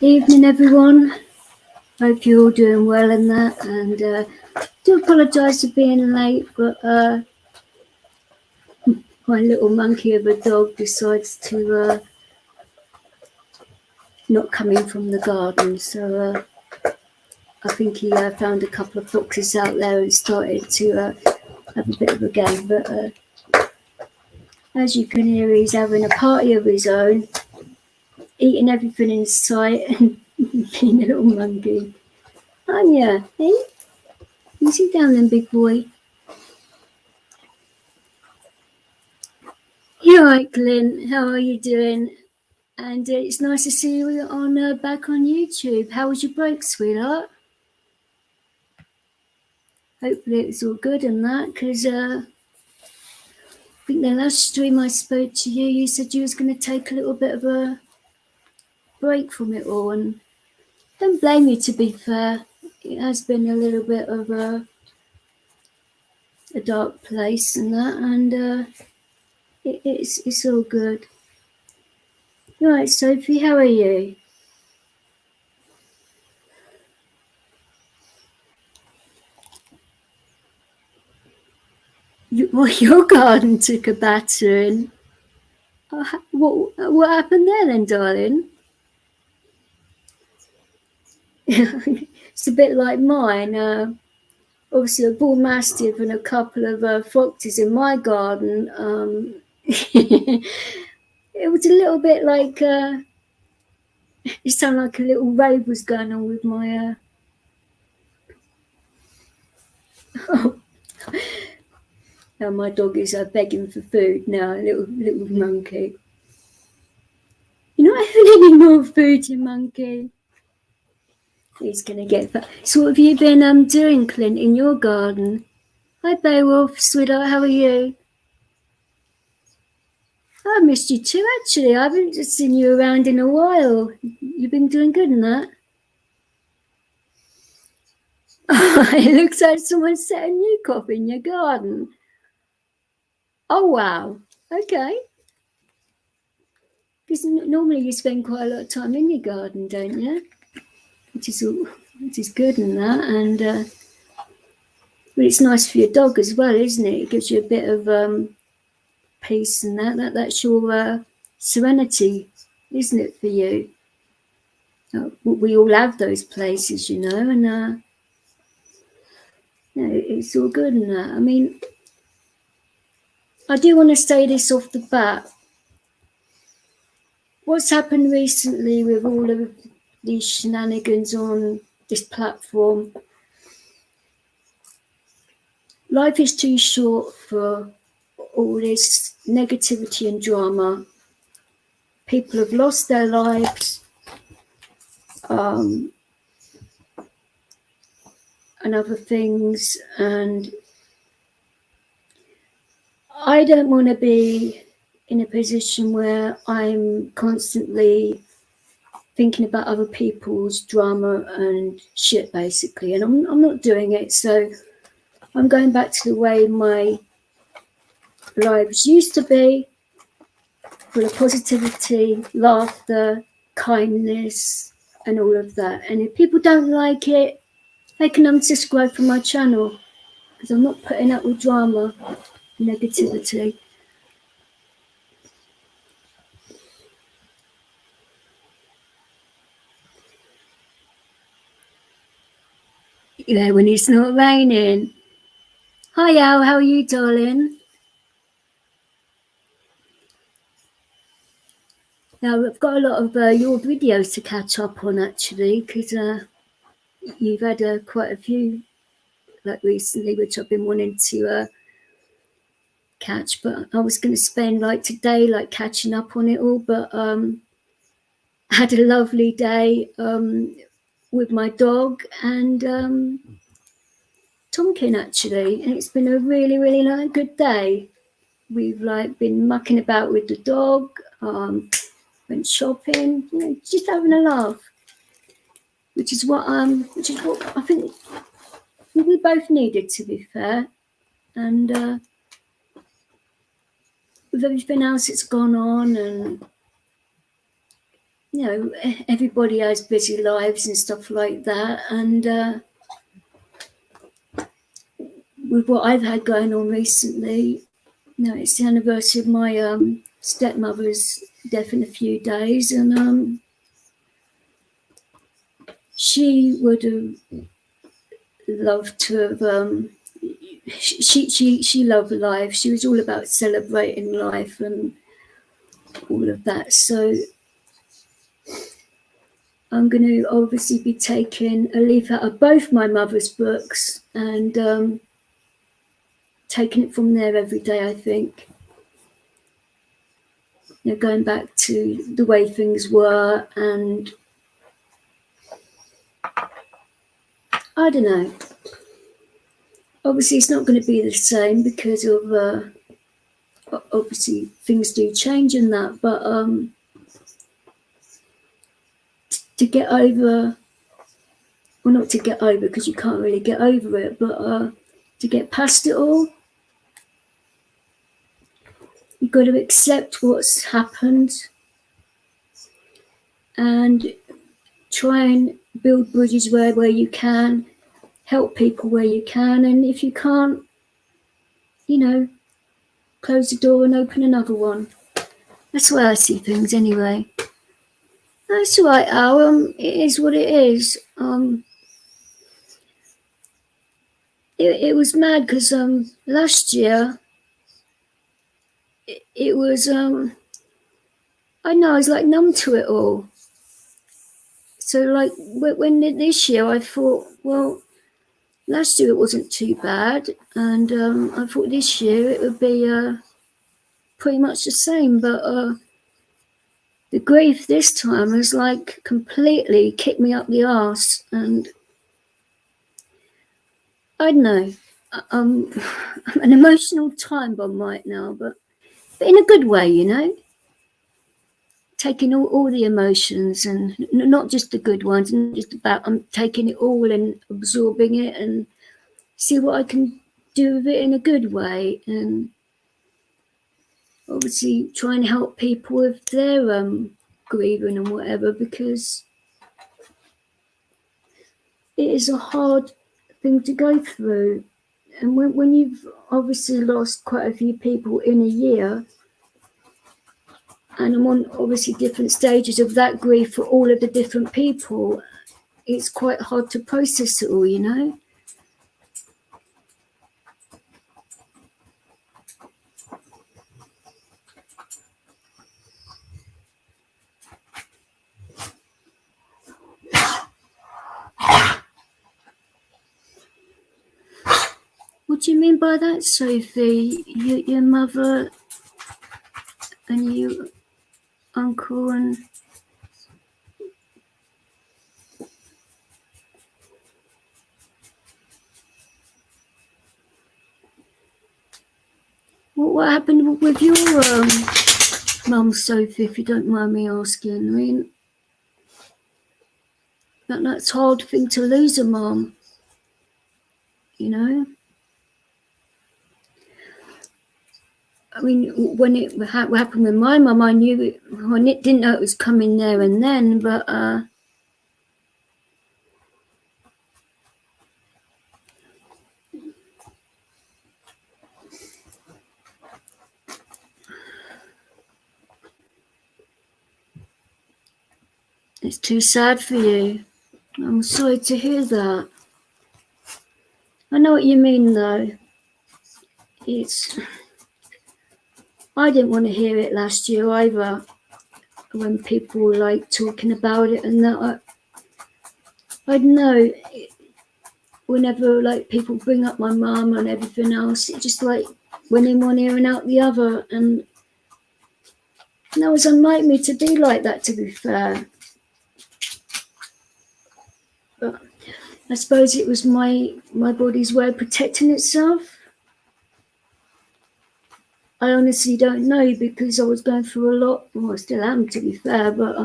Evening, everyone. Hope you're all doing well in that. And do apologise for being late, but my little monkey of a dog decides to not come in from the garden. So I think he found a couple of foxes out there and started to have a bit of a game. But as you can hear, he's having a party of his own, eating everything in sight and being a little monkey. Anya, hey? You sit down then, big boy. You're right, Clint. How are you doing? And it's nice to see you on back on YouTube. How was your break, sweetheart? Hopefully it was all good and that, because I think the last stream I spoke to you, you said you was going to take a little bit of a break from it all, and don't blame you, to be fair. It has been a little bit of a dark place and that, and it's all good. Right, Sophie, how are you? Your garden took a battering. What happened there then, darling? It's a bit like mine. Obviously, a bull mastiff and a couple of foxes in my garden. It was a little bit like it sounded like a little rave was going on with my. Now my dog is begging for food now. Little monkey. You're not having any more food, you monkey. He's gonna get fat. So what have you been doing, Clint, in your garden? Hi, Beowulf, sweetheart. How are you? I missed you too, actually. I haven't just seen you around in a while. You've been doing good in that. It looks like someone set a new crop in your garden. Oh, wow. Okay. Because normally you spend quite a lot of time in your garden, don't you? Which is good in that. And but it's nice for your dog as well, isn't it? It gives you a bit of peace and that's your serenity, isn't it, for you? We all have those places, you know, and it's all good and that. I mean, I do want to say this off the bat. What's happened recently with all of these shenanigans on this platform, life is too short for all this negativity and drama. People have lost their lives, and other things, and I don't want to be in a position where I'm constantly thinking about other people's drama and shit, basically, and I'm not doing it. So I'm going back to the way my lives used to be, full of positivity, laughter, kindness, and all of that. And if people don't like it, they can unsubscribe from my channel, because I'm not putting up with drama, negativity. Yeah, when it's not raining. Hi, Al, how are you, darling? Now, I've got a lot of your videos to catch up on, actually, because you've had quite a few, like recently, which I've been wanting to catch, but I was going to spend like today like catching up on it all, but I had a lovely day with my dog and Tonkin, actually, and it's been a really, really like good day. We've like been mucking about with the dog, went shopping, you know, just having a laugh, which is what I think we both needed, to be fair. And with everything else that's gone on, and you know, everybody has busy lives and stuff like that. And with what I've had going on recently, you know, it's the anniversary of my stepmother's death in a few days, and she would have loved to have. She loved life. She was all about celebrating life and all of that. So I'm going to obviously be taking a leaf out of both my mother's books and taking it from there every day, I think. You know, going back to the way things were, and I don't know. Obviously, it's not going to be the same because of obviously things do change in that, but to get over, well, not to get over because you can't really get over it, but to get past it all, you've got to accept what's happened and try and build bridges where you can, help people where you can, and if you can't, you know, close the door and open another one. That's the way I see things anyway. That's all right, Al. It is what it is. It was mad because last year it was I know I was like numb to it all. So like when this year I thought, well, last year it wasn't too bad, and I thought this year it would be pretty much the same, but the grief this time has like completely kicked me up the arse, and I don't know. I'm an emotional time bomb right now, but in a good way, you know. Taking all the emotions and not just the good ones, and just about I'm taking it all and absorbing it and see what I can do with it in a good way, and obviously try and help people with their grieving and whatever, because it is a hard thing to go through. And when you've obviously lost quite a few people in a year, and I'm on obviously different stages of that grief for all of the different people, it's quite hard to process it all, you know. What do you mean by that, Sophie? Your mother and you, uncle, and what happened with your mum, Sophie, if you don't mind me asking? I mean, that's a hard thing to lose a mum, you know. I mean, when it happened with my mum, I knew it. I didn't know it was coming there and then, but it's too sad for you. I'm sorry to hear that. I know what you mean, though. I didn't want to hear it last year either, when people were like talking about it and that. I don't know, whenever like people bring up my mum and everything else, it just like went in one ear and out the other, and that was unlike me to be like that, to be fair. But I suppose it was my body's way of protecting itself. I honestly don't know, because I was going through a lot. Well, I still am, to be fair, but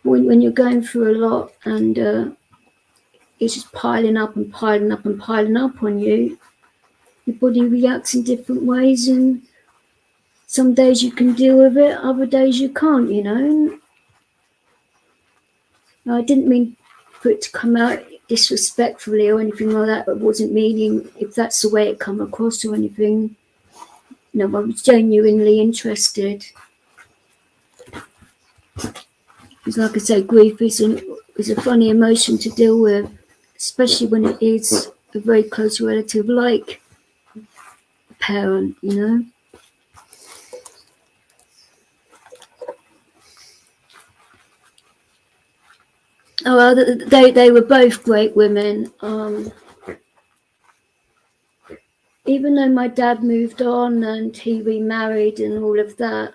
when you're going through a lot and it's just piling up and piling up and piling up on you, your body reacts in different ways, and some days you can deal with it, other days you can't, you know. I didn't mean for it to come out disrespectfully or anything like that. I wasn't meaning if that's the way it come across or anything. No, I was genuinely interested. Because like I say, grief is a funny emotion to deal with, especially when it is a very close relative like a parent, you know. Oh, well, they were both great women. Even though my dad moved on and he remarried and all of that,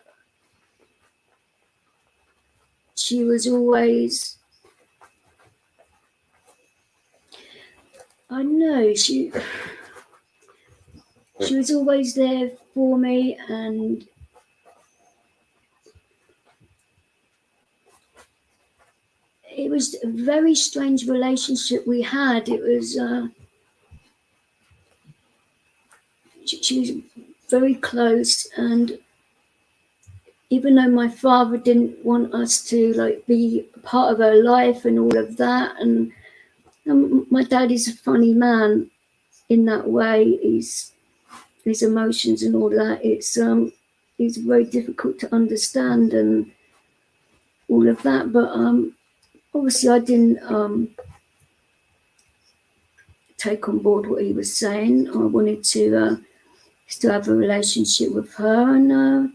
she was always, I know, she was always there for me, and it was a very strange relationship we had. It was, she was very close, and even though my father didn't want us to like be part of her life and all of that, and my dad is a funny man in that way. His emotions and all that. It's very difficult to understand and all of that. But obviously, I didn't take on board what he was saying. I wanted to still have a relationship with her, and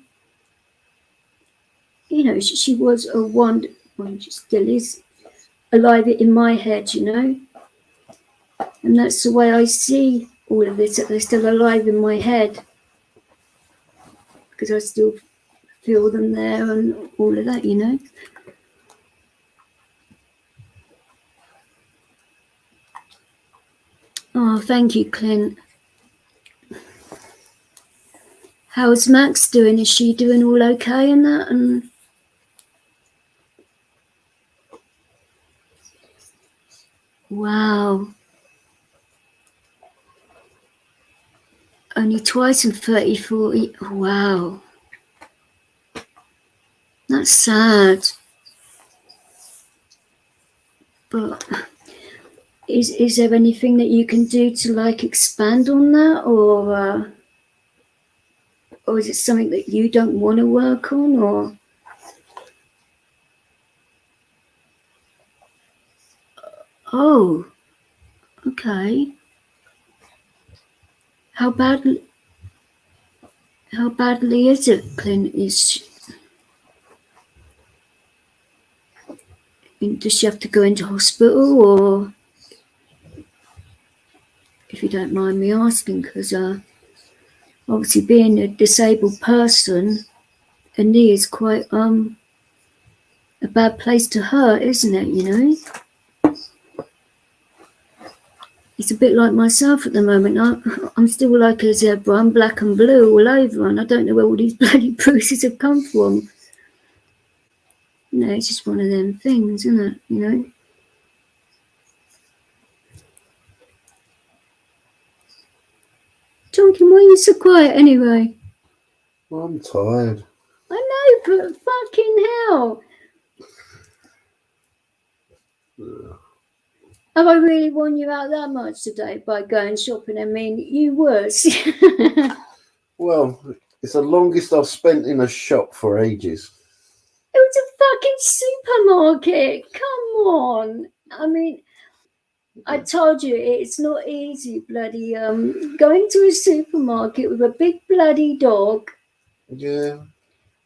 you know, she was a wonder. Well, she still is alive in my head, you know. And that's the way I see all of this, that they're still alive in my head. Because I still feel them there and all of that, you know. Oh, thank you, Clint. How's Max doing? Is she doing all okay in that? And wow. Only twice in 34. Wow. That's sad. But is there anything that you can do to like expand on that, or is it something that you don't want to work on, or? Oh, okay. How badly is it, Clint? Does she have to go into hospital, or, if you don't mind me asking, because obviously being a disabled person, a knee is quite a bad place to hurt, isn't it, you know? It's a bit like myself at the moment. I'm still like a zebra. I'm black and blue all over, and I don't know where all these bloody bruises have come from. You know, it's just one of them things, isn't it, you know? Tonkin, why are you so quiet anyway? Well, I'm tired. I know, but fucking hell. Yeah. Have I really worn you out that much today by going shopping? I mean, you was. Well, it's the longest I've spent in a shop for ages. It was a fucking supermarket. Come on. I mean, I told you it's not easy, bloody going to a supermarket with a big bloody dog. Yeah.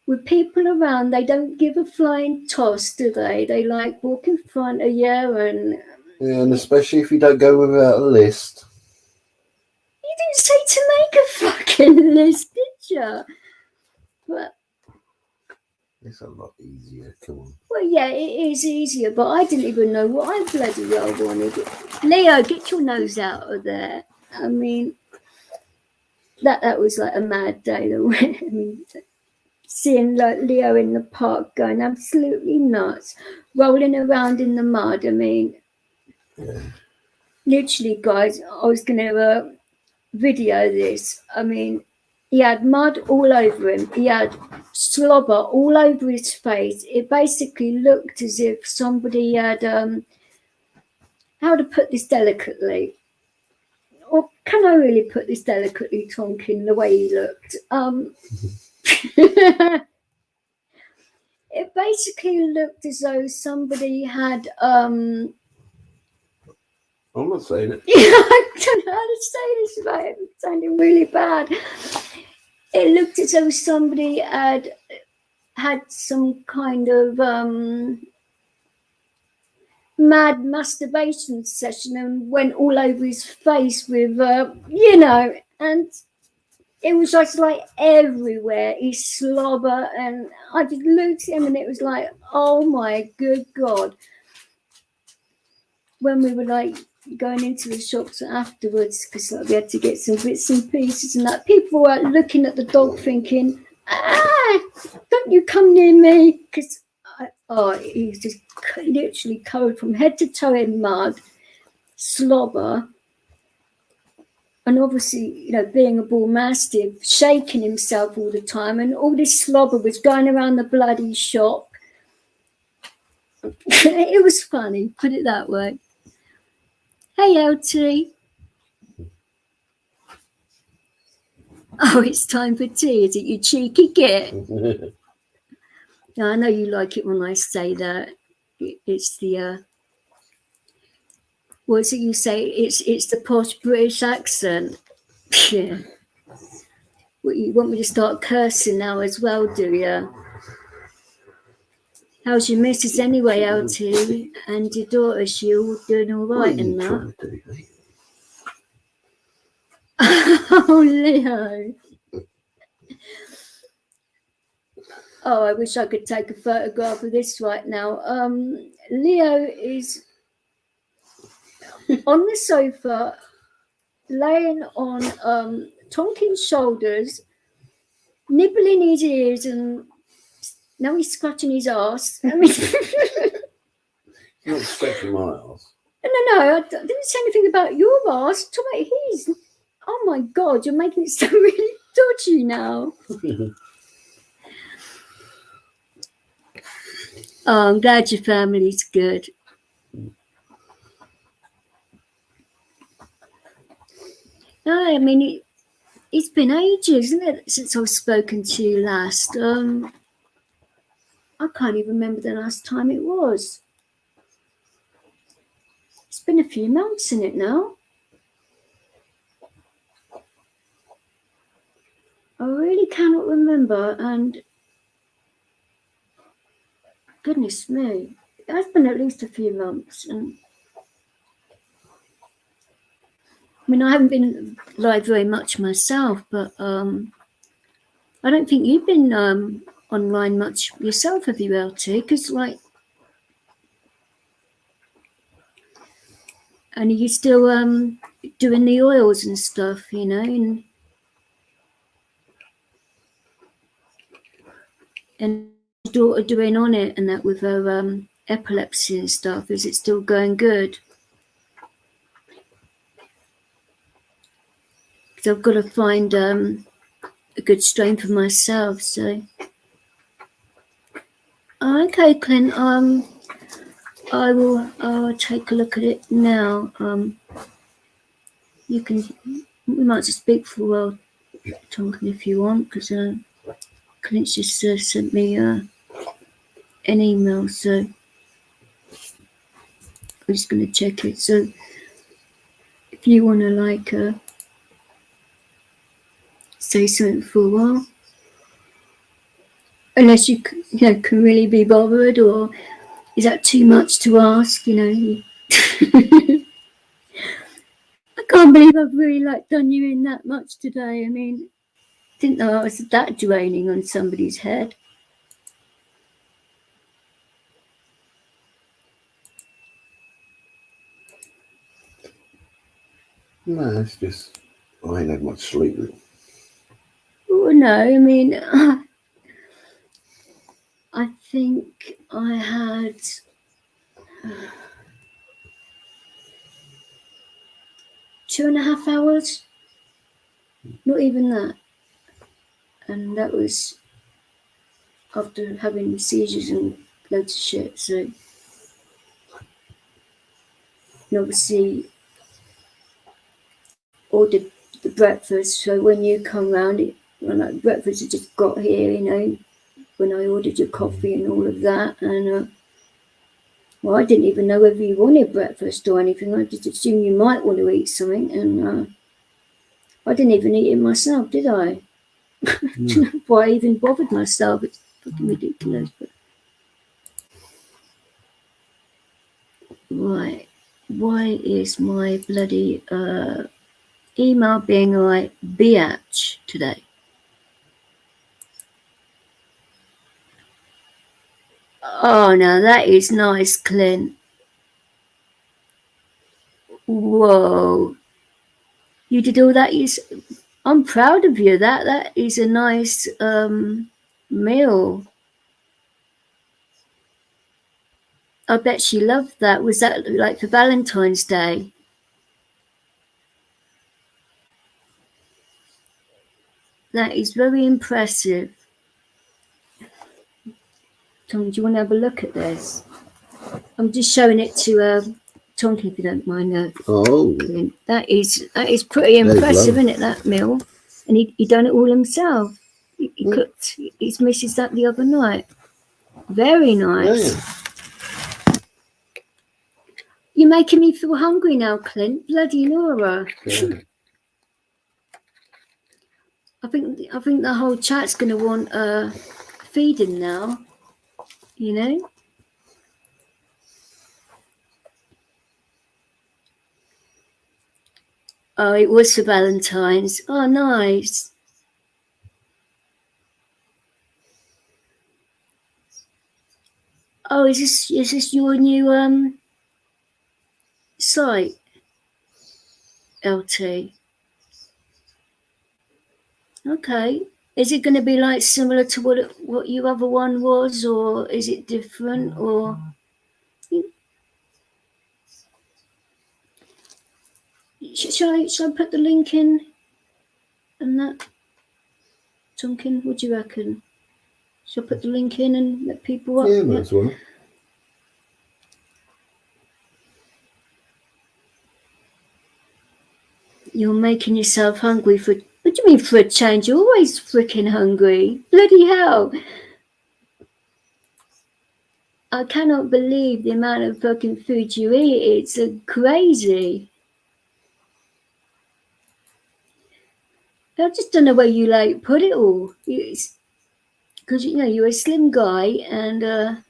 With people around, they don't give a flying toss, do they? They like walk in front of you, and Yeah, and especially if you don't go without a list. you didn't say to make a fucking list, did you? But It's a lot easier. Come on. well, yeah, it is easier, but I didn't even know what I bloody well wanted. Leo, get your nose out of there. I mean, that was like a mad day. I mean, seeing like Leo in the park going absolutely nuts, rolling around in the mud. I mean, Yeah. literally, guys, I was going to video this. I mean, He had mud all over him. He had slobber all over his face. It basically looked as if somebody had, how to put this delicately? Or can I really put this delicately, Tonkin, the way he looked? It basically looked as though somebody had... I'm not saying it. I don't know how to say this without it sounding really bad. It looked as though somebody had some kind of mad masturbation session and went all over his face with, and it was just like everywhere. He slobber, and I just looked at him and it was like, oh my good God. When we were like going into the shops afterwards, because like, we had to get some bits and pieces and that, people were looking at the dog thinking, don't you come near me, because he was just literally covered from head to toe in mud, slobber, and obviously, being a bull mastiff, shaking himself all the time, and all this slobber was going around the bloody shop. It was funny, put it that way. Hey, LT. Oh, it's time for tea, is it, you cheeky git? Now, I know you like it when I say that. It's the, what is it you say? It's the posh British accent. Yeah. What, you want me to start cursing now as well, do you? How's your missus anyway, LT? And your daughter, she all doing all right in that? Oh, Leo. Oh, I wish I could take a photograph of this right now. Leo is on the sofa, laying on Tonkin's shoulders, nibbling his ears, and now he's scratching his ass. I mean, You're not scratching my ass. No, I didn't say anything about your ass. Talk about his. Oh my God, you're making it sound really dodgy now. Oh, I'm glad your family's good. No, I mean, it's been ages, isn't it, since I've spoken to you last. I can't even remember the last time it was. It's been a few months in it now. I really cannot remember, and goodness me, it has been at least a few months. And I mean, I haven't been live very much myself, but I don't think you've been online much yourself, have you, LT? Because, like, and are you still doing the oils and stuff, and your daughter doing on it and that with her epilepsy and stuff? Is it still going good? Because I've got to find a good strain for myself. So, okay, Clint. I'll take a look at it now. We might just speak for a while, Tonkin, if you want, because Clint's just sent me an email, so I'm just going to check it. So if you want to, like, say something for a while, unless you can really be bothered, or is that too much to ask? I can't believe I've really done you in that much today. I mean, didn't know I was that draining on somebody's head. No, it's just I ain't had much sleep. Oh no, I mean, I think I had 2.5 hours. Not even that. and that was after having seizures and loads of shit. So, and obviously ordered the breakfast. So when you come round, when breakfast had just got here, you know, when I ordered your coffee and all of that, and well, I didn't even know whether you wanted breakfast or anything. I just assumed you might want to eat something, and I didn't even eat it myself, did I? Do you know why I even bothered myself? It's fucking ridiculous. But... Right. Why is my bloody email being like biatch today? Oh, now that is nice, Clint. Whoa. You did all that? I'm proud of you. That is a nice meal. I bet she loved that. Was that like for Valentine's Day? That is very impressive. Tom, do you want to have a look at this? I'm just showing it to Tonkin, if you don't mind. Oh, that is pretty impressive, isn't it? That meal, and he done it all himself. He cooked his missus that the other night. Very nice. yeah. You're making me feel hungry now, Clint. Bloody Laura. Yeah. I think the whole chat's going to want feeding now. You know. Oh, it was for Valentine's. Oh, nice. Oh, is this your new site, LT? Okay. Is it going to be like similar to what your other one was, or is it different? Or shall I put the link in? And that, Tonkin, what do you reckon? Shall I put the link in and let people up? Yeah, that's one. You're making yourself hungry for. What do you mean for a change? You're always freaking hungry. Bloody hell. I cannot believe the amount of fucking food you eat. It's crazy. I just don't know where you like put it all. Because you know you're a slim guy, and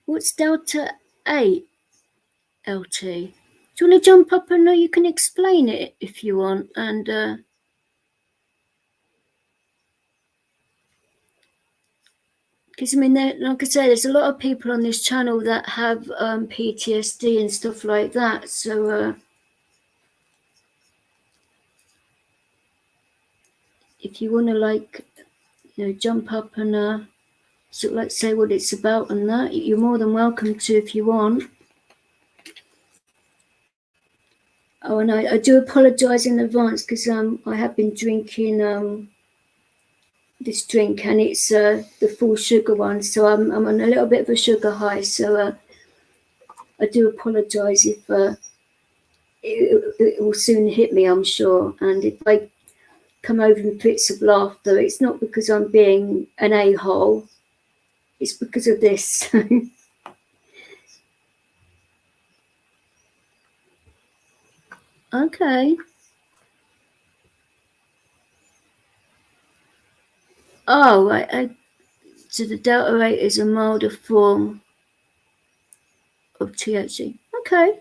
what's Delta 8 LT? Do you want to jump up and you can explain it if you want? And because I mean, like I say, there's a lot of people on this channel that have PTSD and stuff like that. So if you want to, like, you know, jump up and sort of like say what it's about and that, you're more than welcome to if you want. Oh, and I do apologise in advance because I have been drinking this drink, and it's the full sugar one, so I'm on a little bit of a sugar high. So I do apologise if it will soon hit me, I'm sure. And if I come over in fits of laughter, it's not because I'm being an a-hole. It's because of this. Okay. Oh, right. So the Delta 8 is a milder form of THC. Okay.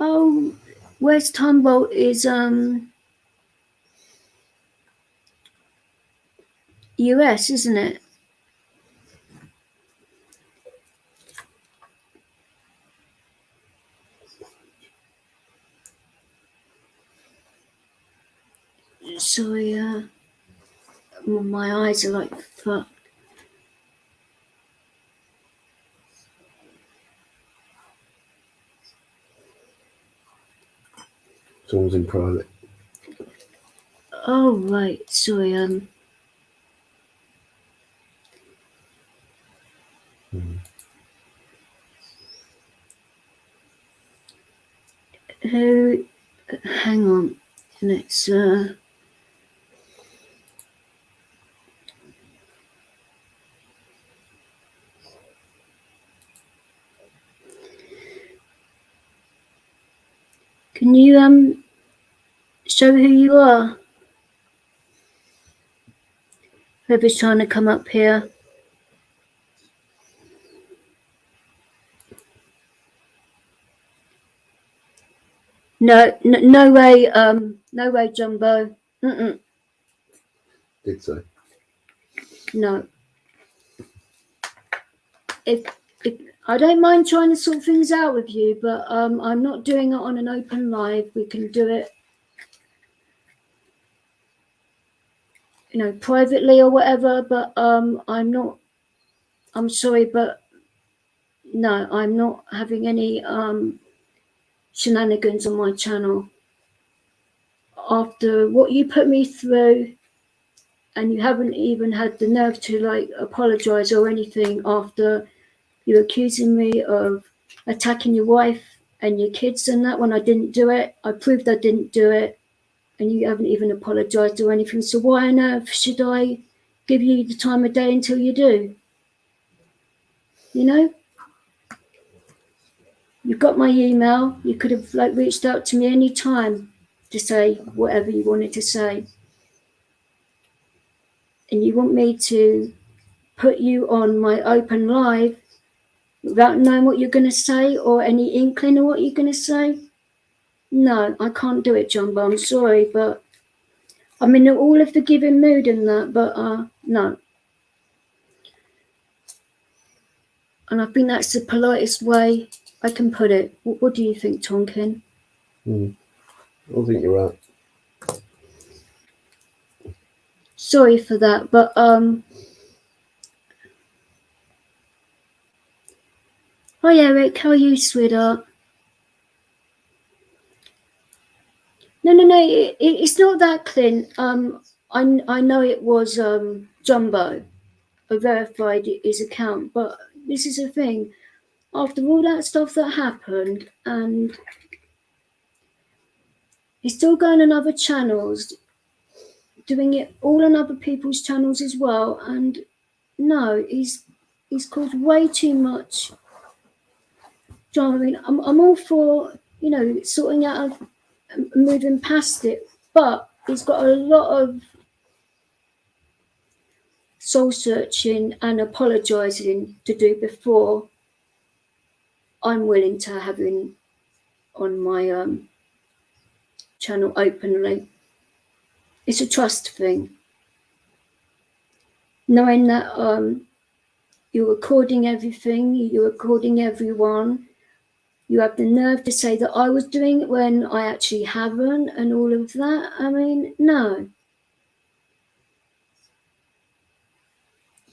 Oh, West Humboldt is US, isn't it? Sorry, my eyes are like fuck. Someone's in private. Oh right, sorry. Who? Hang on. Let's. Can you show who you are? Whoever's trying to come up here. No, no way, no way, Jumbo. Did so. No. If I don't mind trying to sort things out with you, but I'm not doing it on an open live. We can do it, you know, privately or whatever. But I'm not. I'm sorry, but no, I'm not having any shenanigans on my channel. After what you put me through, and you haven't even had the nerve to like apologize or anything after you accusing me of attacking your wife and your kids and that when I didn't do it. I proved I didn't do it, and you haven't even apologized or anything. So why on earth should I give you the time of day until you do? You know? You've got my email. You could have like reached out to me any time to say whatever you wanted to say. And you want me to put you on my open live without knowing what you're going to say or any inkling of what you're going to say? No, I can't do it, Jumbo. I'm sorry, but I'm in all of the giving mood and that, but no. And I think that's the politest way I can put it. What do you think, Tonkin? I think you're right. Sorry for that, but hi Eric, how are you, sweetheart? No, it's not that, Clint. I know it was Jumbo who verified his account, but this is the thing. After all that stuff that happened, and he's still going on other channels, doing it all on other people's channels as well, and no, he's caused way too much drama. I mean, I'm all for, you know, sorting out and moving past it, but he's got a lot of soul searching and apologising to do before I'm willing to have him on my channel openly. It's a trust thing. Knowing that you're recording everything, you're recording everyone, you have the nerve to say that I was doing it when I actually haven't, and all of that. I mean, no.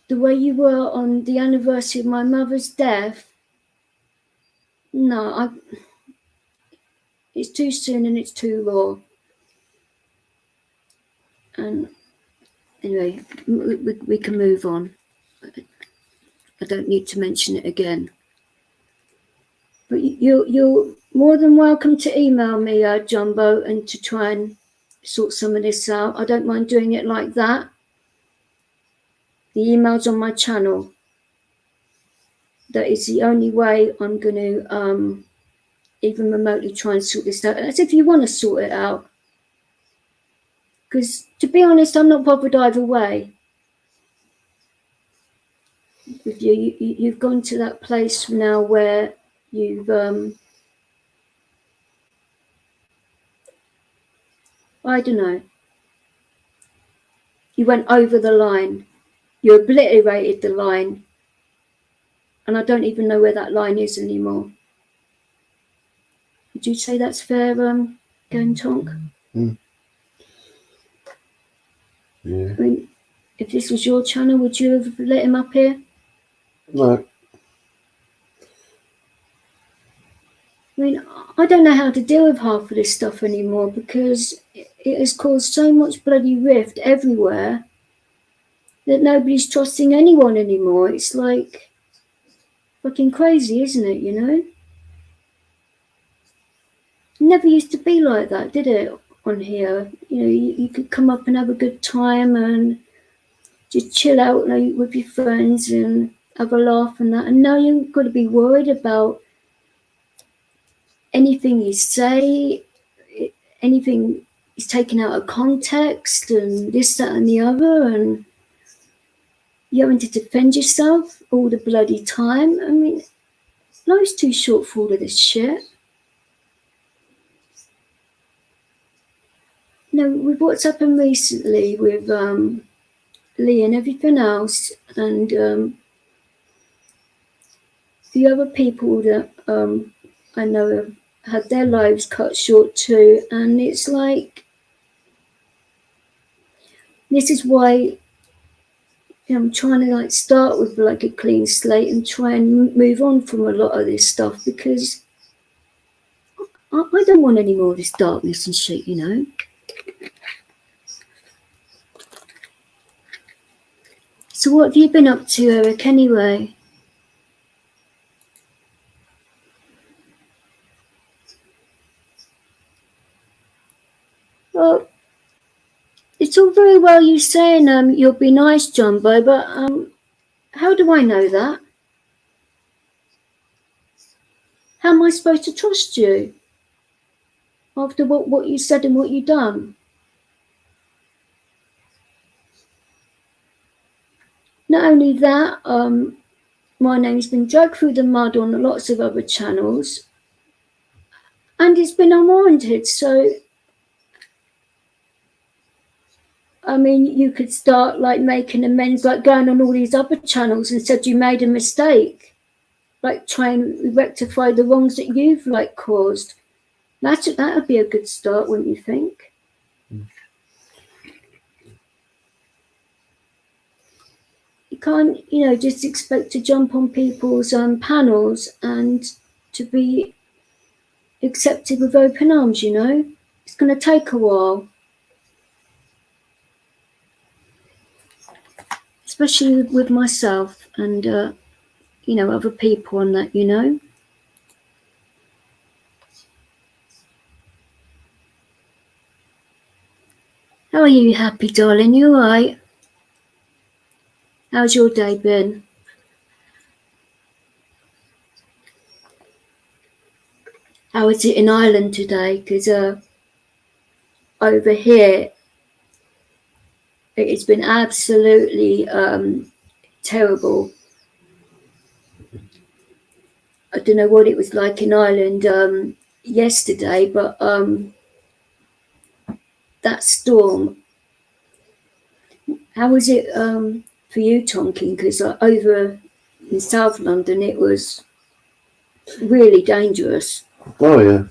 The way you were on the anniversary of my mother's death, no, it's too soon and it's too raw. And anyway, we can move on. I don't need to mention it again. But you're more than welcome to email me, Jumbo, and to try and sort some of this out. I don't mind doing it like that. The email's on my channel. That is the only way I'm going to even remotely try and sort this out. As if you want to sort it out. Because, to be honest, I'm not bothered either way. With you, you've gone to that place now where you've I don't know. You went over the line. You obliterated the line. And I don't even know where that line is anymore. Would you say that's fair, Game Tonk? Yeah. I mean, if this was your channel, would you have let him up here? No. I mean, I don't know how to deal with half of this stuff anymore because it has caused so much bloody rift everywhere that nobody's trusting anyone anymore. It's like fucking crazy, isn't it, you know? It never used to be like that, did it, on here? You know, you could come up and have a good time and just chill out like, with your friends and have a laugh and that. And now you've got to be worried about anything you say, anything is taken out of context and this, that and the other, and you're having to defend yourself all the bloody time. I mean, life's too short for all of this shit. You know, with what's happened recently with Lee and everything else, and the other people that I know have had their lives cut short too, and it's like, this is why I'm trying to like start with like a clean slate and try and move on from a lot of this stuff, because I don't want any more of this darkness and shit, you know. So what have you been up to, Eric, anyway? Well, it's all very well you saying you'll be nice, Jumbo, but how do I know that? How am I supposed to trust you after what you said and what you done? Not only that, my name's been dragged through the mud on lots of other channels, and it's been unwarranted. So, I mean, you could start like making amends, like going on all these other channels and said you made a mistake, like try and rectify the wrongs that you've like caused. That would be a good start, wouldn't you think? You can't, you know, just expect to jump on people's panels and to be accepted with open arms, you know. It's going to take a while. Especially with myself and, you know, other people and that, you know. How are you, happy darling? You all right? How's your day been? How is it in Ireland today? Because over here, it's been absolutely terrible. I don't know what it was like in Ireland yesterday, but that storm. How was it for you, Tonkin? Because over in South London, it was really dangerous. Oh yeah.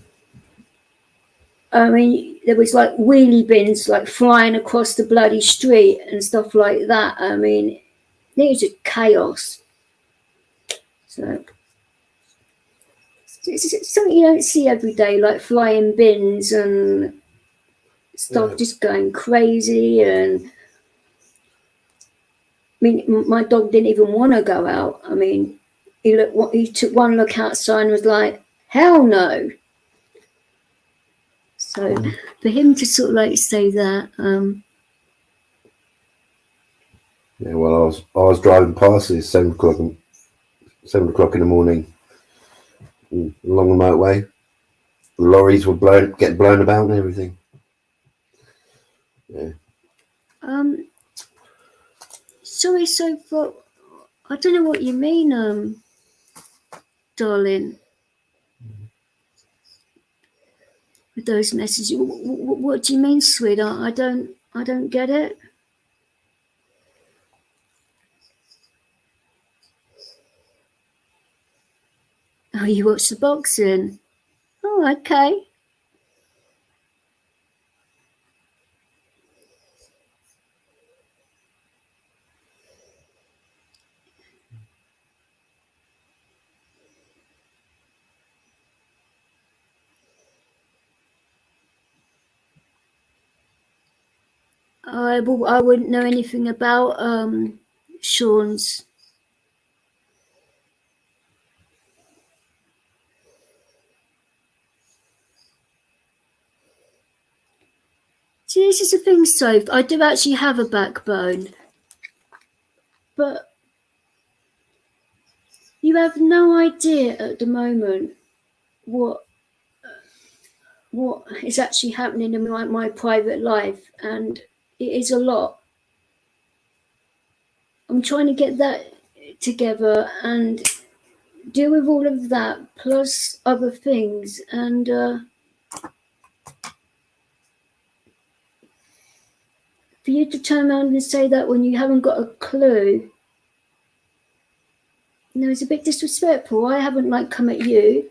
I mean, there was like wheelie bins like flying across the bloody street and stuff like that. I mean, it was just chaos. So it's something you don't see every day, like flying bins and stuff just going crazy. And I mean, my dog didn't even want to go out. I mean, he took one look outside and was like, hell no. So for him to sort of like say that, yeah. Well, I was driving past it 7 o'clock in the morning along the motorway. The lorries were getting blown about and everything. Yeah. sorry, so for I don't know what you mean, darling, with those messages. What do you mean, sweetheart? I don't get it. Oh, you watch the boxing? Oh, okay. I wouldn't know anything about Sean's. See, this is the thing, Soph. I do actually have a backbone, but you have no idea at the moment what is actually happening in my private life, and it is a lot. I'm trying to get that together and deal with all of that plus other things, and for you to turn around and say that when you haven't got a clue, it's a bit disrespectful. I haven't come at you.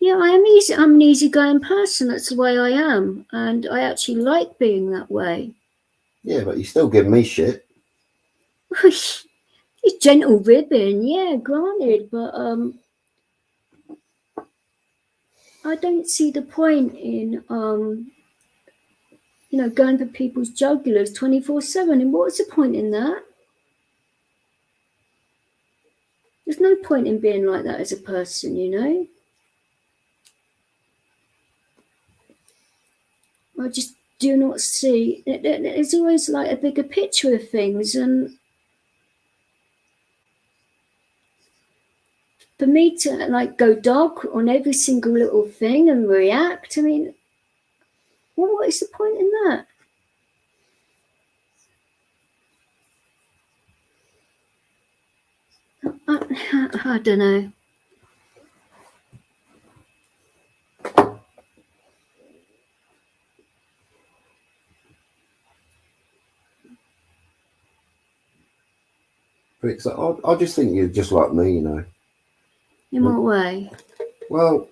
Yeah, I'm an easygoing person. That's the way I am, and I actually like being that way. Yeah, but you still give me shit. It's gentle ribbon, yeah, granted, but I don't see the point in going for people's jugulars 24/7. And what's the point in that? There's no point in being like that as a person, I just do not see. There's always a bigger picture of things, and for me to go dark on every single little thing and react, what is the point in that? I don't know. I just think you're just like me, In what way? Well,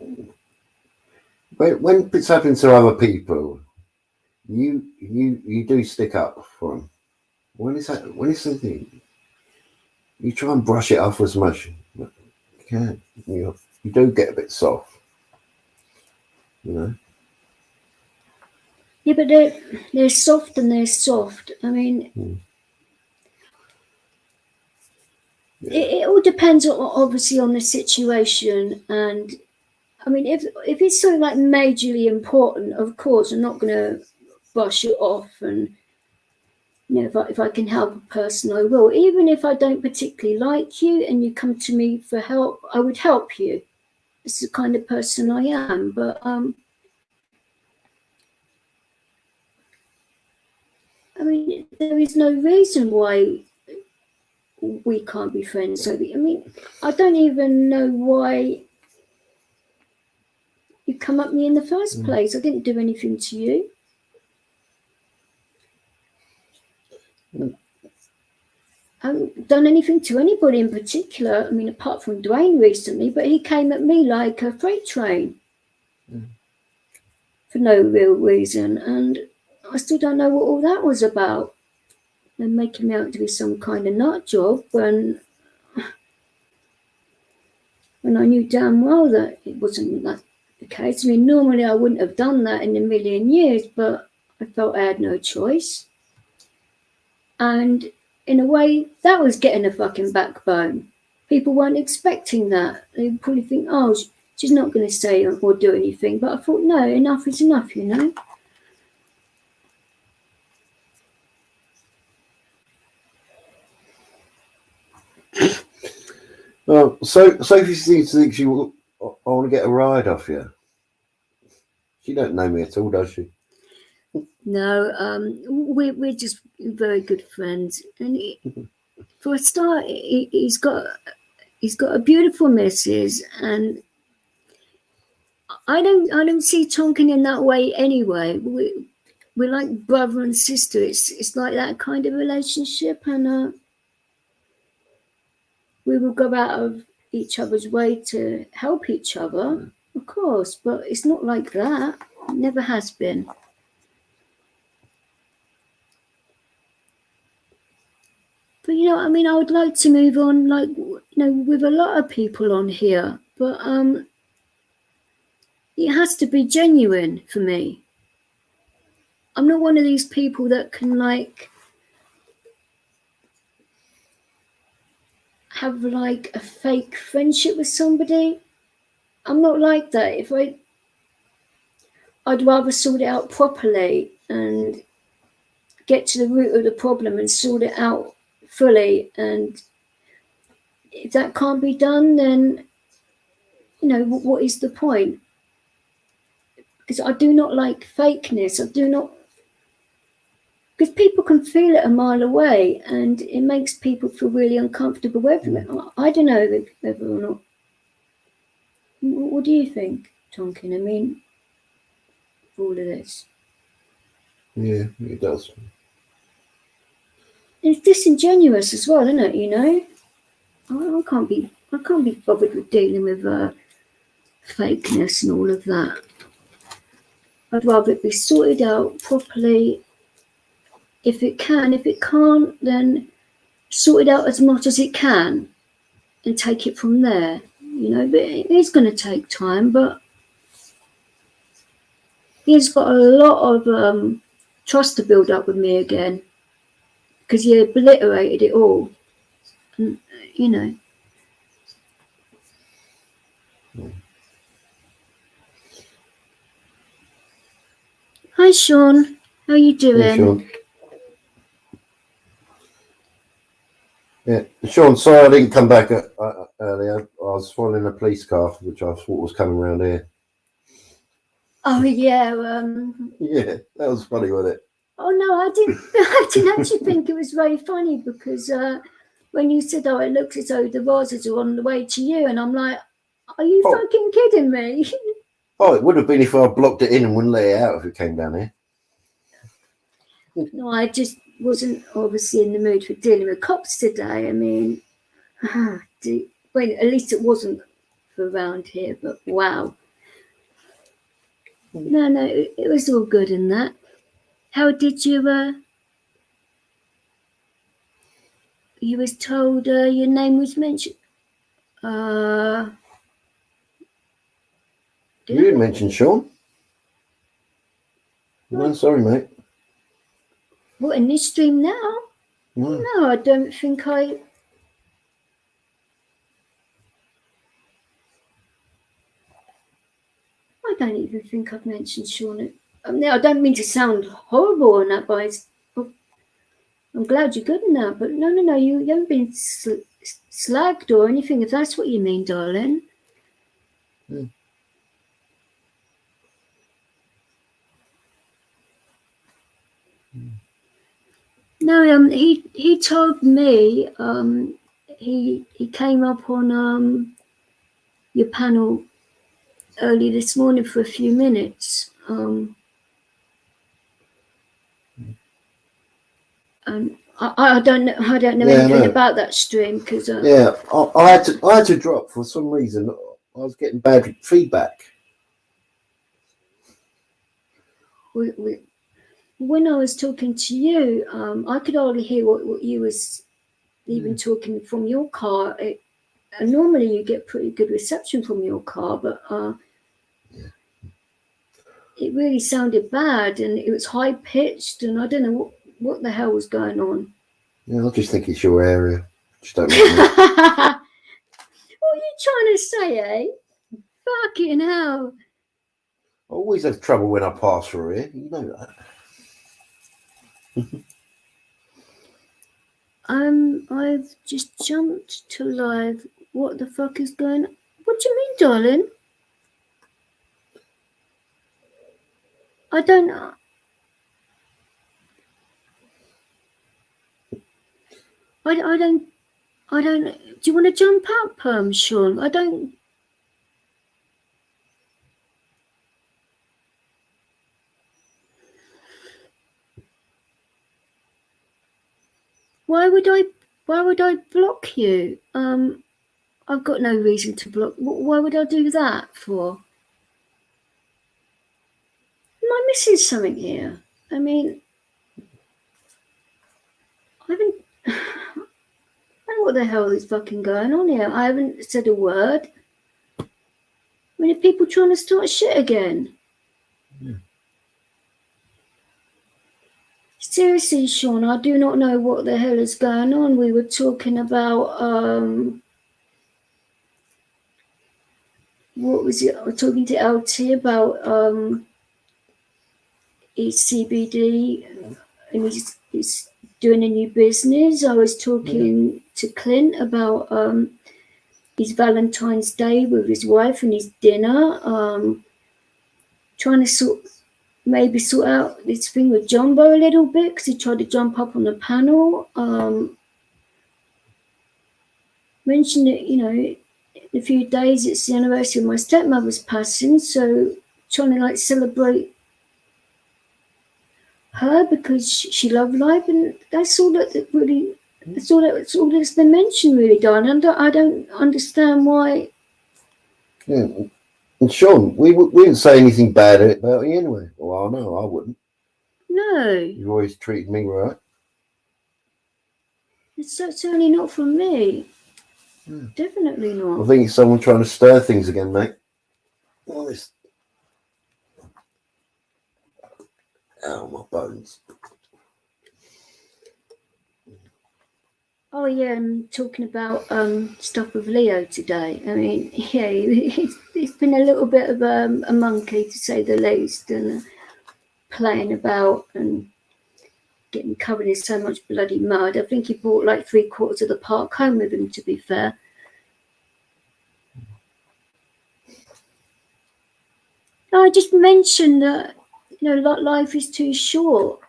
when it's happening to other people, you do stick up for them. When it's something, you try and brush it off as much as you can. You do get a bit soft, Yeah, but they're soft and they're soft. It all depends, obviously, on the situation. And if it's something majorly important, of course, I'm not going to brush it off. And if I can help a person, I will. Even if I don't particularly like you and you come to me for help, I would help you. It's the kind of person I am. But there is no reason why we can't be friends. So I don't even know why you come at me in the first place. I didn't do anything to you. I haven't done anything to anybody in particular. Apart from Dwayne recently, but he came at me like a freight train for no real reason, and I still don't know what all that was about. They're making me out to be some kind of nut job when I knew damn well that it wasn't that the case. Normally I wouldn't have done that in a million years, but I felt I had no choice. And in a way, that was getting a fucking backbone. People weren't expecting that. They would probably think, oh, she's not going to say or do anything. But I thought, no, enough is enough, Well, Sophie seems to think I want to get a ride off you. She don't know me at all, does she? No, we're just very good friends. And for a start, he's got a beautiful missus, and I don't see Tonkin in that way anyway. We're like brother and sister. It's like that kind of relationship, and we will go out of each other's way to help each other, of course. But it's not like that. It never has been. But I would like to move on, with a lot of people on here. But it has to be genuine for me. I'm not one of these people that can like have like a fake friendship with somebody. I'm not like that. I'd rather sort it out properly and get to the root of the problem and sort it out fully. And if that can't be done, then, you know, what is the point? Because I do not like fakeness. I do not, because people can feel it a mile away and it makes people feel really uncomfortable. Whether I don't know whether or not. What do you think, Tonkin? I mean, all of this. Yeah, it does. It's disingenuous as well, isn't it? You know, I can't be bothered with dealing with fakeness and all of that. I'd rather it be sorted out properly. If it can, if it can't, then sort it out as much as it can and take it from there. You know, but it is going to take time. But he's got a lot of trust to build up with me again because he obliterated it all. And, you know. Hi, Sean. How are you doing? Hey, Sean. Yeah, Sean, sorry I didn't come back earlier. I was following a police car, which I thought was coming around here. Oh, yeah. Yeah, that was funny, wasn't it? Oh, no, I didn't actually think it was very funny because when you said, oh, it looks as though the roses are on the way to you, and I'm like, are you fucking kidding me? Oh, it would have been if I blocked it in and wouldn't let it out if it came down here. No, I just wasn't obviously in the mood for dealing with cops today. I mean, well, at least it wasn't for around here, but wow. No, it was all good in that. How did you, you was told your name was mentioned? You didn't mention Sean. No, sorry, mate. What, in this stream now? No, I don't think I don't even think I've mentioned Sean. I mean, I don't mean to sound horrible on that, but I'm glad you're good in that. But no, you haven't been slagged or anything, if that's what you mean, darling. Hmm. No, he told me he came up on your panel early this morning for a few minutes. And I don't know anything about that stream because I had to drop for some reason. I was getting bad feedback. When I was talking to you, I could hardly hear what you was even talking from your car. And normally you get pretty good reception from your car, but it really sounded bad and it was high pitched, and I don't know what the hell was going on. Yeah, I just think it's your area. Just don't know. What are you trying to say, eh? Fucking hell. I always have trouble when I pass through here. You know that. I've just jumped to live. What the fuck is going on? What do you mean, darling? I don't know. I don't. Do you want to jump up, Sean? I don't. Why would I block you? I've got no reason to block. Why would I do that for? Am I missing something here? I mean, I haven't. I don't know what the hell is fucking going on here. I haven't said a word. mean, are people trying to start shit again? Yeah. Seriously, Sean, I do not know what the hell is going on. We were talking about what was it? I was talking to LT about his CBD, and he's doing a new business. I was talking to Clint about his Valentine's Day with his wife and his dinner. Trying to maybe sort out this thing with Jumbo a little bit because he tried to jump up on the panel. Mentioned it, in a few days it's the anniversary of my stepmother's passing, so trying to like celebrate her because she loved life, and that's all that's been mentioned, really, darling. I don't understand why. Yeah. And Sean, we didn't say anything bad about you anyway. Well, no, I wouldn't. No. You've always treated me right. It's certainly not from me. Yeah. Definitely not. I think it's someone trying to stir things again, mate. Honest. Ow, my bones. Oh yeah, I'm talking about stuff with Leo today. I mean, yeah, he's been a little bit of a monkey, to say the least, and playing about and getting covered in so much bloody mud. I think he brought like 3/4 of the park home with him, to be fair. I just mentioned that, life is too short.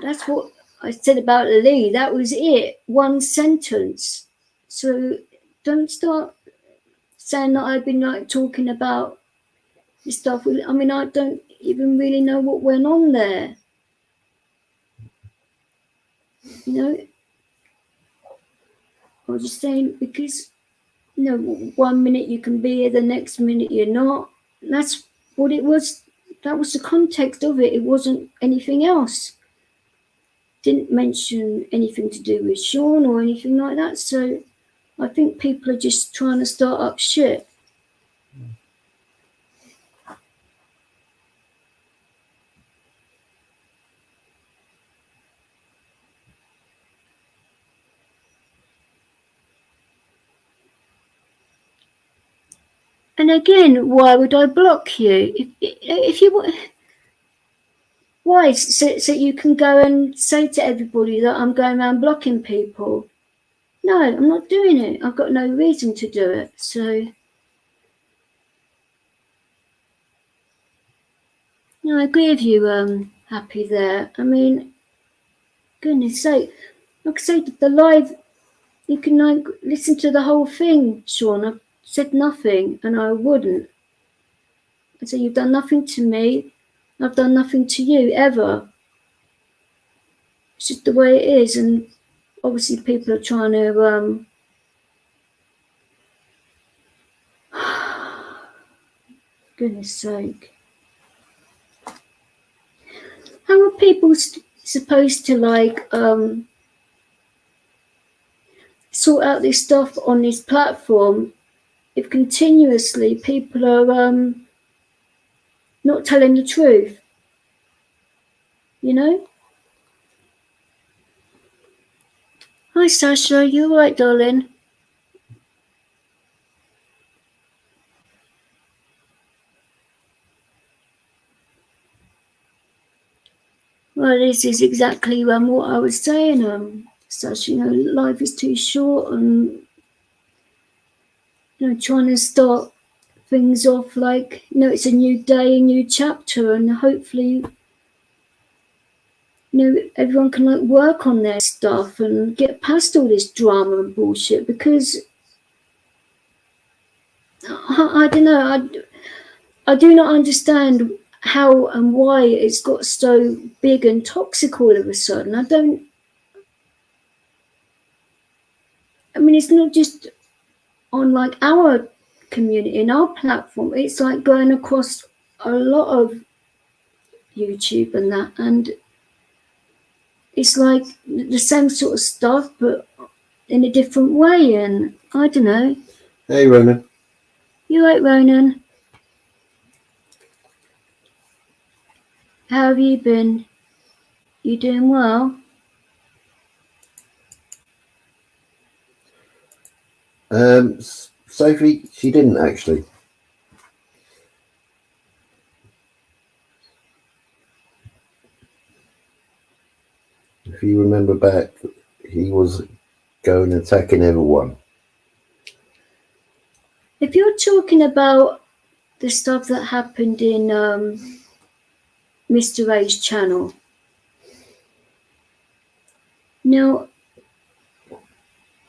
That's what I said about Lee. That was it. One sentence. So don't start saying that I've been like talking about this stuff. I mean, I don't even really know what went on there. I was just saying because, 1 minute you can be here, the next minute you're not. That's what it was. That was the context of it. It wasn't anything else. Didn't mention anything to do with Sean or anything like that. So I think people are just trying to start up shit. And again, why would I block you? If you why? So you can go and say to everybody that I'm going around blocking people. No, I'm not doing it. I've got no reason to do it. So, I agree with you, Happy there. I mean, goodness sake, like I say, the live, you can like listen to the whole thing, Sean. I've said nothing, and I wouldn't. I say you've done nothing to me. I've done nothing to you ever. It's just the way it is, and obviously people are trying to goodness sake. How are people supposed to like sort out this stuff on this platform if continuously people are not telling the truth? Hi Sasha, you alright, darling? Well, this is exactly what I was saying, Sasha. Life is too short, and trying to start things off like it's a new day, a new chapter, and hopefully everyone can like work on their stuff and get past all this drama and bullshit, because I don't know, I do not understand how and why it's got so big and toxic all of a sudden. I mean, it's not just on like our community, in our platform, it's like going across a lot of YouTube and that, and it's like the same sort of stuff but in a different way, and I don't know. Hey Ronan. You right, Ronan? How have you been? You doing well? Sophie, she didn't actually. If you remember back, he was going attacking everyone. If you're talking about the stuff that happened in Mr. A's channel, now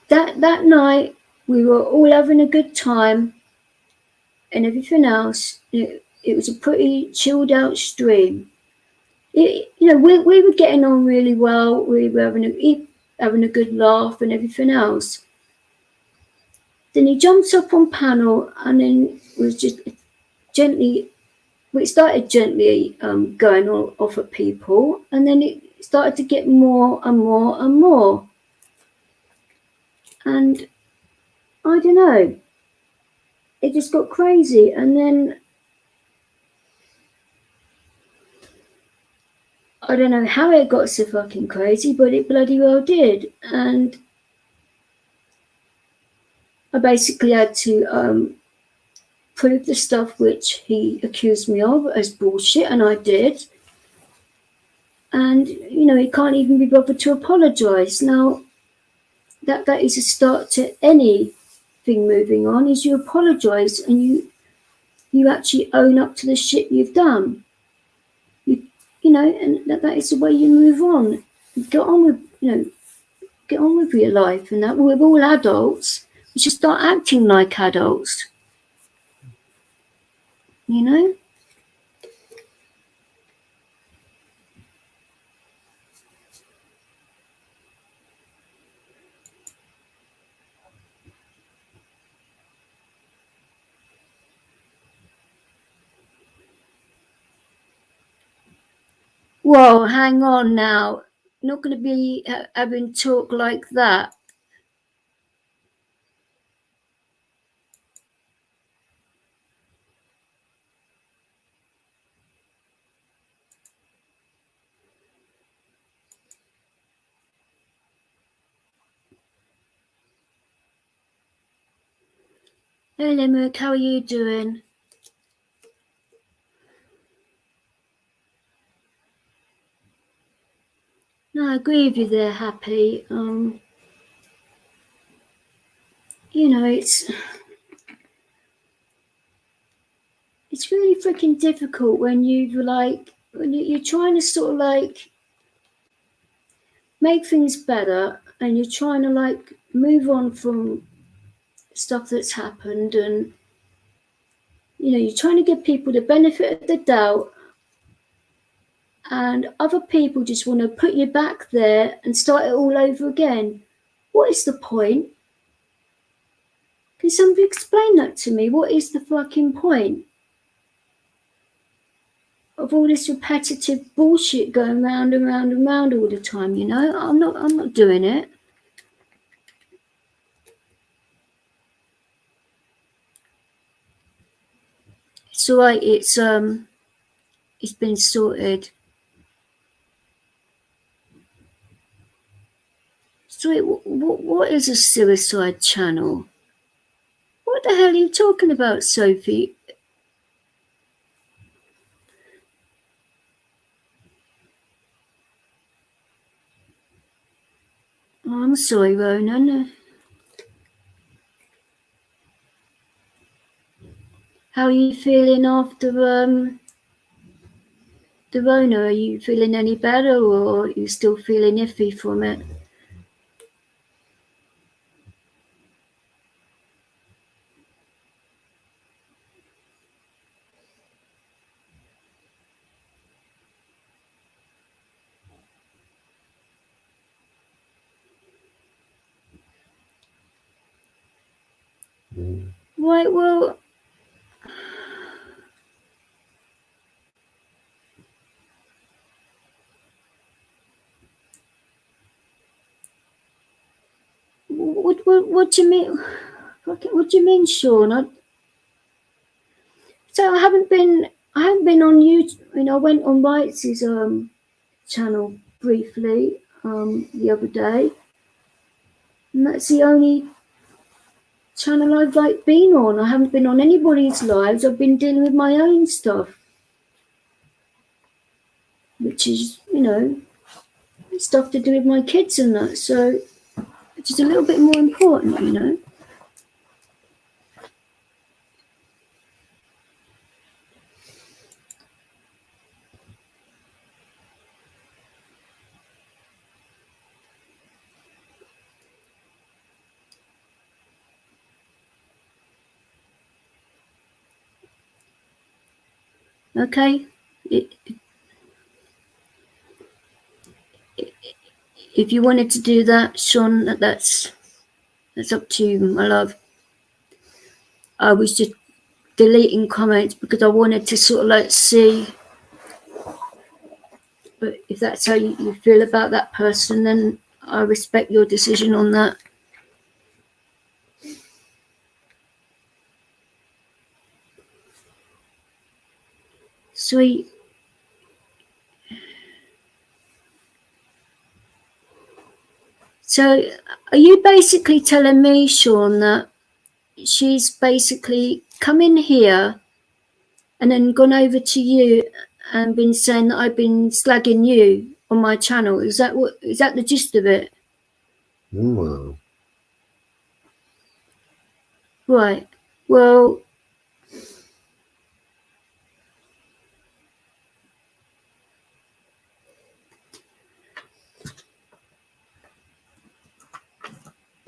that night we were all having a good time and everything else. It was a pretty chilled out stream. We were getting on really well. We were having a good laugh and everything else. Then he jumps up on panel and then was just gently. We started gently going off at people, and then it started to get more and more and more. And I don't know, it just got crazy. And then I don't know how it got so fucking crazy, but it bloody well did. And I basically had to prove the stuff which he accused me of as bullshit, and I did. And he can't even be bothered to apologise. Now that is a start to anything moving on, is you apologise and you actually own up to the shit you've done. And that is the way you move on. Get on with your life, and that we're all adults. We should start acting like adults. Whoa, hang on now. Not going to be having talk like that. Hey Limerick, how are you doing? No, I agree with you there, Happy. It's really freaking difficult when you're trying to sort of make things better, and you're trying to move on from stuff that's happened, and you're trying to give people the benefit of the doubt, and other people just want to put you back there and start it all over again. What is the point? Can somebody explain that to me? What is the fucking point of all this repetitive bullshit going round and round and round all the time? I'm not doing it. It's all right. It's been sorted. So what is a suicide channel? What the hell are you talking about, Sophie? Oh, I'm sorry, Ronan. How are you feeling after the Rona? Are you feeling any better, or are you still feeling iffy from it? Right, well, what do you mean? What do you mean, Sean? So I I haven't been on YouTube. You know, I went on Wrights's channel briefly the other day, and that's the only channel I've like been on. I haven't been on anybody's lives. I've been dealing with my own stuff, which is, you know, stuff to do with my kids and that. So, which is a little bit more important, you know. Okay. If you wanted to do that, Sean, that's up to you, my love. I was just deleting comments because I wanted to sort of like see. But if that's how you feel about that person, then I respect your decision on that. Sweet. So are you basically telling me, Sean, that she's basically come in here and then gone over to you and been saying that I've been slagging you on my channel? Is that the gist of it? Wow. Right. Well,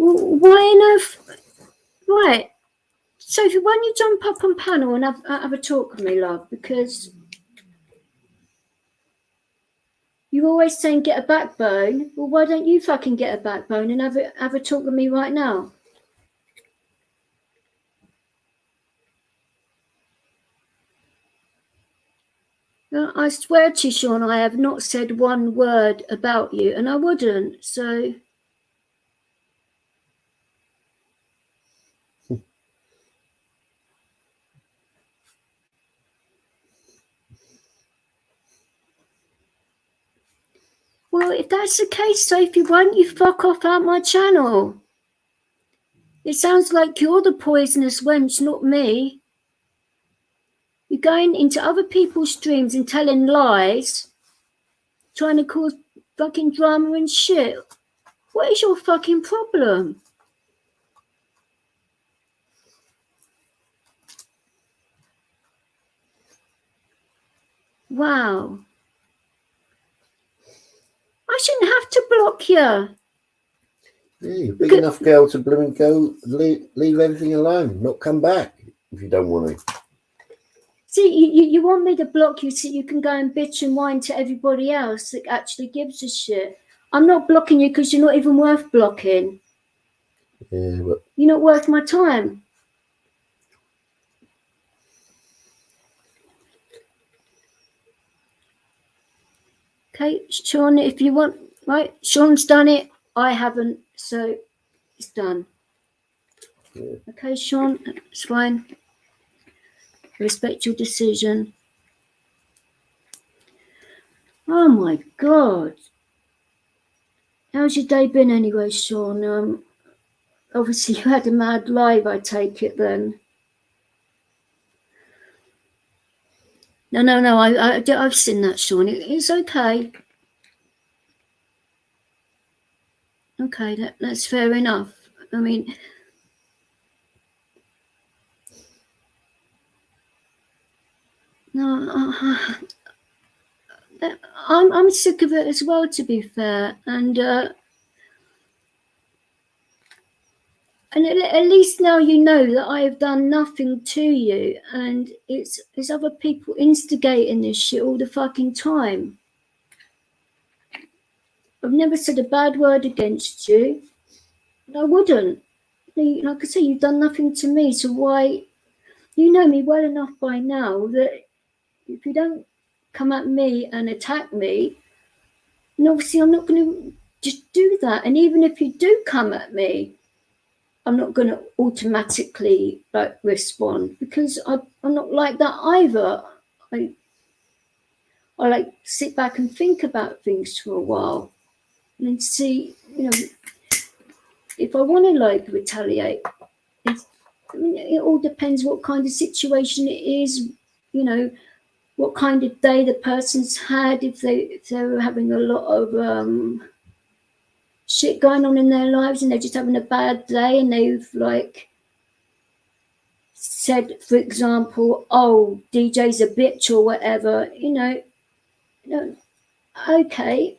why on earth? Right. Sophie, why don't you jump up on panel and have a talk with me, love? Because you're always saying get a backbone. Well, why don't you fucking get a backbone and have a talk with me right now? I swear to you, Sean, I have not said one word about you, and I wouldn't. So, well, if that's the case, Sophie, why don't you fuck off out my channel? It sounds like you're the poisonous wench, not me. You're going into other people's streams and telling lies, trying to cause fucking drama and shit. What is your fucking problem? Wow. I shouldn't have to block you. Yeah, you're a big enough girl to blooming go leave everything alone, not come back if you don't want to. See, you want me to block you so you can go and bitch and whine to everybody else that actually gives a shit. I'm not blocking you because you're not even worth blocking. Yeah, but You're not worth my time. Okay, Sean, if you want, right? Sean's done it. I haven't, so it's done. yeah. Okay, Sean, it's fine. Respect your decision. Oh my God. How's your day been anyway, Sean? Obviously you had a mad live, I take it then. No, I've seen that, Sean. It's okay. Okay, that's fair enough. I mean, no, I'm sick of it as well, to be fair, and at least now you know that I have done nothing to you, and it's other people instigating this shit all the fucking time. I've never said a bad word against you. I wouldn't. Like I say, you've done nothing to me, so why? You know me well enough by now that if you don't come at me and attack me, and obviously I'm not going to just do that. And even if you do come at me, I'm not going to automatically like respond because I'm not like that either. I like sit back and think about things for a while and see, if I want to like retaliate. It all depends what kind of situation it is, what kind of day the person's had, if they're having a lot of shit going on in their lives and they're just having a bad day and they've like said, for example, oh, DJ's a bitch or whatever, okay,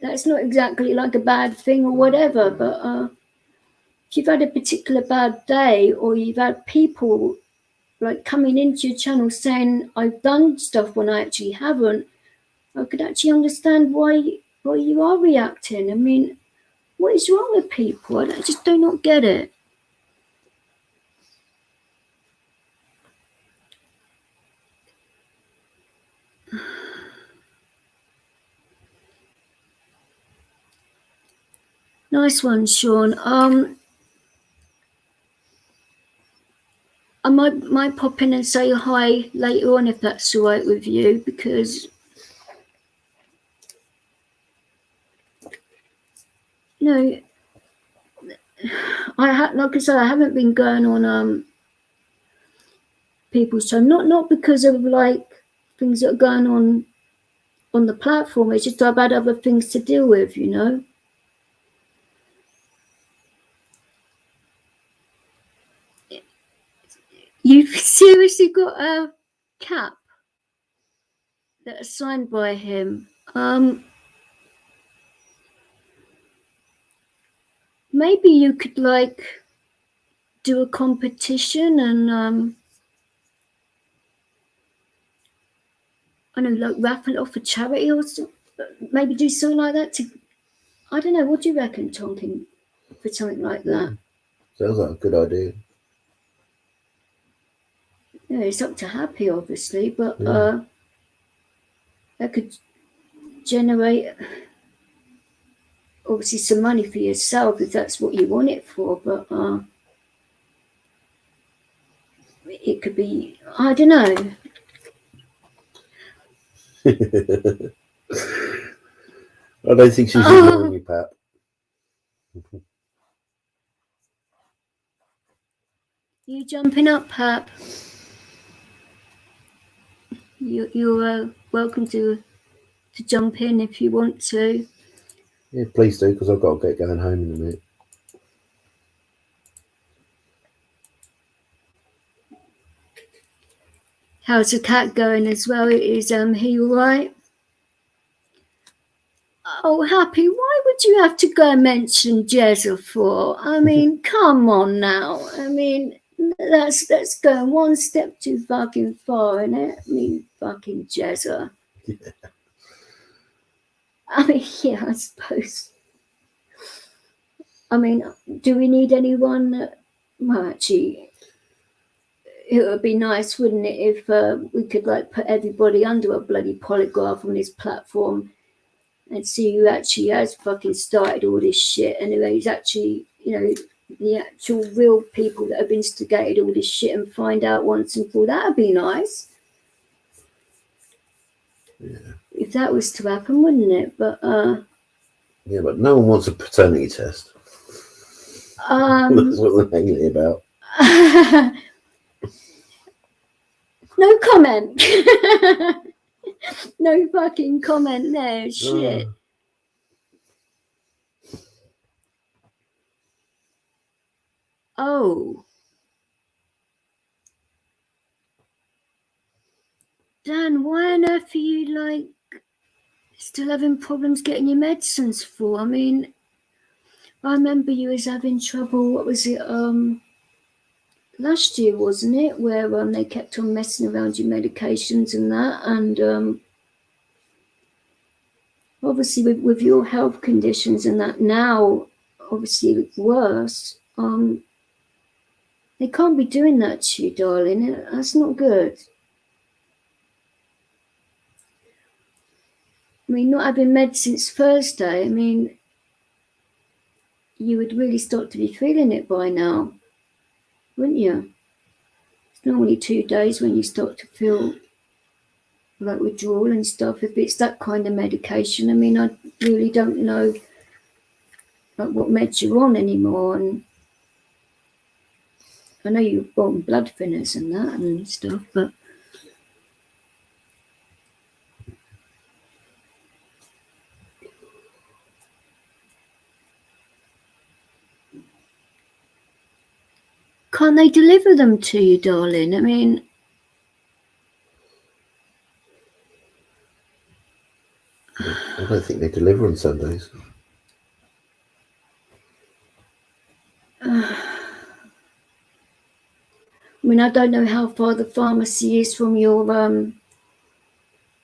that's not exactly like a bad thing or whatever, but if you've had a particular bad day or you've had people like coming into your channel saying I've done stuff when I actually haven't, I could actually understand why you are reacting. I mean, what is wrong with people? I just do not get it. Nice one, Sean. I might pop in and say hi later on if that's all right with you, because like I said, I haven't been going on people's time, not because of like things that are going on the platform. It's just I've had other things to deal with, You've seriously got a cap that's signed by him. Maybe you could like do a competition and I don't know, like raffle off a charity or something. Maybe do something like that I don't know, what do you reckon, Tonkin, for something like that? Sounds like a good idea. Yeah, it's up to Happy, obviously, but that could generate obviously some money for yourself if that's what you want it for, but it could be, I don't know. I don't think she's ignoring you, Pat. You jumping up, Pap? You're welcome to jump in if you want to. Yeah, please do, because I've got to get going home in a minute. How's the cat going as well? Is he all right? Oh, Happy, why would you have to go and mention Jezza for? I mean, come on now. I mean, that's going one step too fucking far, isn't it? I mean, fucking Jezza. Yeah. I mean, yeah, I suppose. I mean, do we need anyone? Well, actually, it would be nice, wouldn't it, if we could like put everybody under a bloody polygraph on this platform and see who actually has fucking started all this shit and who's actually, the actual real people that have instigated all this shit and find out once and for all. That'd be nice. Yeah. If that was to happen, wouldn't it? But yeah, but no one wants a paternity test. That's what they're angry about. No comment. No fucking comment there. Shit. Oh. Dan, why on earth are you like still having problems getting your medicines for? I mean, I remember you was having trouble, what was it, last year, wasn't it? Where they kept on messing around your medications and that, and obviously with your health conditions and that now, obviously worse, they can't be doing that to you, darling. That's not good. I mean, not having meds since Thursday, I mean, you would really start to be feeling it by now, wouldn't you? It's normally 2 days when you start to feel like withdrawal and stuff. If it's that kind of medication, I mean, I really don't know like what meds you're on anymore. And I know you're on blood thinners and that and stuff, but can't they deliver them to you, darling? I mean, I don't think they deliver on Sundays. I mean, I don't know how far the pharmacy is from your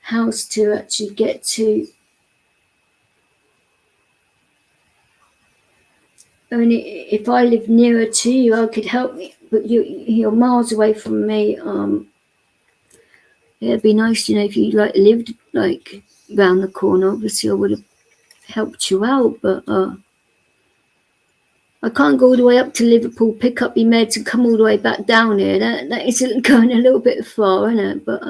house to actually get to. I mean, if I lived nearer to you, I could help you, but you're miles away from me. It'd be nice, you know, if you like lived like round the corner. Obviously, I would have helped you out, but I can't go all the way up to Liverpool, pick up your meds, and come all the way back down here. That is going a little bit far, isn't it? But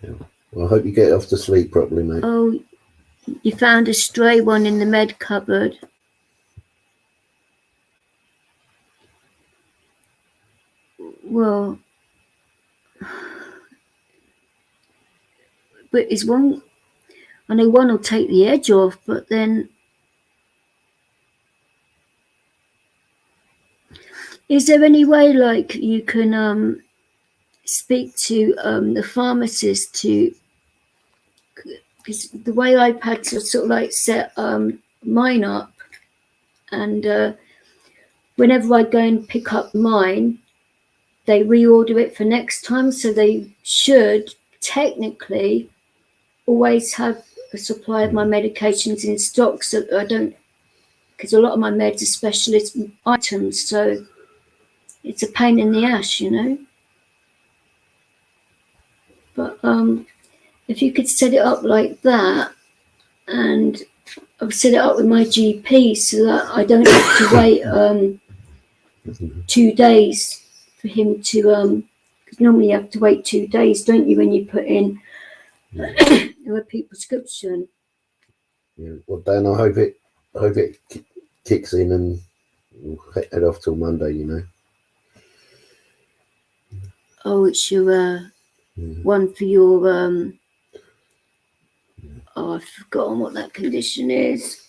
Yeah. Well, I hope you get off to sleep properly, mate. oh, you found a stray one in the med cupboard. Well, but is one? I know one will take the edge off, but then is there any way like you can speak to the pharmacist to? Because the way I've had to sort of like set mine up, and whenever I go and pick up mine, they reorder it for next time, so they should technically always have a supply of my medications in stock, so I don't, because a lot of my meds are specialist items, so it's a pain in the ass, you know. But if you could set it up like that, and I've set it up with my GP so that I don't have to wait 2 days for him to because normally you have to wait 2 days, don't you, when you put in a repeat prescription. Yeah. Well, Dan, I hope it kicks in and we'll head off till Monday, you know. Oh, it's your one for your oh, I've forgotten what that condition is.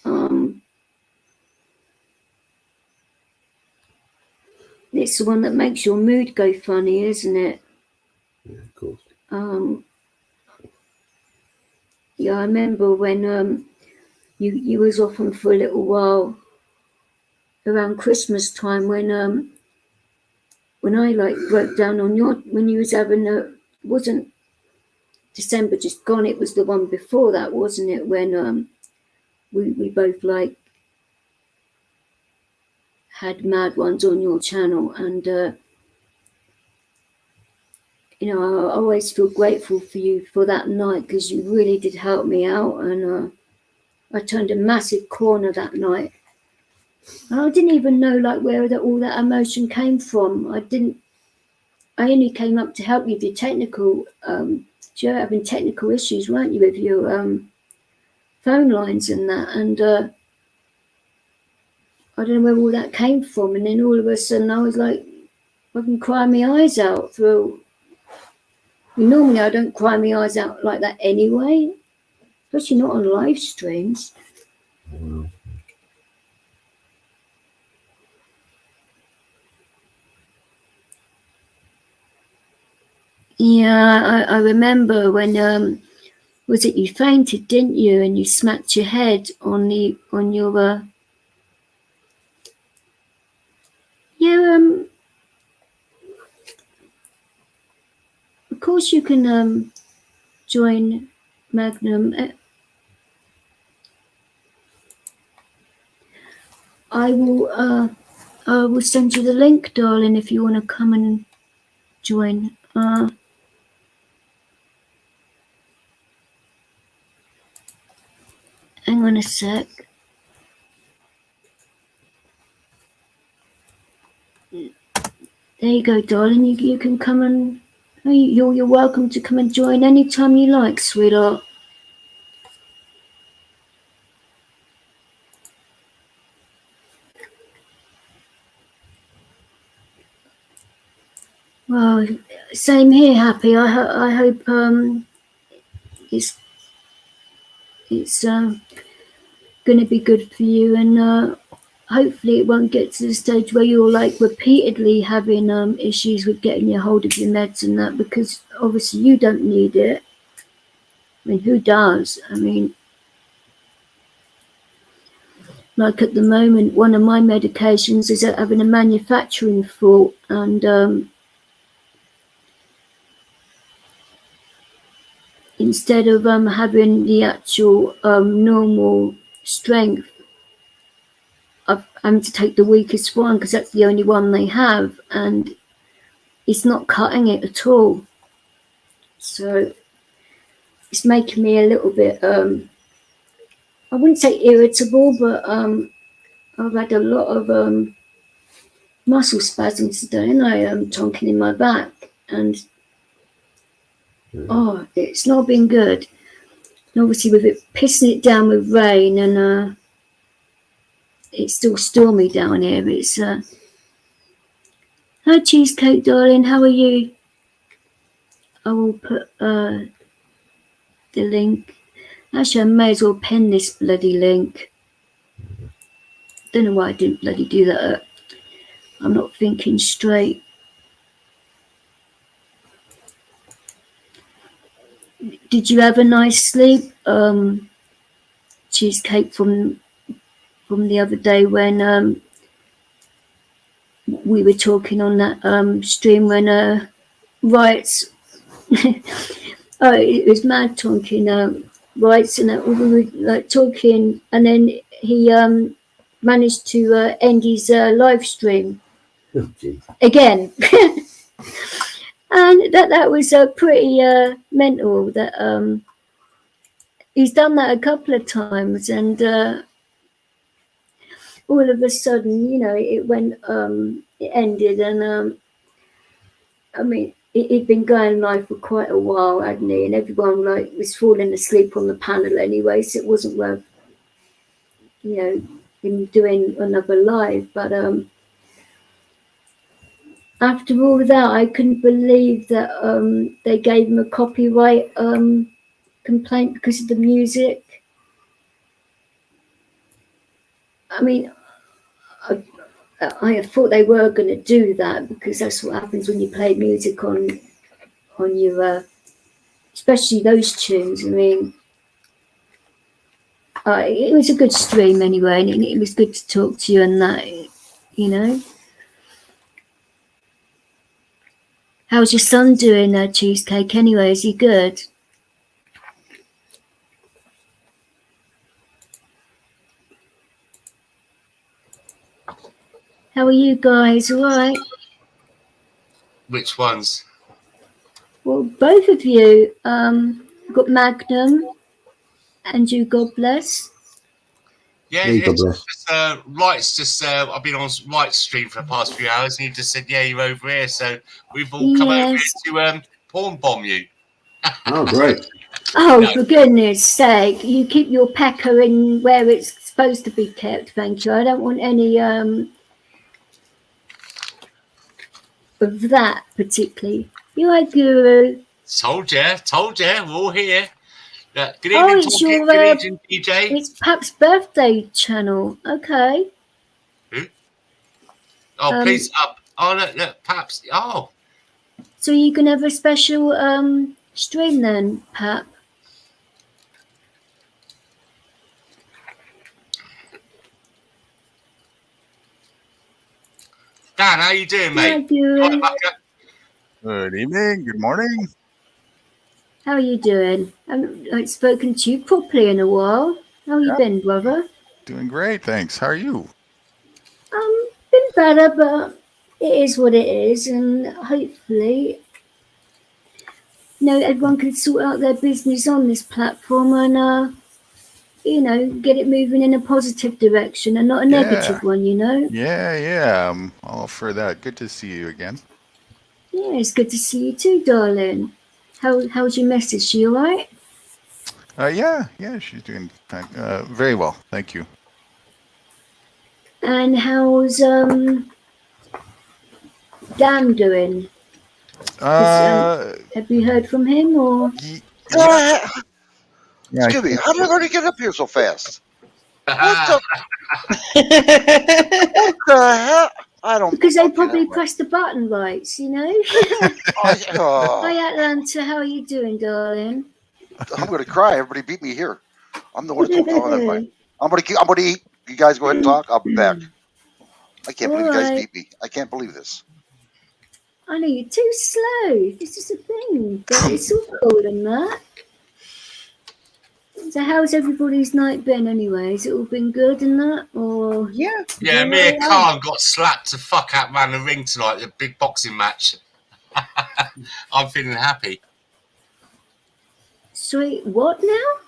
It's the one that makes your mood go funny, isn't it? Yeah, of course. Yeah, I remember when you was off on for a little while around Christmas time when I like broke down on your, when you was having wasn't December just gone, it was the one before that, wasn't it, when we both like had mad ones on your channel, and you know, I always feel grateful for you for that night, because you really did help me out, and I turned a massive corner that night. And I didn't even know like where all that emotion came from. I only came up to help you with your technical, you were having technical issues, weren't you, with your phone lines and that, and I don't know where all that came from, and then all of a sudden I was like, I can cry my eyes out through. Normally I don't cry my eyes out like that anyway, especially not on live streams. Wow. Yeah, I remember when was it you fainted, didn't you, and you smacked your head on your yeah, of course you can join Magnum. I will send you the link, darling, if you want to come and join. Hang on a sec. There you go, darling. You can come and you're welcome to come and join anytime you like, sweetheart. Well, same here, Happy. I hope it's going to be good for you, and hopefully it won't get to the stage where you're like repeatedly having issues with getting a hold of your meds and that, because obviously you don't need it. I mean, who does? I mean, like at the moment, one of my medications is having a manufacturing fault, and instead of having the actual normal strength, I'm to take the weakest one because that's the only one they have, and it's not cutting it at all. So it's making me a little bit, I wouldn't say irritable, but I've had a lot of muscle spasms today, and I am tonking in my back, and it's not been good. And obviously with it pissing it down with rain, and it's still stormy down here. It's hi Cheesecake darling, how are you? I will put the link. Actually, I may as well pen this bloody link. Don't know why I didn't bloody do that. I'm not thinking straight. Did you have a nice sleep, Cheesecake, from the other day when we were talking on that stream when riots? Oh, it was mad talking riots, and we were like talking, and then he managed to end his live stream again. And that was pretty mental. That he's done that a couple of times, and all of a sudden, you know, it went, it ended, and I mean, he'd been going live for quite a while, hadn't he? And everyone like was falling asleep on the panel anyway, so it wasn't worth, you know, him doing another live. But after all that, I couldn't believe that they gave him a copyright complaint because of the music. I mean, I thought they were going to do that because that's what happens when you play music on your, especially those tunes. I mean, it was a good stream anyway, and it was good to talk to you and that, you know. How's your son doing, Cheesecake, anyway? Is he good? How are you guys? All right? Which ones? Well, both of you. Got Magnum and you, God bless. Yeah, Wright's just, I've been on Wright's stream for the past few hours, and he just said, yeah, you're over here, so we've all come over here to porn bomb you. Oh, great. Oh, no. For goodness sake, you keep your pecker in where it's supposed to be kept, thank you. I don't want any of that particularly. You are Guru. Told you, we're all here. Good evening, it's your, good evening, DJ. It's Pap's birthday channel. Okay. Who? Oh, please up. Oh, look, Pap's. Oh. So you can have a special stream then, Pap. Dan, how you doing, mate? Good evening. Good morning. How are you doing? I haven't spoken to you properly in a while. How you been, brother? Doing great, thanks. How are you? Been better, but it is what it is, and hopefully, you know, everyone can sort out their business on this platform and, you know, get it moving in a positive direction and not a negative one, you know? Yeah. I'm all for that. Good to see you again. Yeah, it's good to see you too, darling. How's your missus? She all right? Yeah, she's doing very well. Thank you. And how's Dan doing? Have you heard from him or? Yeah, Excuse me, how did I already get up here so fast? What the hell? I don't. Because they probably pressed the button right, you know. Hi, Atlanta. How are you doing, darling? I'm gonna cry. Everybody beat me here. I'm the one that told them. I'm gonna eat. You guys go ahead and talk. I'll be back. I can't believe you guys beat me. I can't believe this. I know you're too slow. This is a thing, but it's all cool and that. So how's everybody's night been anyway? Has it all been good and that? Or yeah, Amir Khan got slapped to fuck out around the ring tonight, the big boxing match. I'm feeling happy. Sweet, what now?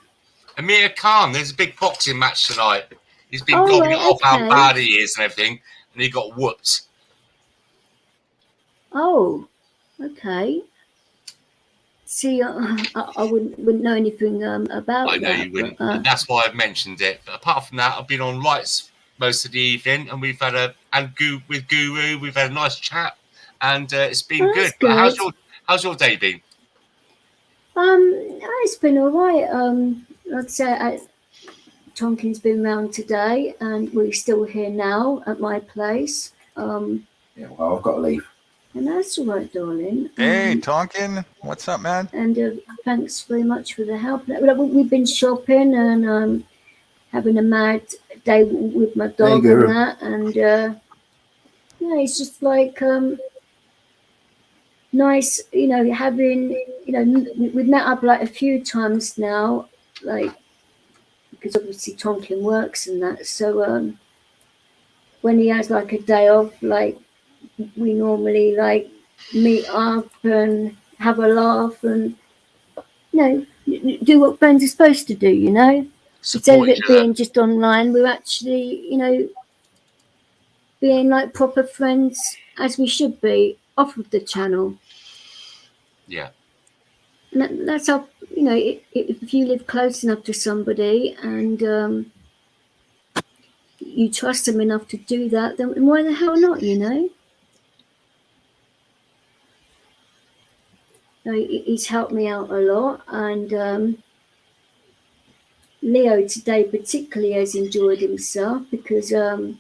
Amir Khan, there's a big boxing match tonight. He's been gobbling it off how bad he is and everything, and he got whooped. Oh, okay. See, I wouldn't know anything about that. I know you wouldn't. But, that's why I've mentioned it. But apart from that, I've been on lights most of the evening, and we've had with Guru, we've had a nice chat, and it's been good. But how's your day been? It's been all right. Like I say, Tonkin's been around today, and we're still here now at my place. Yeah, well, I've got to leave. And that's all right, darling. Hey, Tonkin, what's up, man? And thanks very much for the help. We've been shopping and having a mad day with my dog and that. And yeah, it's just like nice, you know, having, you know, we've met up like a few times now, like, because obviously Tonkin works and that. So when he has like a day off, like, we normally like meet up and have a laugh and, you know, do what friends are supposed to do, you know. Instead of it being just online, we're actually, you know, being like proper friends as we should be off of the channel. Yeah. And that's how, you know, if you live close enough to somebody and you trust them enough to do that, then why the hell not, you know? He's helped me out a lot, and Leo today particularly has enjoyed himself because I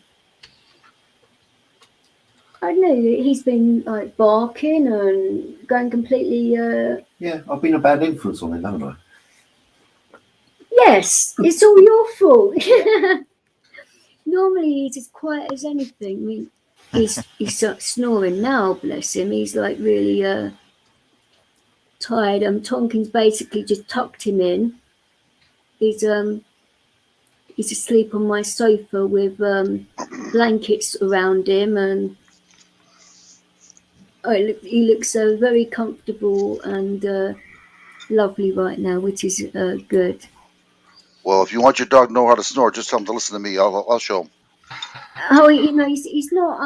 don't know, he's been like barking and going completely. Yeah, I've been a bad influence on him, haven't I? Yes, it's all your fault. Normally he's as quiet as anything. I mean, he's snoring now, bless him. He's like really tired. Tonkin's basically just tucked him in. He's asleep on my sofa with blankets around him, and he looks very comfortable and lovely right now, which is good. Well, if you want your dog to know how to snore, just tell him to listen to me. I'll show him. Oh, you know, he's not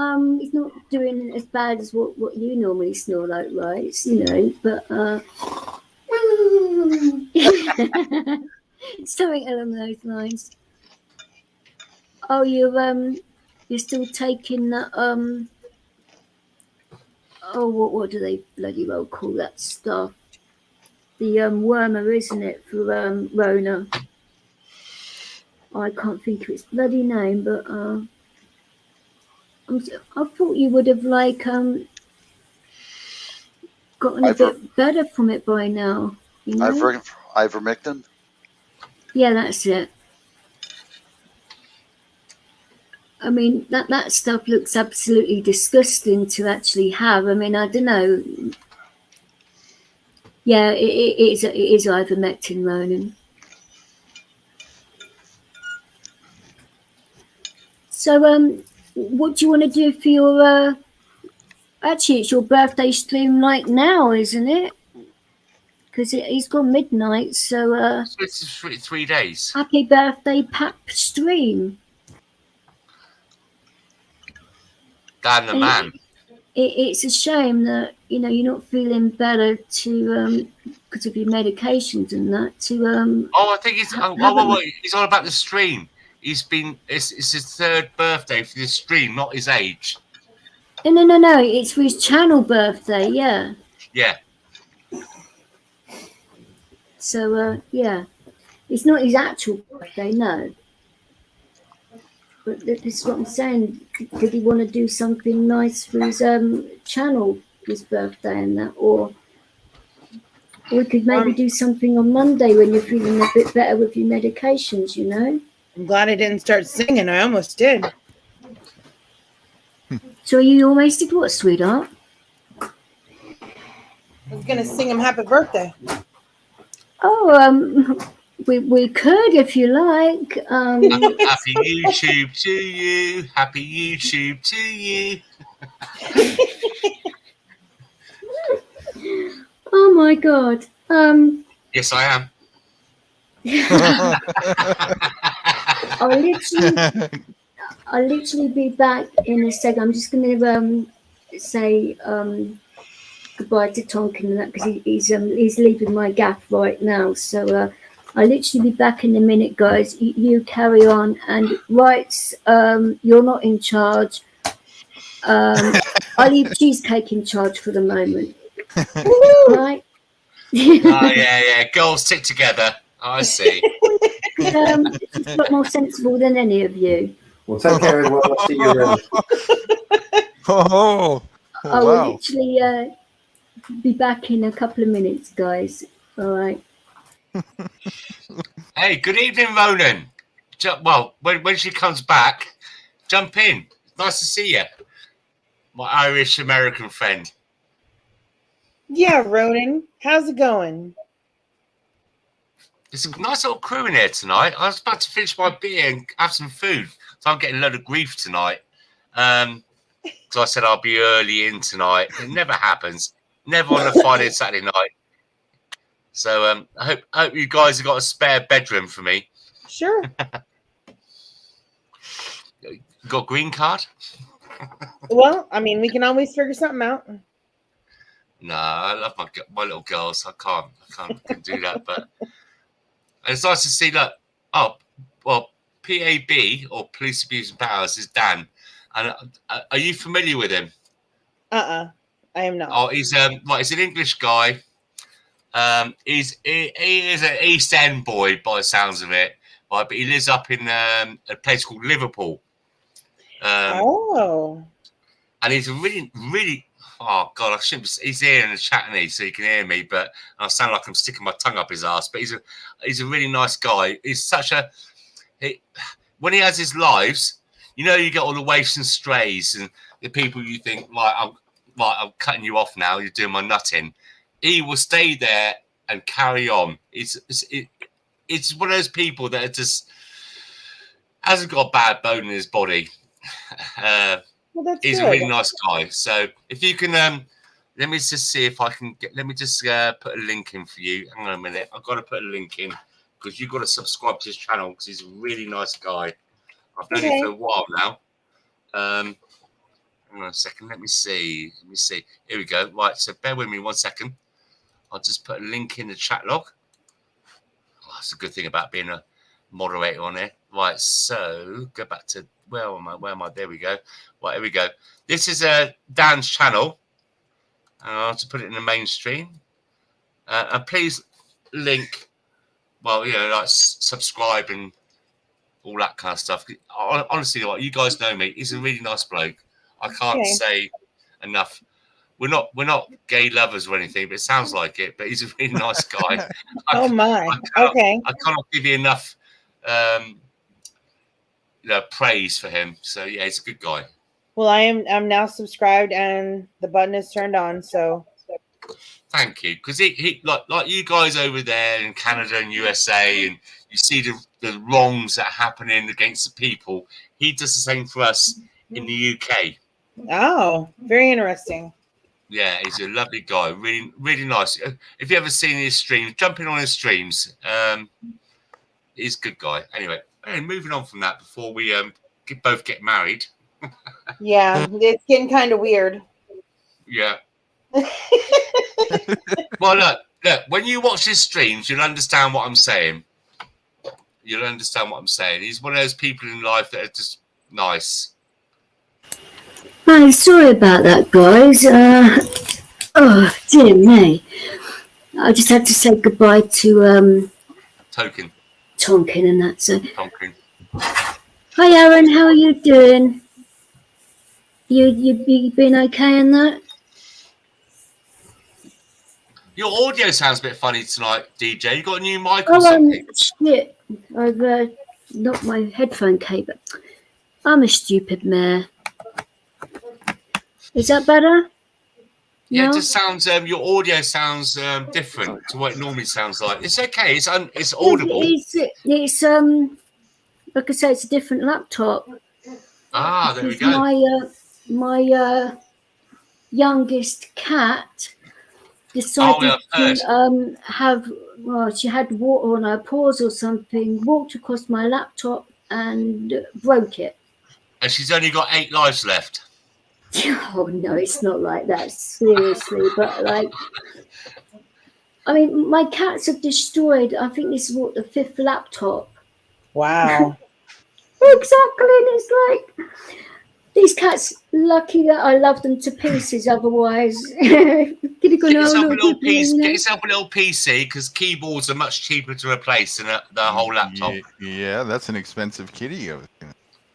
doing as bad as what you normally snore like, right? You know, but something along those lines. Oh, you're still taking that oh, what do they bloody well call that stuff? The wormer, isn't it, for Rona? I can't think of its bloody name, but I thought you would have like gotten a bit better from it by now. You know? Ivermectin? Yeah, that's it. I mean, that stuff looks absolutely disgusting to actually have. I mean, I don't know. Yeah, it is ivermectin, Ronan. So, what do you want to do for your? Actually, it's your birthday stream like now, isn't it? Because he's gone midnight, so. It's 3 days. Happy birthday, Pap stream. Dan the man. it's a shame that you're not feeling better to because of your medications and that to I think he's he's all about the stream. It's his third birthday for this stream, not his age. No, it's for his channel birthday. Yeah. So yeah, it's not his actual birthday, no. But this is what I'm saying. Did he want to do something nice for his channel for his birthday and that, or we could maybe do something on Monday when you're feeling a bit better with your medications, I'm glad I didn't start singing. I almost did. So you almost did what, sweetheart? I was going to sing him happy birthday. Oh, we could if you like. Happy YouTube to you. Happy YouTube to you. Oh my God. Yes, I am. I'll literally be back in a second. I'm just going to say goodbye to Tonkin and that, because he's leaving my gaff right now. So I'll literally be back in a minute, guys. You carry on, and rights. You're not in charge. I'll leave Cheesecake in charge for the moment. Right? Oh yeah. Girls stick together. I see. She's a lot more sensible than any of you. Well, take care of I'll see you around. I will literally be back in a couple of minutes, guys. All right. Hey, good evening, Ronan. Well, when she comes back, jump in. Nice to see you, my Irish American friend. Yeah, Ronan, how's it going? There's a nice little crew in here tonight. I was about to finish my beer and have some food, so I'm getting a load of grief tonight. Because I said I'll be early in tonight. It never happens. Never on a Friday and Saturday night. So I hope you guys have got a spare bedroom for me. Sure. Got a green card? Well, I mean, we can always figure something out. No, I love my little girls. I can't do that. But it's nice to see that. Oh, well, PAB, or Police Abuse and Powers, is Dan. And are you familiar with him? I am not. Oh, he's he's an English guy. He is an East End boy by the sounds of it, right? But he lives up in a place called Liverpool. And he's a really oh god, I shouldn't. He's here in the chat, so he can hear me, but I sound like I'm sticking my tongue up his ass. But he's a really nice guy. He's such a when he has his lives, you get all the waifs and strays and the people you think I'm cutting you off now. You're doing my nutting. He will stay there and carry on. It's one of those people that just hasn't got a bad bone in his body. He's a really nice guy. So if you can, let me just see if I can get. Let me just put a link in for you. Hang on a minute. I've got to put a link in because you've got to subscribe to his channel because he's a really nice guy. I've known him for a while now. Hang on a second. Let me see. Here we go. Right. So bear with me 1 second. I'll just put a link in the chat log. Oh, that's a good thing about being a moderator on here. Right. So go back to where am I? There we go. Right. Here we go. This is Dan's channel. And I'll just put it in the mainstream. And please link. Well, subscribe and all that kind of stuff. Honestly, you guys know me. He's a really nice bloke. I can't say enough. We're not gay lovers or anything, but it sounds like it. But he's a really nice guy. I cannot give you enough praise for him. So yeah, he's a good guy. Well, I'm now subscribed and the button is turned on. So thank you, because he like you guys over there in Canada and USA, and you see the wrongs that are happening against the people. He does the same for us in the UK. Oh, very interesting. Yeah, he's a lovely guy. Really, really nice. If you ever seen his streams, jump in on his streams. He's a good guy. Anyway, moving on from that before we both get married. Yeah, it's getting kind of weird. Yeah. Well, look. When you watch his streams, you'll understand what I'm saying. You'll understand what I'm saying. He's one of those people in life that are just nice. Oh, sorry about that, guys. Oh, dear me. I just had to say goodbye to Token. Tonkin and that. So, Tonkin. hi, Aaron. How are you doing? You been okay in that? Your audio sounds a bit funny tonight, DJ. You got a new mic or something? Shit. I've knocked my headphone cable. I'm a stupid mare. Is that better? Yeah, No? it just sounds. Your audio sounds different to what it normally sounds like. It's okay. It's audible. It's like I say, it's a different laptop. Ah, there we go. My youngest cat decided to have. Well, she had water on her paws or something. Walked across my laptop and broke it. And she's only got 8 lives left. Oh no, it's not like that, seriously. But like, I mean, my cats have destroyed. I think this is what, the 5th laptop. Wow. Exactly, and it's like these cats. Lucky that I love them to pieces. Otherwise, get yourself a little PC because keyboards are much cheaper to replace than the whole laptop. Yeah, that's an expensive kitty.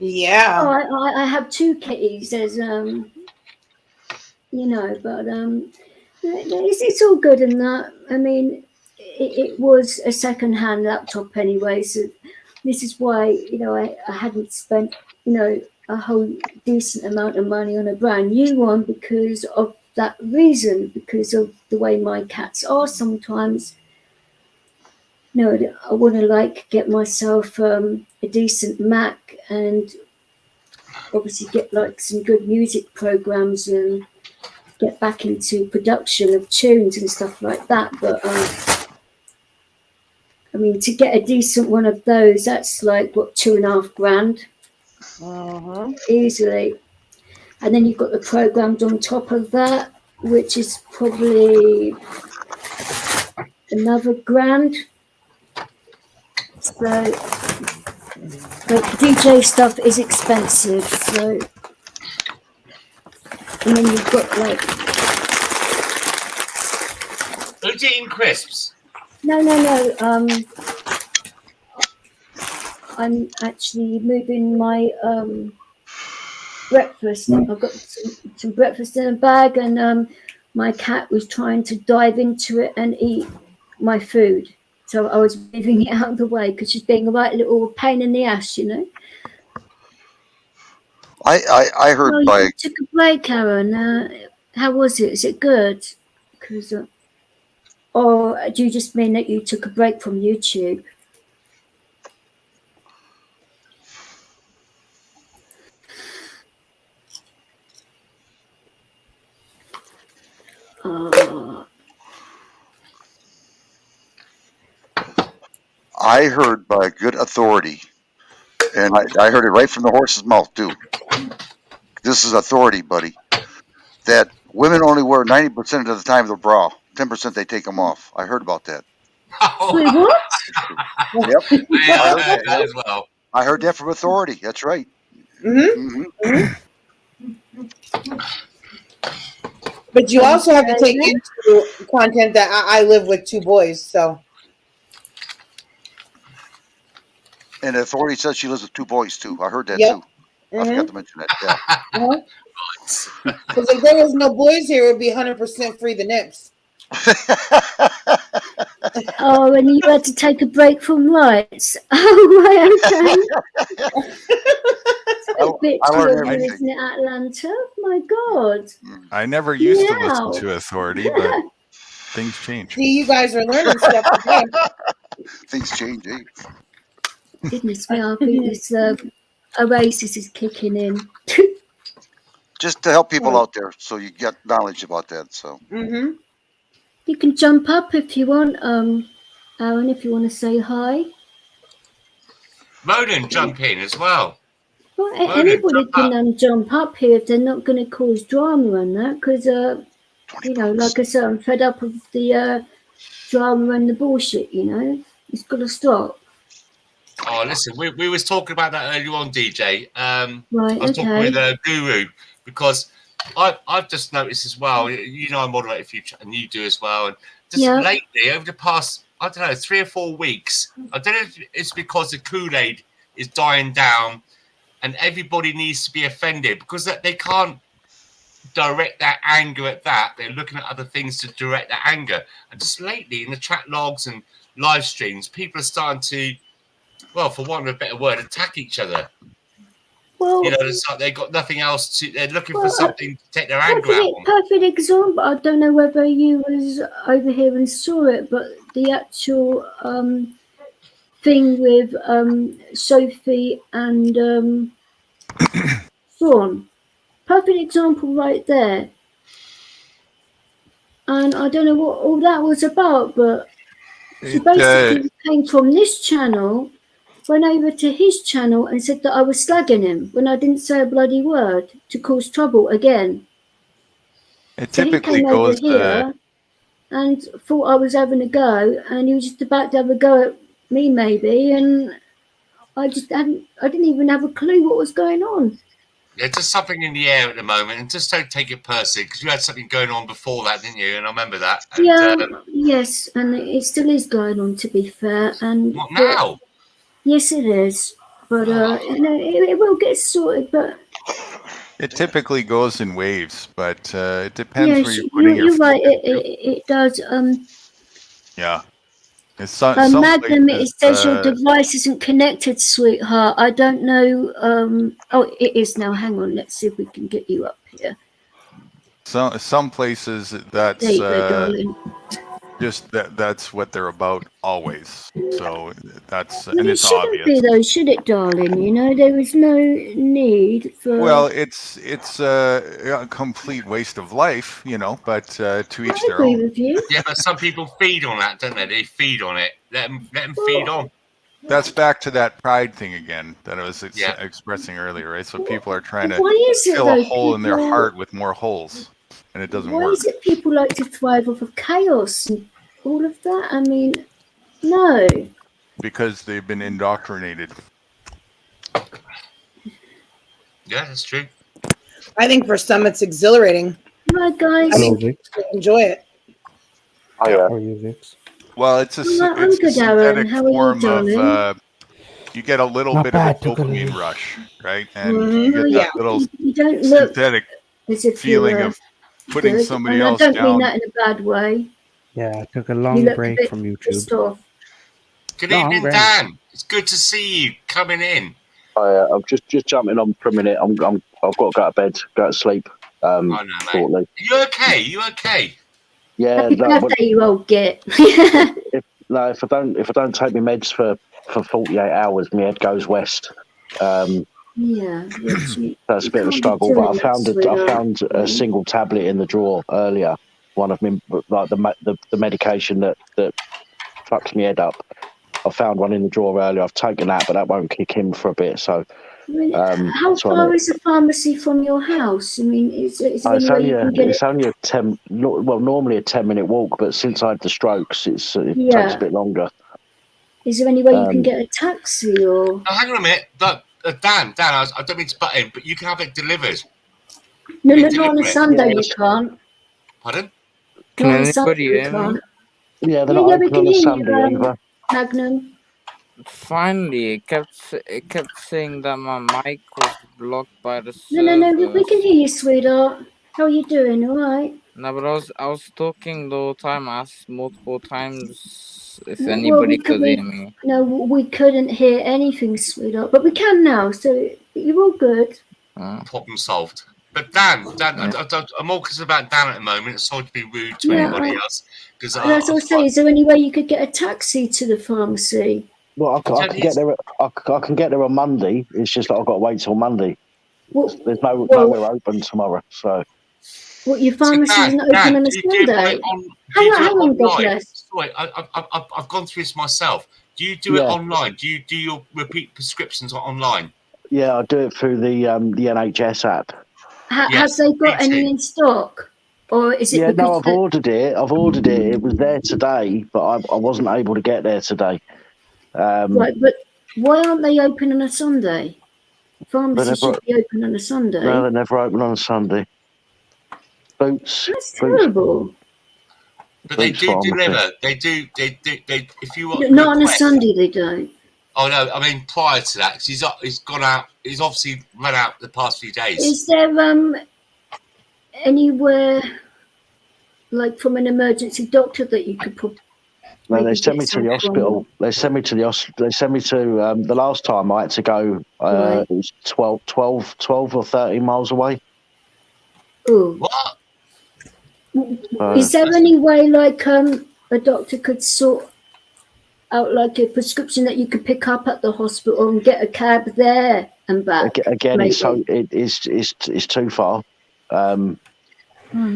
Yeah. Oh, I have 2 kitties. There's but it's all good in that. I mean, it was a second-hand laptop anyway, so this is why I hadn't spent a whole decent amount of money on a brand new one because of that reason, because of the way my cats are sometimes. I want to get myself a decent Mac and obviously get some good music programs and get back into production of tunes and stuff like that. But I mean, to get a decent one of those, that's like what, $2,500 easily. And then you've got the programs on top of that, which is probably another $1,000. So, but DJ stuff is expensive. So, and then you've got Who's eating crisps? No. I'm actually moving my breakfast. I've got some breakfast in a bag, and my cat was trying to dive into it and eat my food. So I was moving it out of the way because she's being a right little pain in the ass, I heard you took a break, Aaron. How was it? Is it good? Or do you just mean that you took a break from YouTube? I heard by good authority, and I heard it right from the horse's mouth too. This is authority, buddy. That women only wear 90% of the time their bra. 10% they take them off. I heard about that. Wait, what? Yep. I heard that as well. I heard that from authority. That's right. But you also have to take into content that I live with 2 boys, so. And authority says she lives with 2 boys too. I heard that too. I forgot to mention that. Yeah. Because if there was no boys here, it would be 100% free the nips. Oh, and you had to take a break from lights. Oh, right, okay. It's a bit over, isn't it, Atlanta? My God. I never used to listen to authority, but things change. See, you guys are learning stuff today. Things change, eh? Goodness me, I think this Oasis is kicking in. Just to help people out there, so you get knowledge about that. So. You can jump up if you want, Aaron, if you want to say hi. Ronan, jump in as well. Well, anybody can jump up here if they're not going to cause drama and that, because, like I said, I'm fed up of the drama and the bullshit, It's got to stop. Oh, listen, we was talking about that earlier on, DJ. I Right, was talking okay. with Guru, because I've just noticed as well, I moderate a few, and you do as well, and just lately, over the past, I don't know, 3 or 4 weeks, I don't know if it's because the Kool-Aid is dying down and everybody needs to be offended, because they can't direct that anger at that. They're looking at other things to direct that anger. And just lately in the chat logs and live streams, people are starting to, well, for want of a better word, attack each other. Well, it's like they've got nothing else to. They're looking for something to take their anger out on. Perfect example. I don't know whether you was over here and saw it, but the actual thing with Sophie and Sean. Perfect example right there. And I don't know what all that was about, but she basically came from this channel, went over to his channel and said that I was slagging him when I didn't say a bloody word to cause trouble again. It So typically he came goes over here and thought I was having a go, and he was just about to have a go at me maybe, and I didn't even have a clue what was going on. Yeah, just something in the air at the moment, and just don't take it personally, because you had something going on before that, didn't you? And I remember that. And, yes, and it still is going on, to be fair. And not now. Yes, it is, but it will get sorted. But it typically goes in waves, but it depends where you're putting you're right. It does. Yeah. Magnum, it says your device isn't connected, sweetheart. I don't know. It is now. Hang on. Let's see if we can get you up here. Some places that's there you go, darling. Just that's what they're about always. So that's Well, and it it's shouldn't obvious. be though, should it, darling? There is no need for. Well, it's a complete waste of life, but to each their own. With you. Yeah, but some people feed on that, don't they? They feed on it. Let them feed on. That's back to that pride thing again that I was expressing earlier, right? So people are trying to fill a hole in their heart with more holes, and it doesn't work. Why is it people like to thrive off of chaos and all of that? I mean, no. Because they've been indoctrinated. Yeah, that's true. I think for some it's exhilarating. Hi, guys. I think enjoy it. How are you, Vix? Well, it's a synthetic form of. You get a little bit of a dopamine rush, right? And you get that little synthetic feeling of putting somebody else down. I don't mean that in a bad way. Yeah, I took a long break from YouTube. Good evening, Dan. It's good to see you coming in. I'm just jumping on for a minute. I've got to go to bed, go to sleep. Shortly. You okay? You okay? Yeah. Happy birthday, you old git. if I don't take my meds for 48 hours, my head goes west. Yeah, that's a bit of a struggle. But I found a single tablet in the drawer earlier. One of me, like the medication that fucks my head up. I found one in the drawer earlier. I've taken that, but that won't kick in for a bit. So, how far is the pharmacy from your house? I mean, is it's only a 10. Well, normally a 10-minute walk, but since I had the strokes, it takes a bit longer. Is there any way you can get a taxi or? Oh, hang on a minute, Dan. I don't mean to butt in, but you can have it delivered. No, not on a Sunday. You can't. Pardon? Can anybody hear me? Yeah, they're not open on a Sunday either. Magnum. Finally, it kept saying that my mic was blocked by the server. No, we can hear you, sweetheart. How are you doing? All right? No, but I was talking the whole time. I asked multiple times if anybody could hear me. No, we couldn't hear anything, sweetheart, but we can now, so you're all good. Problem solved. But Dan, I'm all concerned about Dan at the moment. It's sorry to be rude to anybody else. Because as I say, is there any way you could get a taxi to the pharmacy? Well, I can get there. I can get there on Monday. It's just that I've got to wait till Monday. There's nowhere open tomorrow. So. What, your pharmacy isn't open on a Sunday? Hang on, God bless. Sorry, I've gone through this myself. Do you do it online? Do you do your repeat prescriptions online? Yeah, I do it through the NHS app. Has they got any in stock? Or is it? Yeah, no, I've ordered it. It was there today, but I wasn't able to get there today. Right, but why aren't they open on a Sunday? Pharmacies should be open on a Sunday. No, they're never open on a Sunday. Boots. That's terrible. But they do deliver. They do. If you want, not on a Sunday, they don't. Oh no! I mean, prior to that, because he's gone out. He's obviously run out the past few days. Is there anywhere like from an emergency doctor that you could put? No, they sent me to the hospital. They sent me to the last time I had to go. It was 12 or 13 miles away. Oh. What? Is there any way like a doctor could sort out like a prescription that you could pick up at the hospital and get a cab there and back? Again, it's too far. I'm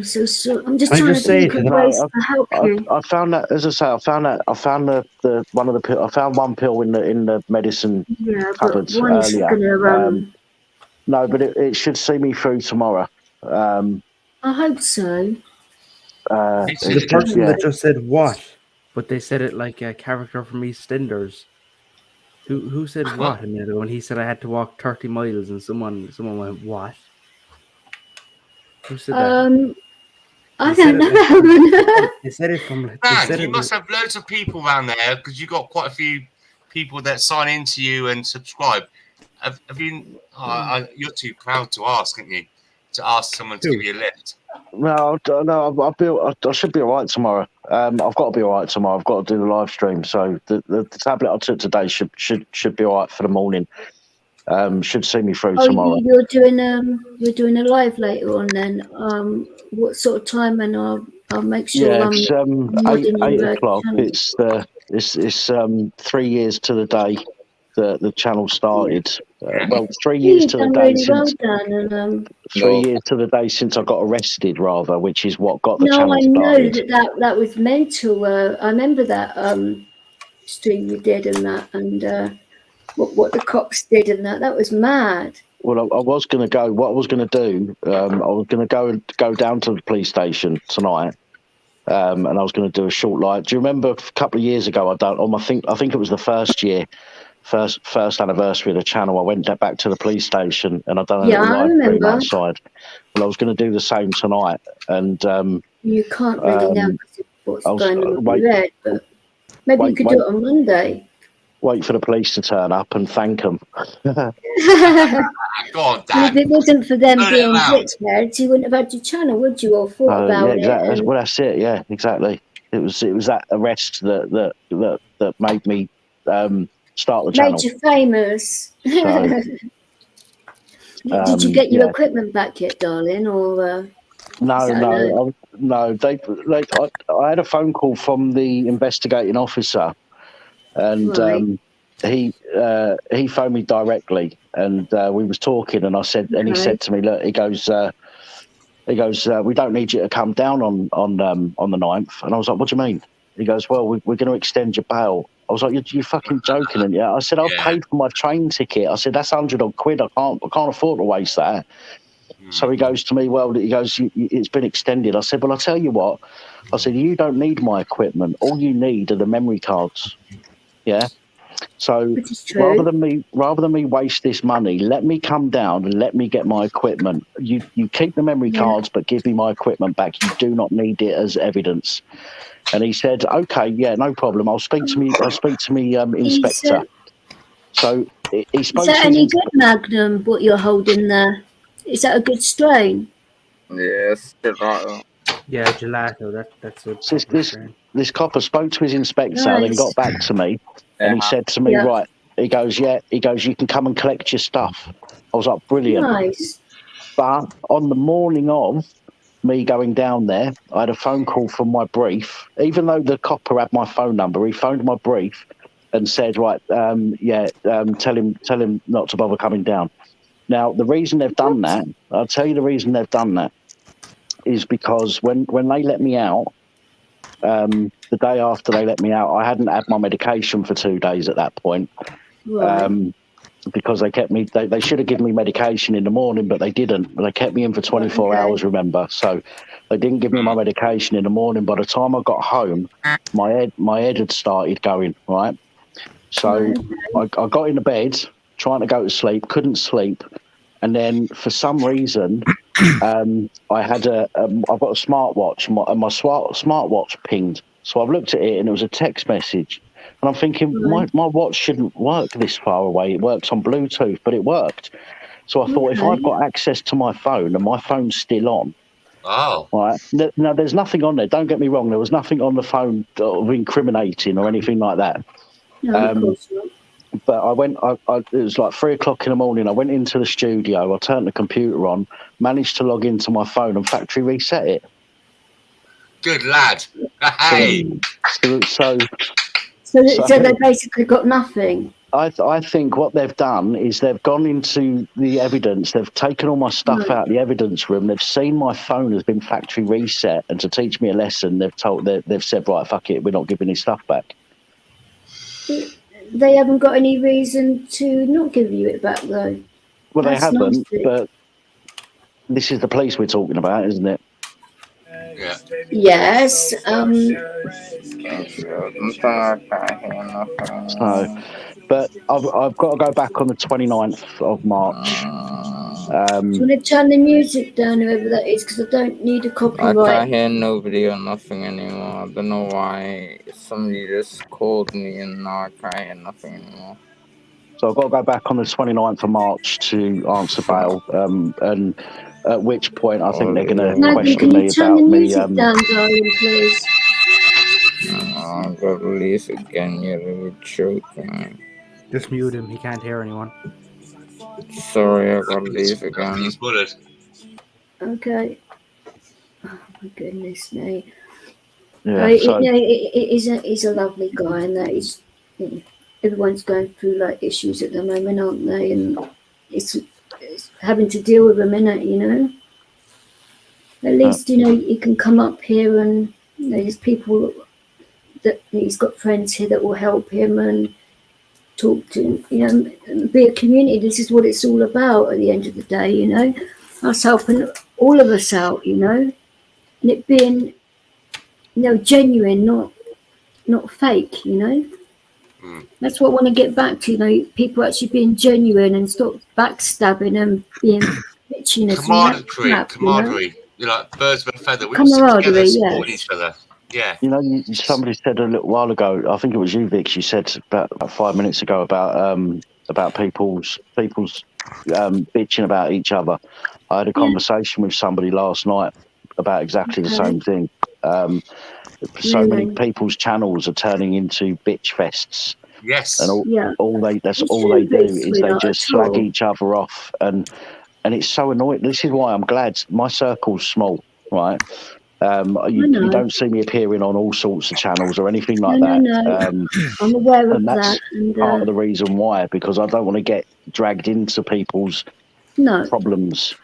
so I'm just trying to think of ways to help you. I found that, as I say, I found the one of the pill. I found one pill in the medicine cupboard earlier. No, but it should see me through tomorrow. I hope so. The person that just said what, but they said it like a character from EastEnders. Who said what in the other one? He said I had to walk 30 miles, and someone went what? Who said that? I don't know. They said it from. Man, you must have loads of people around there because you've got quite a few people that sign into you and subscribe. Have you? You're too proud to ask, aren't you? To ask someone to give you a lift. No, I should be all right tomorrow. I've got to be all right tomorrow. I've got to do the live stream. So the tablet I took today should be all right for the morning. Should see me through tomorrow. You're doing a live later on then. What sort of time? And I'll make sure. Yeah, it's 8 o'clock. It's 3 years to the day that the channel started. 3 years to the day since. 3 years to the day since I got arrested, rather, which is what got the channel started. No, I know that was mental. I remember that stream you did and that, and what the cops did and that. That was mad. Well, I was going to go. What I was going to do, I was going to go down to the police station tonight, and I was going to do a short live. Do you remember a couple of years ago? I think it was the first anniversary of the channel. I went back to the police station and I done a little live stream outside. Well, I was going to do the same tonight, and you can't really know what's going on with your head, but maybe you could do it on Monday. Wait for the police to turn up and thank them. Go on, Dad. If it wasn't for them being dickheads, you wouldn't have had your channel, would you? Or thought about exactly. Well, that's it. Yeah, exactly. It was that arrest that made me start the channel. Made you famous. So, did you get your equipment back yet, darling? Or no. I had a phone call from the investigating officer. And he phoned me directly, and we was talking, and I said, and he said to me, "Look," he goes, "We don't need you to come down on the 9th." And I was like, "What do you mean?" He goes, "Well, we're going to extend your bail." I was like, "You're fucking joking, and I said, "I've paid for my train ticket." I said, "That's £100 odd. I can't afford to waste that." So he goes to me, "Well," he goes, "It's been extended." I said, "Well, I'll tell you what." I said, "You don't need my equipment. All you need are the memory cards." Yeah. So rather than me waste this money, let me come down and let me get my equipment. You keep the memory cards, but give me my equipment back. You do not need it as evidence. And he said, "Okay, yeah, no problem. I'll speak to me inspector." So he spoke. Is that any good, Magnum? What you're holding there? Is that a good strain? Yes, gelato. Yeah, gelato. That's what. This copper spoke to his inspector, then got back to me, and he said to me, "Right," he goes, "You can come and collect your stuff." I was like, "Brilliant." Nice. But on the morning of me going down there, I had a phone call from my brief. Even though the copper had my phone number, he phoned my brief and said, "Right, tell him not to bother coming down." Now, the reason they've done that, I'll tell you the reason they've done that, is because when they let me out, the day after they let me out, I hadn't had my medication for 2 days at that point. Right. because they kept me. They should have given me medication in the morning, but they didn't. They kept me in for 24 hours. Remember, so they didn't give me my medication in the morning. By the time I got home, my head had started going right. So I got into bed trying to go to sleep, couldn't sleep, and then for some reason, I had I've got a smartwatch, and my smartwatch pinged. So I've looked at it, and it was a text message. And I'm thinking, my watch shouldn't work this far away. It works on Bluetooth, but it worked. So I thought, if I've got access to my phone and my phone's still on, right? Now, there's nothing on there. Don't get me wrong. There was nothing on the phone of incriminating or anything like that. No, of course not. But I went. It was like 3 o'clock in the morning. I went into the studio. I turned the computer on, managed to log into my phone, and factory reset it. Good lad. Hey. So they basically got nothing. I think what they've done is they've gone into the evidence. They've taken all my stuff out of the evidence room. They've seen my phone has been factory reset, and to teach me a lesson, they've said, right, fuck it, we're not giving his stuff back. They haven't got any reason to not give you it back, though. Well, they haven't, but this is the police we're talking about, isn't it? Yes. But I've got to go back on the 29th of March. Do you want to turn the music down, whoever that is, because I don't need a copyright. I can't hear nobody or nothing anymore. I don't know why. Somebody just called me and now I can't hear nothing anymore. So I've got to go back on the 29th of March to answer bail, and at which point I think they're going to question me about me. Down, darling, please. Oh, God, release again. You're really choking. Just mute him. He can't hear anyone. Sorry, I got to leave again. He's bullied. Okay. Oh my goodness me. Yeah, he's a lovely guy, and that is, everyone's going through like issues at the moment, aren't they? And it's having to deal with them, innit, At least, he can come up here and there's people that he's got friends here that will help him and talk to him, and be a community. This is what it's all about at the end of the day, us helping all of us out, and it being, genuine, not fake, That's what I want to get back to, people actually being genuine and stop backstabbing and being bitchiness. Camaraderie. You're like birds of a feather. We all sit together, support each other. Yeah. Somebody said a little while ago, I think it was you, Vix, you said about 5 minutes ago about people's bitching about each other. I had a conversation with somebody last night about exactly the same thing. So many people's channels are turning into bitch fests. Yes. And all they do is they just slag each other off, and it's so annoying. This is why I'm glad my circle's small, right? You don't see me appearing on all sorts of channels or anything like that. No. I'm aware of that. And that's part of the reason why, because I don't want to get dragged into people's problems,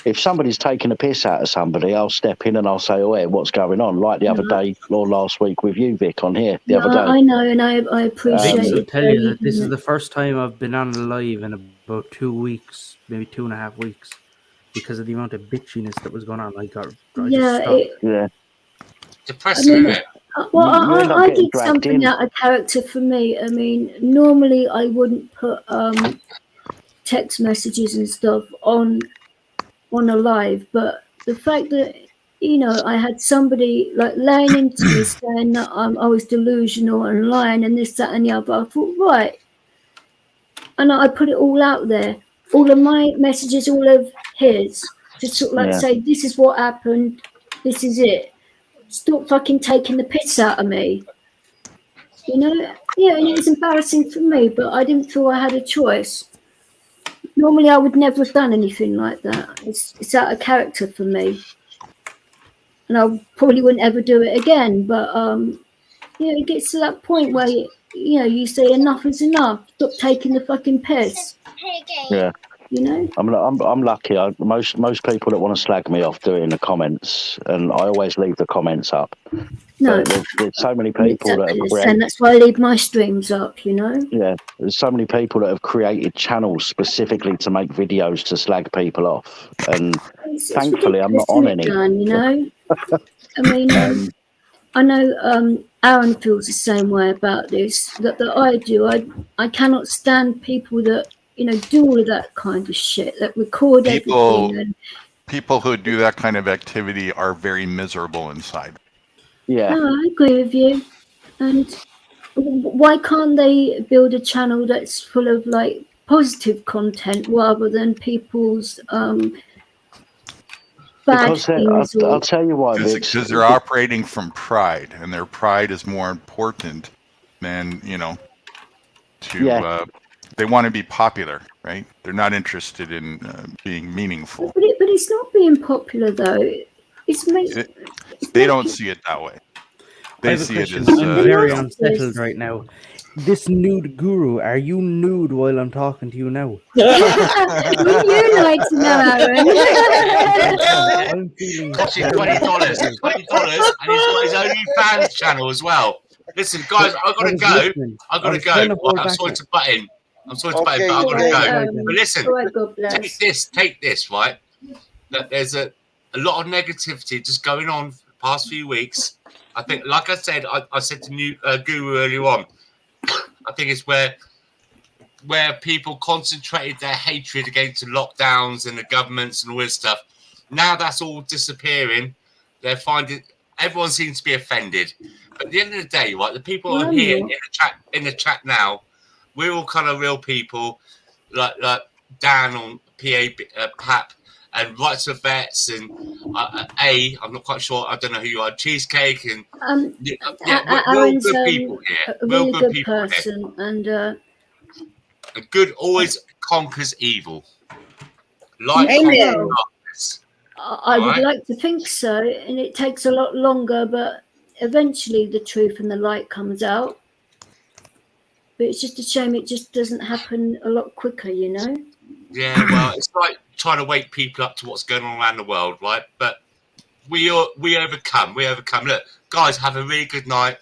If somebody's taking a piss out of somebody, I'll step in and I'll say, hey, what's going on? Like the other day or last week with you, Vic, on here the other day. I know, and I appreciate it. I'll tell you that this is the first time I've been on live in about 2 weeks, maybe 2.5 weeks, because of the amount of bitchiness that was going on. I just stopped. Depressing, isn't it? Well, I did something out of character for me. I mean, normally I wouldn't put text messages and stuff on a live, but the fact that I had somebody like laying into me saying that I was delusional and lying and this, that, and the other, I thought, right, and I put it all out there, all of my messages, all of his, to sort of say, this is what happened, this is it. Stop fucking taking the piss out of me. And it was embarrassing for me, but I didn't feel I had a choice. Normally, I would never have done anything like that. It's out of character for me, and I probably wouldn't ever do it again. But it gets to that point where you say enough is enough. Stop taking the fucking piss. Yeah. you know. I'm lucky. Most people that want to slag me off do it in the comments, and I always leave the comments up. No, but there's so many people that have and that's why I leave my streams up, you know. Yeah, there's so many people that have created channels specifically to make videos to slag people off, and thankfully I'm not on any. Done, you know. I mean, I know Aaron feels the same way about this. That I do. I cannot stand people that do all of that kind of shit. That record everything. And people who do that kind of activity are very miserable inside. Yeah, no, I agree with you. And why can't they build a channel that's full of like positive content rather than people's bad things? I'll tell you why. Because they're operating from pride, and their pride is more important than they want to be popular, right? They're not interested in being meaningful. But it's not being popular though. They don't see it that way. They see it as I'm very unsettled right now. This nude guru, are you nude while I'm talking to you now? Would you like to know, Aaron? I'm feeling $20, $20, and he's got his OnlyFans channel as well. Listen, guys, I've got to go. I'm sorry to butt in. But I've got to go. But listen, take this, right? That there's a lot of negativity just going on for the past few weeks. I think, like I said to Guru earlier on, I think it's where people concentrated their hatred against the lockdowns and the governments and all this stuff. Now that's all disappearing. They're finding everyone seems to be offended. But at the end of the day, right, the people are here in the chat now. We're all kind of real people, like Dan on PAP and Rights of Vets and I'm not quite sure. I don't know who you are. Cheesecake and we're good people here. A really good person and a good always conquers evil. Amen. I would like to think so, and it takes a lot longer, but eventually the truth and the light comes out. But it's just a shame it just doesn't happen a lot quicker, you know? Yeah, well, it's like trying to wake people up to what's going on around the world, right? But we overcome. Look, guys, have a really good night.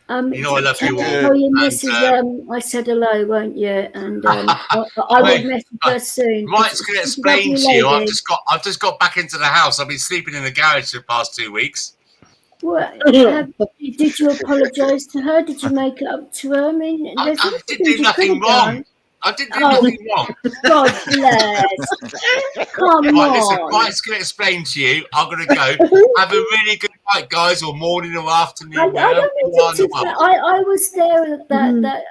I love you all. Tell your missus I said hello, won't you? And I will message her soon. Right's going to explain to you. I've just got back into the house. I've been sleeping in the garage for the past 2 weeks. What? Did you apologise to her? Did you make it up to her? I mean, I didn't do nothing wrong. I didn't do nothing wrong. God bless. Come on. Listen, Right's going to explain to you. I'm going to go. Have a really good night, guys, or morning or afternoon. I was there that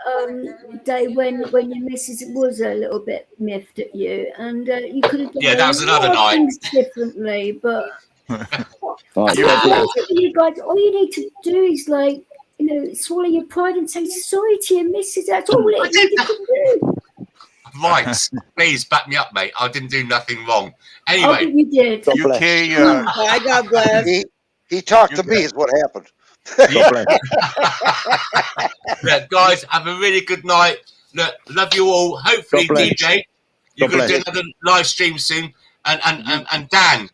day when your missus was a little bit miffed at you, and you could have done that was another night. Things differently, but you guys, all you need to do is swallow your pride and say sorry to your missus. That's all it needed to do. Right, please back me up, mate. I didn't do nothing wrong. Anyway, you did. God bless. He talked to me is what happened. Look, guys, have a really good night. Look, love you all. Hopefully, DJ, you're going to do another live stream soon. And Dan,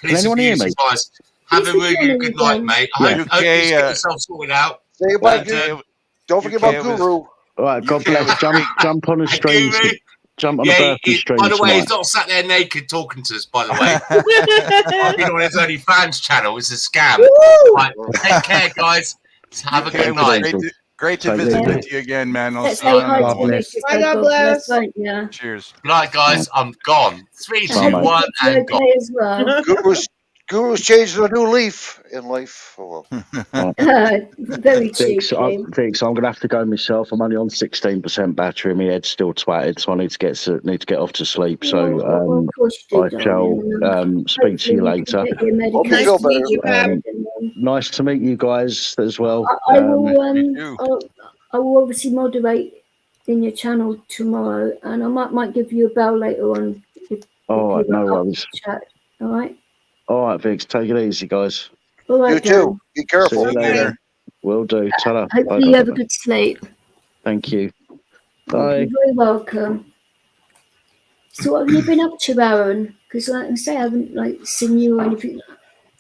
please, anyone hear me? Have a really good night, mate. I hope you get yourself sorted out. Say goodbye, don't forget about Guru. All right, God bless. Jump on the stream. Jump on the birthday stream. By the way, he's not sat there naked talking to us, by the way. I've been on his OnlyFans channel. It's a scam. Right, take care, guys. Have a good night. Great to visit with you again, man. God bless. Cheers. Good night, guys. I'm gone. 3, 2, 1, and gone. As well. Guru's changed a new leaf in life. Oh, well. Very cheap. Vix, I'm going to have to go myself. I'm only on 16% battery. My head's still twatted, so I need to get off to sleep. So I shall speak to you later. Nice to meet you guys as well. I will obviously moderate in your channel tomorrow, and I might give you a bell later on. All right, no worries. Chat. All right. All right, Vix, take it easy, guys. All right, you too. Be careful. See you later. Will do. Ta-ra. Hopefully you have a good sleep. Thank you. Bye. You're very welcome. So what have you been up to, Aaron? Because like I say, I haven't seen you or anything.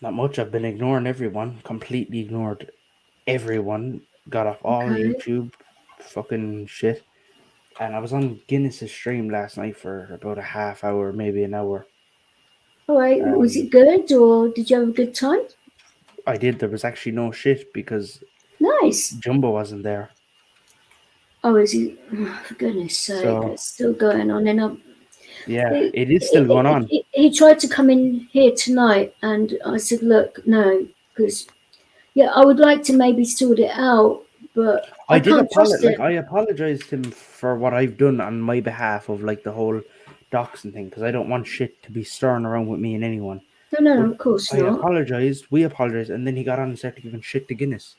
Not much. I've been ignoring everyone. Completely ignored everyone. Got off all YouTube fucking shit. And I was on Guinness's stream last night for about a half hour, maybe an hour. All right. Was it good, or did you have a good time? I did. There was actually no shit because Jumbo wasn't there. Oh, is he? Oh, for goodness sake, it's still going on. And it is still going on. He tried to come in here tonight, and I said, "Look, no, because I would like to maybe sort it out, but I can't trust it." I apologized to him for what I've done on my behalf of the whole doxing thing, because I don't want shit to be stirring around with me and anyone. No, of course not. I apologized. We apologized, and then he got on and started giving shit to Guinness.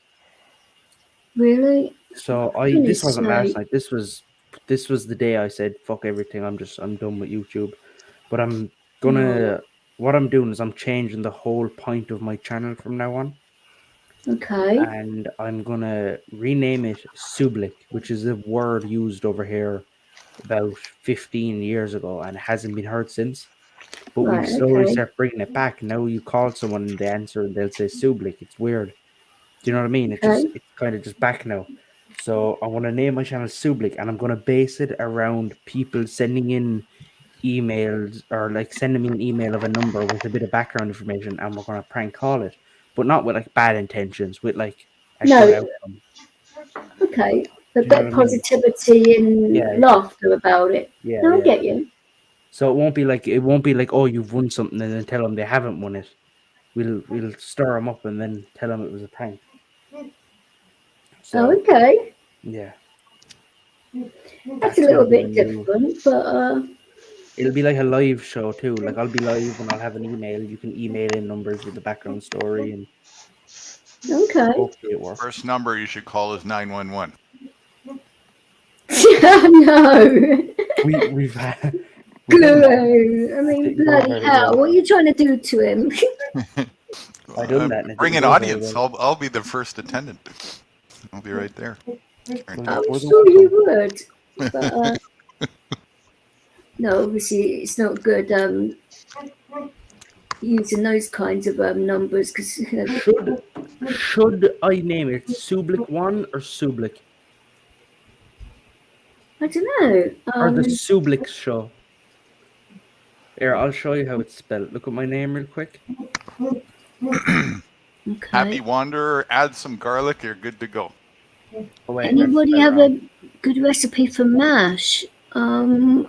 Really? So this wasn't last night. This was the day I said fuck everything. I'm done with YouTube. But I'm gonna what I'm doing is I'm changing the whole point of my channel from now on. Okay. And I'm gonna rename it Sublik, which is a word used over here about 15 years ago and hasn't been heard since. But we slowly start bringing it back. Now you call someone and they answer and they'll say Sublik. It's weird. Do you know what I mean? It's kind of just back now. So I want to name my channel Sublik, and I'm going to base it around people sending in emails or sending me an email of a number with a bit of background information, and we're going to prank call it, but not with bad intentions, with a good outcome. Okay, a bit of positivity and laughter about it. I get you. So it won't be like oh, you've won something and then tell them they haven't won it. We'll stir them up and then tell them it was a prank. So, okay. Yeah. That's a little bit different, but it'll be like a live show too. I'll be live and I'll have an email. You can email in numbers with the background story and hopefully it works. First number you should call is 911. No. We've had. I mean, bloody hell! What are you trying to do to him? I done that. Bring an audience. I'll be the first attendant. I'll be right there. I'm sure you would. But, no, obviously it's not good using those kinds of numbers because. Should I name it Sublik 1 or Sublik? I don't know. Or the Sublik show. Here, I'll show you how it's spelled. Look at my name real quick. Happy Wanderer, add some garlic, you're good to go. Oh, wait, anybody have a good recipe for mash? I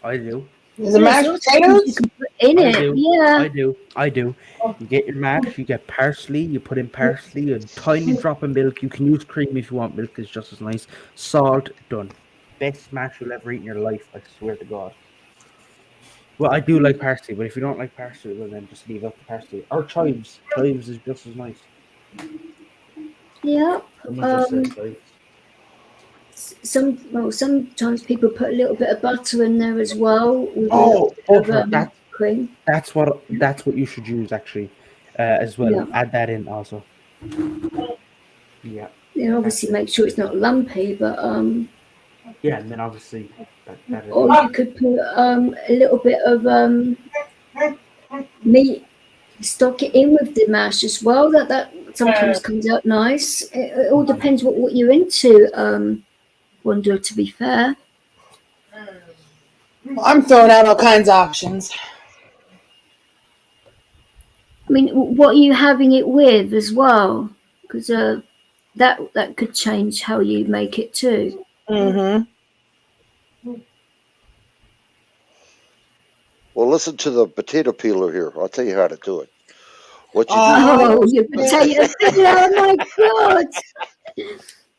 do. Is it mashed potatoes? You can put in it. I do. You get your mash, you get parsley, you put in parsley, a tiny drop of milk. You can use cream if you want, milk is just as nice. Salt, done. Best mash you'll ever eat in your life, I swear to God. Well, I do like parsley, but if you don't like parsley, well then just leave out the parsley. Or chives. Chives is just as nice. Yeah. Sometimes people put a little bit of butter in there as well. With cream. That's what you should use actually, as well. Yeah. Add that in also. Yeah. Obviously, make sure it's not lumpy, but yeah, and then obviously. Or you could put a little bit of meat, stock it in with the mash as well. That sometimes comes out nice. It all depends what you're into. Wonder, to be fair. I'm throwing out all kinds of options. I mean, what are you having it with as well? Because that could change how you make it too. Mm-hmm. Well, listen to the potato peeler here. I'll tell you how to do it. What you do? Oh, your potato peeler! Oh my God!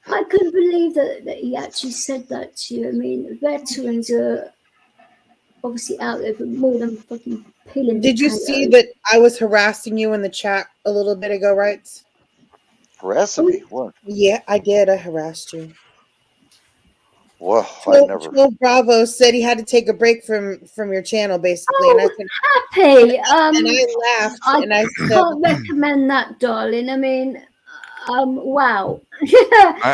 I couldn't believe that he actually said that to you. I mean, veterans are obviously out there for more than fucking peeling. Did you see that I was harassing you in the chat a little bit ago, right? Harassing me? What? Yeah, I did. I harassed you. Well, I never. 12 Bravo said he had to take a break from your channel, basically. Oh, and I said, happy. And I laughed. I can't recommend that, darling. I mean, wow.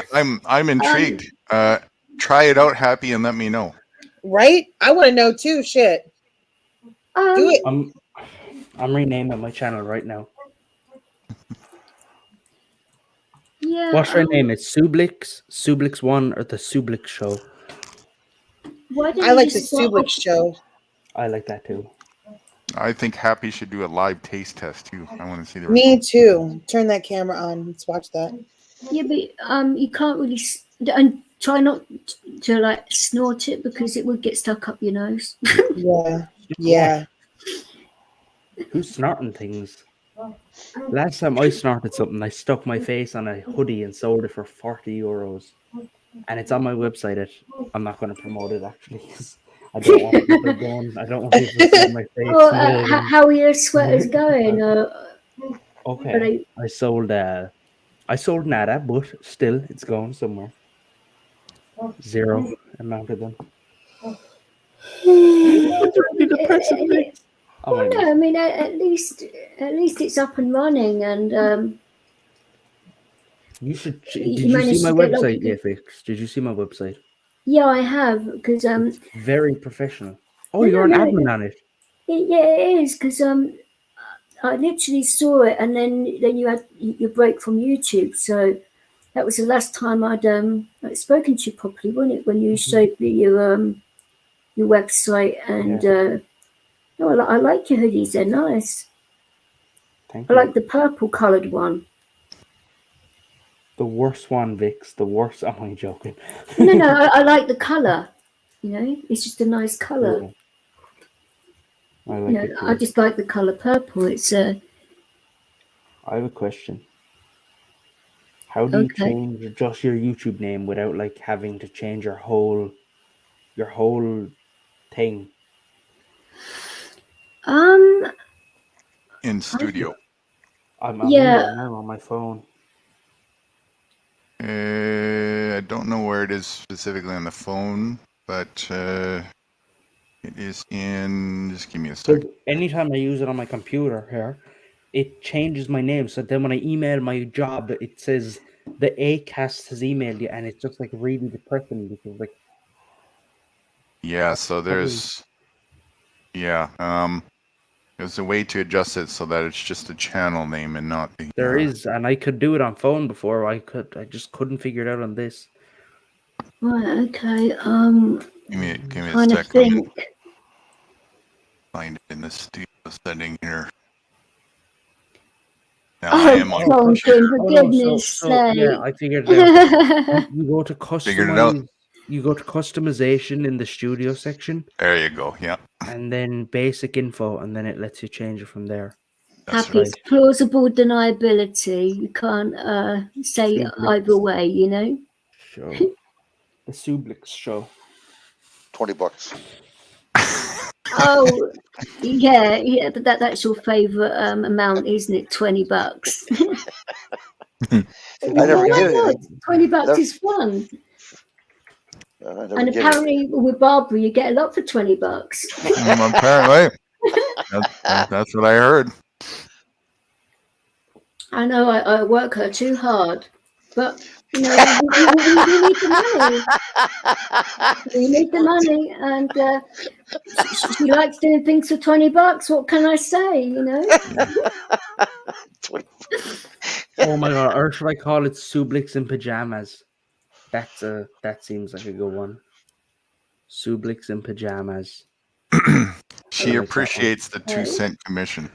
I'm intrigued. Try it out, Happy, and let me know. Right? I want to know too. Shit. Do it. I'm renaming my channel right now. Yeah. What's your name? It's Sublix 1 or the Sublix Show? I like the Sublix Show. I like that too. I think Happy should do a live taste test too. I want to see the Me results. too. Turn that camera on. Let's watch that. Yeah, but you can't really and try not to like snort it because it would get stuck up your nose. Yeah. Who's snorting things? Last time I snorted something, I stuck my face on a hoodie and sold it for €40, and it's on my website. I'm not going to promote it actually because I don't want people going. I don't want people to see my face. Oh, how are your sweaters going? Okay, I sold nada, but still, it's going somewhere. 0 amount of them. Well, no, I mean at least it's up and running, and you should. Did you see my website, djvix? Did you see my website? Yeah, I have because very professional. Oh, you're an admin on it. Yeah, it is because I literally saw it, and then you had your break from YouTube, so that was the last time I'd spoken to you properly, wasn't it? When you showed me your website, and I like your hoodies; they're nice. Thank I you. like the purple coloured one. The worst one, Vix. The worst. I'm only joking. No, I like the colour. You know, it's just a nice colour. I like it too. I just like the colour purple. It's I have a question. How do you change just your YouTube name without like having to change your whole thing? In studio. I'm now on my phone. I don't know where it is specifically on the phone, but it is in. Just give me a second. Anytime I use it on my computer here, it changes my name. So then when I email my job, it says the Acast has emailed you, and it's just like really depressing because like. Yeah. So there's. Yeah. There's a way to adjust it so that it's just a channel name and not the. There is, and I could do it on phone before. I just couldn't figure it out on this. Right. Okay. Give me a second. Think. Find it in the studio setting here. Now I am on Tonkin, for goodness sake. Yeah, I figured it out. You go to customize. You go to customization in the studio section. There you go. Yeah. And then basic info, and then it lets you change it from there. Happy, it's plausible deniability. You can't say either way, you know. Show. The Sublix Show. $20. Oh, yeah, but that's your favorite amount, isn't it? $20. I never get it. $20 is fun. And apparently with Barbara, you get a lot for $20. Apparently, that's what I heard. I know I work her too hard, but you know we need the money. We need the money, and she likes doing things for $20. What can I say? You know. Oh my god! Or should I call it Sublix in pajamas? That seems like a good one. Sublix in pajamas. She appreciates the 2-cent commission.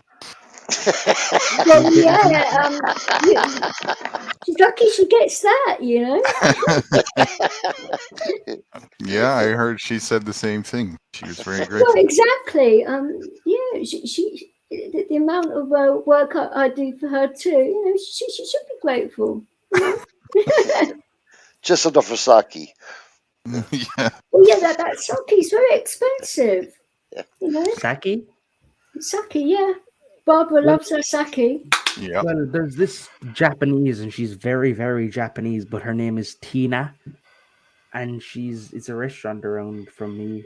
Well, yeah, she's lucky she gets that, you know. Yeah, I heard she said the same thing. She was very grateful. Well, exactly. Yeah, she the amount of work I do for her too. You know, she should be grateful. You know? Just enough for sake. Yeah. Well, yeah, that sake is very expensive. Yeah. You know, sake. Sake, yeah. Barbara loves her sake. Yeah. Well, there's this Japanese, and she's very, very Japanese, but her name is Tina, and it's a restaurant around from me.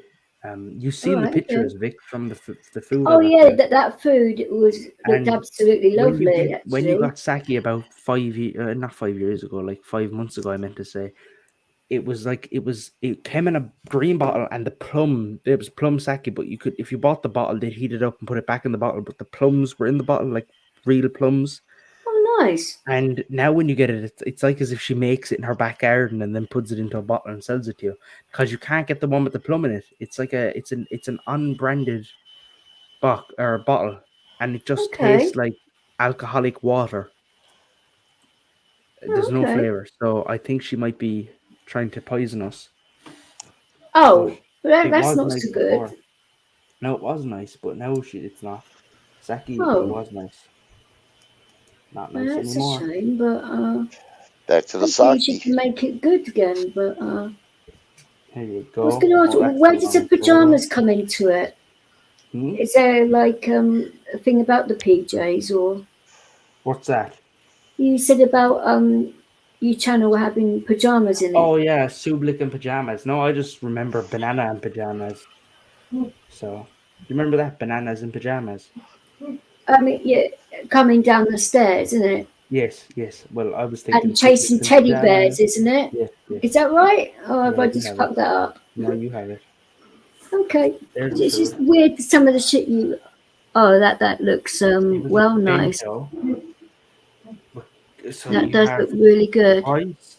You've seen the pictures, Vic, from the food. Oh yeah, that food looked absolutely lovely. When you got sake about 5 years, not 5 years ago, like 5 months ago, I meant to say, it came in a green bottle, and it was plum sake, but you could, if you bought the bottle, they'd heat it up and put it back in the bottle, but the plums were in the bottle, like real plums. Oh, nice. And now when you get it, it's like as if she makes it in her back garden and then puts it into a bottle and sells it to you, because you can't get the one with the plum in it. It's like it's an unbranded bottle, and it just tastes like alcoholic water. There's no flavor, so I think she might be trying to poison us. Oh, that's not so good. Before. No, it was nice, but now it's not. Saki, it was nice. Not nice that's anymore. That's a shame, but back to the sake. She can make it good again, but here you go. I was going to ask, where does the pajamas come into it? Is there like a thing about the PJs, or what's that? You said about your channel having pajamas in it. Oh yeah, Sublik and pajamas. No, I just remember banana and pajamas. So you remember that, bananas and pajamas? I mean, yeah, coming down the stairs, isn't it? Yes. Well, I was thinking. And chasing teddy bears, isn't it? Yes. Is that right? Or have I just fucked that up? No, you have it. Okay. It's just weird, some of the shit you... Oh, that looks, well, nice. So that does look really good. Rice,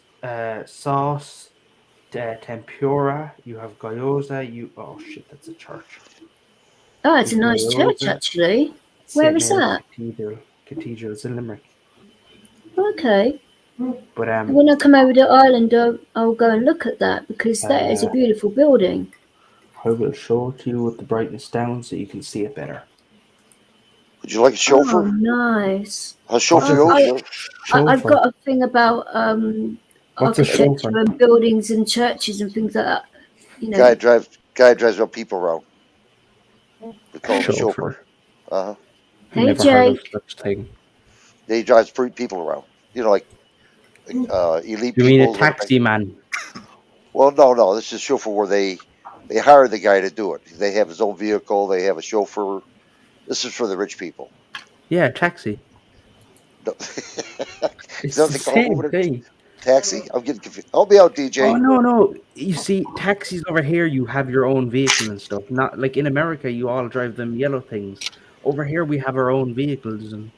sauce, tempura, you have gyoza, oh shit, that's a church. Oh, it's a nice church, actually. Where is that? Cathedral, it's in Limerick. Okay. But when I come over to Ireland, I'll go and look at that, because that is a beautiful building. I will show it to you with the brightness down so you can see it better. Would you like a chauffeur? Oh, nice. A chauffeur? I've got a thing about architecture and buildings and churches and things like that. You know. Guy drives people around. We call him a chauffeur. Hey, never Jake. heard of such thing. He drives people around. You know, like elite people. You mean a taxi man? Well, no. This is a chauffeur where they hire the guy to do it. They have his own vehicle. They have a chauffeur. This is for the rich people. Yeah, taxi. No. It's the same thing. Taxi? I'm getting confused. Help me out, DJ. Oh, no. You see, taxis over here, you have your own vehicle and stuff. Not like in America, you all drive them yellow things. Over here, we have our own vehicles. And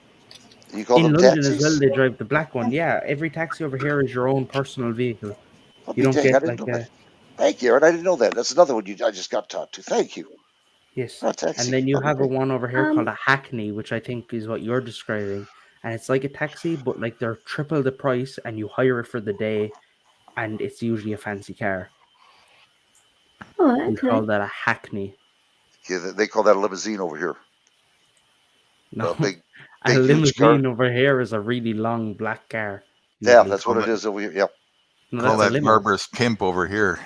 you call in them London taxis? as well, they drive the black one. Yeah, every taxi over here is your own personal vehicle. You don't get like a... Thank you, Aaron. I didn't know that. That's another one I just got taught to. Thank you. Yes. And then you have a one over here called a hackney, which I think is what you're describing. And it's like a taxi, but like they're triple the price, and you hire it for the day, and it's usually a fancy car. Oh, okay. We call that a hackney. Yeah, they call that a limousine over here. No, big a limousine over here is a really long black car. Yeah, that's what it is over here. Yep. No, call that barber's pimp over here.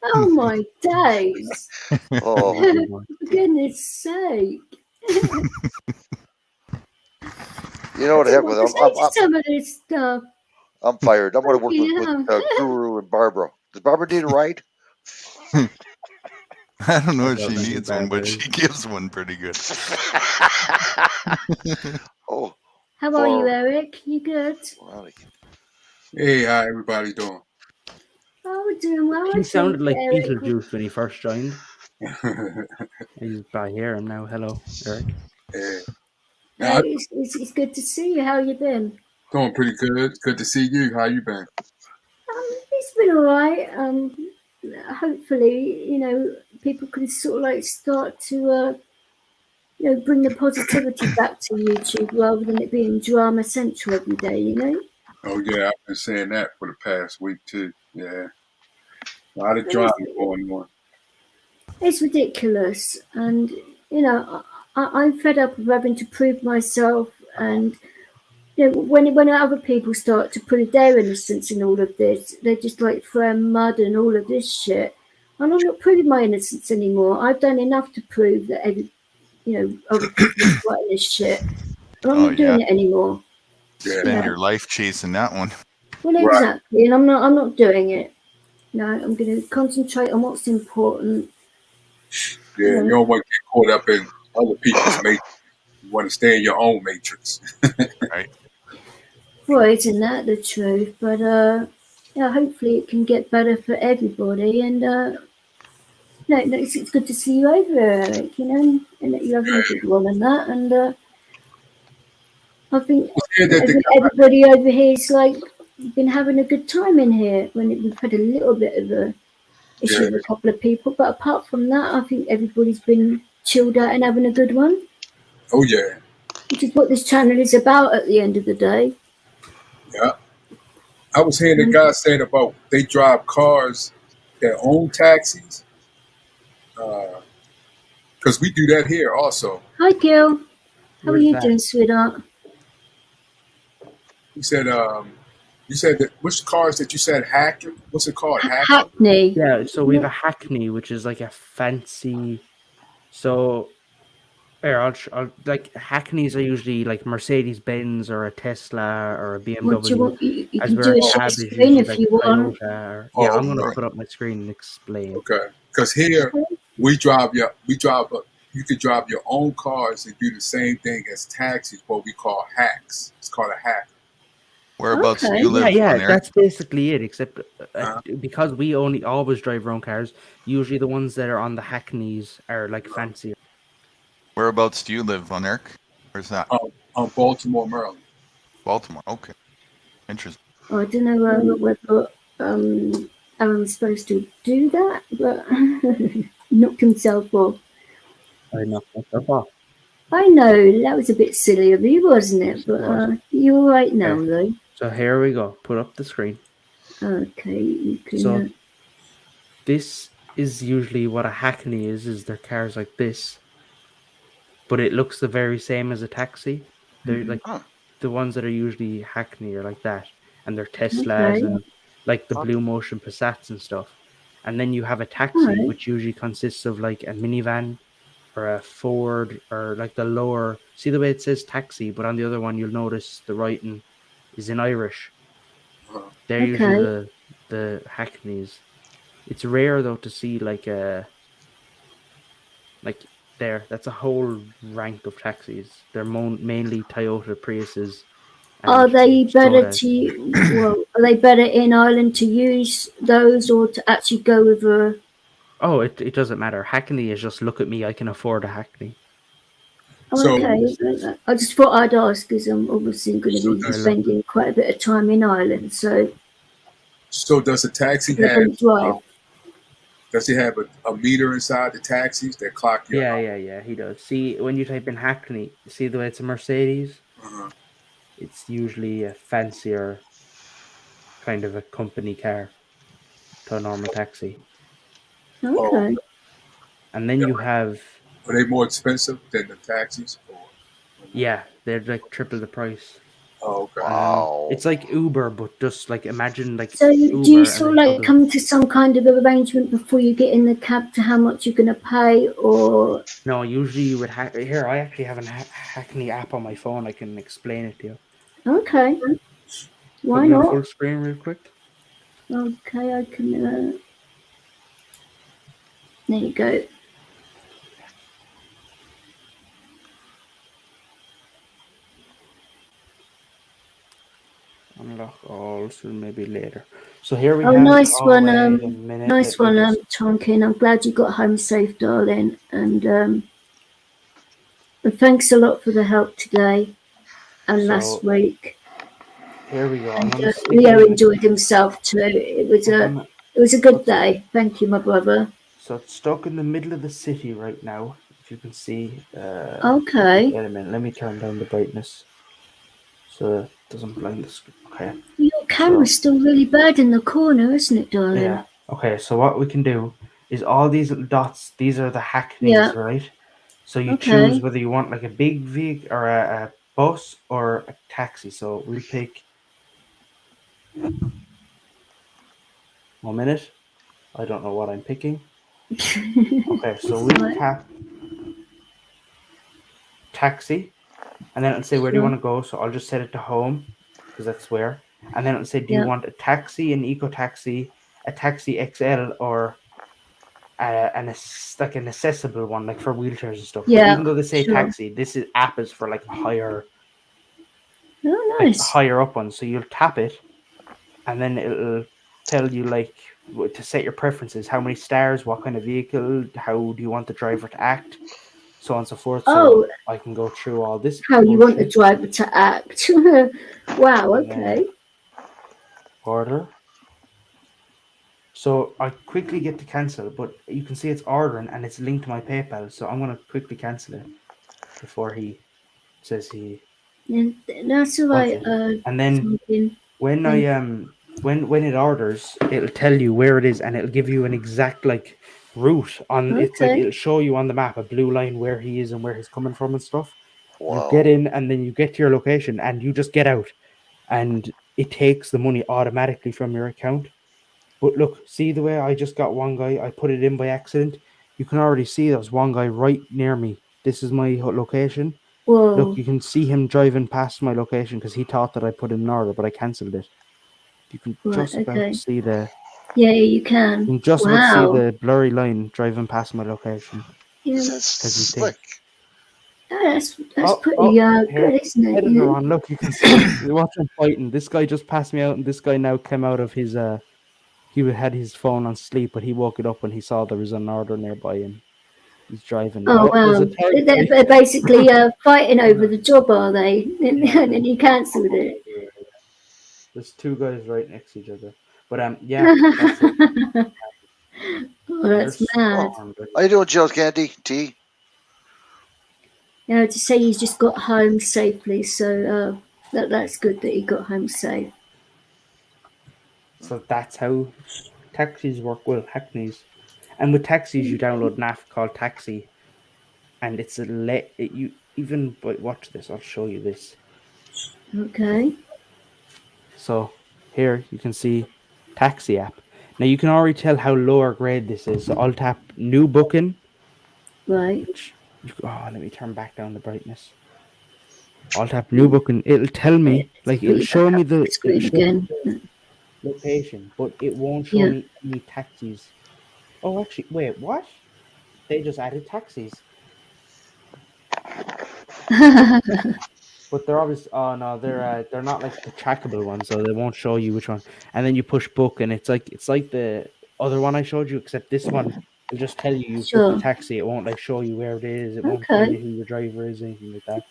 Oh my days! Oh, for goodness sake! You know what the heck with some of this stuff. I'm fired. I'm going to work with Guru and Barbara. Does Barbara need a ride? I don't know if she needs one, but she gives one pretty good. Oh. How are you, Eric? You good? Hey, how everybody doing? Oh, we're doing well. He sounded like Beetlejuice when he first joined. He's by here now. Hello, Eric. It's good to see you. How you been? Doing pretty good. Good to see you. How you been? It's been all right. Hopefully, people can sort of like start to, bring the positivity back to YouTube rather than it being drama central every day, Oh, yeah. I've been saying that for the past week, too. Yeah. A lot of drama going on. It's ridiculous. And, I'm fed up of having to prove myself. And, when other people start to prove their innocence in all of this, they're just like throwing mud and all of this shit. And I'm not proving my innocence anymore. I've done enough to prove that, other people are writing this shit. And I'm not doing it anymore. Spend your life chasing that one. Well, exactly. And I'm not doing it. No, I'm going to concentrate on what's important. Yeah, you don't want to get caught up in other people's matrix. You want to stay in your own matrix. Right. Well, isn't that the truth? But yeah, hopefully it can get better for everybody. And no, it's good to see you over here, Eric. You know, and that you're having a good one and that. And I think everybody over here is like been having a good time in here. When we've had a little bit of a issue with a couple of people, but apart from that, I think everybody's been chilled out and having a good one. Oh yeah. Which is what this channel is about at the end of the day. Yeah. I was hearing a guy saying about they drive cars, their own taxis. Because we do that here also. Hi, Gil. How are you doing, sweetheart? You said that which cars that you said Hackney? What's it called? Hackney. Yeah, so we have a Hackney, which is like a fancy. So, here, I'll like Hackneys are usually like Mercedes Benz or a Tesla or a BMW. You can do a share screen if you want. Yeah, I'm gonna put up my screen and explain. Okay, because here you could drive your own cars and do the same thing as taxis, what we call hacks. It's called a hack. Whereabouts do you live? Yeah, that's basically it. Except because we only always drive our own cars, usually the ones that are on the Hackneys are like fancier. Whereabouts do you live, Von Eric? Where's that? On Baltimore, Maryland. Baltimore. Okay. Interesting. I don't know whether Aaron's supposed to do that, but knocked himself off. I knocked myself off. I know, that was a bit silly of you, wasn't it? But you're all right now, though. So here we go. Put up the screen. Okay, you can. So this is usually what a Hackney is their cars like this. But it looks the very same as a taxi. They're like the ones that are usually Hackney are like that. And they're Teslas and like the Blue Motion Passats and stuff. And then you have a taxi, which usually consists of like a minivan or a Ford or like the lower. See the way it says taxi, but on the other one you'll notice the writing is in Irish. They're usually the Hackneys. It's rare though to see like that's a whole rank of taxis. They're mainly Toyota Priuses. Are they better are they better in Ireland to use those or to actually go with a? Oh, it doesn't matter. Hackney is just look at me. I can afford a Hackney. Oh, okay, I just thought I'd ask because I'm obviously going to be spending quite a bit of time in Ireland. So does a taxi have? Does it have a meter inside the taxis that clock you? Yeah, he does. See, when you type in Hackney, see the way it's a Mercedes? It's usually a fancier kind of a company car to a normal taxi. Okay. And then you have... Are they more expensive than the taxis? Yeah, they're like triple the price. Oh, okay. Wow. It's like Uber, but just like imagine like. So Uber do you sort of like come to some kind of arrangement before you get in the cab to how much you're going to pay, or? No, usually you would here. I actually have a Hackney app on my phone. I can explain it to you. Okay. Why Put not? Full screen, real quick. Okay, I can. There you go. Unlock all, so maybe later. So here we have. Nice one, Tonkin. I'm glad you got home safe, darling. And thanks a lot for the help today and last week. Here we go. And, Leo enjoyed himself too. It was a good day. Thank you, my brother. So it's stuck in the middle of the city right now. If you can see. Okay. Wait a minute. Let me turn down the brightness so it doesn't blind the screen. Okay. Your camera's still really bad in the corner, isn't it, darling? Yeah. Okay, so what we can do is all these little dots, these are the Hackneys, right? So you choose whether you want like a big vehicle or a bus or a taxi. So we'll pick 1 minute. I don't know what I'm picking. Okay, so we'll tap taxi and then it'll say where do you want to go. So I'll just set it to home because that's where. And then it'll say, do you want a taxi, an eco taxi, a taxi XL, or an accessible one, like for wheelchairs and stuff? Yeah. But even though they say taxi, this app is for like higher Oh, nice. Like higher up one. So you'll tap it, and then it'll tell you like to set your preferences, how many stars, what kind of vehicle, how do you want the driver to act, so on and so forth. So I can go through all this. How you want the driver to act. Wow, okay. Order. So I quickly get to cancel, but you can see it's ordering and it's linked to my PayPal. So I'm going to quickly cancel it before he says he. Yeah, that's all right. And then when when it orders, it'll tell you where it is and it'll give you an exact like route on. It's like it'll show you on the map a blue line where he is and where he's coming from and stuff. Wow. You get in and then you get to your location and you just get out, and it takes the money automatically from your account. But look, see the way I just got one guy, I put it in by accident. You can already see there's one guy right near me. This is my location. Whoa. Look, you can see him driving past my location because he thought that I put in an order, but I cancelled it. You can just about see the... Yeah, you can. You can just about see the blurry line driving past my location. Yeah. That's slick. That's pretty good, isn't it? Yeah. Look, you can see you watch him fighting. This guy just passed me out, and this guy now came out of his... He had his phone on sleep, but he woke it up when he saw there was an order nearby and he's driving. Oh, wow. They're basically fighting over the job, are they? And then you cancelled it. There's two guys right next to each other. But yeah, that's it. Oh, that's mad. How you doing, Jill Candy? T? To say he's just got home safely, so that's good that he got home safe. So that's how taxis work. Well, Hackneys, and with taxis, you download an app called Taxi, and it's watch this. I'll show you this. Okay. So here you can see Taxi app. Now you can already tell how lower grade this is. So I'll tap New Booking. Right. Let me turn back down the brightness. I'll tap New Booking. It'll tell me it'll show me the location, but it won't show me any taxis. Oh, actually, wait, what? They just added taxis. But they're obviously, they're not like the trackable ones, so they won't show you which one. And then you push book, and it's like the other one I showed you, except this one will just tell you booked the taxi. It won't like show you where it is. It won't tell you who your driver is, anything like that.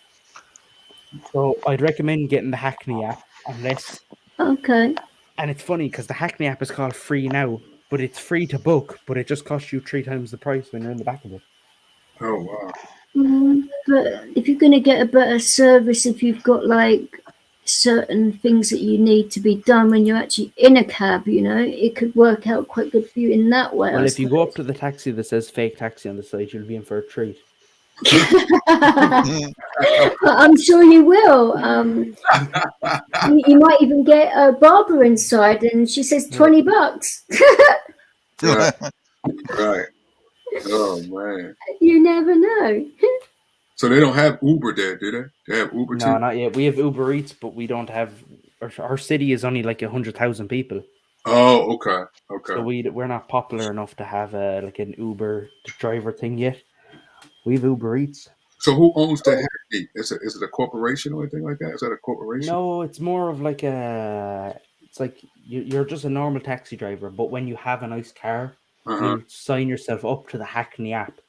So I'd recommend getting the Hackney app, unless. Okay. And it's funny because the Hackney app is called Free Now, but it's free to book, but it just costs you 3 times the price when you're in the back of it. Oh, wow. But if you're going to get a better service, if you've got like certain things that you need to be done when you're actually in a cab, it could work out quite good for you in that way. Well, if you go up to the taxi that says fake taxi on the side, you'll be in for a treat. I'm sure you will. You might even get a Barbara inside, and she says $20. Right. Oh man. You never know. So they don't have Uber there, do they? They have Uber too? No, not yet. We have Uber Eats, but we don't have. Our city is only like 100,000 people. Oh, okay. So we're not popular enough to have like an Uber driver thing yet. We have Uber Eats. So who owns the Hackney? Is it a corporation or anything like that? Is that a corporation? No, it's more of like it's like you're just a normal taxi driver, but when you have a nice car, you sign yourself up to the Hackney app.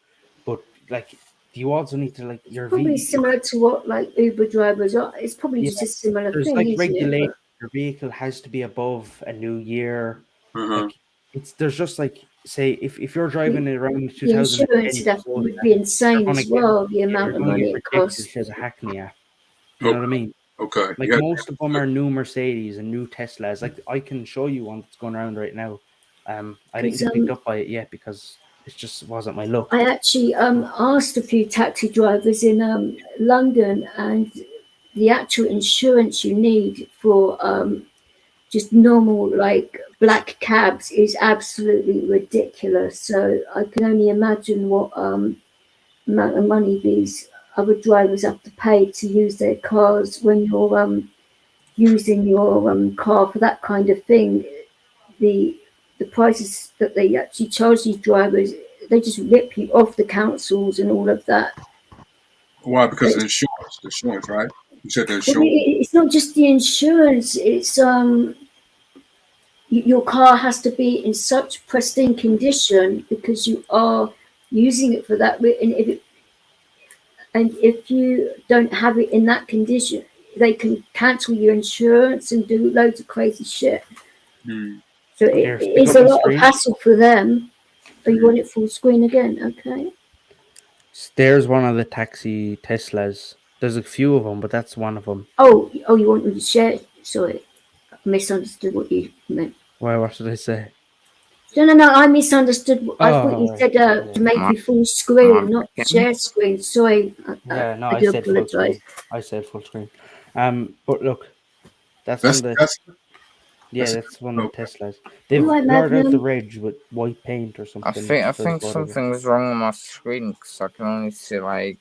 But like, you also need to like your probably similar to what like Uber drivers are. It's probably just a similar thing. Like regulation. Your vehicle has to be above a new year. Like there's just like, say if you're driving it around 2010, the insurance stuff would be insane as well. The amount of money it costs. There's a Hackney app. You know what I mean? Okay. Like most of them are new Mercedes and new Teslas. Like I can show you one that's going around right now. I didn't get picked up by it yet because it just wasn't my luck. I actually asked a few taxi drivers in London, and the actual insurance you need for just normal like black cabs is absolutely ridiculous. So I can only imagine what amount of money these other drivers have to pay to use their cars when you're using your car for that kind of thing. The prices that they actually charge these drivers, they just rip you off the councils and all of that. Why? Because of the insurance, right? You said the insurance. Well, it's not just the insurance. It's your car has to be in such pristine condition because you are using it for that. And if you don't have it in that condition, they can cancel your insurance and do loads of crazy shit. So it is a lot of hassle for them. Oh, you want it full screen again? Okay. There's one of the taxi Teslas. There's a few of them, but that's one of them. Oh, you want me to share? Sorry, I misunderstood what you meant. Why? What did I say? No, I misunderstood. I thought you said to make you full screen, not share screen. Sorry. I do apologize. I said full screen. But look, that's one of the... that's one of the Teslas. They've blurred out the reg with white paint or something. I think something's wrong with my screen because I can only see like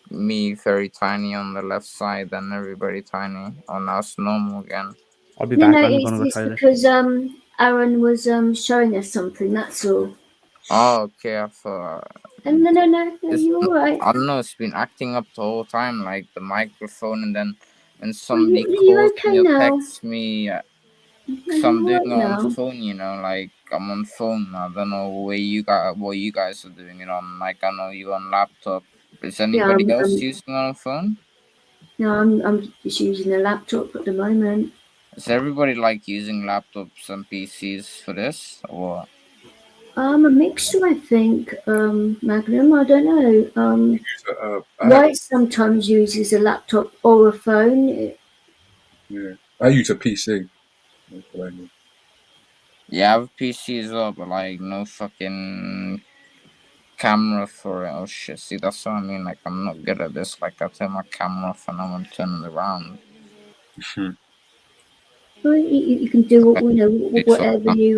me very tiny on the left side and everybody tiny. Oh, now it's normal again. I'll be back. I'm going to go because Aaron was showing us something. That's all. Oh, okay. I thought. No, you're all right. I don't know. It's been acting up the whole time, like the microphone, and then when somebody calls me or texts me. Cause I'm doing it on phone, like I'm on phone. I don't know what you guys are doing it on. Like I know you on laptop. Is anybody else using it on phone? No, I'm just using a laptop at the moment. Is everybody like using laptops and PCs for this, or? A mixture, I think. Magnum, I don't know. White sometimes uses a laptop or a phone. Yeah, I use a PC. Yeah, I have a PC as well, but like no fucking camera for it. Oh shit! See, that's what I mean. Like I'm not good at this. Like I turn my camera off and I'm gonna turn it around. Well, you can do whatever you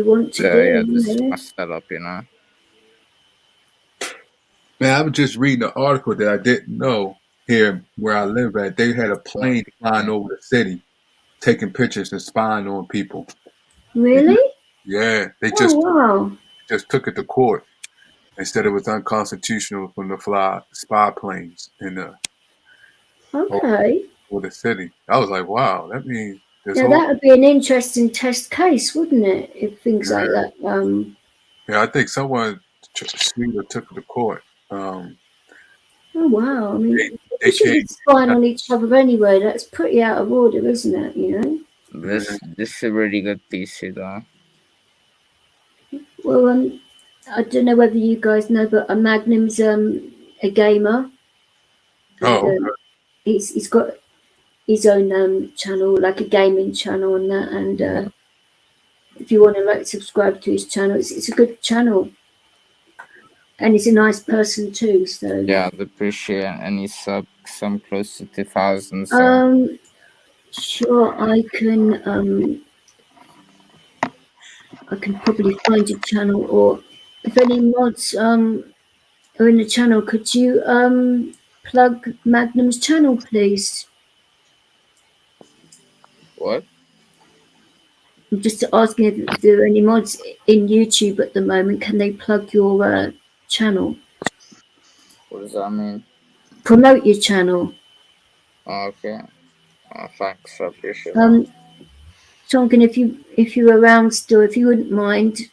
want to do. Yeah, this is my setup, Man, I was just reading an article that I didn't know here where I live at. They had a plane flying over the city, taking pictures and spying on people. Really? Yeah, they just took it to court. Instead, it was unconstitutional for them to fly spy planes over the city. I was like, wow, that means that would be an interesting test case, wouldn't it? If things like that. Yeah, I think someone took it to court. Oh wow! I mean, they shouldn't be spying on each other anyway. That's pretty out of order, isn't it? This is a really good PC, though. Well, I don't know whether you guys know, but Magnum's a gamer. He's got his own channel, like a gaming channel, and that. And if you want to subscribe to his channel, it's a good channel. And he's a nice person too, so yeah, I'd appreciate any sub, some close to 2,000. So. Sure, I can probably find your channel, or if any mods are in the channel, could you plug Magnum's channel, please? What? I'm just asking if there are any mods in YouTube at the moment. Can they plug your channel? What does that mean? Promote your channel. Okay. Thanks, I appreciate it. Tonkin, if you're around still, if you wouldn't mind.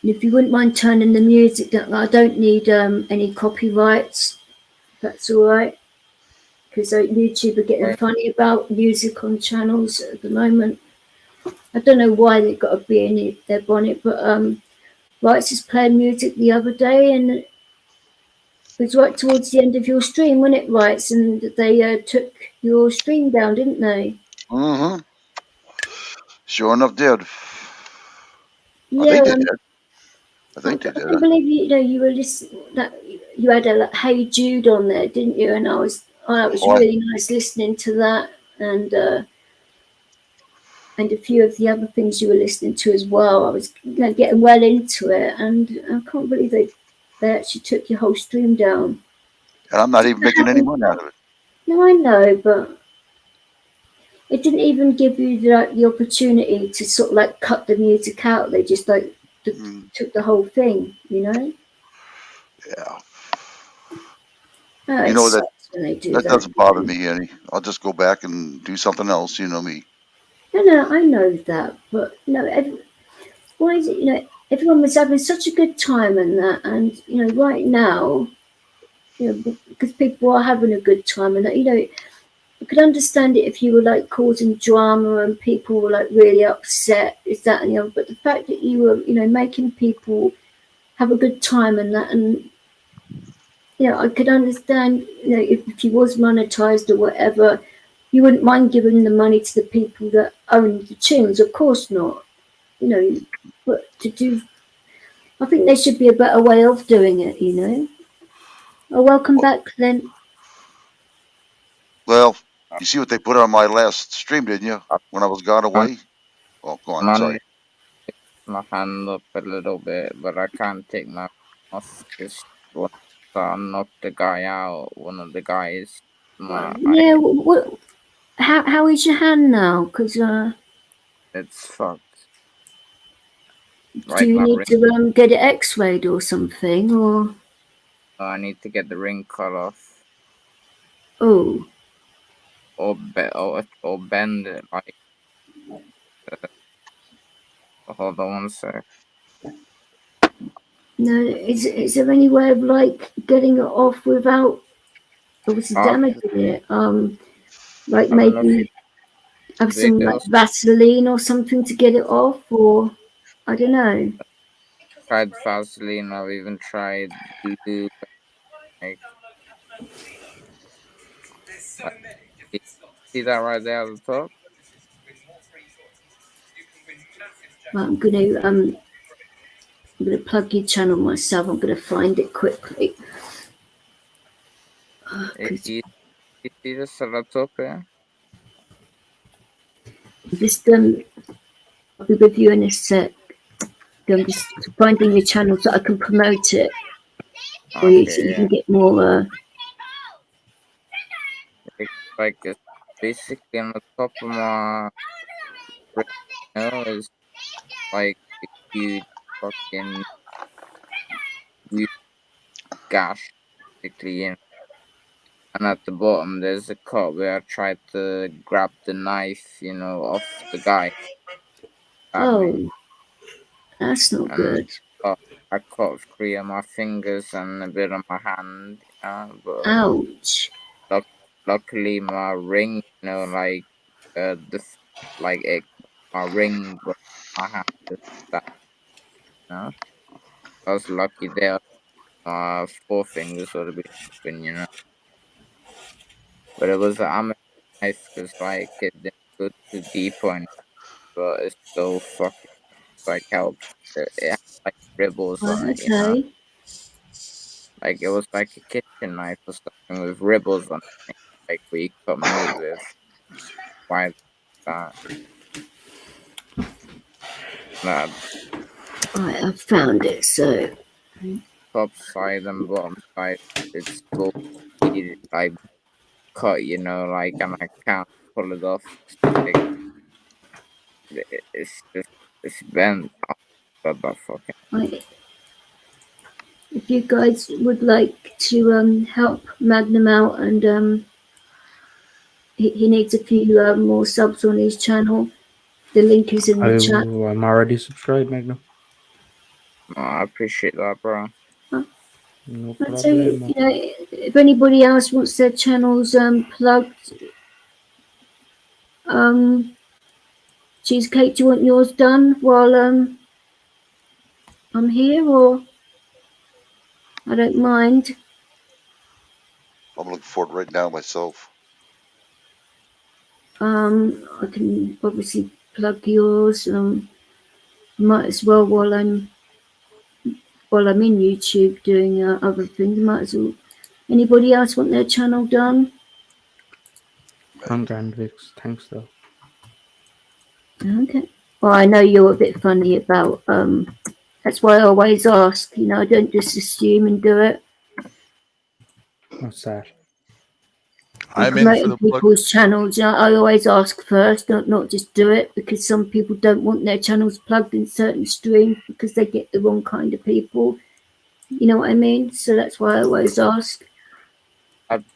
If you wouldn't mind turning the music down, I don't need any copyrights. That's all right. Because YouTube are getting funny about music on channels at the moment. I don't know why they've got to be in their bonnet, but Rights was playing music the other day, and it was right towards the end of your stream, wasn't it, Rights? And they took your stream down, didn't they? Mm-hmm. Sure enough, did. Yeah, I think they did. I think they did. I believe you were listening. You had a Hey Jude on there, didn't you? And that was really nice listening to that, and a few of the other things you were listening to as well. I was getting well into it, and I can't believe they actually took your whole stream down. And I'm not even making any money out of it. No, I know, but it didn't even give you the opportunity to sort of cut the music out. They just took the whole thing, you know. Yeah. Oh, you know that that doesn't bother me any. I'll just go back and do something else. You know me. I know that, but why is it? You know, everyone was having such a good time and that, and you know, right now, you know, because people are having a good time and that, you know, I could understand it if you were like causing drama and people were like really upset, is that and the other. But the fact that you were, you know, making people have a good time and that, and you know, I could understand, you know, if he was monetized or whatever, you wouldn't mind giving the money to the people that own the tunes. Of course not, you know, but to do, I think there should be a better way of doing it, you know. Oh, welcome back, Clint. Well, you see what they put on my last stream, didn't you? When I was gone away. Oh, go on. Sorry. My hand up a little bit, but I can't take my off because I knocked the guy out. One of the guys. Yeah. How is your hand now? Because it's fucked. Do you need to get it X-rayed or something, or? I need to get the ring cut off. Oh. Or bend it like. Hold on one sec. No, is there any way of like getting it off without obviously damaging it? Like maybe have some like Vaseline or something to get it off, or I don't know. Tried Vaseline. I've even tried glue. Like, see that right there at the top? Well, I'm gonna plug your channel myself. I'm gonna find it quickly. You see this at the top here? Just I'll be with you in a sec. I'm just finding your channel so I can promote it, or you can get more. Like it's basically on the top of my wrist, you know, is like a huge fucking gash, basically, and at the bottom there's a cut where I tried to grab the knife, you know, off the guy. That's not good. I cut 3 of my fingers and a bit of my hand. But ouch! Luckily, my ring, you know, like my ring, but my hand is that. You know, I was lucky there. 4 fingers would have been open, you know. But it was an amateur knife because like it didn't go too deep on it, but it's still fucking like helps. It had like ribbons on it, you know. Like it was like a kitchen knife or something with ribbons on it, like where you cut meat with. Why that? Nah. Right, I've found it. So top side and bottom side, it's both like cut, you know, like, and I can't pull it off. Like, it's bent. But fucking. Right. If you guys would like to help Magnum out, and he needs a few more subs on his channel, the link is in the chat. I'm already subscribed, Magnum. Oh, I appreciate that, bro. No problem. So, you know, if anybody else wants their channels plugged, Cheesecake, do you want yours done while I'm here, or I don't mind. I'm looking for it right now myself. I can obviously plug yours. Might as well while I'm in YouTube doing other things. Might as well. Anybody else want their channel done? I'm grand, Vix. Thanks though. Okay. Well, I know you're a bit funny about that's why I always ask, you know, I don't just assume and do it. What's that? I'm promoting people's channels. I always ask first, not just do it, because some people don't want their channels plugged in certain streams because they get the wrong kind of people. You know what I mean? So that's why I always ask.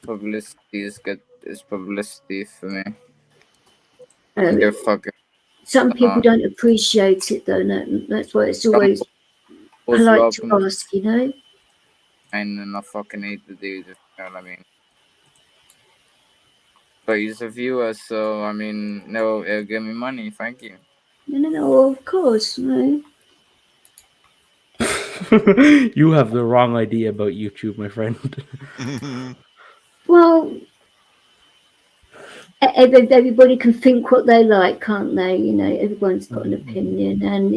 Publicity is good. It's publicity for me. Some people don't appreciate it though. That's why it's always polite to ask, you know. And I fucking hate the dude, if you know what I mean. But he's a viewer, so I mean, no, it'll give me money. Thank you. No, of course, no. You have the wrong idea about YouTube, my friend. Well, everybody can think what they like, can't they? You know, everyone's got an opinion, and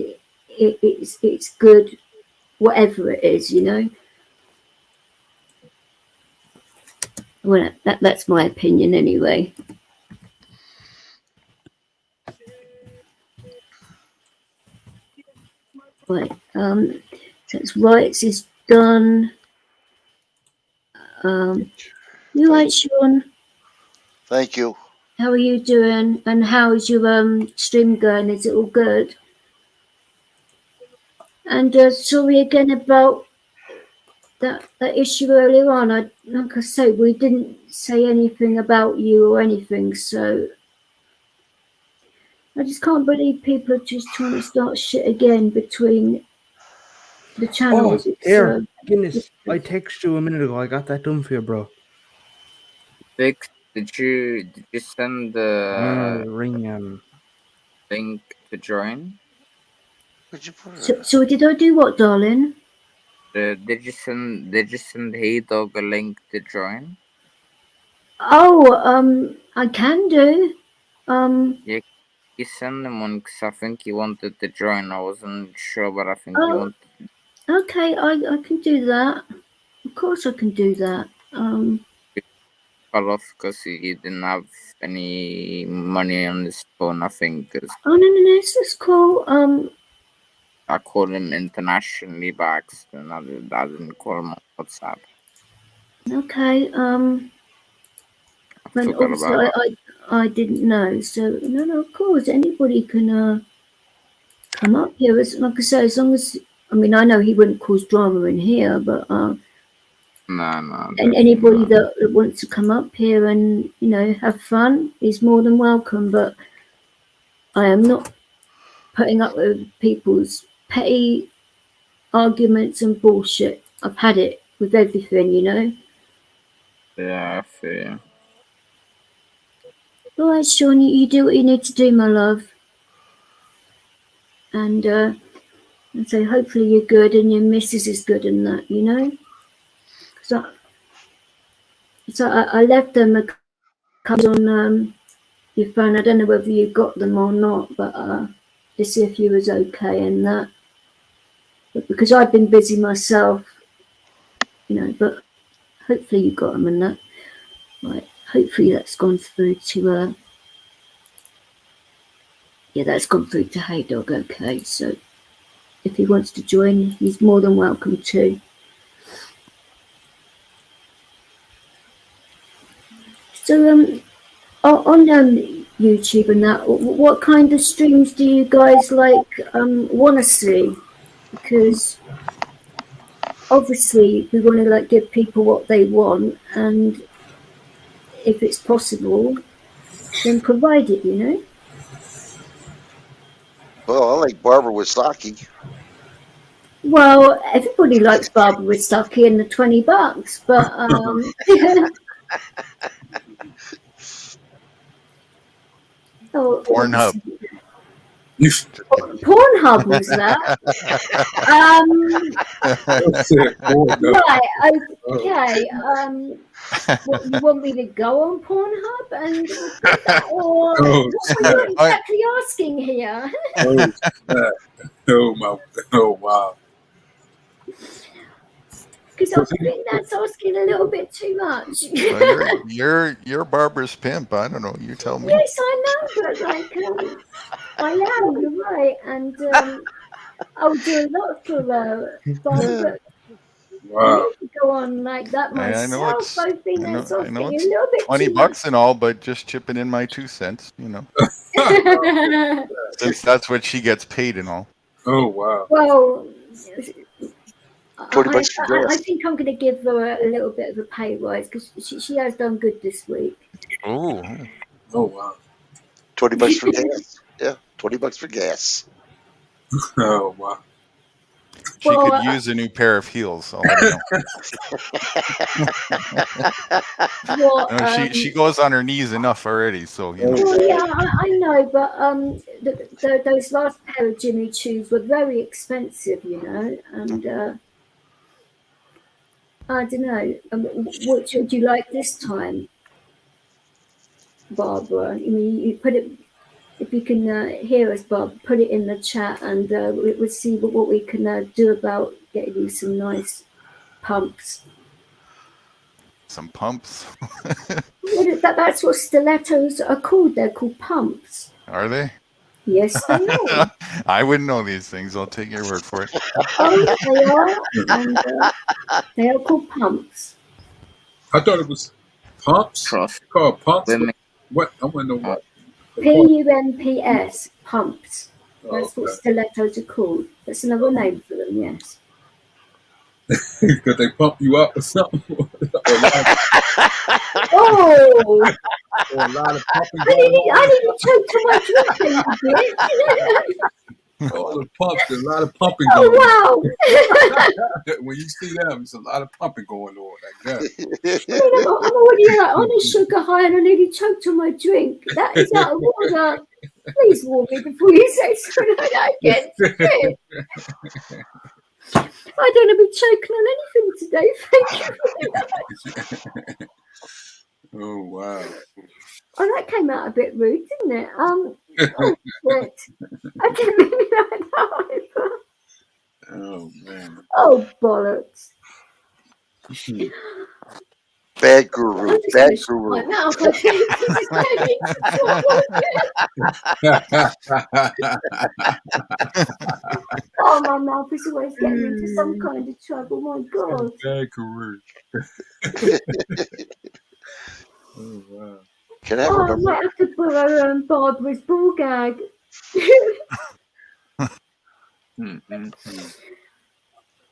it's good, whatever it is, you know. Well, that's my opinion anyway. Right, so it's rights is done. You right, Sean? Thank you. How are you doing? And how's your stream going? Is it all good? And sorry again about that issue earlier on. Like I say, we didn't say anything about you or anything, so I just can't believe people are just trying to start shit again between the channels. Oh, here, Guinness. I texted you a minute ago. I got that done for you, bro. Vic, did you send the link to join? So did I do what, darling? Did you send Hey Dog a link to join? Oh, I can do. Yeah, you send them one because I think he wanted to join. I wasn't sure, but I think he wanted. Okay, I can do that. Of course, I can do that. Cut off because he didn't have any money on his phone. I think. Oh no, this is cool. I called him internationally by accident. I didn't call him on WhatsApp. Okay. But also I didn't know. So no, of course anybody can come up here. Like I say, as long as I mean I know he wouldn't cause drama in here, but no. And anybody that wants to come up here and have fun is more than welcome. But I am not putting up with people's petty arguments and bullshit. I've had it with everything, you know. Yeah, I feel. All right, Sean, you do what you need to do, my love. And so hopefully you're good and your missus is good and that, you know. So I left them a couple on your phone. I don't know whether you got them or not, but to see if you was okay and that. But because I've been busy myself, but hopefully you got them and that. Right, hopefully that's gone through to that's gone through to Hey Dog. Okay, so if he wants to join, he's more than welcome to. So on YouTube and that, what kind of streams do you guys want to see? Because obviously we want to give people what they want, and if it's possible, then provide it, you know. Well, I like Barbara Wysocki. Well, everybody likes Barbara Wysocki and the $20, but Pornhub. Pornhub was that? Right. Okay. What, you want me to go on Pornhub and or what are you exactly asking here? Oh wow. Because I think that's asking a little bit too much. Well, you're Barbara's pimp. I don't know. You tell me. Yes, I know, but I am. You're right, and I'll do a lot for Barbara. Wow. Go on like that myself. I've been there, so I'm getting a little bit $20 and all, but just chipping in my 2 cents, since that's what she gets paid and all. Oh wow. Well, $20 I think I'm going to give her a little bit of a pay rise because she has done good this week. Oh wow. $20 for gas. Yeah, $20 for gas. Oh wow. She could use a new pair of heels. I'll let her know. She goes on her knees enough already, so Well, yeah, I know, but those last pair of Jimmy Choos were very expensive, and I don't know. What would you like this time, Barbara? I mean, you put it. If you can hear us, Bob, put it in the chat, and we'll see what we can do about getting you some nice pumps. Some pumps? That's what stilettos are called. They're called pumps. Are they? Yes, they are. I wouldn't know these things. I'll take your word for it. Oh, they are. And, they are called pumps. I thought it was pumps. Trust. Called pumps. What? I want to know what. PUMPS, pumps. That's okay. what stilettos are called. That's another name for them, yes. Because they pump you up or something. Oh! Or a lot of pumping I didn't choke too much with all the pumps, there's a lot of pumping going on. Oh, wow. When you see them, it's a lot of pumping going on like that. I'm already on a sugar high and I nearly choked on my drink. That is out of order. Please warn me before you say something like that again. I don't want to be choking on anything today. Thank you. Oh wow. Oh, that came out a bit rude, didn't it? Oh, shit. I didn't mean it like that either. Oh man. Oh, bollocks. Bad guru. Bad guru. Oh, my mouth is always getting into some kind of trouble. My God. Bad guru. Oh wow. I might have to borrow Barbara's ball gag.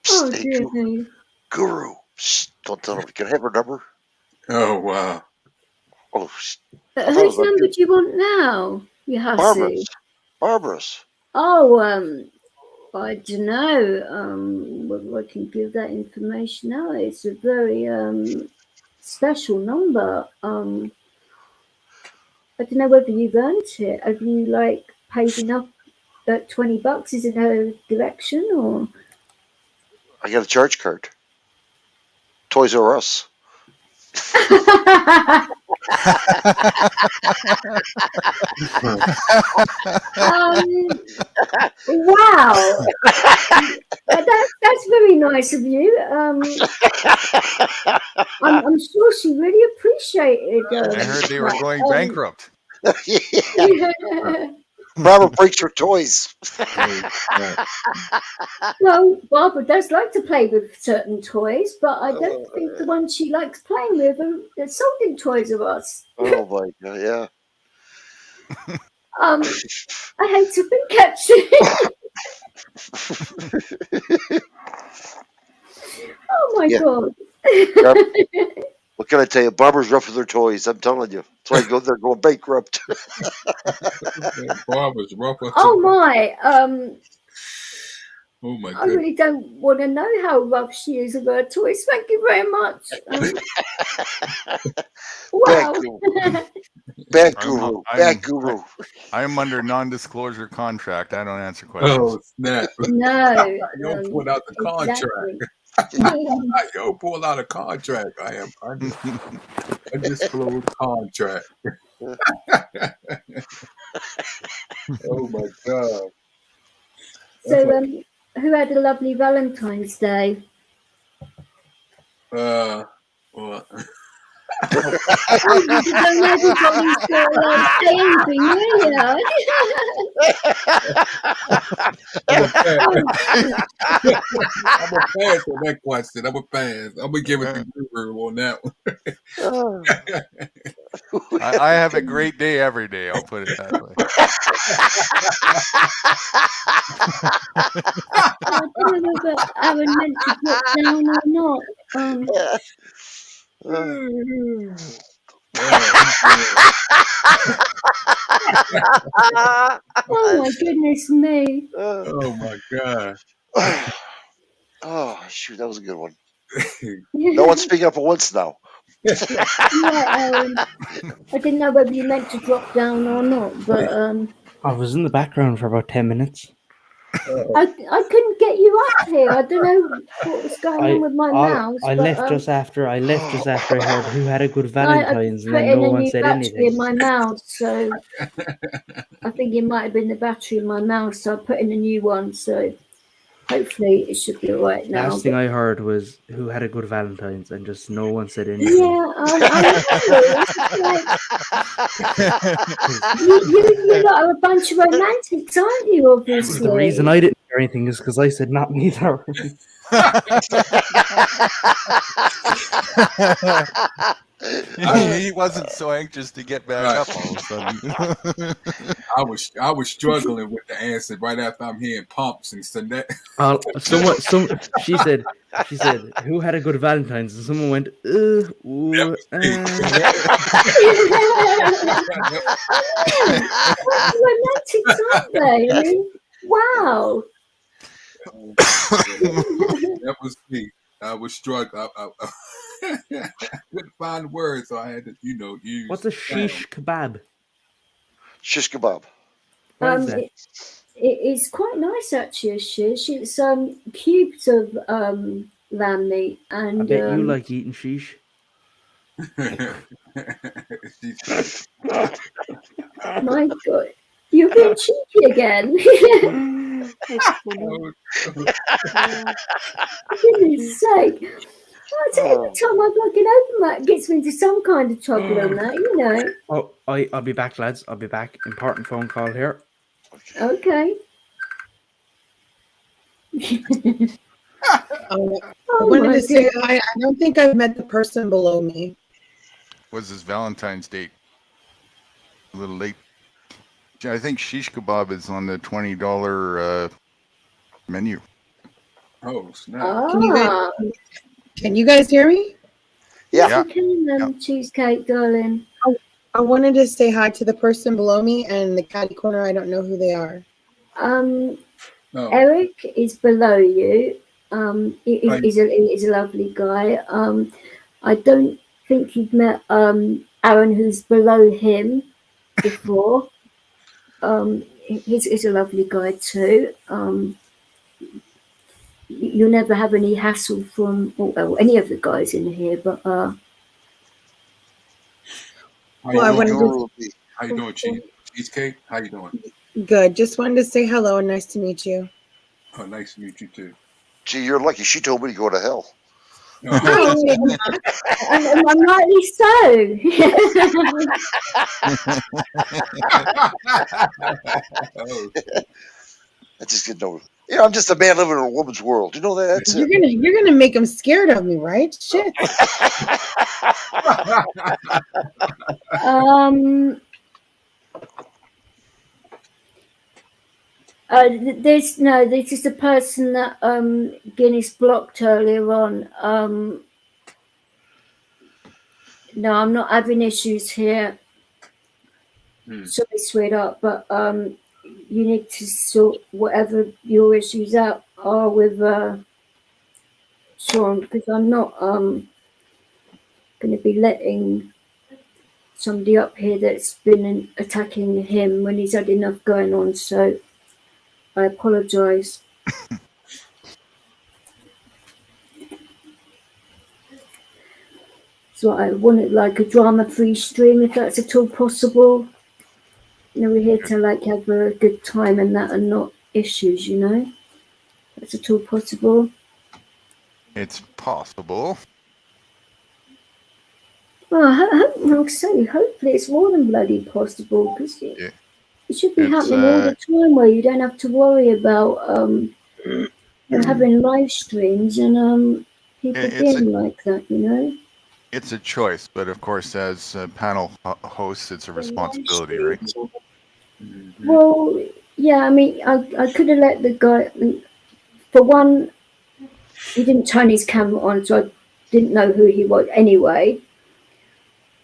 Oh, dear me. Guru. Shh, don't tell him. Can I have her number? Oh, wow. Oh, whose number do you want now? You have Barbara's. Oh, I don't know. I can give that information now. It's a very special number. I don't know whether you've earned it. Have you paid enough? That $20 is in her direction, or? I got a charge card. Toys R Us. Wow, that's very nice of you. I'm sure she really appreciated. I heard they were going bankrupt. Barbara breaks her toys. Well, Barbara does like to play with certain toys, but I don't think the ones she likes playing with are sold in Toys R Us. Oh my God, yeah. I hate to think actually. Oh my God. What can I tell you? Barbara's rough with her toys. I'm telling you. That's why they're going bankrupt. Barbara's rough with Oh my. Oh my God. I really don't want to know how rough she is with her toys. Thank you very much. Wow. Bad guru. Bad guru. I'm under non-disclosure contract. I don't answer questions. Oh, snap. No. You pulled out the contract. Exactly. Yo, pulled out a contract. I am undisclosed contract. Oh my God. So, who had a lovely Valentine's Day? Well, don't everybody's got to say anything, really. I'm a pass on that question. I'm a pass. I'm gonna give it to Guru on that one. I have a great day every day. I'll put it that way. I don't know if Aaron meant to put down or not. Oh my goodness me! Oh my god! Oh shoot, that was a good one. No one's speaking up for once now. Yeah, Aaron. I didn't know whether you meant to drop down or not, but I was in the background for about 10 minutes. I couldn't get you up here. I don't know what was going on with my mouse. I left just after I heard who had a good Valentine's, and then no one said anything. In my mouse, so I think it might have been the battery in my mouse. So I put in a new one. So hopefully it should be all right now. Last thing I heard was who had a good Valentine's, and just no one said anything. Yeah, you lot are a bunch of romantics, aren't you? Obviously. The reason I didn't hear anything is because I said not neither. He wasn't so anxious to get back up all of a sudden. I was struggling with the answer right after I'm hearing pumps and Sonette. She said, who had a good Valentine's? And someone went, romantics, aren't they? I mean, wow. That was me. I was struggling. I couldn't find words, so I had to, use. What's a shish kebab? Shish kebab. It's quite nice actually. A shish. It's cubes of lamb meat, and I bet you like eating shish. My God, you're being cheeky again. For goodness sake. Every time I fucking open that, it gets me into some kind of trouble on that, Oh, I'll be back, lads. I'll be back. Important phone call here. Okay. I wanted to say I don't think I've met the person below me. Was his Valentine's date a little late? I think shish kebab is on the $20 menu. Oh snap! Can you guys hear me? Yeah. Cheesecake, darling. I wanted to say hi to the person below me and the catty corner. I don't know who they are. Eric is below you. He's a lovely guy. I don't think you've met Aaron, who's below him, before. He's a lovely guy too. You'll never have any hassle from any of the guys in here, but How you doing, Cheesecake? How you doing? Good. Just wanted to say hello and nice to meet you. Oh, nice to meet you too. Gee, you're lucky. She told me to go to hell. I'm rightly so. I just didn't know. I'm just a man living in a woman's world. You know that? That's you're gonna make him scared of me, right? Shit. This is the person that Guinness blocked earlier on. No, I'm not having issues here. Sorry, sweetheart, but you need to sort whatever your issues out are with Sean, because I'm not going to be letting somebody up here that's been attacking him when he's had enough going on. So I apologise. So I want it like a drama-free stream, if that's at all possible. We're here to have a good time and that, and not issues. That's at all possible. It's possible. Well, hopefully it's more than bloody possible, because it should be happening all the time, where you don't have to worry about having live streams and people being like that, you know. It's a choice, but of course, as panel hosts, it's a responsibility, right? Mm-hmm. Well, yeah, I mean, I could have let the guy. For one, he didn't turn his camera on, so I didn't know who he was anyway.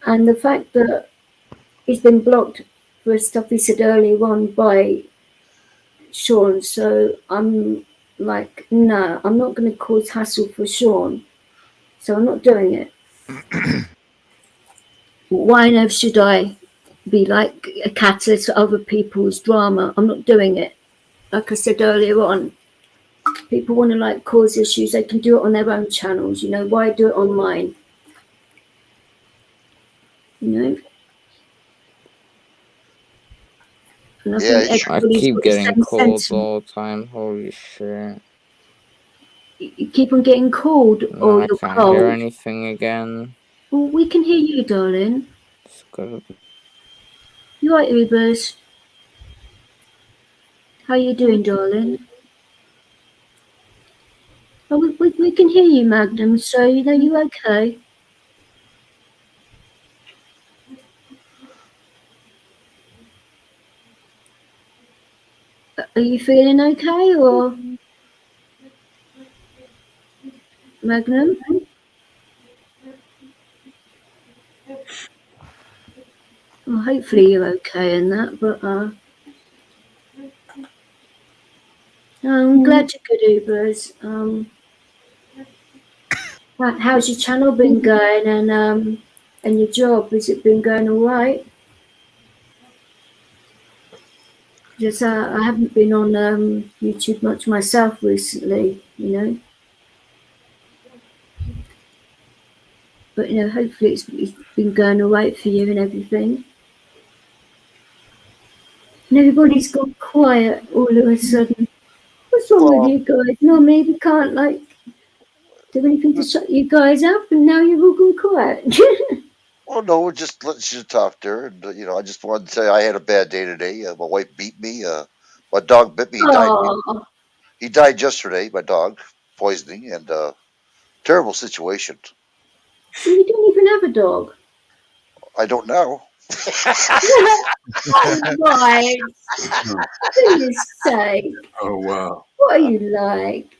And the fact that he's been blocked for stuff he said earlier on by Sean, so I'm like, nah, I'm not going to cause hassle for Sean, so I'm not doing it. Why on earth should I be like a catalyst for other people's drama? I'm not doing it. Like I said earlier on, people want to like cause issues, they can do it on their own channels, you know. Why do it on mine? You know? And I keep getting calls all the time. Holy shit. You keep on getting called, or I you're can't cold. hear anything again. Well, we can hear you, darling. It's good. You right, Ubers? How you doing, darling? Oh, we can hear you, Magnum, so you know you okay. Are you feeling okay, or Magnum? Well, hopefully you're okay in that, but I'm glad you're good, Ubers. How's your channel been going, and your job? Has it been going all right? Because I haven't been on YouTube much myself recently, you know. But you know, hopefully it's been going all right for you and everything. And everybody's gone quiet all of a sudden. What's wrong with you guys? No, maybe we can't like do anything to shut you guys up, and now you've all gone quiet. Well, no, we're just letting you talk there, and you know, I just wanted to say I had a bad day today. My wife beat me. My dog bit me. He died. He died yesterday. My dog poisoning, and terrible situation. You don't even have a dog. I don't know. Oh, right. Goodness sake. Oh, wow. What are you like?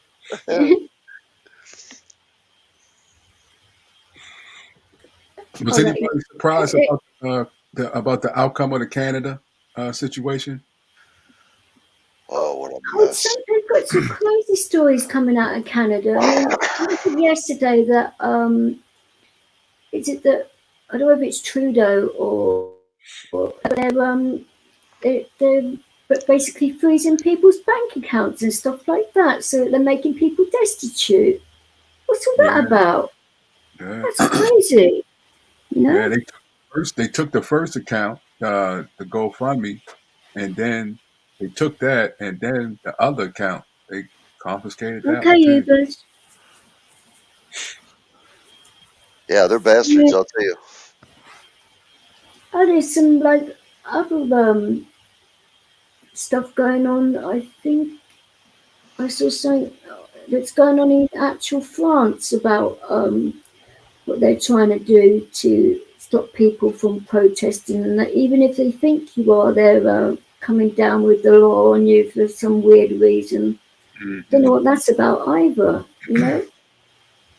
Was anybody surprised about the outcome of the Canada situation? Oh, what a mess! They've got some crazy stories coming out of Canada. I mean, I think yesterday that is it that I don't know if it's Trudeau or they're basically freezing people's bank accounts and stuff like that, so they're making people destitute. What's all that about? Yeah. That's crazy. You know? Yeah, they took the first account, the GoFundMe, and then they took that, and then the other account they confiscated that. Okay, you guys. Yeah, they're bastards. Yeah. I'll tell you. Oh, there's some like other stuff going on. I think I saw something that's going on in actual France about what they're trying to do to stop people from protesting, and that even if they think you are, they're coming down with the law on you for some weird reason. Don't know what that's about either, you know.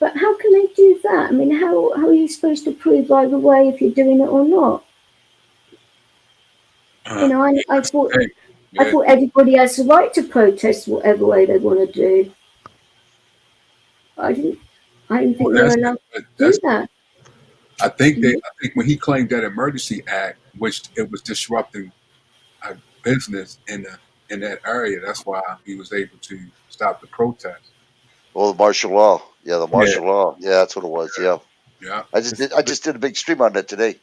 But how can they do that? I mean, how are you supposed to prove either way if you're doing it or not? You know, I thought everybody has the right to protest whatever way they want to do. I didn't think they were allowed to do that. I think when he claimed that emergency act, which it was disrupting business in that area, that's why he was able to stop the protest. Well, the martial law. Yeah, the martial law. Yeah, that's what it was. Yeah. Yeah. I just did a big stream on that today.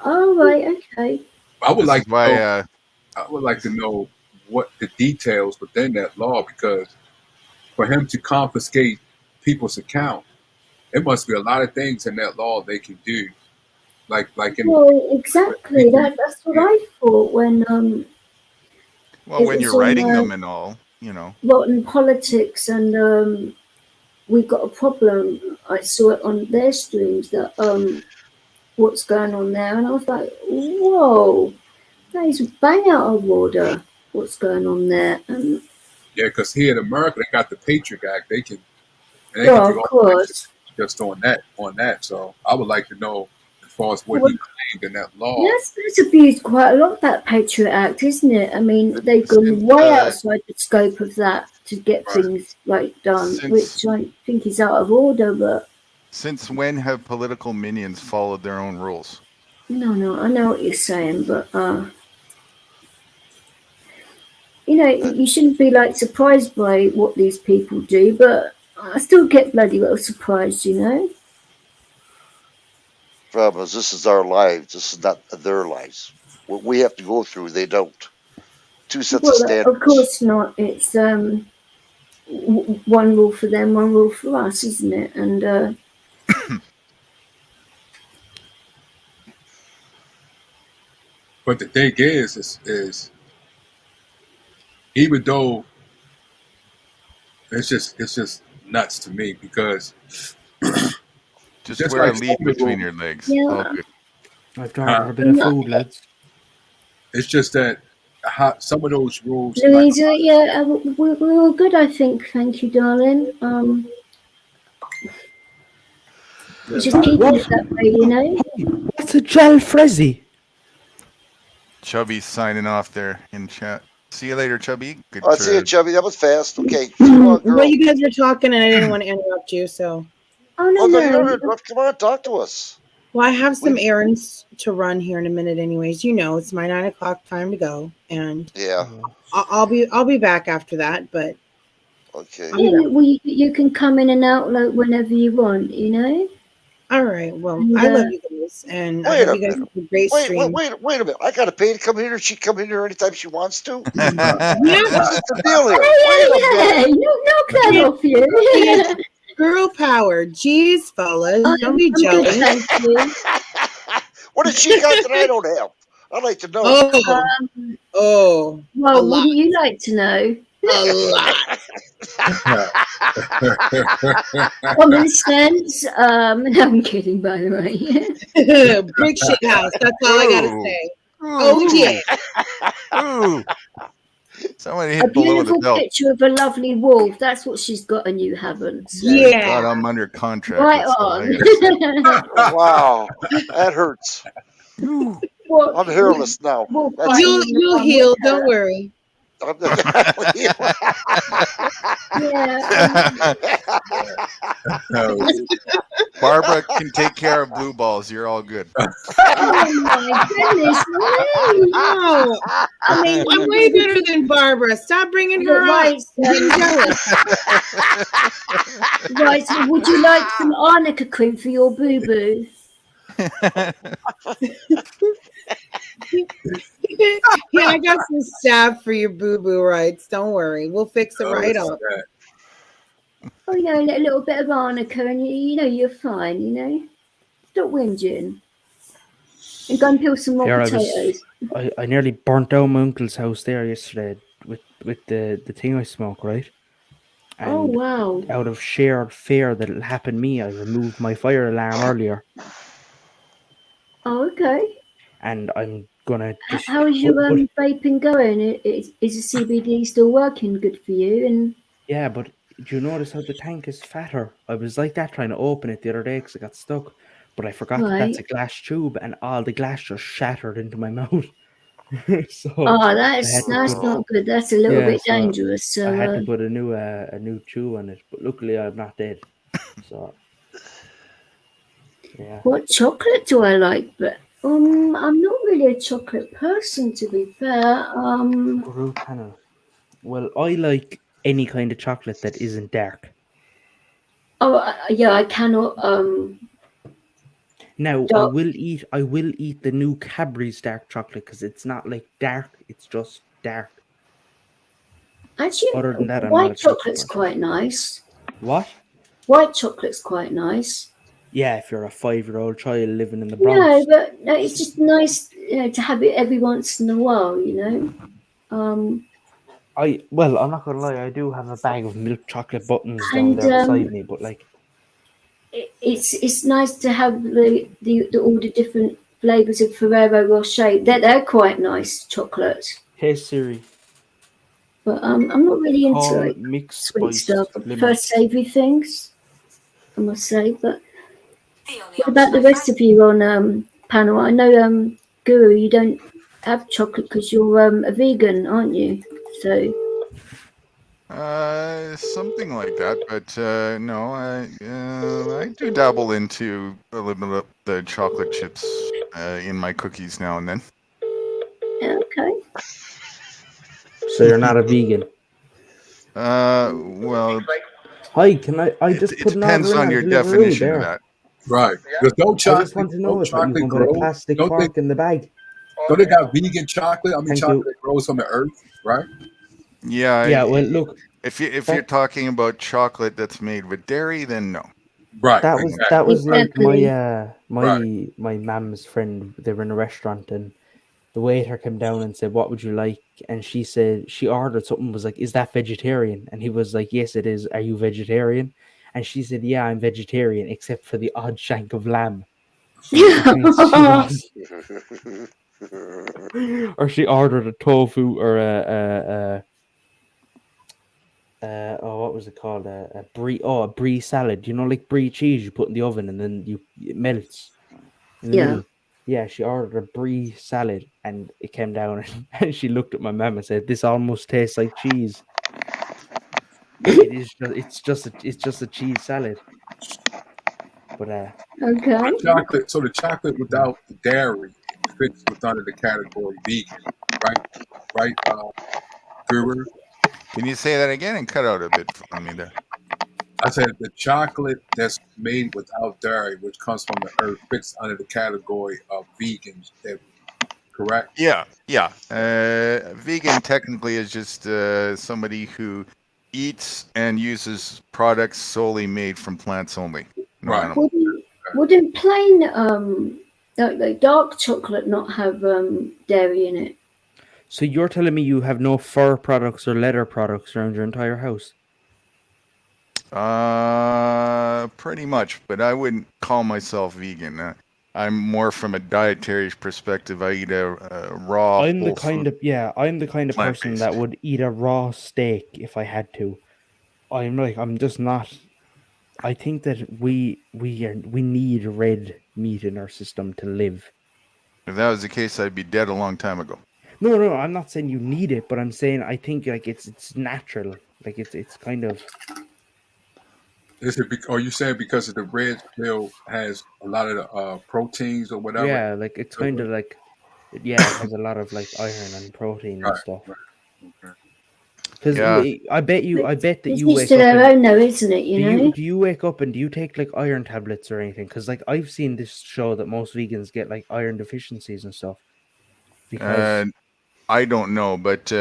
Oh, right. Okay. I would like to know what the details within that law, because for him to confiscate people's account, it must be a lot of things in that law they can do. Like in exactly. That's what I thought when when you're writing them and all, rotten politics, and we got a problem. I saw it on their streams that what's going on there, and I was like, whoa, that is bang out of order. What's going on there? And yeah, because here in America they got the Patriot Act. They can do of course. Just on that. So I would like to know as far as what he claimed in that law. Yes, it's abused quite a lot, that Patriot Act, isn't it? I mean, they've gone way outside the scope of that to get things done, which I think is out of order. But since when have political minions followed their own rules? No, I know what you're saying, but you shouldn't be surprised by what these people do, but I still get bloody well surprised, Problem is, this is our lives. This is not their lives. What we have to go through, they don't. Two sets of standards. Of course not. It's one rule for them, one rule for us, isn't it? And but the thing is even though it's just nuts to me because just wear a lead between your legs. Yeah. I've got a bit of food, lads. It's just that some of those rules. Louisa, we're all good, I think. Thank you, darling. Just keeping it that way, What's a jalfrezi? Chubby's signing off there in chat. See you later, Chubby. Good. See you, Chubby. That was fast. Okay. Well, you guys are talking, and I didn't want to interrupt you, so. Oh no! You don't interrupt. Come on, talk to us. Well, I have some errands to run here in a minute, anyways. It's my 9 o'clock time to go, and I'll be back after that. But okay. Yeah, well, you can come in and out whenever you want. All right. Well, I love you guys, and I hope you guys have a great stream. Wait a minute. I got to pay to come here, and she come in here anytime she wants to. What's the deal here? Hey, knock that off you. Girl power. Jeez, fellas. Don't be jealous. Thank you. What did she got that I don't have? I'd like to know. Well, wouldn't you like to know? A lot. Common sense. No, I'm kidding, by the way. Brick shit house. That's all I gotta say. Oh yeah. Somebody hit below the belt. A beautiful picture of a lovely wolf. That's what she's got, and you haven't. So. Yeah. God, I'm under contract. Right on. Wow, that hurts. I'm hairless now. You'll heal. Don't worry. Barbara can take care of blue balls. You're all good. Oh my goodness! No, I'm way better than Barbara. Stop bringing her up. Right. So would you like some arnica cream for your boo boo? Yeah, I got some salve for your boo-boo rights. Don't worry. We'll fix it right up. Oh, a little bit of arnica and you're fine, Stop whinging. And go and peel some more potatoes. I nearly burnt down my uncle's house there yesterday with the thing I smoke, right? And oh, wow. Out of sheer fear that it'll happen to me, I removed my fire alarm earlier. Oh, okay. And I'm gonna just. How is your vaping going? Is the CBD still working good for you? And yeah, but do you notice how the tank is fatter? I was like that trying to open it the other day because I got stuck, but I forgot that that's a glass tube, and all the glass just shattered into my mouth. That's not good. That's a little bit dangerous. So I had to put a new tube on it, but luckily I'm not dead. So yeah. What chocolate do I like? But I'm not really a chocolate person, to be fair. Well, I like any kind of chocolate that isn't dark. Oh yeah, I cannot. Now I will eat the new Cadbury's dark chocolate because it's not like dark; it's just dark. Actually, other than that, white chocolate's quite nice. What? White chocolate's quite nice. Yeah, if you're a 5-year-old child living in the No, Bronx. but no, it's just nice, to have it every once in a while, I'm not gonna lie, I do have a bag of milk chocolate buttons down there beside me, but like, it's nice to have all the different flavors of Ferrero Rocher. They're quite nice chocolates. Hey Siri. But I'm not really into like mixed sweet stuff. I lemon. prefer savoury things, I must say. But what about the rest of you on panel? I know Guru, you don't have chocolate because you're a vegan, aren't you? So something like that. But no, I do dabble into a little bit of the chocolate chips in my cookies now and then. Okay. So you're not a vegan? Well. Hi, can I just put an order in? It depends on your definition of that. Right. Because don't chocolate. I just want to know if you can put a plastic fork in the bag. Don't they got vegan chocolate? I mean, chocolate that grows from the earth, right? Yeah. Yeah. Well, look. If you're talking about chocolate that's made with dairy, then no. Right. That was like my mom's friend. They were in a restaurant and the waiter came down and said, "What would you like?" And she said she ordered something. Was like, "Is that vegetarian?" And he was like, "Yes, it is. Are you vegetarian?" And she said, "Yeah, I'm vegetarian, except for the odd shank of lamb." Or she ordered a tofu or what was it called? A brie salad. You know, like brie cheese you put in the oven and then it melts in the middle. Yeah, she ordered a brie salad and it came down and she looked at my mum and said, "This almost tastes like cheese." It's just a cheese salad. But okay. So the chocolate without the dairy fits under the category vegan, right? Guru. Can you say that again and cut out a bit on me there? I said the chocolate that's made without dairy, which comes from the earth, fits under the category of vegans. Correct? Yeah. Vegan technically is just somebody who eats and uses products solely made from plants only. No animal. Wouldn't plain like dark chocolate not have dairy in it? So you're telling me you have no fur products or leather products around your entire house? Pretty much, but I wouldn't call myself vegan. I'm more from a dietary perspective. I eat a raw. I'm the kind of person that would eat a raw steak if I had to. I'm just not. I think that we need red meat in our system to live. If that was the case, I'd be dead a long time ago. No, I'm not saying you need it, but I'm saying I think like it's natural. Like it's kind of. Are you saying because of the red pill has a lot of the proteins or whatever? Yeah, like it's kind of like, it has a lot of like iron and protein and stuff. Because I bet that you wake to their own though, isn't it? Do you wake up and do you take like iron tablets or anything? Because like I've seen this show that most vegans get like iron deficiencies and stuff. Because I don't know, but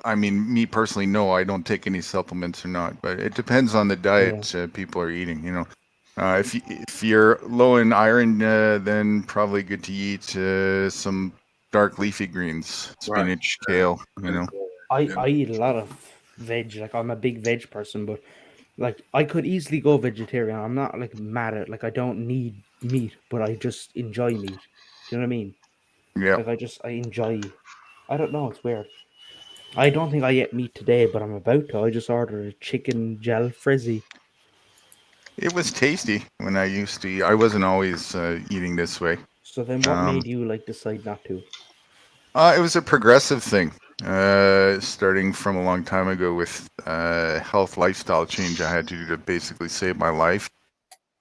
I mean, me personally, no, I don't take any supplements or not. But it depends on the diet people are eating. You know, if you're low in iron, then probably good to eat some dark leafy greens, spinach, kale. You know, I eat a lot of veg. Like I'm a big veg person, but like I could easily go vegetarian. I'm not like mad at I don't need meat, but I just enjoy meat. Do you know what I mean? Yeah. Like I enjoy. I don't know. It's weird. I don't think I ate meat today, but I'm about to. I just ordered a chicken jalfrezi. It was tasty when I used to eat. I wasn't always eating this way. So then what made you decide not to? It was a progressive thing. Starting from a long time ago with health lifestyle change I had to do to basically save my life.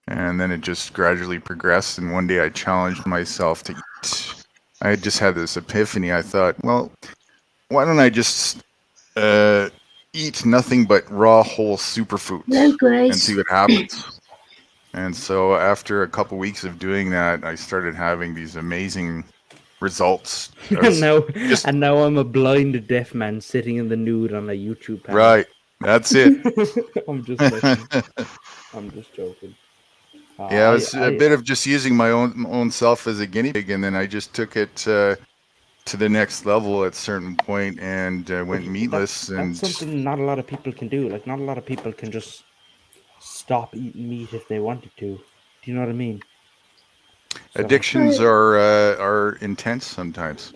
And then it just gradually progressed. And one day I challenged myself to eat. I just had this epiphany. I thought, well, why don't I just eat nothing but raw, whole superfoods and see what happens? And so after a couple weeks of doing that, I started having these amazing results. And now I'm a blind deaf man sitting in the nude on a YouTube panel. Right. That's it. I'm just messing. I'm just joking. Yeah, it's a bit of just using my own self as a guinea pig, and then I just took it to the next level at a certain point and went meatless. That's something not a lot of people can do. Like, not a lot of people can just stop eating meat if they wanted to. Do you know what I mean? Addictions are intense sometimes.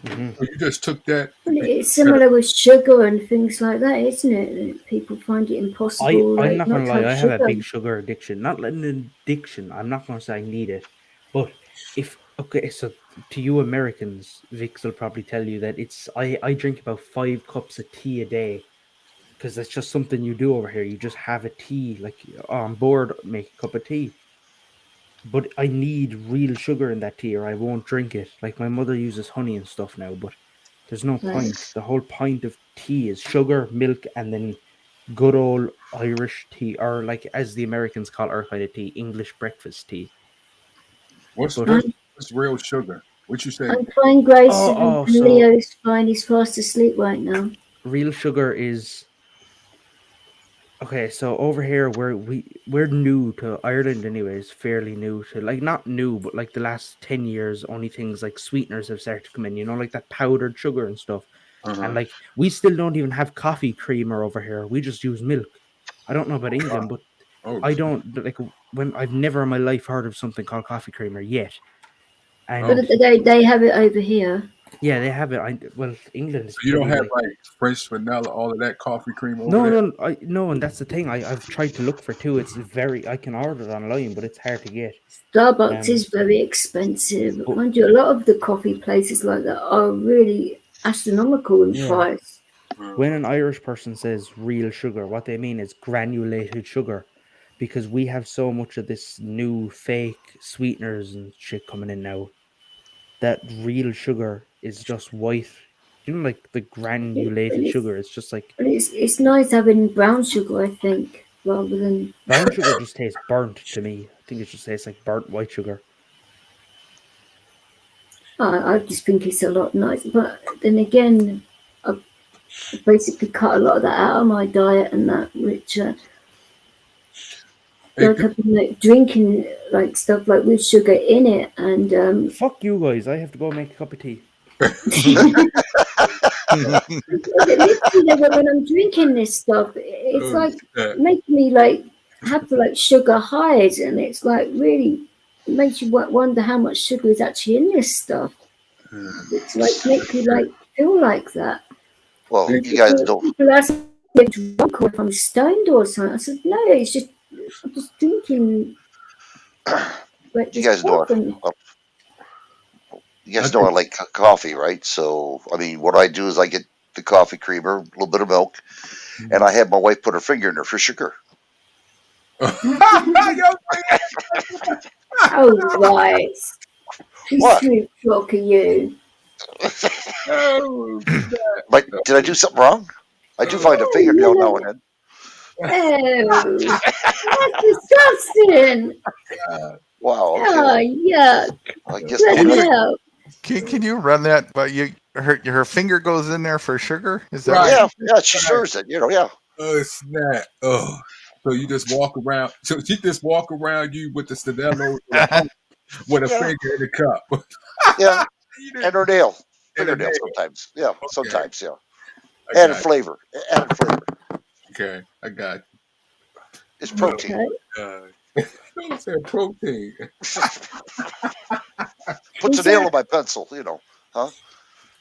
Mm-hmm. So you just took that. It's similar with sugar and things like that, isn't it? People find it impossible. I'm not gonna lie. I have a big sugar addiction. Not an addiction. I'm not gonna say I need it, but so to you Americans, Vix will probably tell you that I drink about 5 cups of tea a day, because that's just something you do over here. You just have a tea, like, I'm bored, make a cup of tea. But I need real sugar in that tea, or I won't drink it. Like, my mother uses honey and stuff now, but there's no point. The whole point of tea is sugar, milk, and then good old Irish tea, or, like, as the Americans call our kind of tea, English breakfast tea. What's real sugar? What you say? I'm fine, Grace, and Leo's fine. He's fast asleep right now. Real sugar is... Okay, so over here we're new to Ireland, anyways. Fairly new to, like, not new, but like the last 10 years, only things like sweeteners have started to come in. You know, like that powdered sugar and stuff. And like, we still don't even have coffee creamer over here. We just use milk. I don't know about England, but I don't, like, when I've never in my life heard of something called coffee creamer yet. And but they have it over here. Yeah, they have it. Well, England is. So you don't have like French vanilla, all of that coffee cream over there? No, and that's the thing. I've tried to look for too. It's I can order it online, but it's hard to get. Starbucks is very expensive. Mind you, a lot of the coffee places like that are really astronomical in price. When an Irish person says real sugar, what they mean is granulated sugar, because we have so much of this new fake sweeteners and shit coming in now. That real sugar is just white. You know, like the granulated sugar. It's just like... It's nice having brown sugar, I think, rather than... Brown sugar just tastes burnt to me. I think it just tastes like burnt white sugar. I just think it's a lot nicer. But then again, I've basically cut a lot of that out of my diet and that, which... like I've been like drinking like stuff like with sugar in it, and fuck you guys, I have to go make a cup of tea. Literally, when I'm drinking this stuff, it's like making me like have like sugar highs, and it's like really makes you wonder how much sugar is actually in this stuff. It's like make you like feel like that. Well, you guys don't. People ask me if I'm drunk or if I'm stoned or something. I said no, it's just. I'm just drinking. Like you guys know I like coffee, right? So, I mean, what I do is I get the coffee creamer, a little bit of milk, and I have my wife put her finger in there for sugar. Oh, right. What? Talk are you? But did I do something wrong? I do find a fingernail now and then. Oh, that's disgusting. Wow. Okay. Oh, yuck. I guess can you run that? But her finger goes in there for sugar? Is that right? Yeah, she stirs it, yeah. Oh, snap. Oh. So you just walk around. So she just walk around you with the Stadella with a finger in the cup. Yeah. And her nail. Fingernail sometimes. Yeah, okay. Sometimes, yeah. Added flavor. Okay, I got you. It's protein. Don't say protein. Puts a nail in my pencil, huh?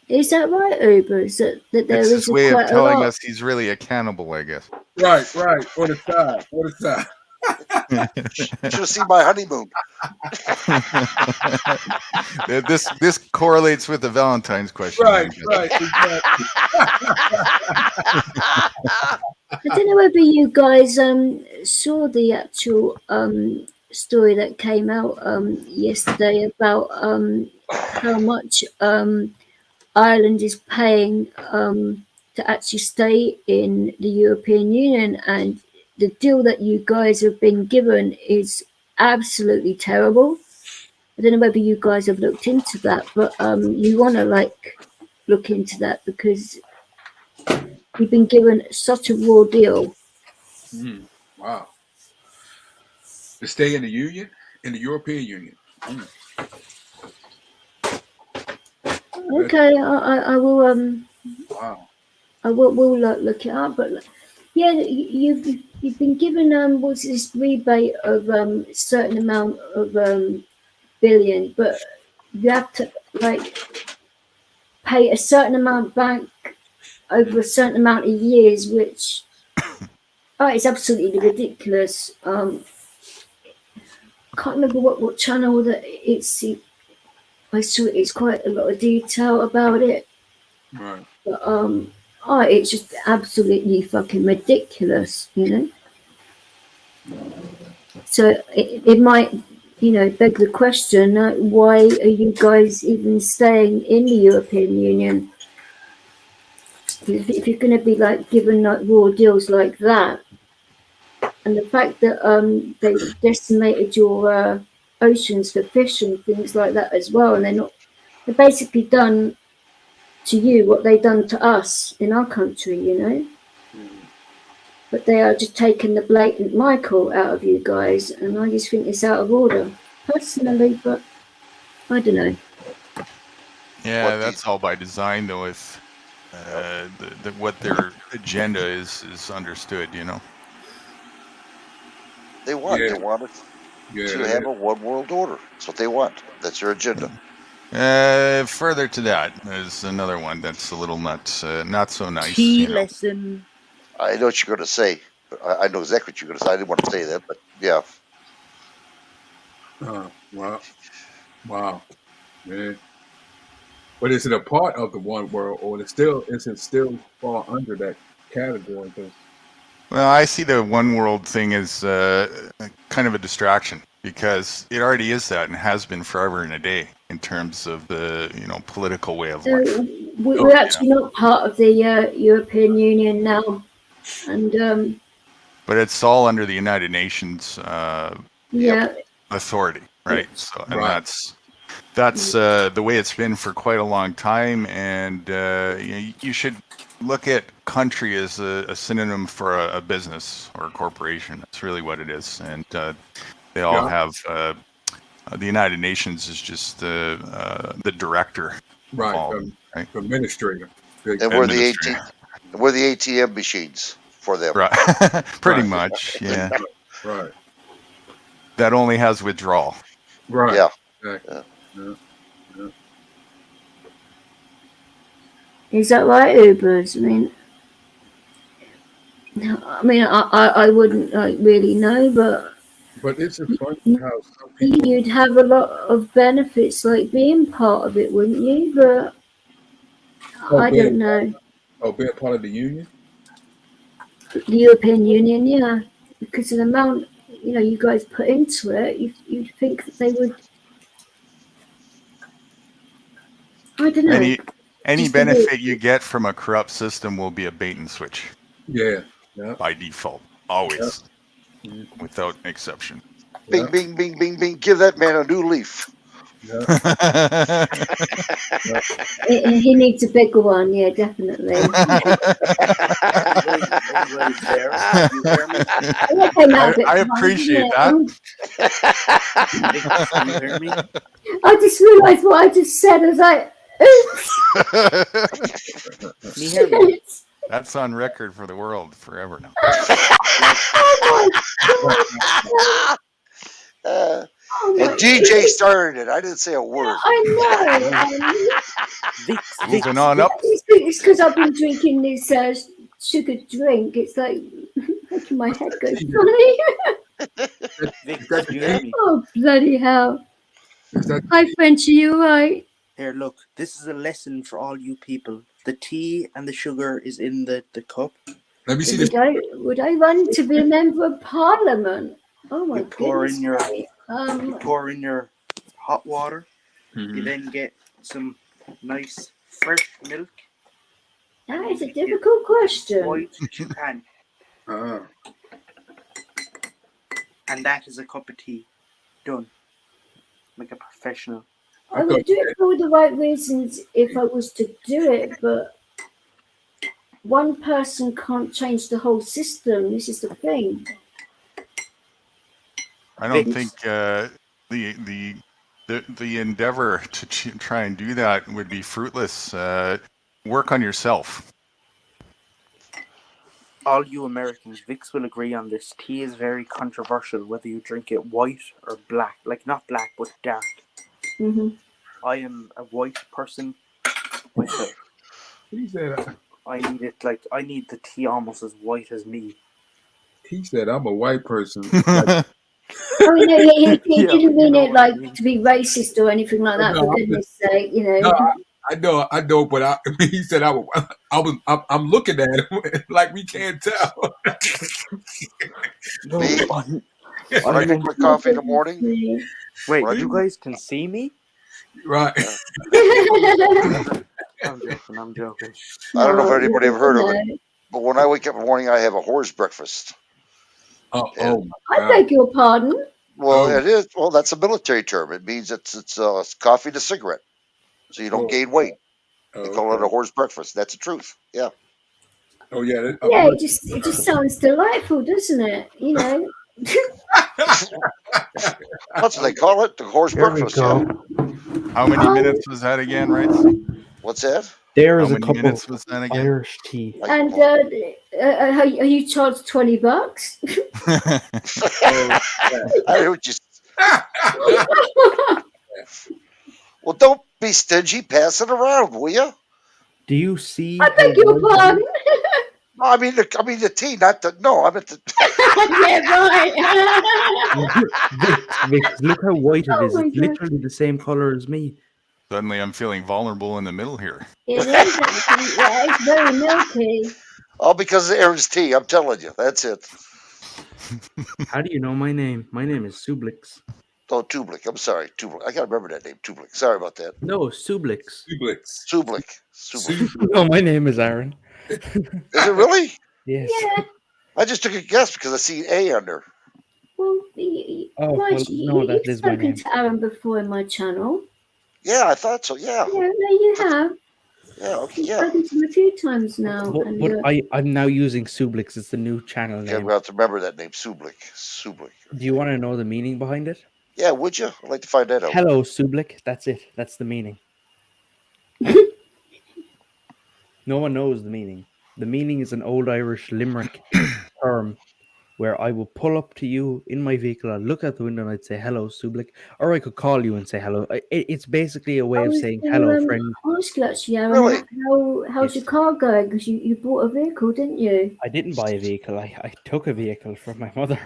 Is that right, Uber? Is that there it's is his way of telling us he's really a cannibal, I guess. Right. On the side. You should have seen my honeymoon. This correlates with the Valentine's question. Right, exactly. I don't know whether you guys saw the actual story that came out yesterday about how much Ireland is paying to actually stay in the European Union, and the deal that you guys have been given is absolutely terrible. I don't know whether you guys have looked into that, but you want to look into that, because you've been given such a raw deal. Wow. To stay in the Union, in the European Union. Okay, I will. Wow. I will look it up, but yeah, you've been given what's this rebate of a certain amount of billion, but you have to like pay a certain amount back over a certain amount of years, which it's absolutely ridiculous. Can't remember what channel that it's. I saw it's quite a lot of detail about it. Right. But it's just absolutely fucking ridiculous, you know. So it might, beg the question: why are you guys even staying in the European Union? If you're going to be like given like raw deals like that, and the fact that they've decimated your oceans for fish and things like that as well, and they're basically done to you what they've done to us in our country, you know. But they are just taking the blatant Michael out of you guys, and I just think it's out of order, personally, but I don't know. Yeah, that's all by design, though, if what their agenda is understood, you know. They want it to have a one world order. That's what they want. That's their agenda. Further to that, there's another one that's a little not so nice. Key lesson. I know what you're going to say. I know exactly what you're going to say. I didn't want to say that, but yeah. Wow. Man. But is it a part of the one world, or is it still fall under that category? Well, I see the one world thing as kind of a distraction, because it already is that and has been forever and a day in terms of the political way of life. We're actually not part of the European Union now, and but it's all under the United Nations authority, right? So, and that's the way it's been for quite a long time, and you should look at country as a synonym for a business or a corporation. That's really what it is, and they all have the United Nations is just the director, right? Administrator, and we're the ATM machines for them, right? Pretty much, yeah. Right. That only has withdrawal. Right. Yeah. Exactly. Yeah. Is that right, Ubers? I wouldn't really know, but it's funny how some people you'd have a lot of benefits like being part of it, wouldn't you? But I don't know. Being part of the union, the European Union, yeah, because of the amount you guys put into it, you'd think that they would. I don't know. Any benefit you get from a corrupt system will be a bait and switch. Yeah. By default, always, without exception. Bing, bing, bing, bing, bing. Give that man a new leaf. He needs a bigger one, yeah, definitely. I appreciate that. You hear me? I just realised what I just said. I was like, oops. Can you hear me? That's on record for the world forever now. And DJ started it. I didn't say a word. I know. Moving on up. It's because I've been drinking this sugar drink. It's like making my head go funny. Oh, bloody hell. Hi, Frenchie, you right? Here, look. This is a lesson for all you people. The tea and the sugar is in the cup. Let me see this. Would I run to be a member of parliament? Oh my goodness. You pour in your hot water. You then get some nice fresh milk. That is a difficult question. White toucan. And that is a cup of tea. Done. Like a professional. I would do it for the right reasons if I was to do it, but one person can't change the whole system. This is the thing. I don't think the endeavor to try and do that would be fruitless. Work on yourself. All you Americans, Vix will agree on this. Tea is very controversial, whether you drink it white or black. Like, not black, but dark. Mm-hmm. I am a white person myself. He said, I need it, like, I need the tea almost as white as me. He said, I'm a white person. Oh, no, he didn't mean it like to be racist or anything like that. For goodness' sake, you know. No, I know, but he said I'm looking at him like we can't tell. Me, when I drink my coffee in the morning. Wait, you guys can see me? Right. I'm joking. I don't know if anybody ever heard of it, but when I wake up in the morning, I have a horse breakfast. Oh, I beg your pardon. Well, it is. Well, that's a military term. It means it's coffee to cigarette, so you don't gain weight. They call it a horse breakfast. That's the truth. Yeah. Oh yeah. Yeah, it just sounds delightful, doesn't it? You know. That's what they call it, the horse breakfast. Yeah. How many minutes was that again, right? What's that? There's How a many couple minutes was that again? Irish tea. And are you charged $20? I hear what you. Well, don't be stingy. Pass it around, will you? Do you see? I beg your pardon. No, I mean the tea, not the. No, I meant the. Yeah, right. Vix, look how white it is. It's literally the same color as me. Suddenly, I'm feeling vulnerable in the middle here. It is actually, yeah, it's very milky. All because of Aaron's tea. I'm telling you, that's it. How do you know my name? My name is Sublix. Oh, Tublik. I'm sorry, Tublik. I gotta remember that name, Tublik. Sorry about that. No, Sublix. Sublik. No, my name is Aaron. Is it really? Yes. Yeah. I just took a guess because I see A under. Well, that is my name. You've spoken to Aaron before in my channel. Yeah, I thought so. Yeah. Yeah, no, you have. Yeah. Okay. You've Yeah. spoken to him a few times now. But I'm now using Sublix. It's the new channel name. Okay, I'm gonna have to remember that name, Sublik. Sublik. Do you want to know the meaning behind it? Yeah, would you? I'd like to find that out. Hello, Sublik. That's it. That's the meaning. No one knows the meaning. The meaning is an old Irish Limerick term where I will pull up to you in my vehicle, I'd look out the window and I'd say, hello, Sublik. Or I could call you and say hello. It's basically a way of saying hello, friend. Ask you actually, Aaron, how's your car going? Because you bought a vehicle, didn't you? I didn't buy a vehicle. I took a vehicle from my mother.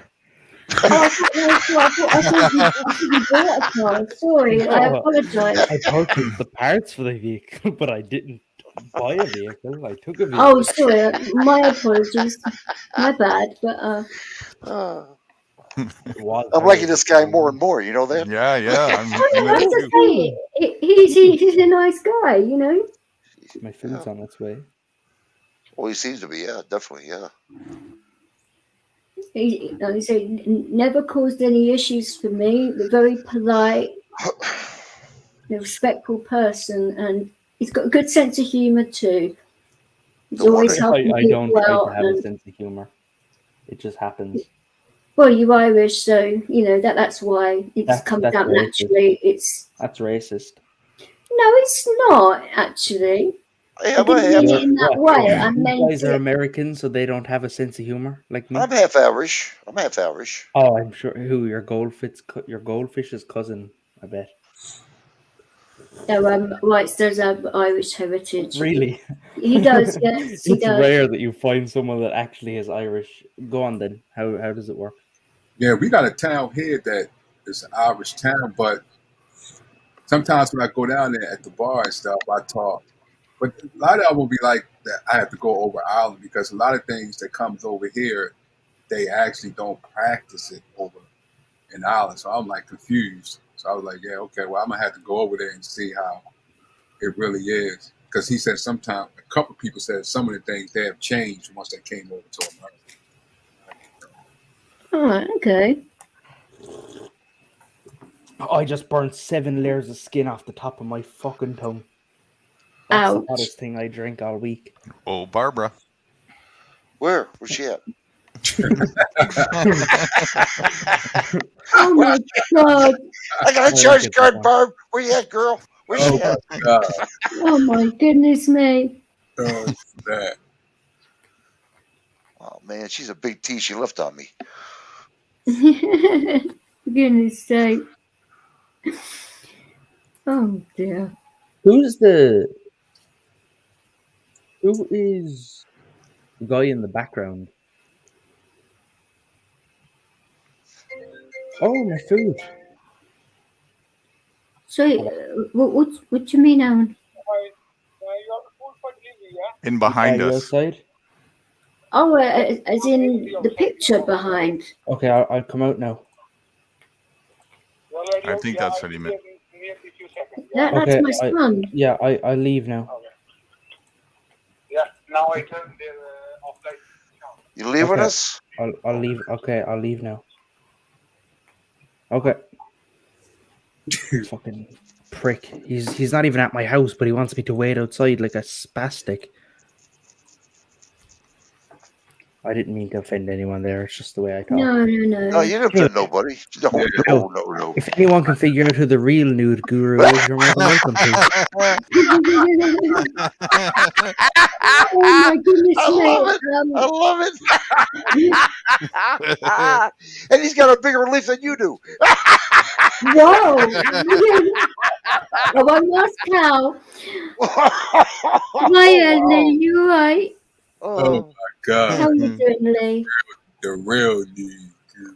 I thought you bought a car. Sorry, I apologise. I purchased the parts for the vehicle, but I didn't buy a vehicle. I took a vehicle. Oh, sorry. My apologies. My bad. But I'm liking this guy more and more. You know that? Yeah. That's the thing. He's a nice guy. You know. My food's on its way. Well, he seems to be. Yeah, definitely. Yeah. He never caused any issues for me. A very polite, respectful person, and he's got a good sense of humour too. He's always helping I people don't out. have a sense of humour. It just happens. Well, you're Irish, so you know that's why it's comes out naturally. That's racist. No, it's not actually. I didn't mean it in that way. I You meant guys are American, so they don't have a sense of humor like me. I'm half Irish. Oh, I'm sure. Who your goldfish's cousin? I bet. No, Whites does have Irish heritage. Really? He does. Yes, he it's does. rare that you find someone that actually is Irish. Go on then. How does it work? Yeah, we got a town here that is an Irish town, but sometimes when I go down there at the bar and stuff, I talk. But a lot of them will be like that. I have to go over Ireland because a lot of things that comes over here, they actually don't practice it over in Ireland. So I'm like confused. So I was like, yeah, okay, well, I'm gonna have to go over there and see how it really is. Because he said sometimes a couple of people said some of the things they have changed once they came over to America. All right. Okay. I just burned 7 layers of skin off the top of my fucking tongue. That's the hottest thing I drink all week. Oh, Barbara. Where? Where's she at? Oh my God! I got a charge card, Barb. Where you at, girl? Where's she at? Oh my goodness me! Oh, oh man, she's a big T. She left on me. For goodness sake! Oh dear. Who is the guy in the background? Oh, my food. So, what do you mean, Aaron? In behind us. Outside? Oh, as in the picture behind. Okay, I'll come out now. I think that's what he meant. That's my son. Yeah, I leave now. Yeah, now I turn the offline. You leaving us? I'll leave. Okay, I'll leave now. Okay. Fucking prick. He's not even at my house, but he wants me to wait outside like a spastic. I didn't mean to offend anyone there. It's just the way I talk. No. No, you didn't offend nobody. No. If anyone can figure out who the real nude guru is, you're more than welcome to. Oh my goodness, I love it. And he's got a bigger leaf than you do. Whoa! Oh, I lost cow. Hi, Lee. You right? Oh my God! How you doing, Lee? The real dude.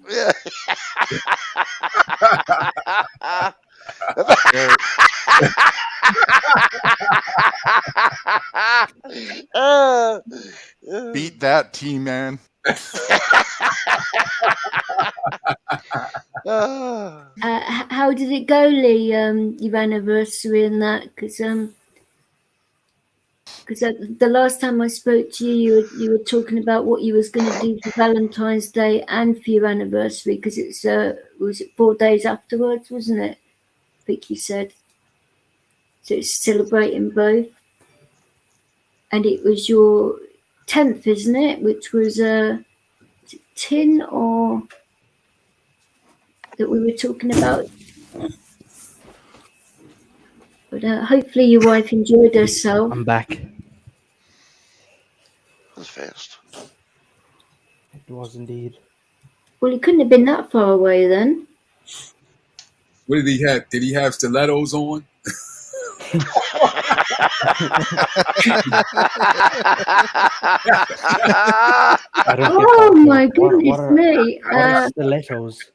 Yeah. Beat that, T-Man. How did it go, Lee? Your anniversary and that, because the last time I spoke to you were talking about what you was going to do for Valentine's Day and for your anniversary, because it's was it 4 days afterwards, wasn't it? I think you said. So it's celebrating both, and it was your 10th, isn't it? Which was tin or that we were talking about. But hopefully your wife enjoyed herself. I'm back. That was fast. It was indeed. Well, it couldn't have been that far away then. What did he have? Did he have stilettos on? Oh my goodness me! What are stilettos?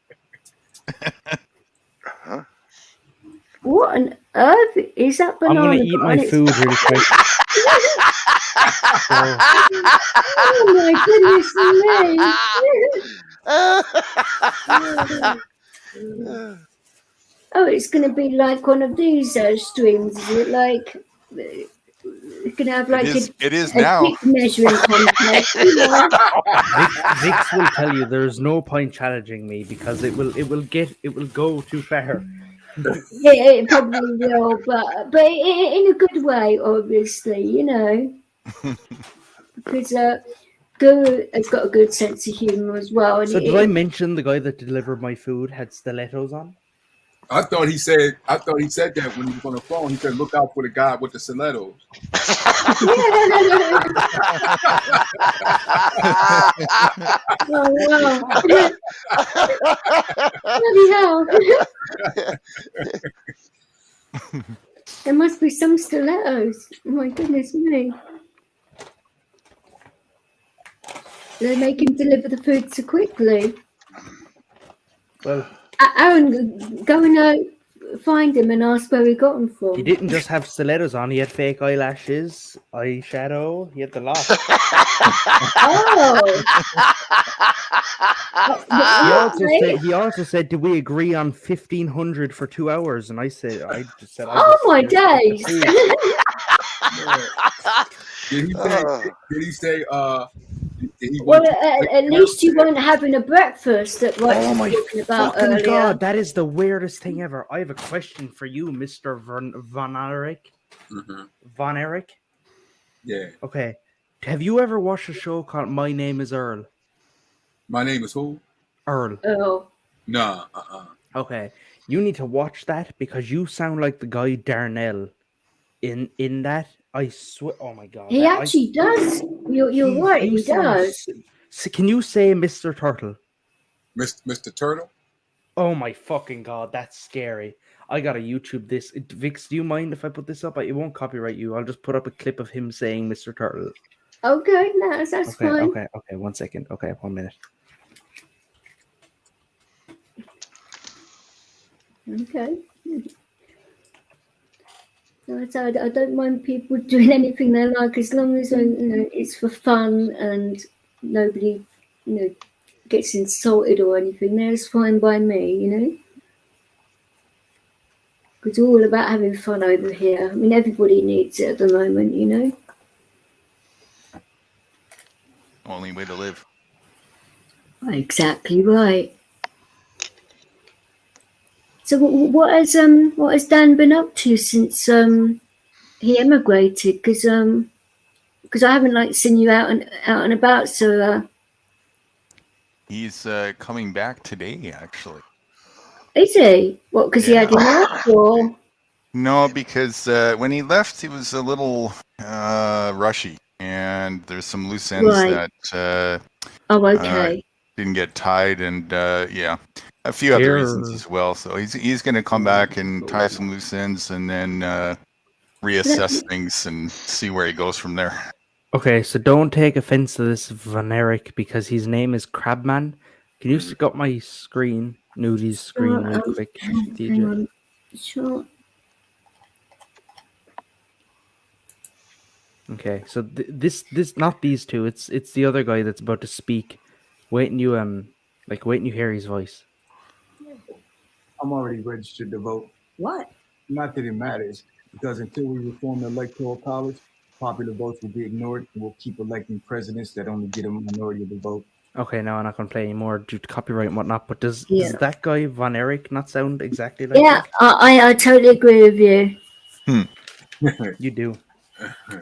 What on earth is that banana? I'm gonna eat my food really quick. Oh my goodness me! Oh, it's going to be like one of these streams. Is it like it's going to have like it is now measuring contest? Vix will tell you there's no point challenging me because it will go too far. It probably will, but in a good way, obviously, you know, because Guru has got a good sense of humor as well. And so did I mention the guy that delivered my food had stilettos on? I thought he said that when he was on the phone. He said, "Look out for the guy with the stilettos." Oh wow! There must be some stilettos. Oh my goodness me! They make him deliver the food so quickly. Well, Aaron, go and find him and ask where he got them from. He didn't just have stilettos on; he had fake eyelashes, eyeshadow. He had the lot. He also said, "Did we agree on 1,500 for 2 hours?" And I just said, "Oh my days!" Did he say? Well, at least you weren't having a breakfast that what oh my talking about fucking earlier. God, that is the weirdest thing ever. I have a question for you, Mr. Von Erich. Mm-hmm. Von Erich? Yeah. Okay. Have you ever watched a show called My Name is Earl? My name is who? Earl. Oh. Nah. Okay, you need to watch that because you sound like the guy Darnell in that. I swear. Oh my god. He actually does. You're right. He does. Can you say Mr. Turtle? Mr. Turtle? Oh my fucking god, that's scary. I gotta YouTube this. Vix, do you mind if I put this up? It won't copyright you. I'll just put up a clip of him saying Mr. Turtle. Okay, no, that's fine. Okay, 1 second. Okay, 1 minute. Okay. I don't mind people doing anything they like as long as it's for fun and nobody gets insulted or anything. That's fine by me, It's all about having fun over here. I mean, everybody needs it at the moment, Only way to live. Exactly right. So what has Dan been up to since he emigrated? Because I haven't seen you out and about. So he's coming back today, actually. Is he? What? Because he had enough, or? No, because when he left, he was a little rushy, and there's some loose ends that okay. Didn't get tied, and a few other reasons as well. So he's going to come back and tie some loose ends, and then reassess things and see where he goes from there. Okay, so don't take offense to this Vaneric because his name is Crabman. Can you stick up my screen, Nudie's screen, real quick, DJ? Hang on. Sure. Okay, so this not these two. It's the other guy that's about to speak. Wait and you hear his voice. I'm already registered to vote. What? Not that it matters, because until we reform the Electoral College, popular votes will be ignored, and we'll keep electing presidents that only get a minority of the vote. Okay, no, I'm not going to play anymore due to copyright and whatnot, but does that guy, Von Erich, not sound exactly like that? Yeah, I totally agree with you. You do.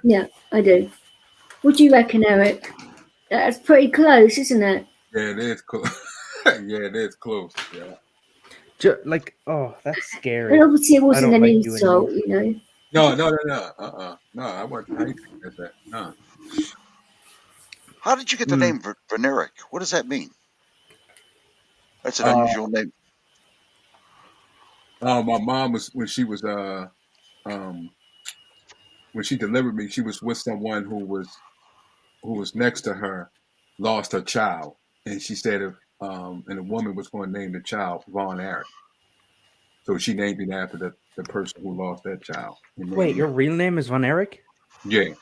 Yeah, I do. What do you reckon, Eric? That's pretty close, isn't it? Yeah, it is close. Yeah, it is close. Yeah. That's scary. And obviously it wasn't an insult, No. No, I wasn't. How you think that? No. How did you get the name Veneric? What does that mean? That's an unusual name. My mom was when she delivered me, she was with someone who was next to her, lost her child, and she said and the woman was going to name the child Von Erich. So she named it after the person who lost that child. Wait, your real name is Von Erich? Yeah.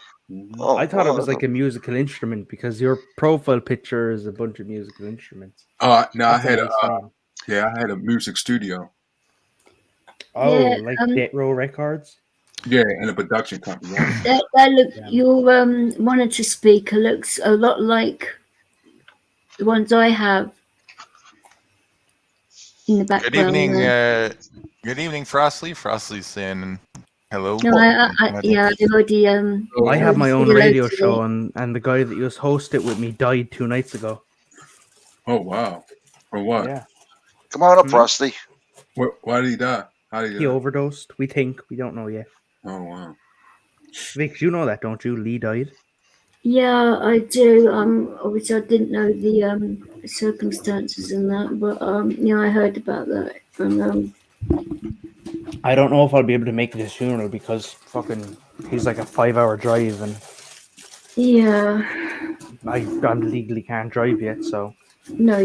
Oh, I thought it was like a musical instrument because your profile picture is a bunch of musical instruments. No, I had a music studio. Oh, yeah, like Death Row Records? Yeah, and a production company. Your monitor speaker looks a lot like the ones I have in the background. Good evening, Frostley. Frostley's saying hello. No, I already. I have my own radio show, and the guy that used to host it with me died 2 nights ago. Oh wow! From what? Yeah. Come on up, Frosty. Why did he die? How did he die? He overdosed. We don't know yet. Oh wow! Vix, you know that, don't you? Lee died. Yeah, I do. Obviously, I didn't know the circumstances and that, but I heard about that. And I don't know if I'll be able to make this funeral because he's like a 5-hour drive, and I legally can't drive yet. So no,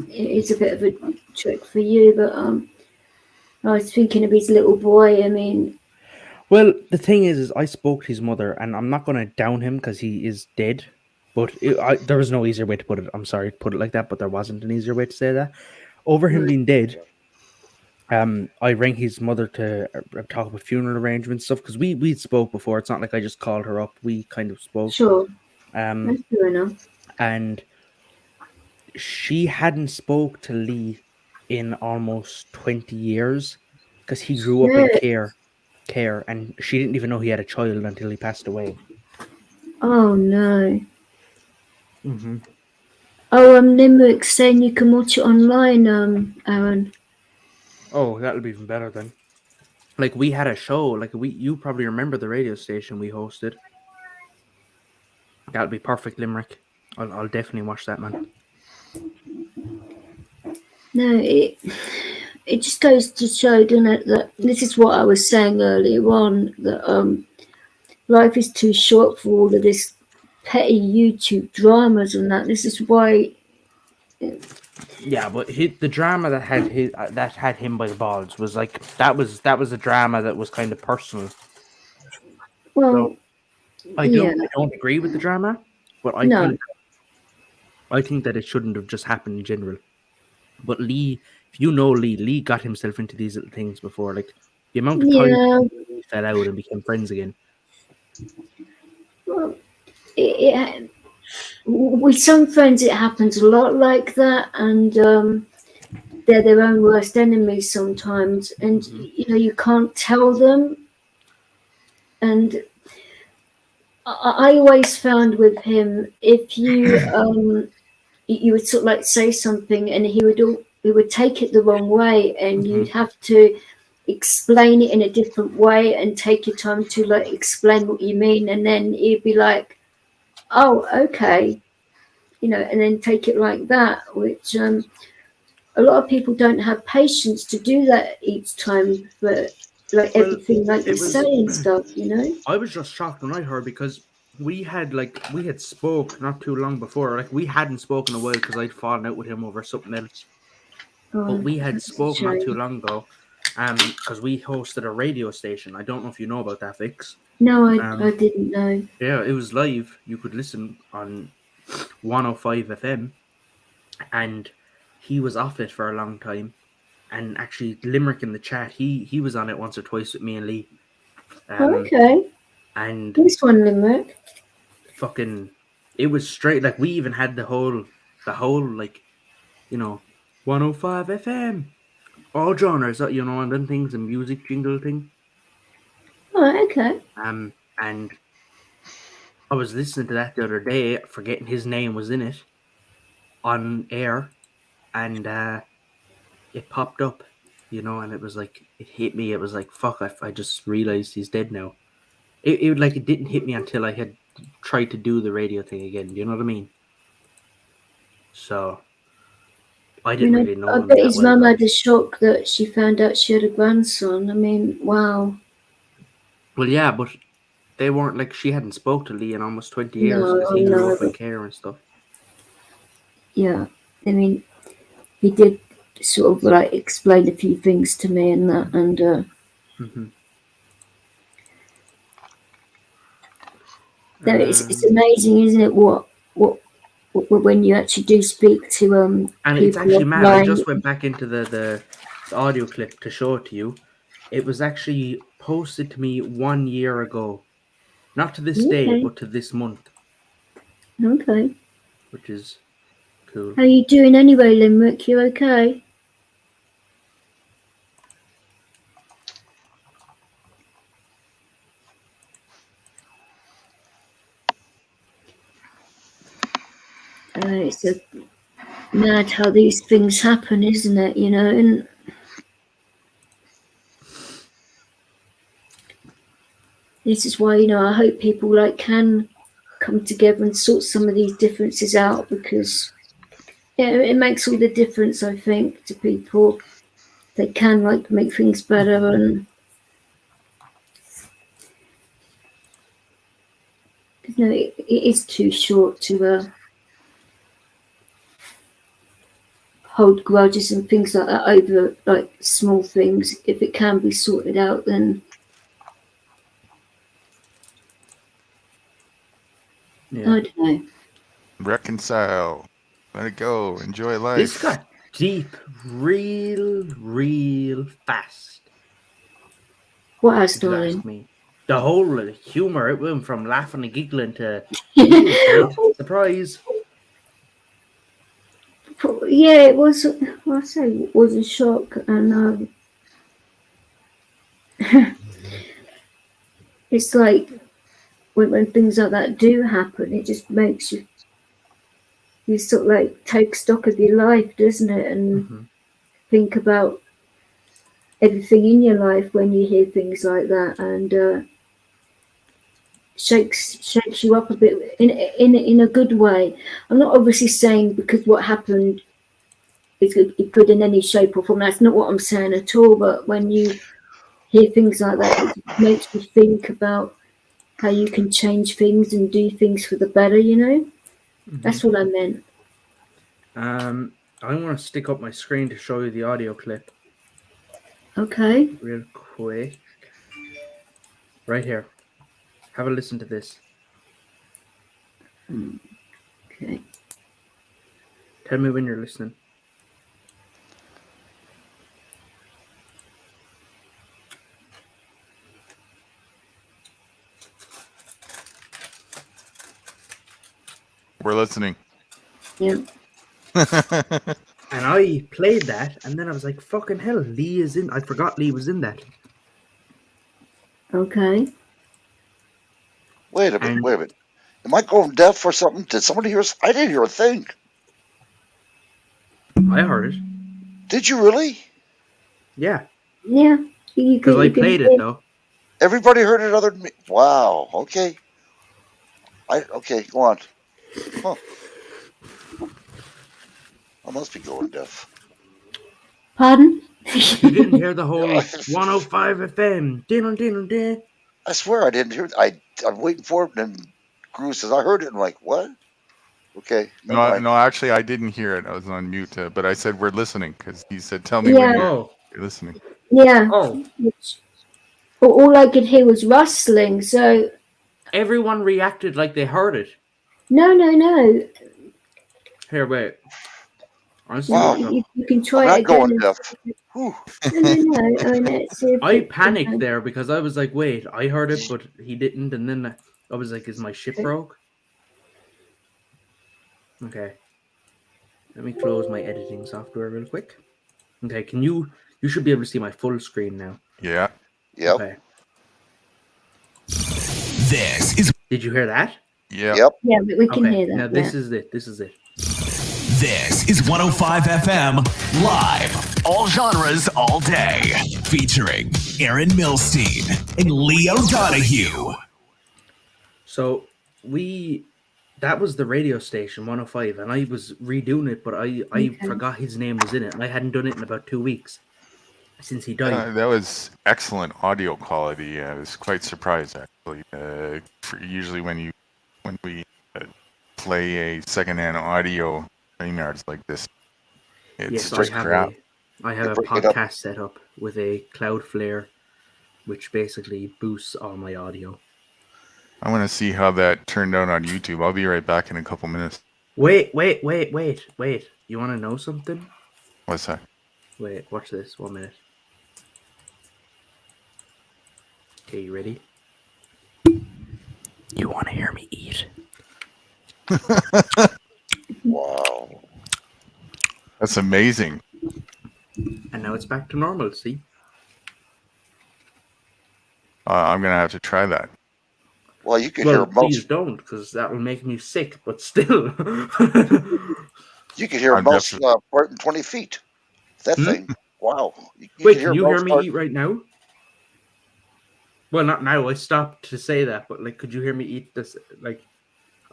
it's a bit of a trick for you, but I was thinking of his little boy. I mean. Well, the thing is I spoke to his mother, and I'm not going to down him because he is dead, but there was no easier way to put it. I'm sorry to put it like that, but there wasn't an easier way to say that. Over him being dead, I rang his mother to talk about funeral arrangements stuff because we spoke before. It's not like I just called her up. We kind of spoke. Sure. That's fair enough. And she hadn't spoke to Lee in almost 20 years because he grew up in care, and she didn't even know he had a child until he passed away. Oh no. Mm-hmm. Oh, Limerick saying you can watch it online, Aaron. Oh, that'll be even better then. Like we had a show, like you probably remember the radio station we hosted. That'll be perfect, Limerick. I'll definitely watch that, man. No, it just goes to show, doesn't it, that this is what I was saying earlier on, that life is too short for all of this petty YouTube dramas and that. This is why. Yeah, but the drama that had him by the balls was like that was a drama that was kind of personal. Well, so I don't agree with the drama, but I think that it shouldn't have just happened in general. But Lee, if you know Lee got himself into these little things before, like the amount of time he fell out and became friends again. Well, with some friends it happens a lot like that, and they're their own worst enemies sometimes, and you can't tell them. And I always found with him, if you you would sort of like say something and he would take it the wrong way, and you'd have to explain it in a different way and take your time to like explain what you mean, and then he'd be like, oh, okay, and then take it like that, which a lot of people don't have patience to do that each time for like everything like you say and stuff, I was just shocked when I heard, because we had spoke not too long before. Like we hadn't spoken a while because I'd fallen out with him over something else. But we had spoken not too long ago, because we hosted a radio station. I don't know if you know about that, Vix. No, I didn't know. Yeah, it was live. You could listen on 105 FM, and he was off it for a long time. And actually, Limerick in the chat, he was on it once or twice with me and Lee. Okay. And this one, Limerick. Fucking, it was straight. Like we even had the whole like, 105 FM, all genres, and then things, and music jingle thing. Oh, okay. And I was listening to that the other day, forgetting his name was in it, on air, and it popped up, and it was like, it hit me. It was like, fuck, I just realized he's dead now. It like, it didn't hit me until I had tried to do the radio thing again. Do you know what I mean? So I didn't really know. I bet his mum had a shock that she found out she had a grandson. I mean, wow. Well, yeah, but they weren't, like, she hadn't spoke to Lee in almost 20 years because he grew up in care and stuff. Yeah, I mean, he did sort of like explain a few things to me and that, and it's amazing, isn't it? What when you actually do speak to and it's actually mad. I just went back into the audio clip to show it to you. It was actually posted to me 1 year ago, not to this day, but to this month. Okay. Which is cool. How you doing anyway, Limerick? You okay? It's mad how these things happen, isn't it? And this is why, I hope people like can come together and sort some of these differences out, because it makes all the difference, I think, to people. They can like make things better, and it is too short to hold grudges and things like that over like small things. If it can be sorted out, then I don't know. Reconcile. Let it go. Enjoy life. This got deep real fast. What else, darling? Me. The whole humor, it went from laughing and giggling to surprise. Yeah, it was. I say it was a shock, and it's like when things like that do happen, it just makes you sort of like take stock of your life, doesn't it? And think about everything in your life when you hear things like that, and shakes you up a bit in a good way. I'm not obviously saying because what happened is good in any shape or form. That's not what I'm saying at all. But when you hear things like that, it makes you think about how you can change things and do things for the better. That's what I meant. I want to stick up my screen to show you the audio clip. Okay. Real quick. Right here. Have a listen to this. Okay. Tell me when you're listening. We're listening. Yeah. And I played that, and then I was like, fucking hell, Lee is in. I forgot Lee was in that. Okay. Wait a minute. Am I going deaf or something? Did somebody hear us? I didn't hear a thing. I heard it. Did you really? Yeah. Yeah. Because I played it, though. Everybody heard it other than me. Wow. Okay. Okay, go on. Huh. I must be going deaf. Pardon? You didn't hear the whole 105 FM. Din. I swear I didn't hear it. I'm waiting for it, and Cruz says, I heard it. I'm like, what? Okay. No, actually, I didn't hear it. I was on mute, but I said we're listening because he said, tell me when you're listening. Yeah. Oh. All I could hear was rustling, so... Everyone reacted like they heard it. No. Here, wait. Wow. You can try it again. No. I panicked there because I was like, wait, I heard it, but he didn't. And then I was like, is my shit broke? Okay. Let me close my editing software real quick. Okay, you should be able to see my full screen now. Yeah. Yep. Okay. This is... Did you hear that? Yeah. Yep. Yeah, but we can hear that. Now this is it. This is it. This is 105 FM, live, all genres, all day, featuring Aaron Milstein and Leo Donahue. So that was the radio station 105, and I was redoing it, but I forgot his name was in it, and I hadn't done it in about 2 weeks since he died. That was excellent audio quality. I was quite surprised, actually. Usually when we play a secondhand audio yards like this, it's just crap. I have a podcast set up with a Cloudflare, which basically boosts all my audio. I want to see how that turned out on YouTube. I'll be right back in a couple minutes. Wait. You want to know something? What's that? Wait, watch this. 1 minute. Okay, you ready? You want to hear me eat? Wow. That's amazing. And now it's back to normal, see? I'm going to have to try that. Well, you can hear most... please don't, because that will make me sick, but still. You can hear most 20 feet. That thing. Wow. Wait, can you hear me eat right now? Well, not now. I stopped to say that, but could you hear me eat this?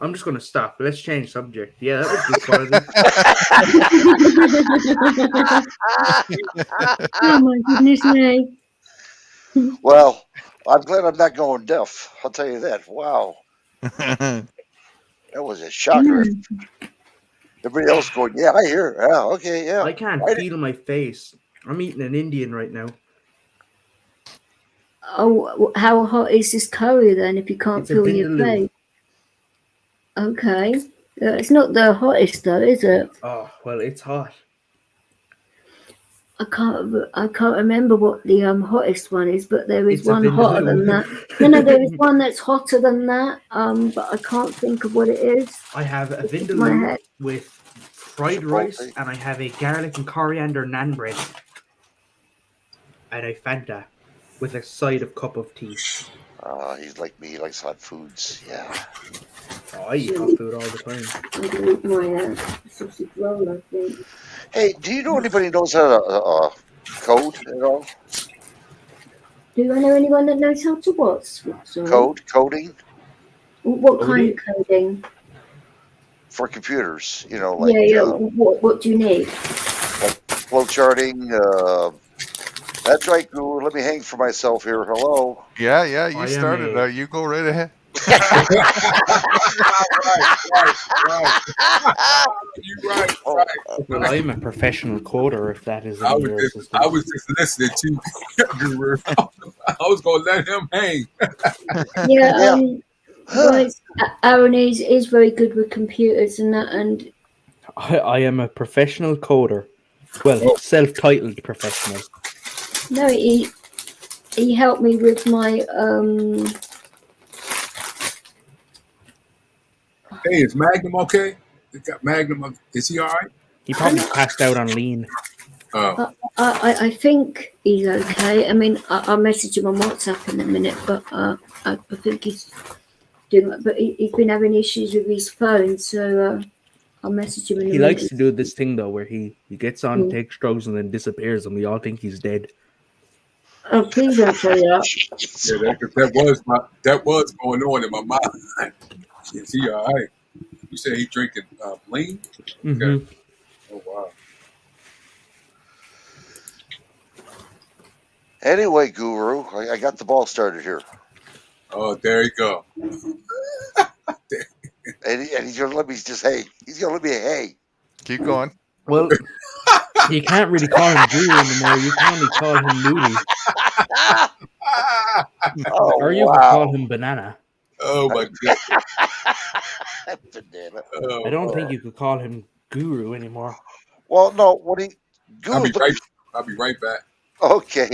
I'm just going to stop. Let's change subject. Yeah, that was good quality. Oh, my goodness me. Well, I'm glad I'm not going deaf. I'll tell you that. Wow. That was a shocker. Everybody else going, yeah, I hear. Yeah, okay, yeah. I can't feel my face. I'm eating an Indian right now. Oh, how hot is this curry then if you can't feel your face? Okay. It's not the hottest though, is it? Oh, well, it's hot. I can't remember what the hottest one is, but there is one hotter than that. No, there is one that's hotter than that. But I can't think of what it is. I have a vindaloo with fried rice, and I have a garlic and coriander naan bread, and a Fanta with a side of cup of tea. He's like me. He likes hot foods. Yeah. Oh, I eat hot food all the time. I'm going to eat my sausage roll, I think. Hey, do you know anybody who knows how to code at all? Do I know anyone that knows how to what? Sorry? Coding? What kind of coding? For computers, you know, like What do you need? Like flow charting. That's right, Guru. Let me hang for myself here. Hello. Yeah, you started. You go right ahead. Right. Well, I'm a professional coder, if that is I was just listening to Guru. I was going to let him hang. Aaron is very good with computers and that, and I am a professional coder. Well, self-titled professional. No, he helped me with my Hey, is Magnum okay? Magnum, is he all right? He probably passed out on lean. I think he's okay. I mean, I'll message him on WhatsApp in a minute, but I think he's doing. But he's been having issues with his phone, so I'll message him in a minute. He likes to do this thing though, where he gets on, takes drugs, and then disappears, and we all think he's dead. Oh, please don't say that. Yeah, that was going on in my mind. Is he all right? You said he drinking lean? Mm-hmm. Okay. Oh wow. Anyway, Guru, I got the ball started here. Oh, there you go. and he's gonna let me just hang. He's gonna let me hang. Keep going. Well, you can't really call him Guru anymore. You can only call him Moody. Or you can call him Banana. Oh my god. Banana. I don't think you could call him Guru anymore. Well, no. I'll be right back. Okay.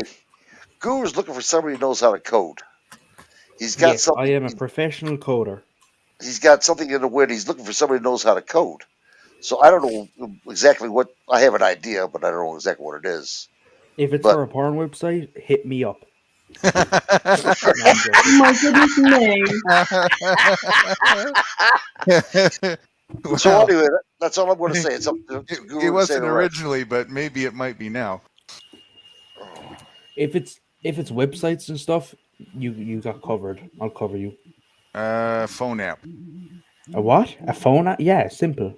Guru's looking for somebody who knows how to code. He's got something. I am a professional coder. He's got something in the wind. He's looking for somebody who knows how to code. So I don't know exactly what. I have an idea, but I don't know exactly what it is. If it's for a porn website, hit me up. Oh my goodness me. So anyway, that's all I'm going to say. It's up to Guru. It wasn't originally, but maybe it might be now. If it's websites and stuff, you got covered. I'll cover you. Phone app. A what? A phone app? Yeah, simple.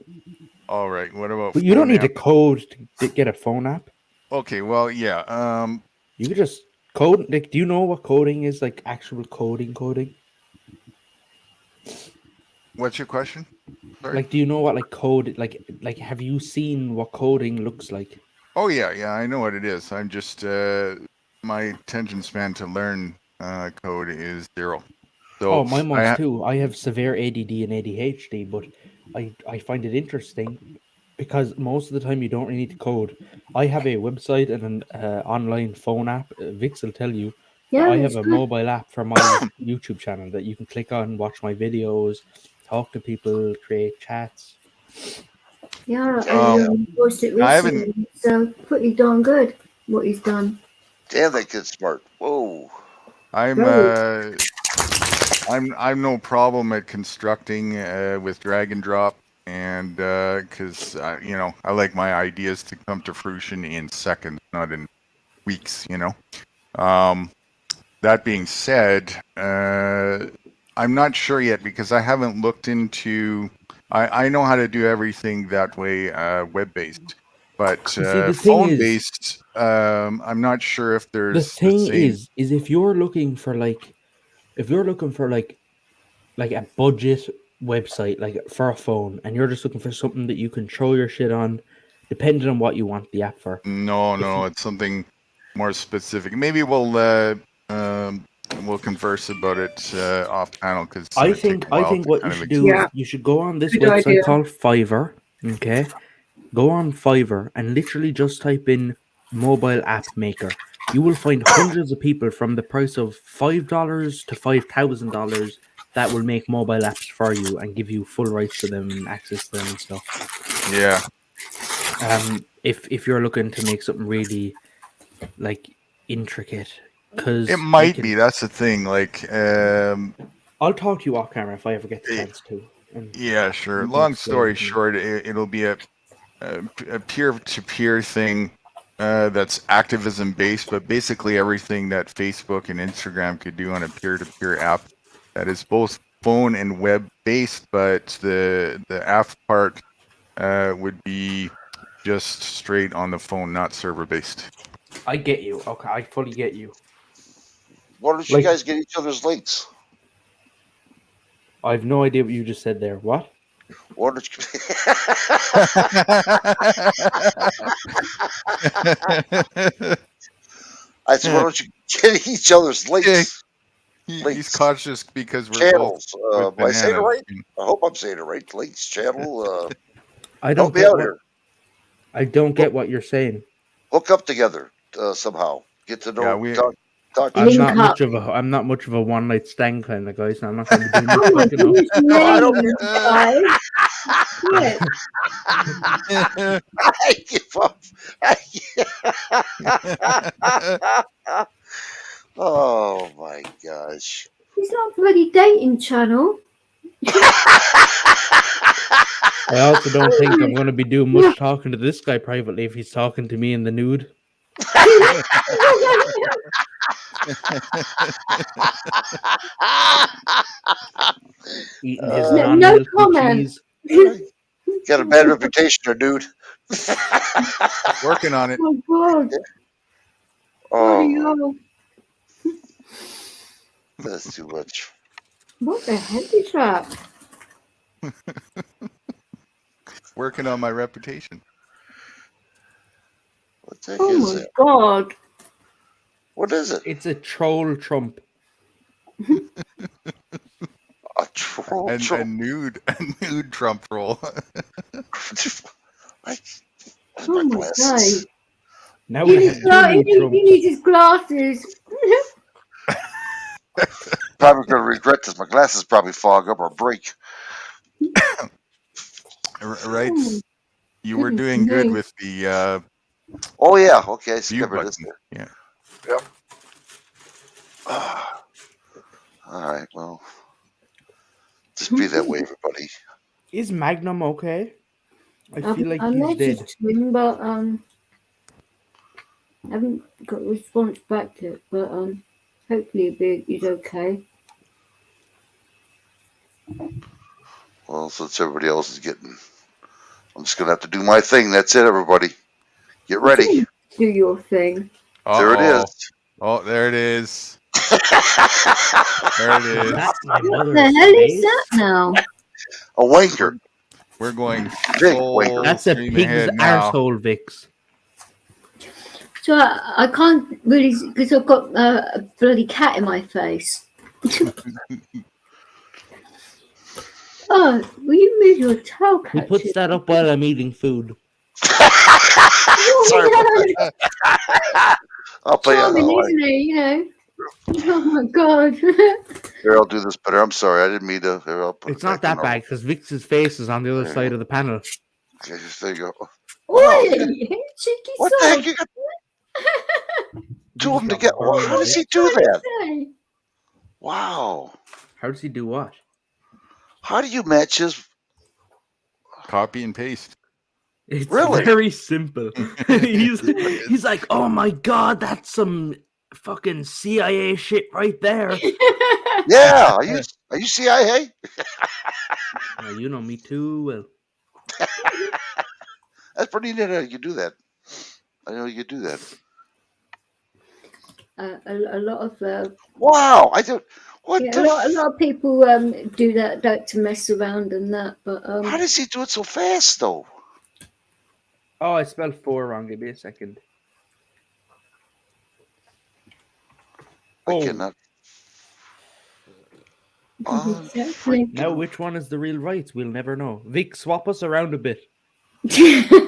All right. What about? But you don't need to code to get a phone app. Okay. Well, yeah. You could just code. Like, do you know what coding is? Like actual coding. What's your question? Sorry? Like, do you know what like code? Like, have you seen what coding looks like? Oh yeah. I know what it is. I'm just my attention span to learn code is 0. So mine was too. I have severe ADD and ADHD, but I find it interesting because most of the time you don't really need to code. I have a website and an online phone app. Vix will tell you. Yeah, I have a mobile app for my YouTube channel that you can click on, watch my videos, talk to people, create chats. Yeah, and watched it recently. It's pretty darn good what he's done. Damn, that kid's smart. Whoa. I'm no problem at constructing with drag and drop, and because I like my ideas to come to fruition in seconds, not in weeks. That being said, I'm not sure yet because I haven't looked into. I know how to do everything that way, web-based, but phone-based, I'm not sure if there's. The thing is if you're looking for like a budget website, like for a phone, and you're just looking for something that you can throw your shit on, depending on what you want the app for. No, it's something more specific. Maybe we'll converse about it off panel because I think what you should do is you should go on this website called Fiverr. Okay, go on Fiverr and literally just type in mobile app maker. You will find hundreds of people from the price of $5 to $5,000 that will make mobile apps for you and give you full rights to them and access to them and stuff. Yeah. If you're looking to make something really like intricate, Because it might be. That's the thing. Like, I'll talk to you off camera if I ever get the chance to. Yeah, sure. Long story short, it'll be a peer-to-peer thing that's activism based, but basically everything that Facebook and Instagram could do on a peer-to-peer app that is both phone and web based, but the app part would be just straight on the phone, not server based. I get you. Okay, I fully get you. Why don't you guys get each other's links? I have no idea what you just said there. What? Why don't you? I said, why don't you get each other's links? He's cautious because we're channels. both Am I saying it right? bananas. I hope I'm saying it right. Links, channel. I don't help me get out what, here. I don't get what you're saying. Hook up together somehow. Get to know. Talk to I'm each not other. I'm not much of a one night stand kind of guy, so I'm not going to be doing much Oh my hooking up. goodness, No, I don't guys. I give up. Oh my gosh. It's not a bloody dating channel. I also don't think I'm going to be doing much talking to this guy privately if he's talking to me in the nude. Eating his no comment. Got a bad reputation, dude. Working on it. Oh God. Oh, that's too much. What the heck is that? Working on my reputation. What the heck Oh is my it? God. What is it? It's a troll Trump. A troll A Trump. nude Trump troll. Oh my God. Now He we have needs his glasses. Probably gonna regret this. My glasses probably fog up or break. Right? You were doing good with the. Oh yeah. Okay. I view discovered this. button. Yeah. Yep. All right. Well, just be that way, everybody. Is Magnum okay? I feel like I he's dead. messaged him, but I haven't got a response back to it. But hopefully he's okay. Well, since everybody else is getting, I'm just gonna have to do my thing. That's it, everybody. Get ready. Do your thing. There it is. Oh, there it is. There it is. What the hell is that now? A wanker. We're going big full wanker. That's a stream pig's ahead now. arsehole, Vix. So I can't really, because I've got a bloody cat in my face. Oh, will you move your tail, He cat? puts that up while I'm eating food. Sorry about that. I'll play Charming, isn't he? You know. Oh my God. Here, I'll do this better. I'm sorry. I didn't mean to. Here, I'll put It's it not back that bad because Vix's face is on the other side of the panel. Okay, there you go. Oi, cheeky What the heck? You got two of them together. How does he do that? Wow. How does he do what? How do you match his? Copy and paste. It's Really? very simple. he's like, oh my God, that's some fucking CIA shit right there. Yeah. Are you CIA? Oh, you know me too well. That's pretty neat how you do that. I know you do that. A lot of Wow. I don't. What yeah, the? a lot of people do that to mess around and that, but How does he do it so fast though? Oh, I spelled 4 wrong. Give me a second. I cannot. Now, which one is the real rights? We'll never know. Vic, swap us around a bit. Vic, move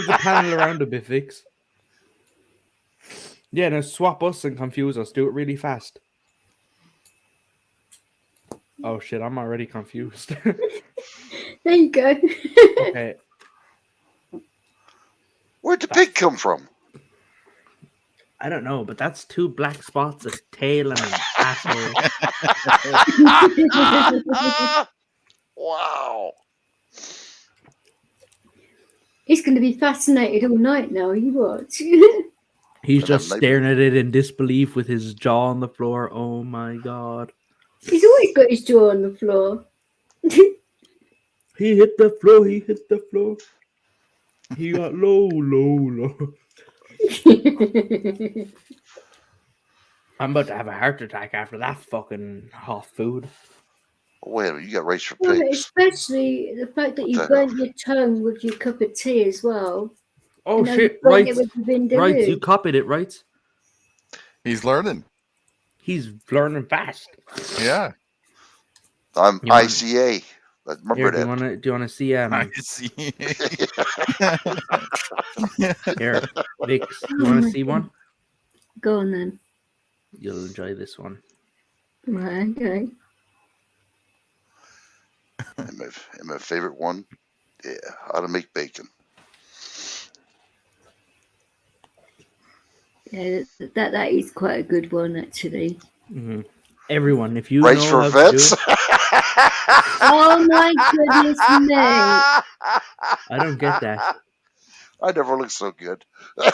the panel around a bit, Vix. Yeah, now swap us and confuse us. Do it really fast. Oh shit, I'm already confused. There you go. Okay. Where'd the pig come from? I don't know, but that's 2 black spots, a tail, and an asshole. Wow. He's going to be fascinated all night now. You watch. He's just staring at it in disbelief with his jaw on the floor. Oh my god. He's always got his jaw on the floor. He hit the floor. He hit the floor. He got low. I'm about to have a heart attack after that fucking hot food. Wait a minute, you got rice for pigs. Especially the fact that you burnt your tongue with your cup of tea as well. Oh shit! Right, you copied it, right? He's learning. He's learning fast. Yeah. I'm ICA. Remember here, that. Do you want to see? ICA. Here, Vix. You want to see one? Go on then. You'll enjoy this one. Right. Okay. And my favorite one, yeah, how to make bacon. Yeah, that is quite a good one actually. Mm-hmm. Everyone, if you rice know for how vets? to do it, oh my goodness me! I don't get that. I never look so good. Yeah,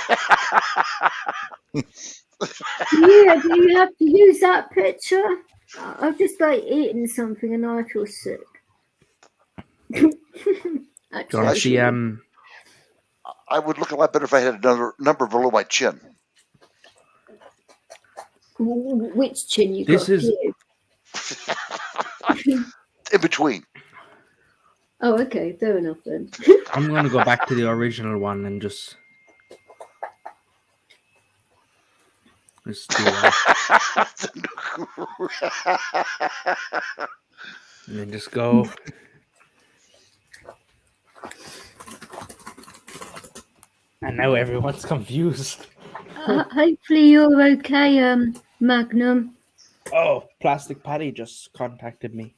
do you have to use that picture? I've just like eating something and I feel sick. Actually, I would look a lot better if I had another number below my chin. Which chin you this got? Is in between. Oh, okay, fair enough then. I'm going to go back to the original one and just do that. And then just go. And now everyone's confused. Hopefully you're okay, Magnum. Oh, Plastic Patty just contacted me.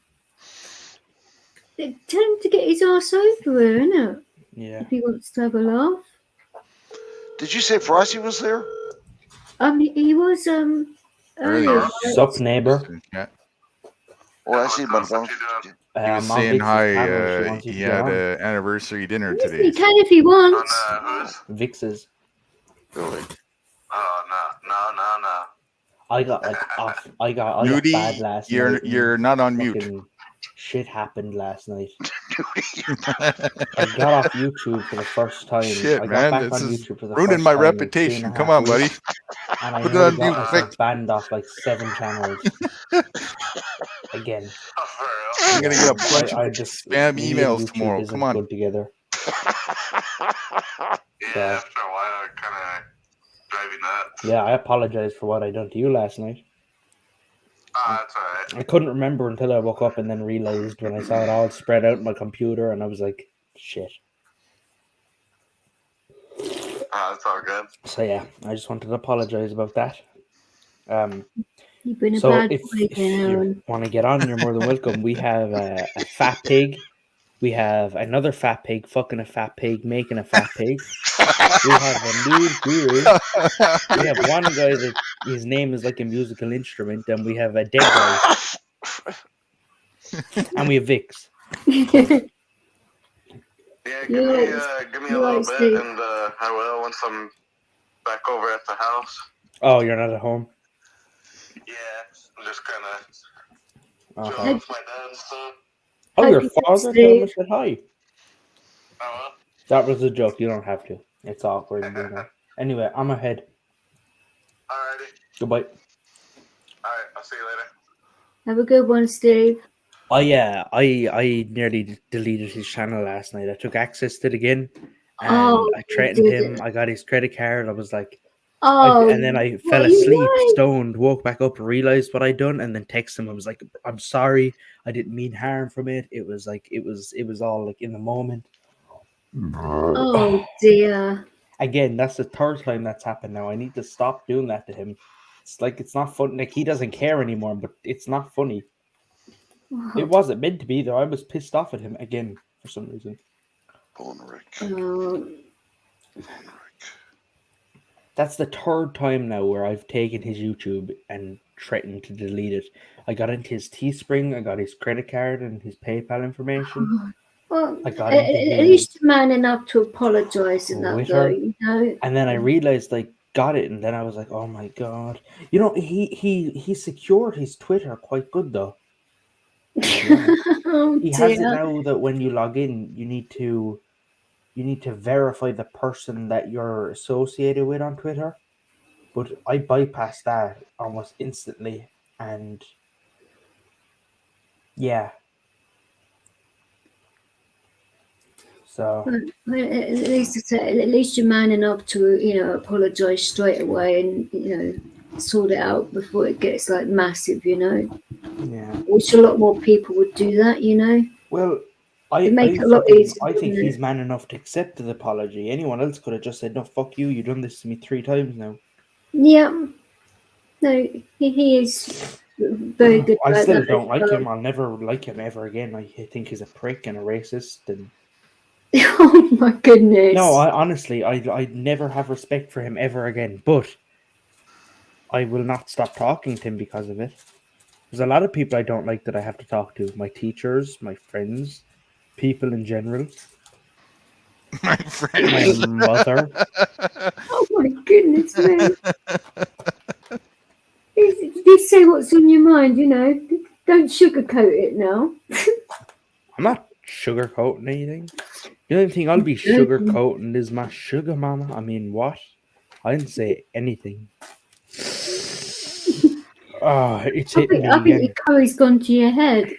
Tell him to get his ass over here, innit? Yeah. If he wants to have a laugh. Did you say Frosty was there? He was earlier. Sup, neighbor? Oh, I see him on the phone. He was saying hi. He had an anniversary dinner today. He can if he wants. Vix's. Really? Oh no. I got off. I got bad last night. You're not on mute. Shit happened last night. I got off YouTube for the first time. Shit, I got man, back this on is YouTube for the ruining first my time reputation. Come on, buddy. And I put it on mute. got banned off like 7 channels. Again. I'm gonna get a bunch of spam emails tomorrow. Come on. Good together. Yeah, after a while, it kind of drive you nuts. Yeah, I apologize for what I done to you last night. That's alright. I couldn't remember until I woke up and then realized when I saw it all spread out on my computer, and I was like, shit. That's all good. So yeah, I just wanted to apologize about that. You've been a so bad if boy, you want to get on, you're more than welcome. We have a fat pig. We have another fat pig fucking a fat pig, making a fat pig. We have a nude guru. We have one guy that his name is like a musical instrument, and we have a dead guy. And we have Vix. Yeah, give me a little bit, and I will once I'm back over at the house. Oh, you're not at home? Yeah, I'm just kind of chilling with my dad and stuff. Oh, your father? Tell him I said hi. Oh, that was a joke. You don't have to. It's awkward. You know. Anyway, I'm ahead. Alrighty. Goodbye. Alright, I'll see you later. Have a good one, Steve. Oh yeah, I nearly deleted his channel last night. I took access to it again, and I threatened him. I got his credit card. I was like, and then I fell asleep, stoned, woke back up, realized what I'd done, and then texted him. I was like, I'm sorry, I didn't mean harm from it. It was like it was all like in the moment. Oh dear. Again, that's the 3rd time that's happened now. I need to stop doing that to him. It's like it's not fun. Like he doesn't care anymore, but it's not funny. It wasn't meant to be though. I was pissed off at him again for some reason. That's the third time now where I've taken his YouTube and threatened to delete it. I got into his Teespring, I got his credit card and his PayPal information. Well, I got at least you're man enough to apologise in that, though. You know. And then I realised I got it, and then I was like, "Oh my god!" You know, he secured his Twitter quite good though. He has it now that when you log in, you need to verify the person that you're associated with on Twitter. But I bypassed that almost instantly, and yeah. So at least you're man enough to apologise straight away and sort it out before it gets like massive. Yeah. Which a lot more people would do that. Well, I think he's man enough to accept the apology. Anyone else could have just said, "No, fuck you. You've done this to me 3 times now." Yeah. No, he is very good. I still don't like him. I'll never like him ever again. I think he's a prick and a racist. And oh my goodness! No, honestly, I never have respect for him ever again. But I will not stop talking to him because of it. There's a lot of people I don't like that I have to talk to. My teachers, my friends, people in general. My friends. My mother. Oh my goodness, man. Just say what's on your mind, Don't sugarcoat it now. I'm not sugarcoating anything. The only thing I'll be sugarcoating is my sugar mama. I mean, what? I didn't say anything. It's hitting me I think your curry's gone to your head.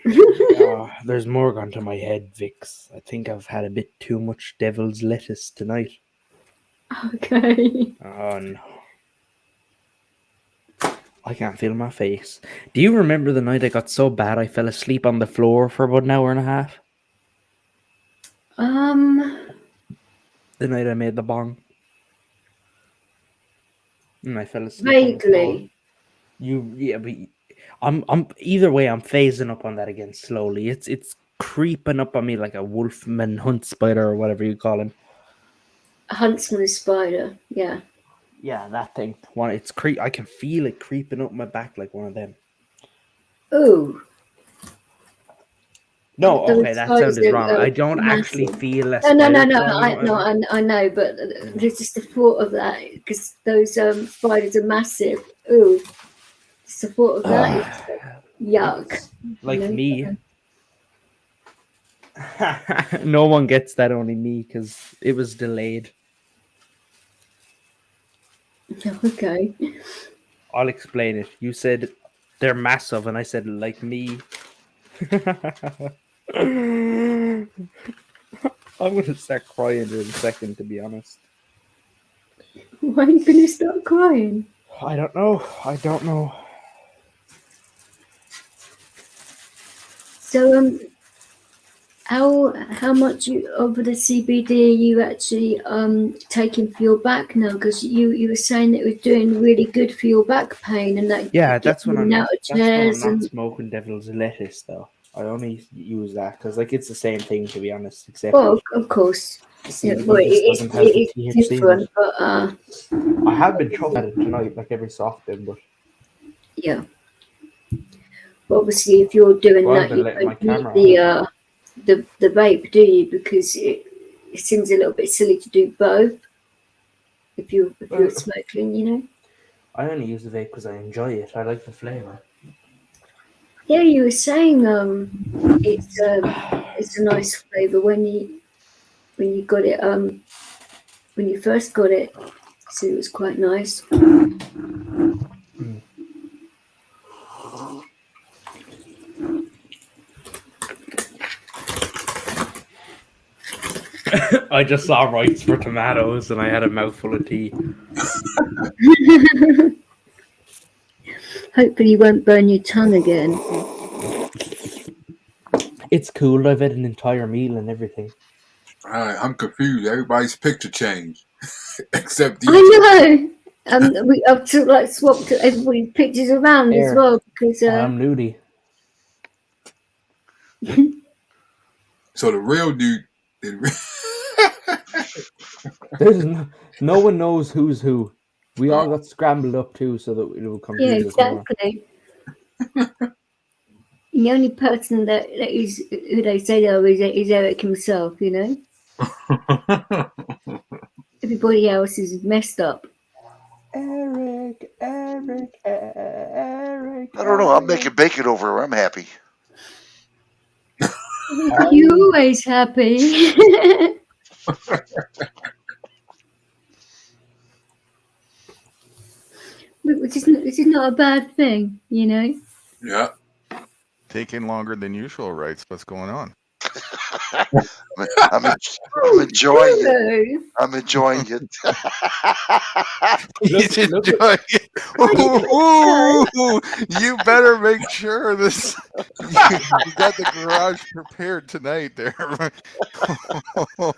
There's more gone to my head, Vix. I think I've had a bit too much devil's lettuce tonight. Okay. Oh, no. I can't feel my face. Do you remember the night I got so bad I fell asleep on the floor for about an hour and a half? The night I made the bong. And I fell asleep. Vaguely. But I'm either way. I'm phasing up on that again slowly. It's creeping up on me like a wolfman hunt spider or whatever you call him. A huntsman spider, yeah. Yeah, that thing. I can feel it creeping up my back like one of them. Ooh. No, okay, that sounded wrong. I don't actually feel a spider. No. I know, but there's just the thought of that because those spiders are massive. Ooh, just the thought of that is yuck. Like me. No one gets that, only me, because it was delayed. Okay. I'll explain it. You said they're massive, and I said like me. I'm gonna start crying in a second, to be honest. Why are you gonna start crying? I don't know. So how much of the CBD are you actually taking for your back now? Because you were saying that it was doing really good for your back pain and that. Yeah, that's when I'm not smoking devil's lettuce though. I only use that because it's the same thing, to be honest. Except of course, it's different. But I have been choking at it tonight, like every so often, but yeah. But obviously, if you're doing that, you don't need the vape, do you? Because it seems a little bit silly to do both. If you're smoking, I only use the vape because I enjoy it. I like the flavor. Yeah, you were saying it's a nice flavor when you got it when you first got it, so it was quite nice. I just saw rights for tomatoes and I had a mouthful of tea. Hopefully you won't burn your tongue again. It's cool. I've had an entire meal and everything. All right, I'm confused. Everybody's picture changed. Except DJ. I know. I've swapped everybody's pictures around as well because I'm nudie. So the real dude. There's no one knows who's who. We all got scrambled up too, so that it will confuse us more. Exactly. The only person that is who they say though is Eric himself. You know. Everybody else is messed up. Eric. I don't know. I'm making bacon over here. I'm happy. You're always happy. Which is not a bad thing, you know. Yeah. Taking longer than usual, right? What's going on? I'm enjoying it. I'm enjoying it. He's enjoying it. Ooh, you better make sure this. You got the garage prepared tonight. There. Look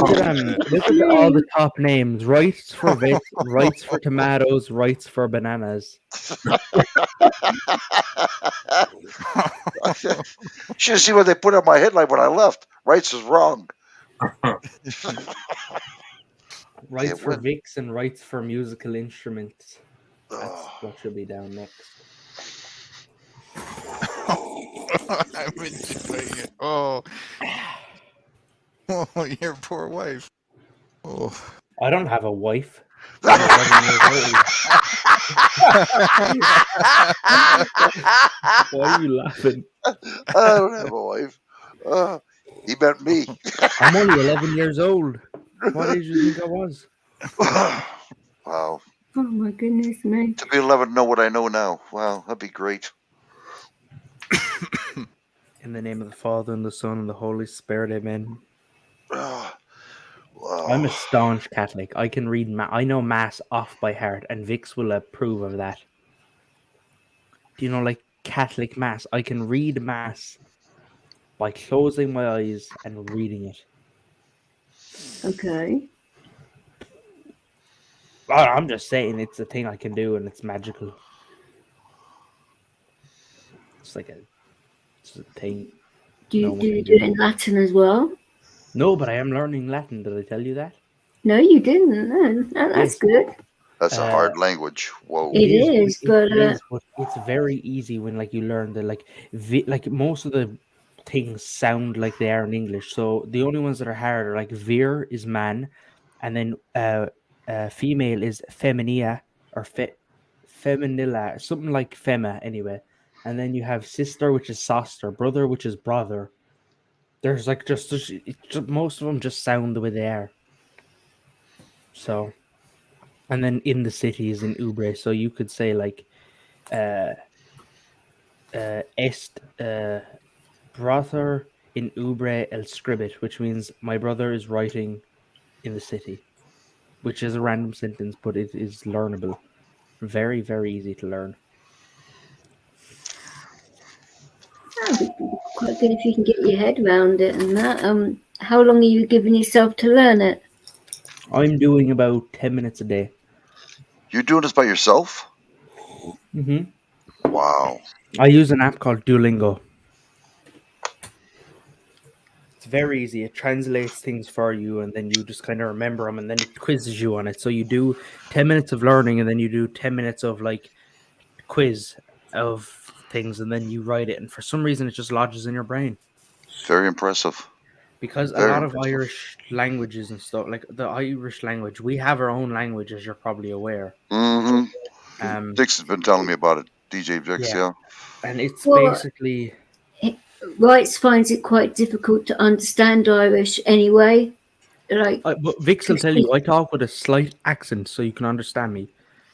at all the top names: rights for Vic, rights for tomatoes, rights for bananas. Should have seen what they put on my headline when I left. Rights is wrong. Rights for Vicks and rights for musical instruments. That's what should be down next. I'm enjoying it. Oh, your poor wife. Oh, I don't have a wife. Why are you laughing? I don't have a wife. He meant me. I'm only 11 years old. What age do you think I was? Wow. Oh my goodness me. To be 11 to know what I know now. Wow, that'd be great. In the name of the Father, and the Son, and the Holy Spirit, amen. Wow. I'm a staunch Catholic. I can read I know Mass off by heart, and Vix will approve of that. Do you know, like Catholic Mass? I can read Mass by closing my eyes and reading it. Okay. I'm just saying it's a thing I can do, and it's magical. It's like a thing. Do you do it in Latin as well? No, but I am learning Latin. Did I tell you that? No, you didn't. No, that's good. That's a hard language. Whoa. It is, but it's very easy when you learn the most of the things sound like they are in English. So the only ones that are hard are vir is man, and then female is feminia or feminilla, something like fema anyway. And then you have sister, which is soster, brother, which is brother. There's just most of them just sound the way they are. So, and then in the city is in ubre, so you could say est brother in ubre el scribit, which means my brother is writing in the city, which is a random sentence, but it is learnable. Very, very easy to learn. That'd be quite good if you can get your head around it and that. How long are you giving yourself to learn it? I'm doing about 10 minutes a day. You're doing this by yourself? Mm-hmm. Wow. I use an app called Duolingo. It's very easy. It translates things for you, and then you just kind of remember them, and then it quizzes you on it. So you do 10 minutes of learning, and then you do 10 minutes of quiz of things, and then you write it. And for some reason, it just lodges in your brain. Very impressive. Because a lot of Irish languages and stuff, like the Irish language, we have our own language, as you're probably aware. Mm-hmm. Dix has been telling me about it. DJ Vix, yeah. And it's basically... Rights finds it quite difficult to understand Irish anyway. But Vix will tell you, I talk with a slight accent so you can understand me.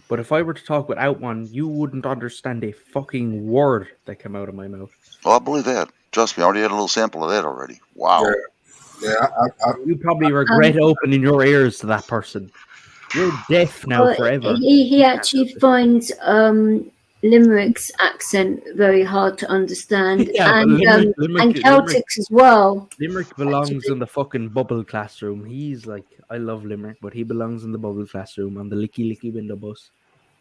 But if I were to talk without one, you wouldn't understand a fucking word that came out of my mouth. Oh, I believe that. Trust me, I already had a little sample of that already. Wow. Yeah. You probably regret opening your ears to that person. You're deaf now forever. He actually finds Limerick's accent very hard to understand, and Celtic's as well. Limerick belongs in the fucking bubble classroom. He's I love Limerick, but he belongs in the bubble classroom on the licky window bus.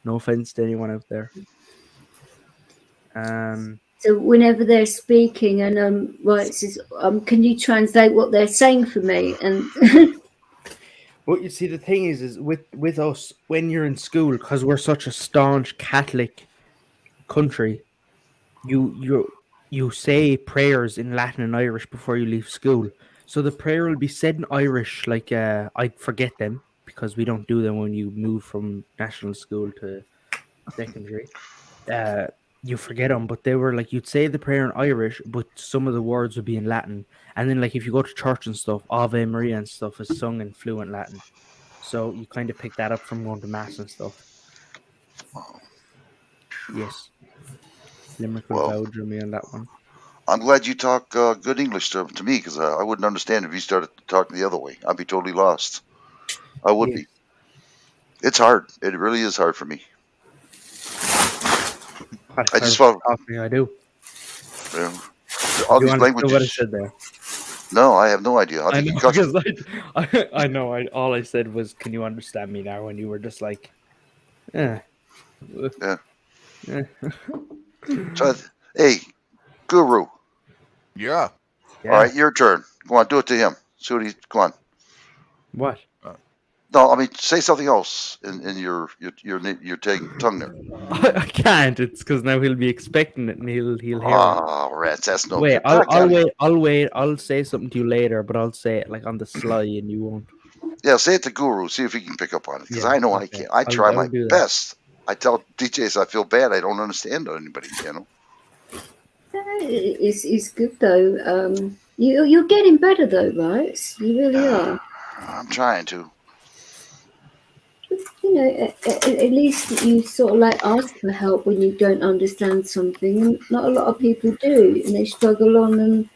No offense to anyone out there. So whenever they're speaking, and Rights says, "Can you translate what they're saying for me?" And But you see, the thing is with us, when you're in school, because we're such a staunch Catholic country, you say prayers in Latin and Irish before you leave school. So the prayer will be said in Irish, like I forget them because we don't do them when you move from national school to secondary. You forget them, but they were like you'd say the prayer in Irish, but some of the words would be in Latin. And then, like if you go to church and stuff, Ave Maria and stuff is sung in fluent Latin. So you kind of pick that up from going to mass and stuff. Yes, Limerick will vouch me on that one. I'm glad you talk good English to me, because I wouldn't understand if you started talking the other way. I'd be totally lost. I would be. It's hard. It really is hard for me. I just want. I do. Yeah. All these languages. What I said there? No, I have no idea. I know, because I know. All I said was, "Can you understand me now?" And you were just like, "Yeah." So, hey, Guru. Yeah. All right, your turn. Go on, do it to him. See what he. Go on. What? No, I mean, say something else in your tongue there. I can't. It's because now he'll be expecting it and he'll hear it. Oh, rats! That's no wait, good. I'll wait. I'll say something to you later, but I'll say it like on the sly, and you won't. Yeah, say it to Guru. See if he can pick up on it. Because I know I can't. I try my best. I tell DJs I feel bad. I don't understand anybody. You know. It's good though. You're getting better though, right? You really are. I'm trying to. You know, at least you sort of like ask for help when you don't understand something, and not a lot of people do, and they struggle on and.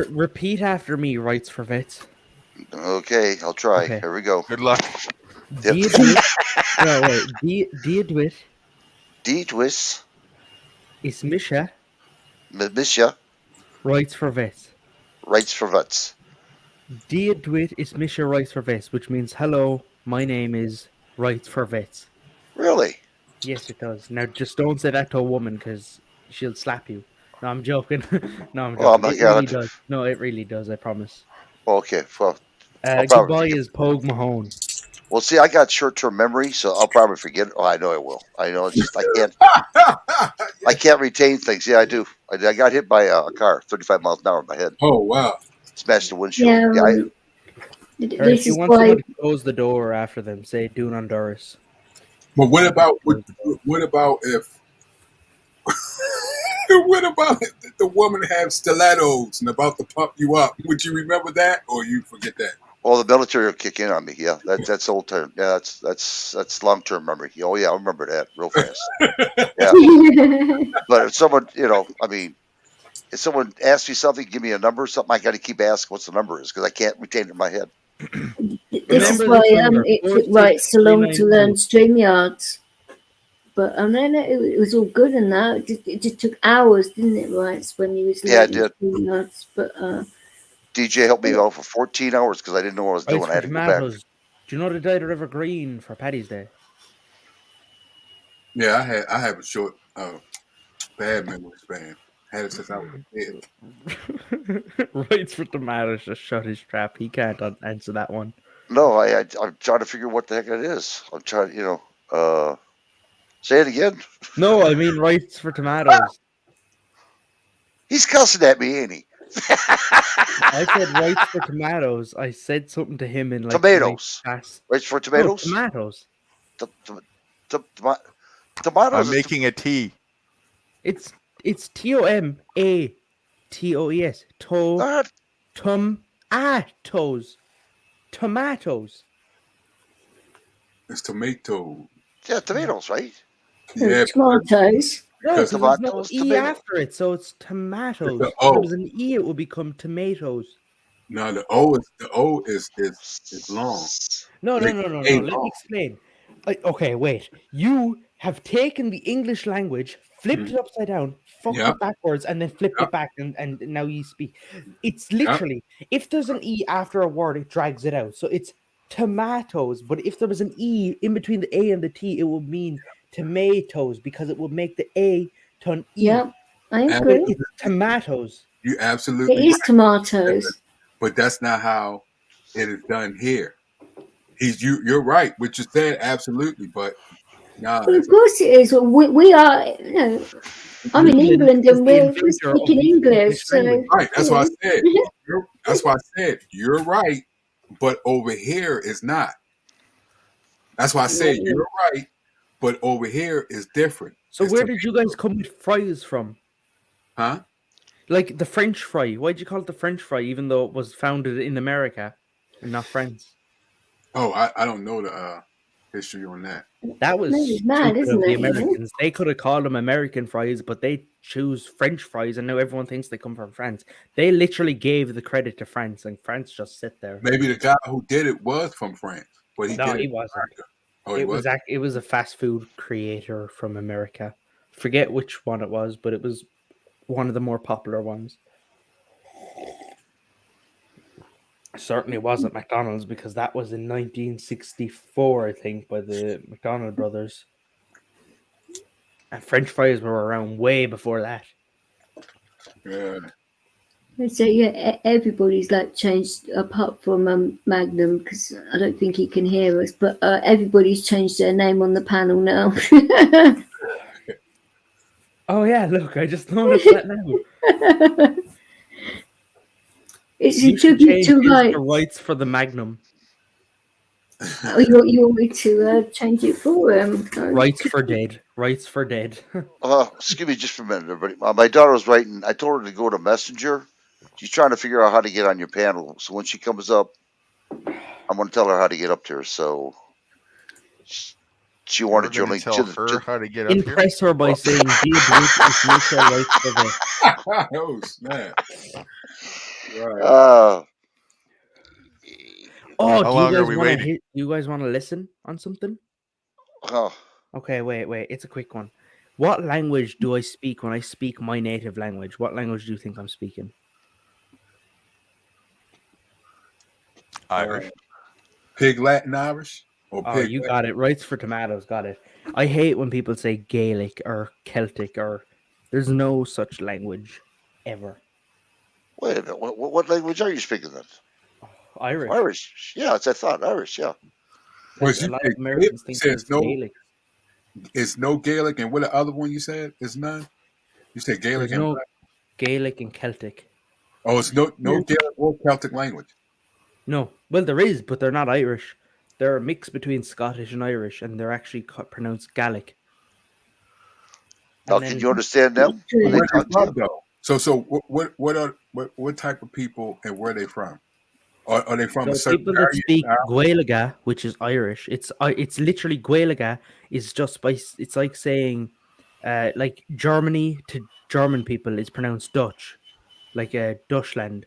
Repeat after me, Rights for Vets. Okay, I'll try. Okay. Here we go. Good luck. Deadwit is Misha. Rights for Vets. Rights for Vets. Deadwit is Misha Rights for Vets, which means hello, my name is Rights for Vets. Really? Yes, it does. Now, just don't say that to a woman because she'll slap you. No, I'm joking. No, I'm joking. Oh my God. Really does. No, it really does. I promise. Okay. Well, goodbye is Pogue Mahone. Well, see, I got short-term memory, so I'll probably forget. Oh, I know I will. I know. It's just I can't. I can't retain things. Yeah, I do. I got hit by a car, 35 miles an hour in my head. Oh wow! Smashed the windshield. Yeah. If you want somebody to close the door after them, say "Do not Honduras." But what about if? What about if the woman had stilettos and about to pump you up? Would you remember that, or you forget that? Well, the military will kick in on me. Yeah, that's old term. Yeah, that's long term memory. Oh yeah, I remember that real fast. Yeah. But if someone, I mean, if someone asks me something, give me a number or something, I got to keep asking what's the number is because I can't retain it in my head. This is why it took right so long to learn StreamYards. But then it was all good and that. It just took hours, didn't it, right? When you was it did. StreamYards. But DJ helped me out for 14 hours because I didn't know what I was doing. I had to go back. Do you know they dyed River Green for Paddy's Day? Yeah, I have a short, bad memory span. Had it since I was a kid. Rights for Tomatoes just shut his trap. He can't answer that one. No, I'm trying to figure what the heck it is. I'm trying, say it again. No, I mean Rights for Tomatoes. He's cussing at me, ain't he? I said Rights for Tomatoes. I said something to him in like tomatoes. Rights for tomatoes. No, tomatoes. Tomatoes. I'm making a tea. It's TOMATOES. Tomatoes. It's tomato. Yeah, tomatoes, right? Yeah, tomatoes. No, because there's no E after it, so it's tomatoes. If there was an E, it would become tomatoes. No, the O is long. No. Let me explain. Okay, wait. You have taken the English language, flipped it upside down, fucked it backwards, and then flipped it back, and now you speak. It's literally, if there's an E after a word, it drags it out. So it's tomatoes, but if there was an E in between the A and the T, it would mean tomatoes because it would make the A turn E. Yeah, I agree. It's tomatoes. You absolutely. It is tomatoes. But that's not how it is done here. You're right. What you said, absolutely. But nah. Well, of course it is. We are. You know, I'm in England and we're speaking English. So right. That's what I said. That's why I said you're right, but over here is not. That's why I said you're right, but over here is different. So where did you guys come with fries from? Huh? Like the French fry. Why'd you call it the French fry, even though it was founded in America and not France? Oh, I don't know the history on that. That was mad, stupid isn't of the it? Americans. They could have called them American fries, but they choose French fries, and now everyone thinks they come from France. They literally gave the credit to France, and France just sit there. Maybe the guy who did it was from France, but he wasn't. Oh, It was a fast food creator from America. Forget which one it was, but it was one of the more popular ones. Certainly wasn't McDonald's, because that was in 1964, I think, by the McDonald brothers. And French fries were around way before that. Yeah. So everybody's like changed apart from Magnum, because I don't think he can hear us. But everybody's changed their name on the panel now. Oh yeah, look, I just noticed that now. It's a tribute to the rights for the Magnum. Oh, you want me to change it for him? Rights for dead. Rights for dead. Excuse me just for a minute, everybody. My daughter was writing. I told her to go to Messenger. She's trying to figure out how to get on your panel. So when she comes up, I'm going to tell her how to get up there. So she wanted your link to her how to get up here. Impress her by saying, rights for dead. Oh, snap. Right. Do you guys want to listen on something? Okay, wait. It's a quick one. What language do I speak when I speak my native language? What language do you think I'm speaking? Irish. Pig Latin Irish? Or pig you Latin? Got it. Rights for tomatoes. Got it. I hate when people say Gaelic or Celtic, or there's no such language ever. Wait a minute. What language are you speaking then? Irish. Irish. Yeah, I thought Irish. Yeah. Well, a lot of Americans think it's Gaelic. It's no Gaelic, and what the other one you said? It's none. You said Gaelic and what? Gaelic and Celtic. Oh, it's no Gaelic or Celtic language. No, well there is, but they're not Irish. They're a mix between Scottish and Irish, and they're actually pronounced Gaelic. Now, can you understand them? Where they from, though? So what type of people and where are they from? Are they from a certain people that speak Gaeilge, which is Irish? It's literally Gaeilge is just it's like saying like Germany to German people is pronounced Dutch, like Deutschland.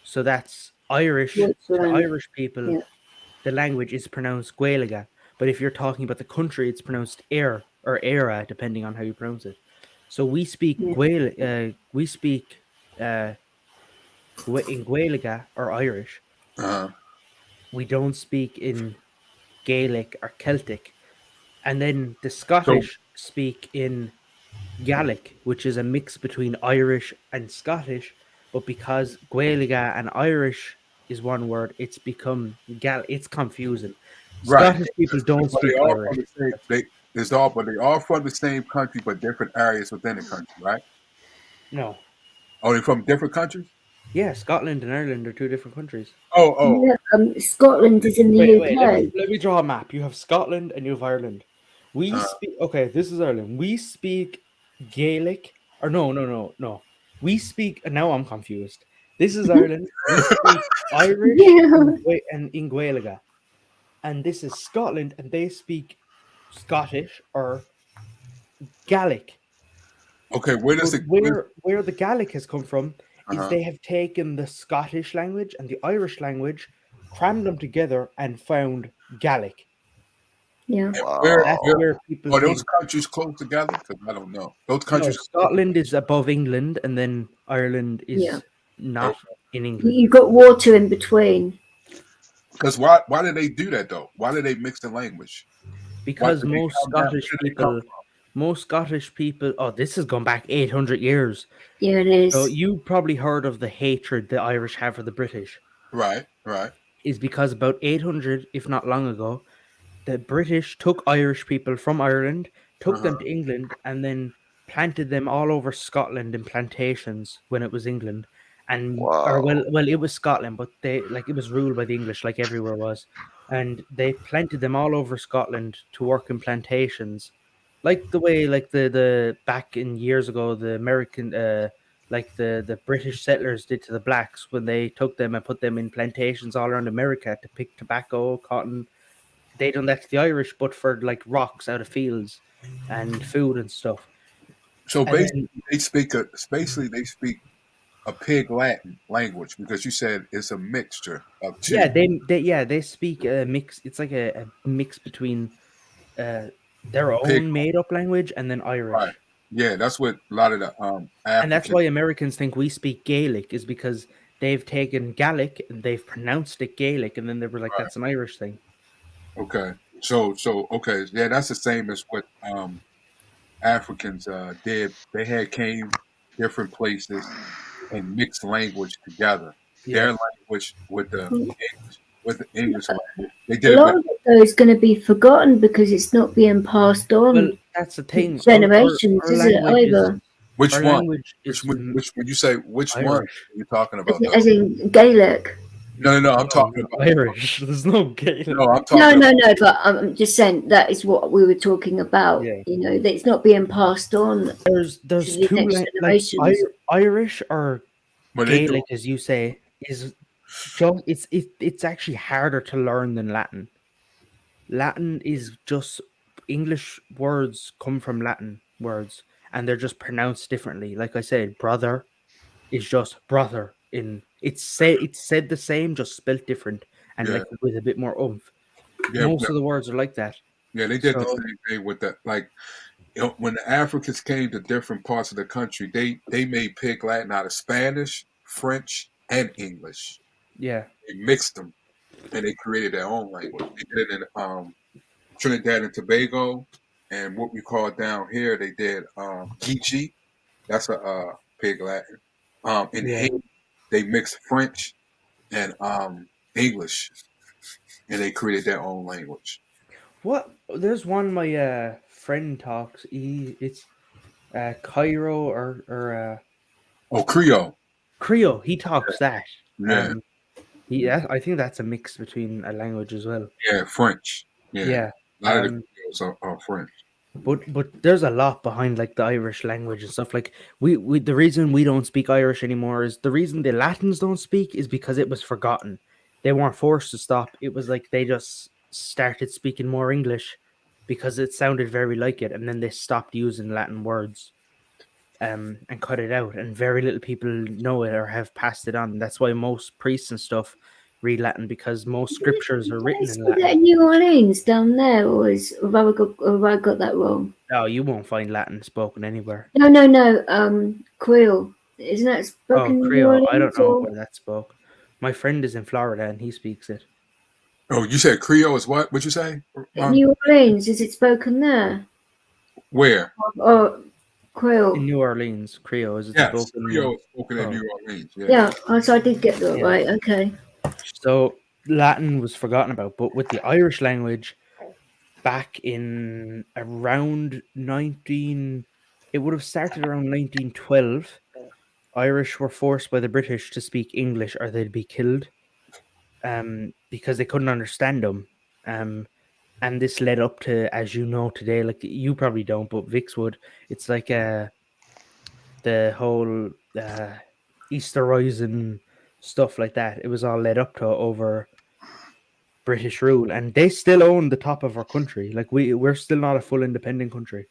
So that's Irish to Irish people. Yeah. The language is pronounced Gaeilge, but if you're talking about the country, it's pronounced Éire or Éire, depending on how you pronounce it. So we speak Gaeilge, in Gaeilge or Irish. We don't speak in Gaelic or Celtic. And then the Scottish speak in Gaelic, which is a mix between Irish and Scottish, but because Gaeilge and Irish is one word, it's become it's confusing. Right. Scottish people don't speak Irish. But they all from the same country, but different areas within the country, right? No. Are they from different countries? Yeah, Scotland and Ireland are two different countries. Oh. Yeah, Scotland is in the UK. Let me draw a map. You have Scotland and you have Ireland. We speak. Okay, this is Ireland. We speak Gaelic. Or no. We speak. Now I'm confused. This is Ireland. We speak Irish and in Gaeilge. And this is Scotland, and they speak Scottish or Gaelic. Okay, where the Gaelic has come from is they have taken the Scottish language and the Irish language, crammed them together, and found Gaelic. Yeah. Where people are those countries close together? Because I don't know. Those countries. Scotland is above England, and then Ireland is not in England. You've got water in between. Because why do they do that though? Why do they mix the language? Because most Scottish people. Oh, this has gone back 800 years. Yeah, it is. So you probably heard of the hatred the Irish have for the British. Right. is because about 800, if not long ago, the British took Irish people from Ireland, took them to England, and then planted them all over Scotland in plantations when it was England. And well, it was Scotland, but it was ruled by the English, like everywhere was. And they planted them all over Scotland to work in plantations, like the way the back in years ago the American the British settlers did to the blacks when they took them and put them in plantations all around America to pick tobacco, cotton. They done that to the Irish, but for like rocks out of fields and food and stuff. So basically, they speak a Pig Latin language, because you said it's a mixture of two. Yeah, they speak a mix. It's like a mix between their own made up language and then Irish. Right. Yeah, that's what a lot of the Africans. And that's why Americans think we speak Gaelic, is because they've taken Gaelic and they've pronounced it Gaelic, and then they were like, that's an Irish thing. Okay. So okay, yeah, that's the same as what Africans did. They had came different places and mixed language together. Yeah. Their language with the English language. They did a lot of it though is going to be forgotten because it's not being passed on. Well, that's the thing. Generations, our is it either? Which our one? language Which when you say which Irish. one are you talking about? As in Gaelic. No, I'm talking about Irish. There's no Gaelic. No, I'm talking No, but I'm just saying that is what we were talking about. Yeah. You know, that it's not being passed on. There's to two the next generations. Irish or Well, they Gaelic, as you say, is just it's actually harder to learn than Latin. Latin is just English words come from Latin words, and they're just pronounced differently. Like I said, brother is just brother. It's said the same, just spelt different, and like with a bit more oomph. Yeah, Most of the words are like that. Yeah, they did the same thing with that. Like, you know, when the Africans came to different parts of the country, they made Pig Latin out of Spanish, French, and English. Yeah, they mixed them, and they created their own language. They did it in Trinidad and Tobago, and what we call down here, they did Geechee. That's a Pig Latin. In Haiti, they mixed French and English, and they created their own language. What? There's one my friend talks. It's Cairo or Creole. Creole. He talks that. Yeah. I think that's a mix between a language as well. Yeah, French. Yeah. A lot of the Creoles are French. But there's a lot behind like the Irish language and stuff. Like we the reason we don't speak Irish anymore is the reason the Latins don't speak is because it was forgotten. They weren't forced to stop. It was like they just started speaking more English because it sounded very like it, and then they stopped using Latin words and cut it out, and very little people know it or have passed it on. That's why most priests and stuff read Latin, because most scriptures are written in Latin. Is that in New Orleans down there, or have I got that wrong? No, you won't find Latin spoken anywhere. No. Creole. Isn't that spoken in New Orleans? I don't know where that's spoken. My friend is in Florida and he speaks it. Oh, you said Creole is what? What'd you say? New Orleans, is it spoken there? Where? Creole. In New Orleans, Creole is spoken. Creole is spoken in New Orleans. Yeah. So I did get that right. Okay. So Latin was forgotten about, but with the Irish language, back in around it would have started around 1912. Irish were forced by the British to speak English or they'd be killed, because they couldn't understand them. And this led up to, as you know today, like you probably don't, but Vix would. It's like the whole Easter Rising stuff like that. It was all led up to over British rule, and they still own the top of our country. Like we're still not a full independent country.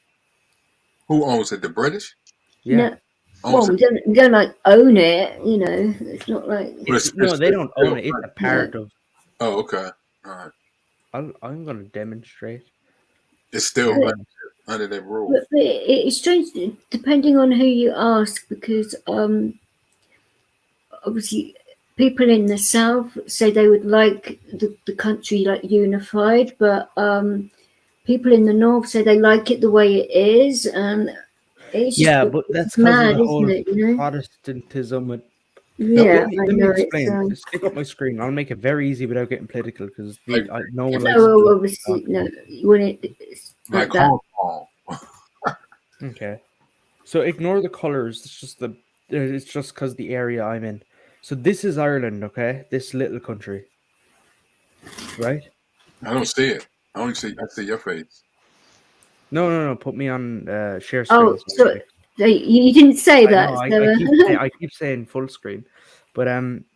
Who owns it? The British? Yeah. Well, we don't like own it, you know. It's not like no, they don't own it. It's a part of. Oh, okay. All right. I'm going to demonstrate. It's still under their rule. But it's strange, depending on who you ask, because obviously people in the South say they would like the country like unified, but people in the North say they like it the way it is, and it's but that's mad, the whole isn't it? You know? Protestantism with Yeah, let me explain. Stick up my screen. I'll make it very easy without getting political because no one likes. No, obviously, no. When it's like that. Hong Kong. Okay, so ignore the colors. It's just because the area I'm in. So this is Ireland, okay? This little country, right? I don't see it. I see your face. No. Put me on share screen. Oh, so you didn't say that. I keep saying full screen, but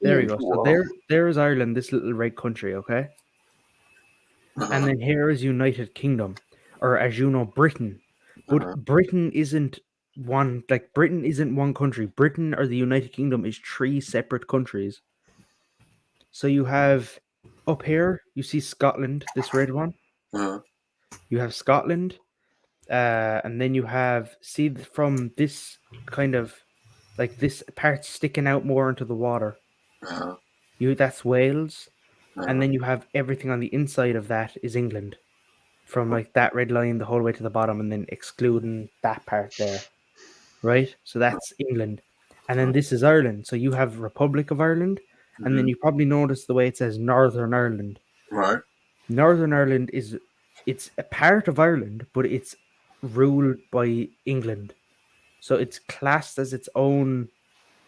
there we go. So there is Ireland, this little red country, okay? And then here is United Kingdom, or as you know, Britain. But Britain isn't one country. Britain or the United Kingdom is 3 separate countries. So you have up here, you see Scotland, this red one. You have Scotland, and then you have from this kind of like this part sticking out more into the water. That's Wales, and then you have everything on the inside of that is England, from like that red line the whole way to the bottom, and then excluding that part there, right? So that's England, and then this is Ireland. So you have Republic of Ireland, and then you probably notice the way it says Northern Ireland. Right. Northern Ireland it's a part of Ireland, but it's ruled by England. So it's classed as its own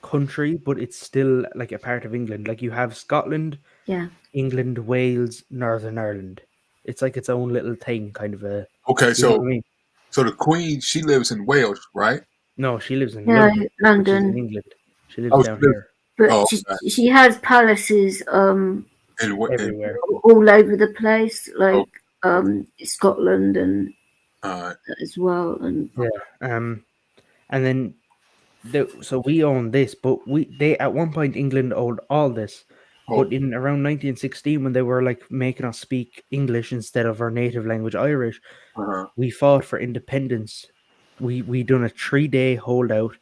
country, but it's still like a part of England. Like you have Scotland, England, Wales, Northern Ireland. It's like its own little thing, kind of a. Okay, you know what I mean? So the Queen, she lives in Wales, right? No, she lives in London. Which is in England. She lives down here. But she has palaces everywhere, all over the place, like Scotland and as well, and and then so we own this, but they at one point England owned all this, but in around 1916 when they were like making us speak English instead of our native language Irish, we fought for independence. We done a 3-day holdout,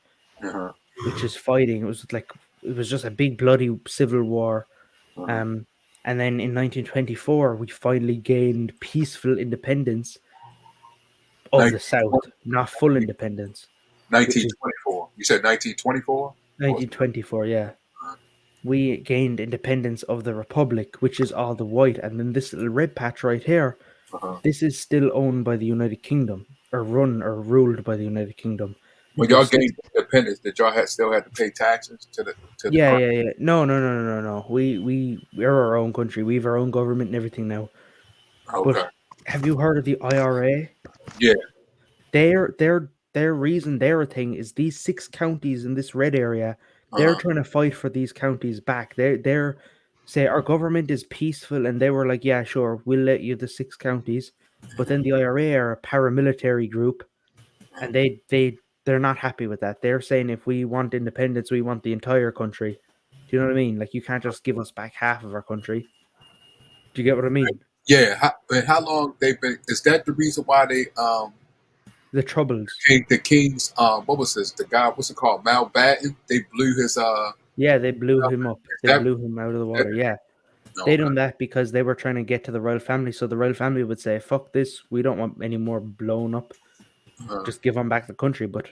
which is fighting. It was just a big bloody civil war. And then in 1924 we finally gained peaceful independence of the South, not full independence. 1924. You said 1924? 1924, yeah. We gained independence of the Republic, which is all the white, and then this little red patch right here, this is still owned by the United Kingdom, or ruled by the United Kingdom. When y'all gained independence, did y'all still have to pay taxes to the? Yeah. No. We're our own country. We have our own government and everything now. Okay. But have you heard of the IRA? Yeah. Their reason, their thing is these 6 counties in this red area. They're trying to fight for these counties back. They're say our government is peaceful, and they were like, yeah, sure, we'll let you the 6 counties. But then the IRA are a paramilitary group, and they're not happy with that. They're saying if we want independence, we want the entire country. Do you know what I mean? Like you can't just give us back half of our country. Do you get what I mean? Yeah. How long they've been? Is that the reason why they the Troubles? The King's what was this? The guy, what's it called? Mountbatten. They blew his Yeah, they blew him up. They blew him out of the water. Yeah. They done that because they were trying to get to the royal family. So the royal family would say, fuck this, we don't want any more blown up. Just give them back the country, but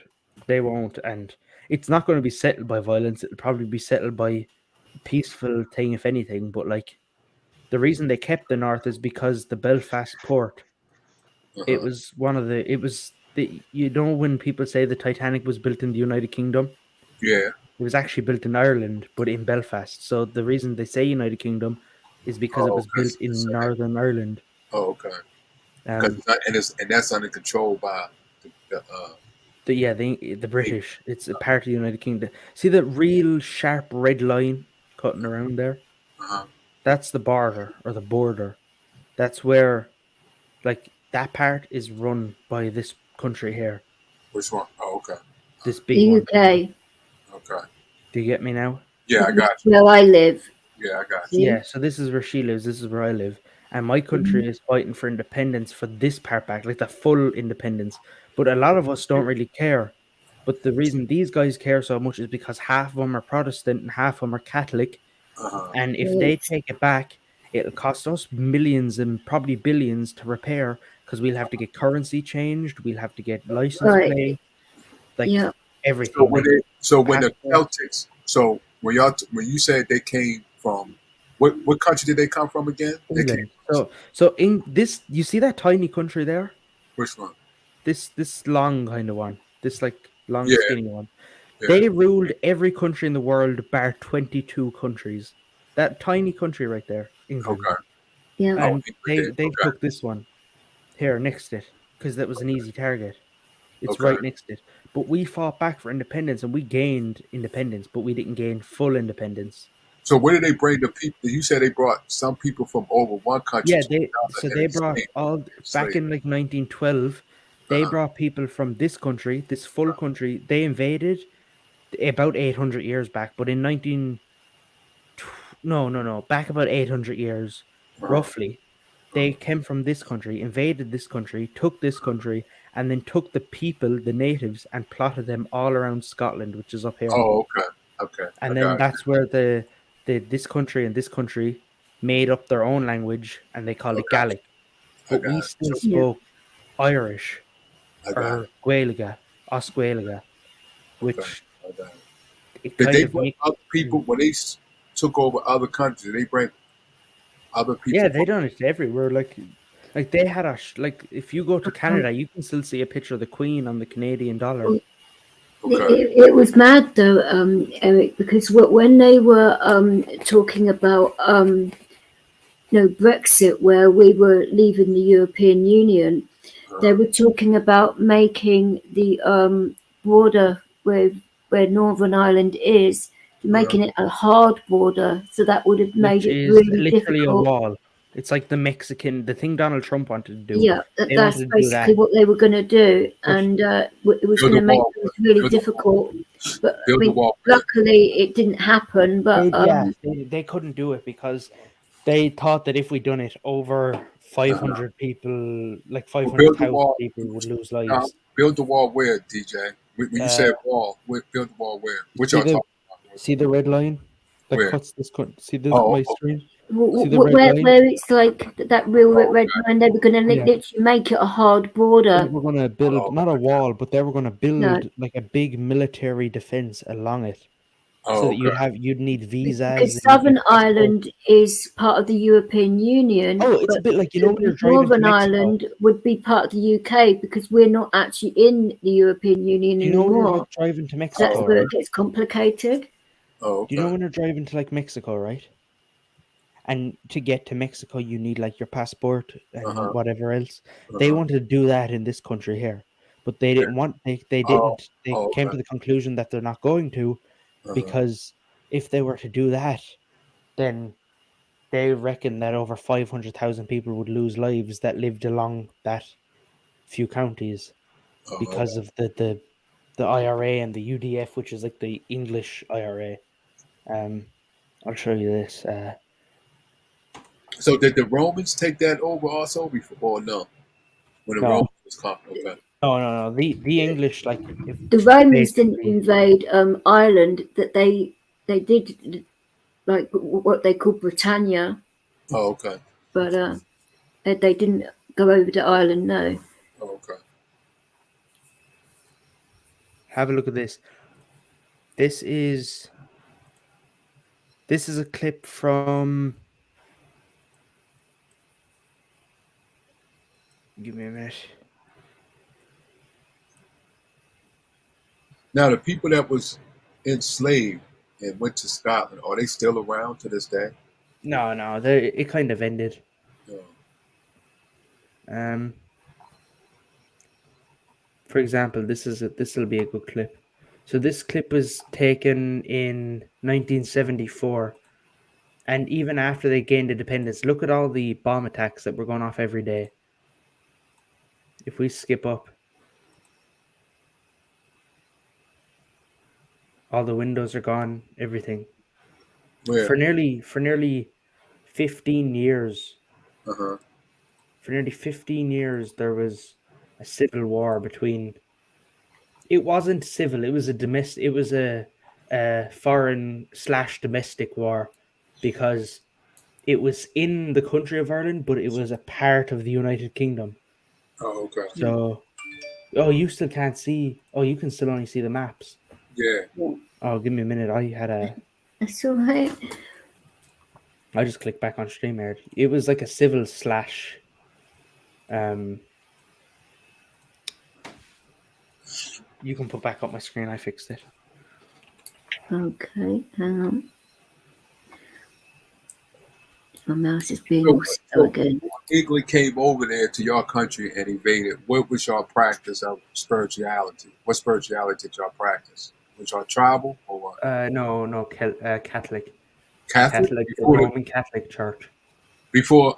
they won't. And it's not going to be settled by violence. It'll probably be settled by peaceful thing, if anything. But like the reason they kept the north is because the Belfast port, it was when people say the Titanic was built in the United Kingdom. Yeah. It was actually built in Ireland, but in Belfast. So the reason they say United Kingdom is because it was built in Northern Ireland. Oh, okay. And that's under control by the British. It's a part of the United Kingdom. See the real sharp red line cutting around there? That's the border or the border. That's where, like, that part is run by this country here. Which one? Oh, okay. This big one. UK. Okay. Do you get me now? Yeah, I got you. Where I live. Yeah, I got you. Yeah, so this is where she lives. This is where I live. And my country is fighting for independence for this part back, like the full independence. But a lot of us don't really care. But the reason these guys care so much is because half of them are Protestant and half of them are Catholic. And if they take it back, it'll cost us millions and probably billions to repair because we'll have to get currency changed. We'll have to get license plate. Like everything. So when the Celtics, so when you said they came from, what country did they come from again? England. So in this, you see that tiny country there? Which one? This long kind of one. This like long Yeah. skinny one. Yeah. They ruled every country in the world bar 22 countries. That tiny country right there, England. Okay. Yeah. And they took this one here next to it because that was an easy target. It's right next to it. But we fought back for independence and we gained independence, but we didn't gain full independence. So where did they bring the people? You said they brought some people from over one country. Yeah, they brought all back in like 1912. They brought people from this country, this full country. They invaded about 800 years back, but in back about 800 years, roughly. They came from this country, invaded this country, took this country, and then took the people, the natives, and plotted them all around Scotland, which is up here. Oh, okay. And then that's where this country and this country made up their own language, and they called it Gaelic. But we still spoke Irish or Gaeilge, Osgaeilge, which did they bring other people when they took over other countries? Did they bring other people? Yeah, they done it everywhere. Like they had if you go to Canada, you can still see a picture of the Queen on the Canadian dollar. It was mad though, Eric, because when they were talking about Brexit, where we were leaving the European Union, they were talking about making the border where Northern Ireland is, making it a hard border, so that would have made it really literally difficult. A wall. It's like the thing Donald Trump wanted to do. Yeah, that's basically what they were going to do, and it was going to make things really difficult. But I mean, luckily, it didn't happen. But they couldn't do it because they thought that if we done it, over 500 people, like 500,000 people, would lose lives. Build the wall where, DJ? When you said wall, build the wall where? Which are talking about? See the red line that cuts this? See this my screen. Where it's like that real red line, they were going to literally make it a hard border. They were going to build not a wall, but they were going to build like a big military defense along it, so that you'd need visas. Because Southern Ireland is part of the European Union. Oh, it's a bit like when you're driving Northern Ireland would be part of the UK because we're not actually in the European Union anymore. When you're driving to Mexico, that's where it gets complicated. Oh, do you know when you're driving to like Mexico, right? And to get to Mexico, you need like your passport and whatever else. They wanted to do that in this country here, but they didn't want. They didn't. They came to the conclusion that they're not going to, because if they were to do that, then they reckon that over 500,000 people would lose lives that lived along that few counties because of the IRA and the UDF, which is like the English IRA. I'll show you this. So did the Romans take that over also before, or no? When the Romans was conquered? Okay. No. The English, like the Romans didn't invade Ireland. That they did like what they called Britannia. Oh, okay. But they didn't go over to Ireland. No. Oh, okay. Have a look at this. This is a clip from. Give me a minute. Now, the people that was enslaved and went to Scotland, are they still around to this day? No, it kind of ended. For example, this will be a good clip. So this clip was taken in 1974, and even after they gained independence, look at all the bomb attacks that were going off every day. If we skip up, all the windows are gone, everything. Where? For nearly 15 years. For nearly 15 years, there was a civil war between. It wasn't civil. It was a domestic. It was a foreign/domestic war, because it was in the country of Ireland, but it was a part of the United Kingdom. Oh, okay. So, you still can't see. Oh, you can still only see the maps. Yeah. Oh, give me a minute. I had a. That's all right. I just clicked back on StreamYard. It was like a civil slash. You can put back up my screen. I fixed it. Okay, hang on. My mouse is being all slow again. England came over there to your country and invaded. What was your practice of spirituality? What spirituality did y'all practice? Was y'all tribal or what? No, Catholic. Catholic? The Roman Catholic Church. Before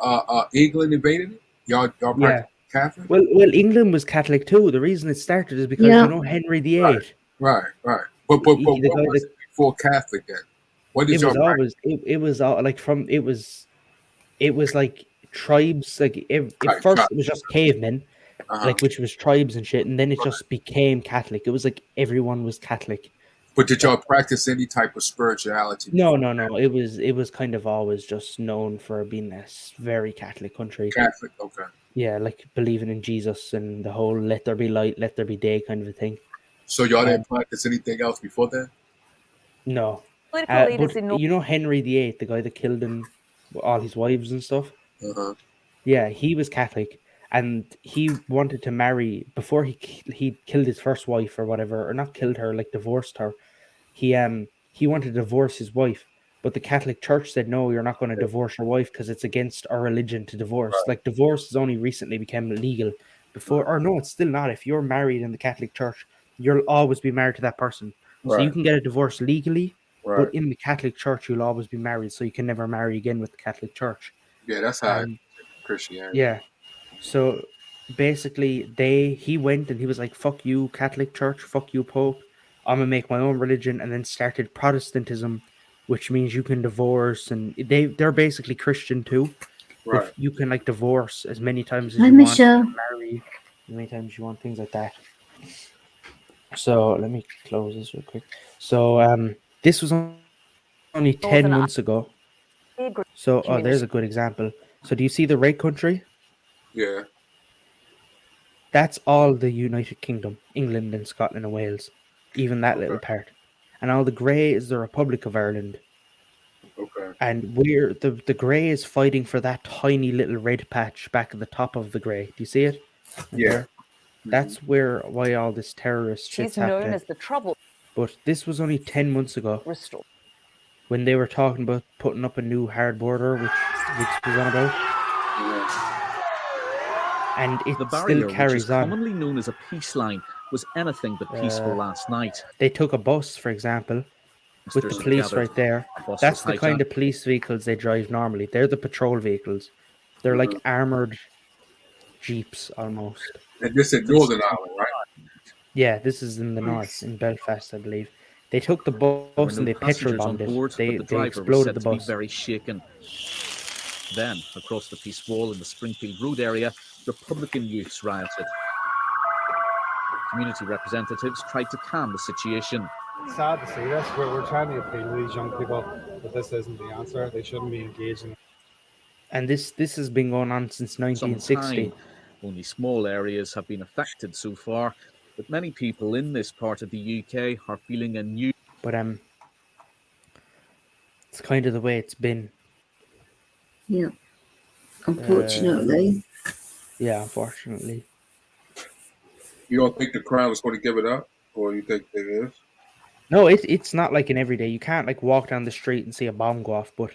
England invaded it? Y'all practiced Catholic? Well, England was Catholic too. The reason it started is because you know Henry VIII. Right. But what was it before Catholic then? What did y'all practice? It was all like from it was like tribes. Like at first it was just cavemen, like which was tribes and shit, and then it just became Catholic. It was like everyone was Catholic. But did y'all practice any type of spirituality? No. It was kind of always just known for being a very Catholic country. Catholic, okay. Yeah, like believing in Jesus and the whole "let there be light, let there be day" kind of a thing. So y'all didn't practice anything else before that? No. But you know Henry VIII, the guy that killed all his wives and stuff? Yeah, he was Catholic, and he wanted to marry before he killed his first wife or whatever, or not killed her, like divorced her. He wanted to divorce his wife, but the Catholic Church said no, you're not going to divorce your wife because it's against our religion to divorce. Like divorce has only recently become legal. Or no, it's still not. If you're married in the Catholic Church, you'll always be married to that person. So you can get a divorce legally, but in the Catholic Church, you'll always be married. So you can never marry again with the Catholic Church. Yeah, that's how Christianity. Yeah. So basically, he went and he was like, "Fuck you, Catholic Church. Fuck you, Pope. I'm gonna make my own religion," and then started Protestantism, which means you can divorce, and they're basically Christian too. But you can like divorce as many times as you want, marry as many times as you want, things like that. So let me close this real quick. So this was only 10 months ago. So there's a good example. So do you see the red country? Yeah. That's all the United Kingdom, England and Scotland and Wales, even that little part. And all the grey is the Republic of Ireland. Okay. And we're the grey is fighting for that tiny little red patch back at the top of the grey. Do you see it? Right there? That's why all this terrorist shit's happening. She's known as the trouble. But this was only 10 months ago. When they were talking about putting up a new hard border, which was on about. And it the barrier, still carries which is on. Commonly known as a peace line, was anything but peaceful last night. They took a bus, for example, with the police right there. That's the kind of police vehicles they drive normally. They're the patrol vehicles. They're like armored jeeps almost. And this in Northern Ireland, right? Yeah, this is in the north, in Belfast, I believe. They took the bus and they petrol bombed it. They exploded the bus. Very shaken. Then, across the Peace Wall in the Springfield Road area, Republican youths rioted. Community representatives tried to calm the situation. It's sad to see this. We're trying to appeal to these young people, but this isn't the answer. They shouldn't be engaging. And this has been going on since 1960. Only small areas have been affected so far, but many people in this part of the UK are feeling a new... But it's kind of the way it's been. Yeah. Unfortunately. Yeah, unfortunately. You don't think the Crown is going to give it up? Or you think it is? No, it's not like an everyday. You can't like walk down the street and see a bomb go off, but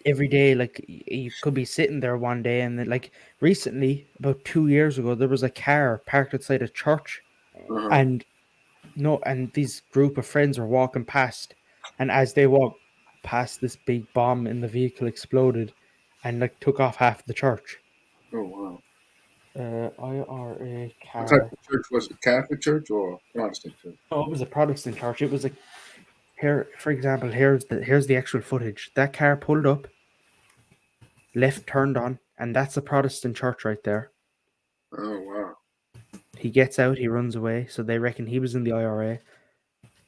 every day, like you could be sitting there one day and then, like recently, about 2 years ago, there was a car parked outside a church and these group of friends were walking past, and as they walked past, this big bomb in the vehicle exploded and like took off half the church. Oh wow. IRA car. What type of church was it? Catholic church or Protestant church? Oh, it was a Protestant church. It was like here, for example, here's the actual footage. That car pulled up, left turned on, and that's a Protestant church right there. Oh wow. He gets out, he runs away, so they reckon he was in the IRA.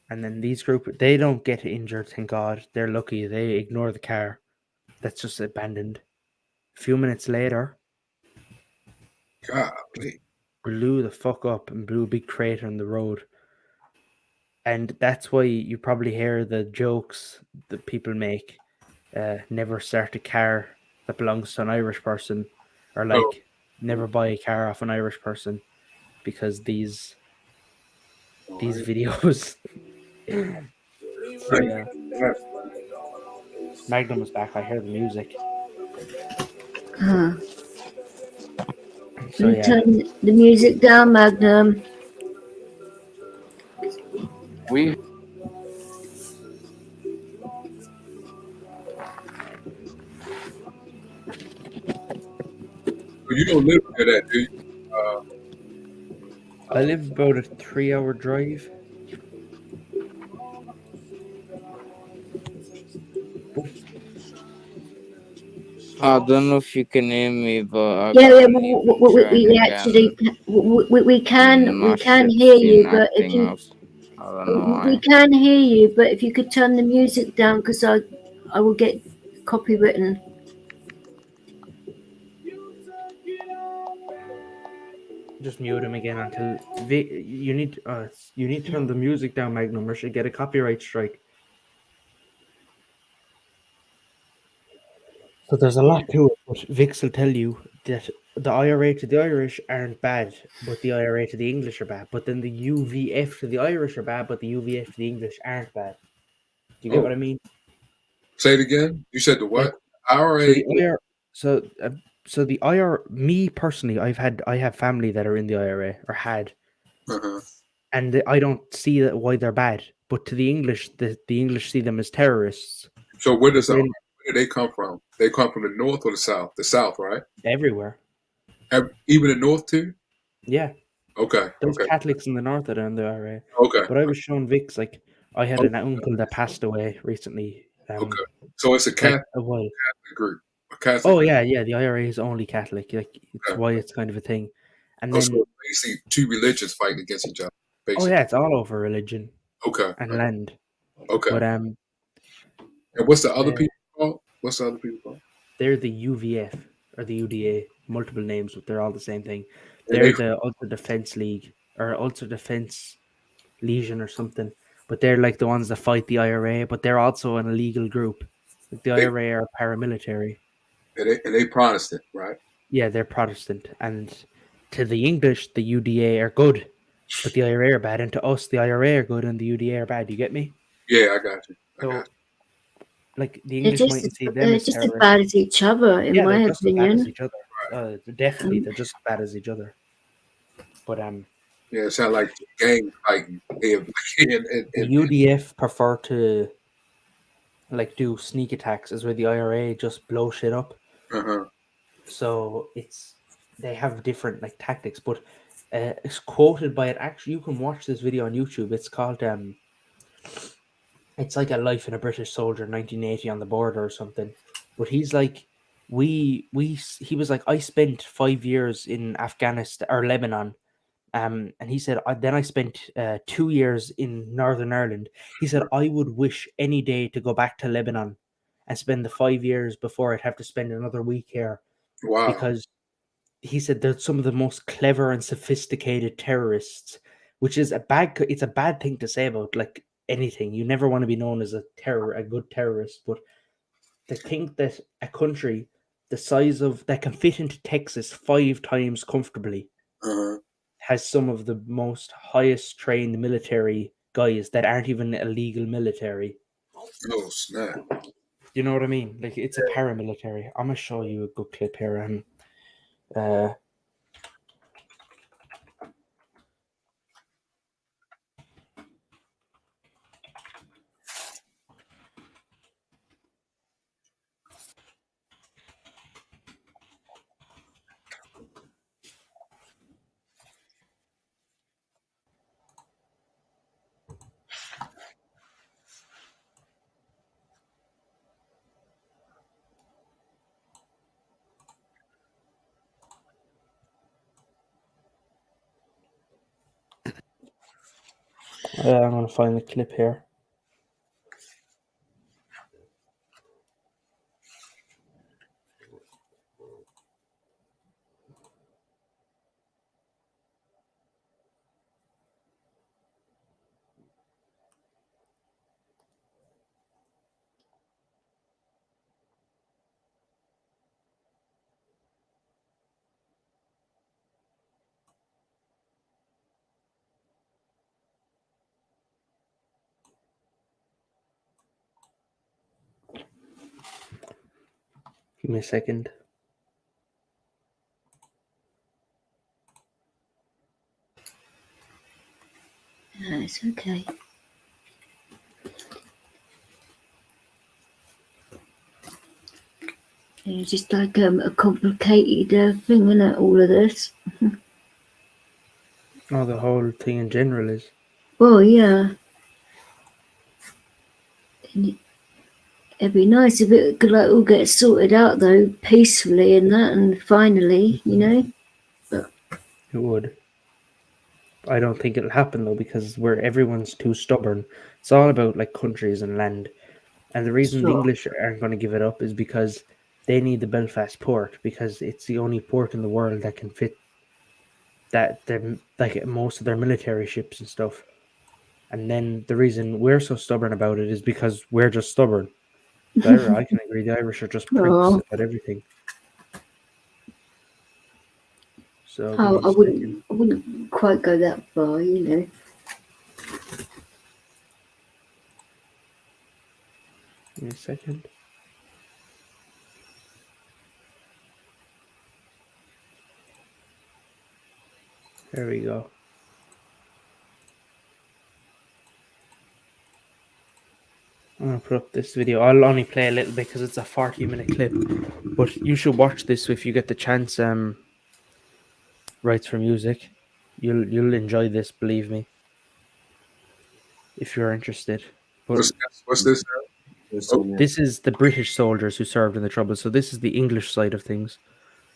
And then these group, they don't get injured, thank God. They're lucky. They ignore the car. That's just abandoned. A few minutes later, God, please. Blew the fuck up and blew a big crater in the road. And that's why you probably hear the jokes that people make. Never start a car that belongs to an Irish person, or like never buy a car off an Irish person, because these videos. So, yeah. Magnum is back. I hear the music. So, yeah. Turn the music down, Magnum. We. You don't live near that, do you? I live about a 3-hour drive. I don't know if you can hear me, but we actually we can hear you, but if you we can hear you, but if you could turn the music down, because I will get copywritten. Just mute him again until you need to turn the music down, Magnum, or should get a copyright strike. So there's a lot to it, but Vix will tell you that the IRA to the Irish aren't bad, but the IRA to the English are bad. But then the UVF to the Irish are bad, but the UVF to the English aren't bad. Do you get what I mean? Say it again. You said the what? IRA. IRA. So the IRA. Me personally, I have family that are in the IRA or had, and I don't see why they're bad. But to the English, the English see them as terrorists. So where do they come from? They come from the north or the south? The south, right? Everywhere. Even the north too? Yeah. Okay. There's Catholics in the north that are in the IRA. Okay. But I was showing Vix, like, I had an uncle that passed away recently. Okay. So it's a Catholic, group. A Catholic group. Yeah. The IRA is only Catholic. Like, it's why it's kind of a thing. And then, so basically two religions fighting against each other. Basically. Oh yeah, it's all over religion. Okay. And land. Okay. But and what's the other people called? What's the other people called? They're the UVF or the UDA, multiple names, but they're all the same thing. They're the Ulster Defence League or Ulster Defence Legion or something. But they're like the ones that fight the IRA, but they're also an illegal group. Like the IRA are paramilitary. And they Protestant, right? Yeah, they're Protestant. And to the English, the UDA are good, but the IRA are bad. And to us, the IRA are good and the UDA are bad. You get me? Yeah, I got you. Like the English mightn't see them as just terrorists. as bad as each other, in my just opinion. as bad as each other. Definitely, they're just as bad as each other. But yeah, it sounds like gang fighting. The UDF prefer to like do sneak attacks, is where the IRA just blow shit up. So they have different like tactics, but it's quoted by it. Actually, you can watch this video on YouTube. It's called it's like a life in a British soldier, 1980 on the border or something. But he's like, he was like, I spent 5 years in Afghanistan or Lebanon. And he said, then I spent 2 years in Northern Ireland. He said, I would wish any day to go back to Lebanon and spend the 5 years before I'd have to spend another week here. Wow. Because he said they're some of the most clever and sophisticated terrorists, which is it's a bad thing to say about like anything. You never want to be known as a good terrorist, but to think that a country the size of that can fit into Texas 5 times comfortably has some of the most highest trained military guys that aren't even illegal military. Oh snap! You know what I mean? Like it's a paramilitary. I'm gonna show you a good clip here, and I'm gonna find the clip here. me a second. No, it's okay. It's just like a complicated thing, isn't it, all of this? Oh, the whole thing in general is. Well, yeah. It'd be nice if it could like all get sorted out though, peacefully and that, and finally, you know. But it would. I don't think it'll happen though, because everyone's too stubborn. It's all about like countries and land. And the reason the English aren't going to give it up is because they need the Belfast port, because it's the only port in the world that can fit that like most of their military ships and stuff. And then the reason we're so stubborn about it is because we're just stubborn. I can agree. The Irish are just pricks about everything. So I wouldn't quite go that far, you know. Give me a second. There we go. I'm going to put up this video. I'll only play a little bit because it's a 40-minute clip. But you should watch this if you get the chance. Rights for music. You'll enjoy this, believe me. If you're interested. But what's this? This is the British soldiers who served in the Troubles. So this is the English side of things.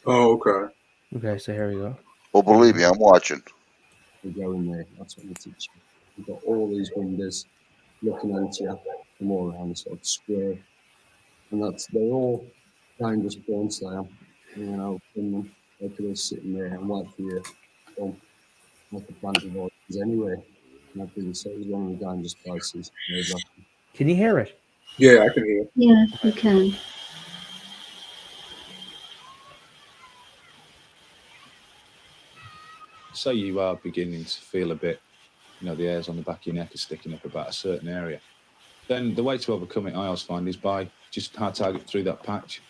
Oh, okay. Okay, so here we go. Well, believe me, I'm watching. We go in there. That's what we teach you. You've got all these windows looking at you from all around the sort of square. And they're all dangerous points there. You know, Finland, they could have sitting there and wait for you. Well, not the bunch of voices anyway. And I think so it's one of the dangerous places. Can you hear it? Yeah, I can hear it. Yeah, you can. Say you are beginning to feel a bit, the hairs on the back of your neck are sticking up about a certain area. Then the way to overcome it, I always find, is by just hard target through that patch.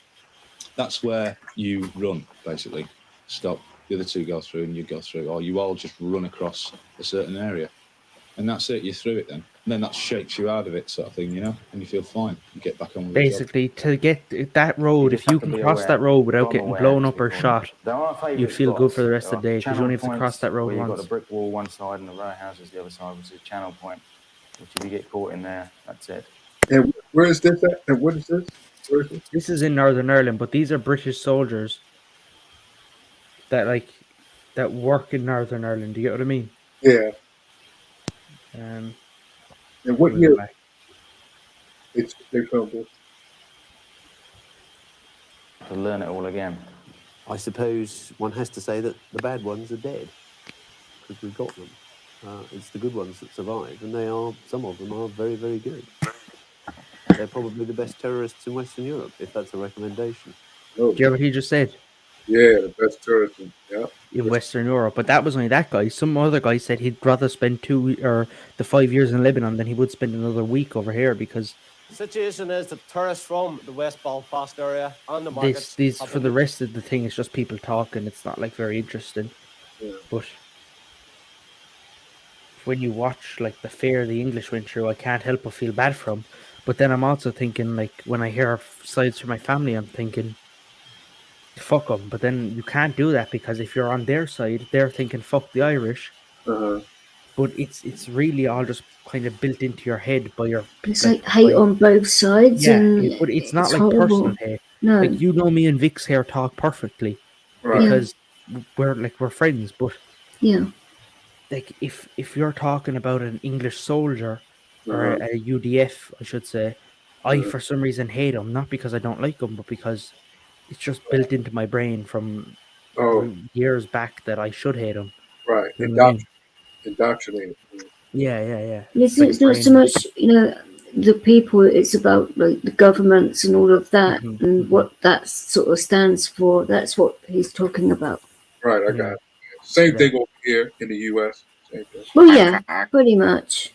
That's where you run, basically. Stop, the other two go through and you go through, or you all just run across a certain area. And that's it, you're through it then. And then that shakes you out of it, sort of thing, and you feel fine. You get back on with Basically, to get that road, if you can cross that road without getting blown up or shot, you'd feel good for the rest of the day, because you only have to cross that road once. You've got a brick wall one side and the row houses the other side, which is a channel point. Which if you get caught in there, that's it. And where is this at? And what is this? Where is this? This is in Northern Ireland, but these are British soldiers that work in Northern Ireland. Do you get what I mean? Yeah. And what year? They filmed this. To learn it all again. I suppose one has to say that the bad ones are dead because we've got them. It's the good ones that survive, and some of them are very, very good. They're probably the best terrorists in Western Europe, if that's a recommendation. Oh. Do you hear what he just said? Yeah, the best terrorists in Western Europe. But that was only that guy. Some other guy said he'd rather spend 5 years in Lebanon than he would spend another week over here, because the situation is that tourists from the West Belfast area on the market. These for the rest of the thing, it's just people talking. It's not like very interesting. Yeah. But when you watch like the fear the English went through, I can't help but feel bad for them. But then I'm also thinking, like, when I hear sides from my family, I'm thinking, fuck them. But then you can't do that, because if you're on their side, they're thinking fuck the Irish. But it's really all just kind of built into your head by your. It's like hate on both sides. Yeah, and but it's not like horrible. personal hate. No. Like, you know, me and Vix here talk perfectly because we're friends. But yeah, like if you're talking about an English soldier or a UDF, I should say, I for some reason hate him, not because I don't like him, but because it's just built into my brain from years back that I should hate him. Right, You know what I mean? indoctrinated. Yeah. It's not so much, the people. It's about like the governments and all of that, and what that sort of stands for. That's what he's talking about. Right, I got it. Same thing over here in the U.S. Same thing. Well, yeah, pretty much.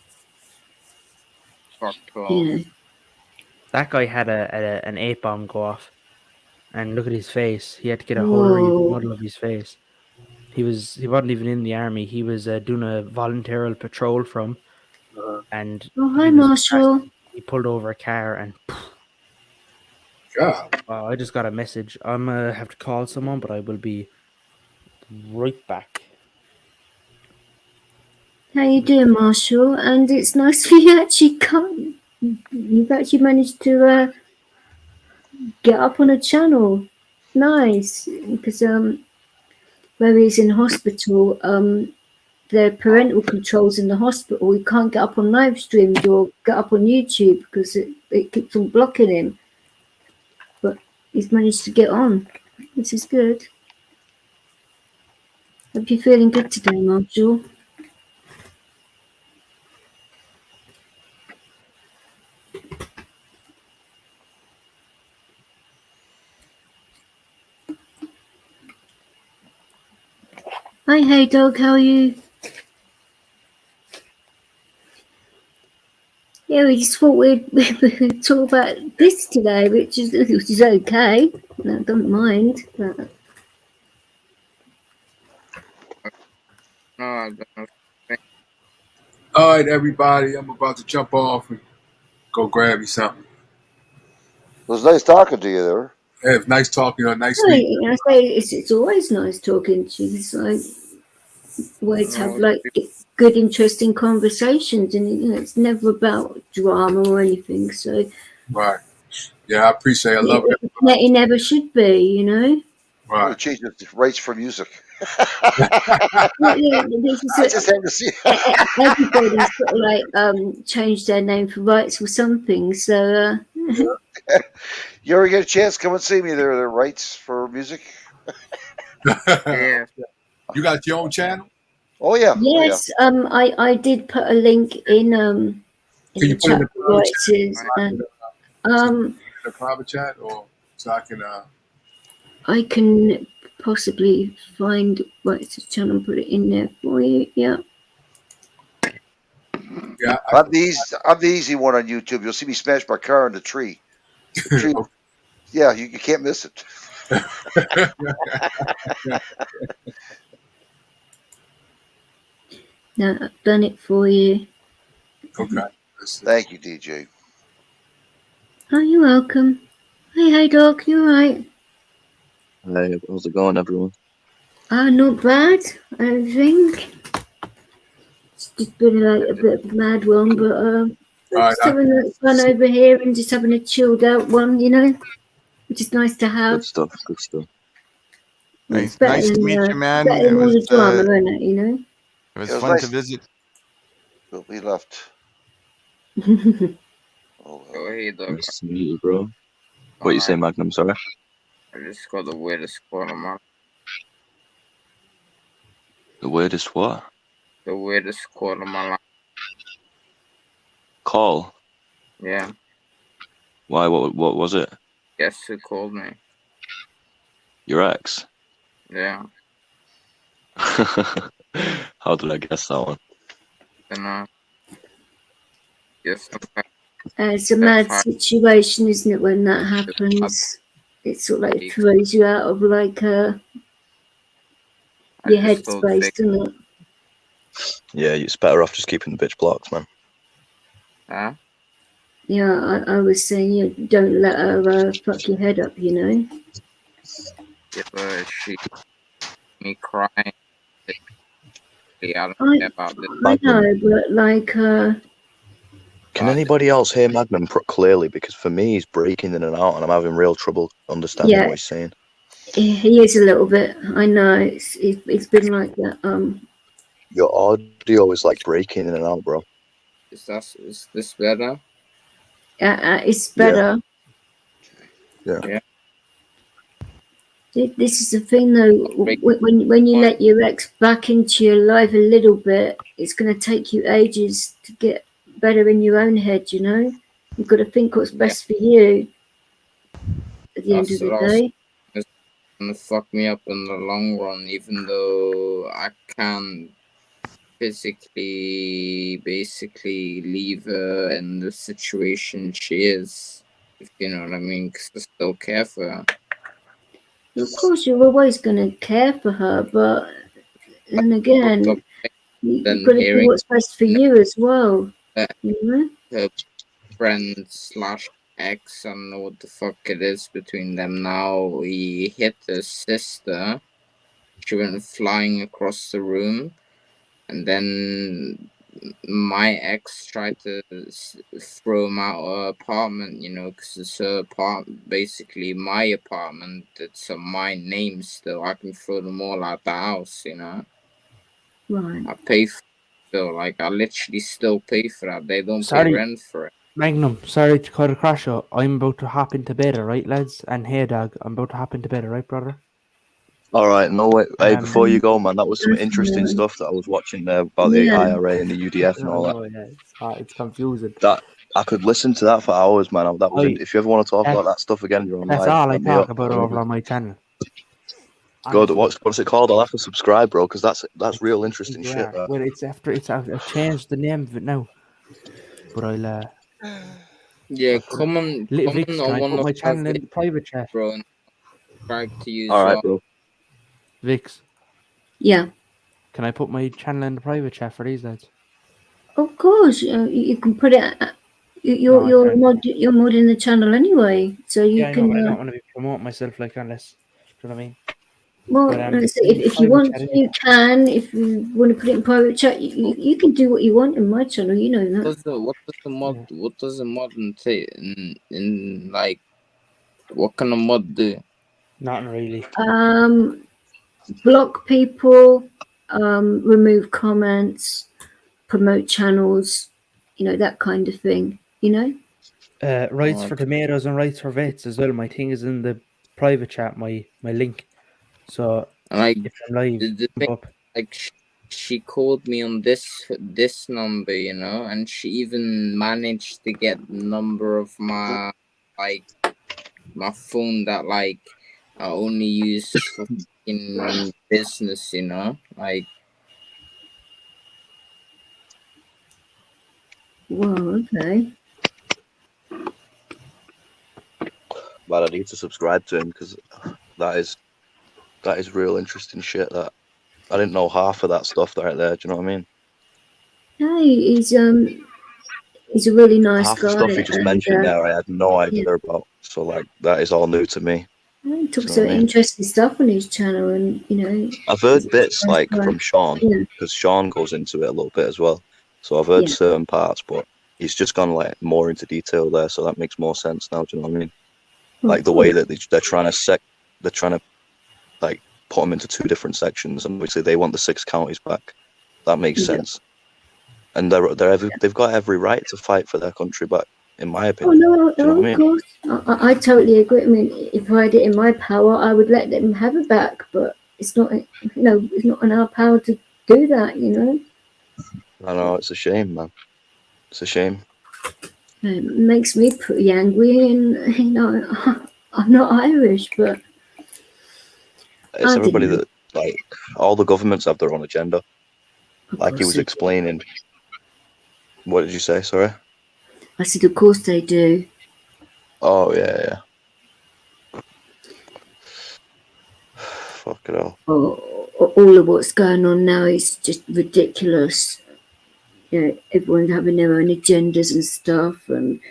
That guy had an 8 bomb go off. and look at his face. He had to get a hurry model of his face. He wasn't even in the army. He was doing a voluntary patrol from, and hi, Marshall. he pulled over a car and. God. I just got a message. I'm gonna have to call someone, but I will be right back. How you doing, Marshall? And it's nice for you actually come. You've actually managed to get up on a channel. Nice, because where he's in hospital, the parental controls in the hospital. He can't get up on live streams or get up on YouTube because it keeps on blocking him. But he's managed to get on, which is good. Hope you're feeling good today, Marshall. Hi, hey dog, how are you? Yeah, we just thought we'd talk about this today, which is okay. I don't mind. But... No, I don't know. All right, everybody, I'm about to jump off and go grab me something. It was nice talking to you there. Yeah, it's nice talking to you. Nice meeting you. I say it's always nice talking to you. It's like always have like good, interesting conversations, and it's never about drama or anything. So right, yeah, I appreciate it. I love it. It never should be, Right. Change the rights for music. Yeah, I just have to see. Everybody's sort of like changed their name for rights for something. So you ever get a chance, come and see me. There are rights for music. Yeah. You got your own channel? Oh yeah. Yes. Oh, yeah. I did put a link in the chat boxes and in the private chat, or so I can possibly find what's the channel and put it in there for you. Yeah. Yeah, I'm the easy one on YouTube. You'll see me smash my car in the tree. The tree. Yeah, you can't miss it. No, I've done it for you. Okay. Thank you, DJ. Oh, you're welcome. Hey, dog, you alright? Hey, how's it going, everyone? Not bad, I think. It's just been like a bit of a mad one, but just having a fun over here and just having a chilled out one, which is nice to have. Good stuff, good stuff. It's better nice than, to meet you, man. Better than all the drama, isn't it, It was fun to visit. But we left. Hey, dog. Nice to meet you, bro. What you say, Magnum? Sorry. I just got the weirdest call on my. The weirdest what? The weirdest call on my life. Call? Yeah. Why? What was it? Guess who called me? Your ex? Yeah. How did I guess that one? I don't know. Yes. It's a mad situation, isn't it, when that happens? It sort of like throws you out of like your headspace, doesn't it? Yeah, it's better off just keeping the bitch blocked, man. Huh? Yeah, I was saying, don't let her fuck your head up, Yeah, but she me crying. I don't care about this. I know, but like Can anybody else hear Magnum clearly? Because for me, he's breaking in and out, and I'm having real trouble understanding what he's saying. He is a little bit. I know it's been like that. Your audio is like breaking in and out, bro. Is this better? It's better. Yeah. This is the thing, though. When you let your ex back into your life a little bit, it's going to take you ages to get better in your own head. You've got to think what's best for you. At the end of the day, it's gonna fuck me up in the long run, even though I can physically basically leave her in the situation she is, if you know what I mean, because I still care for her. Of course, you're always going to care for her, but then again, you've got to do what's best for you as well. You know? Her friend / ex, I don't know what the fuck it is between them now. He hit his sister. She went flying across the room, and then my ex tried to throw him out of her apartment, you know, because it's her apartment, basically my apartment. It's on my name still. I can throw them all out the house, you know. Right. I pay for it still. Like, I literally still pay for that. They don't pay rent for it. Magnum, sorry to cut across you. I'm about to hop into bed, alright, lads? And hey, Dog, I'm about to hop into bed, alright, brother? All right, no wait. Hey, before you go, man, that was some interesting stuff that I was watching there about the IRA and the UDF and all that. It's confusing. That I could listen to that for hours, man. That was. If you ever want to talk about that stuff again, you're on That's live. all I talk about over on my channel. Good. What's it called? I'll have to subscribe, bro, because that's real interesting shit. That. Well, I've changed the name of it now, but I'll. Yeah, come on Vix, can I one put of my channel in the private chat, bro? And subscribe to you. All right, bro. Vix. Yeah. Can I put my channel in the private chat for these lads? Of course, you can put it. You're modding the channel anyway, so you I can. know, but I don't want to be promoting myself like unless. Do you know what I mean? Well, But, if you want, you can. If you want to put it in private chat, you can do what you want in my channel. You know that. What does the mod entail in like? What can a mod do? Not really. Block people, remove comments, promote channels, you know, that kind of thing. You know. Rights for tomatoes and rights for vets as well. My thing is in the private chat. My link. So like if I'm live, the thing, like she called me on this number, you know, and she even managed to get the number of my phone that like I only use for fucking business, you know, like. Whoa, okay. But I need to subscribe to him because that is real interesting shit. That I didn't know half of that stuff right there. Do you know what I mean? Hey, he's a really nice Half guy. the stuff he just mentioned there, I had no idea about. So like that is all new to me. He talks about interesting stuff on his channel, and you know. I've heard bits like from Sean because Sean goes into it a little bit as well. So I've heard certain parts, but he's just gone like more into detail there, so that makes more sense now. Do you know what I mean? Like the way that they're trying to like put them into two different sections, and obviously they want the 6 counties back. That makes sense. And they've got every right to fight for their country back, in my opinion. Oh no, what I mean? Of course, I totally agree. I mean, if I had it in my power, I would let them have it back. But it's not, it's not in our power to do that. You know. I know, it's a shame, man. It's a shame. It makes me pretty angry, and you know, I'm not Irish, but it's everybody that like all the governments have their own agenda. Like he was explaining. What did you say? Sorry. I said, of course they do. Oh yeah. Fuck it all. All of what's going on now is just ridiculous. You know, everyone's having their own agendas and stuff, and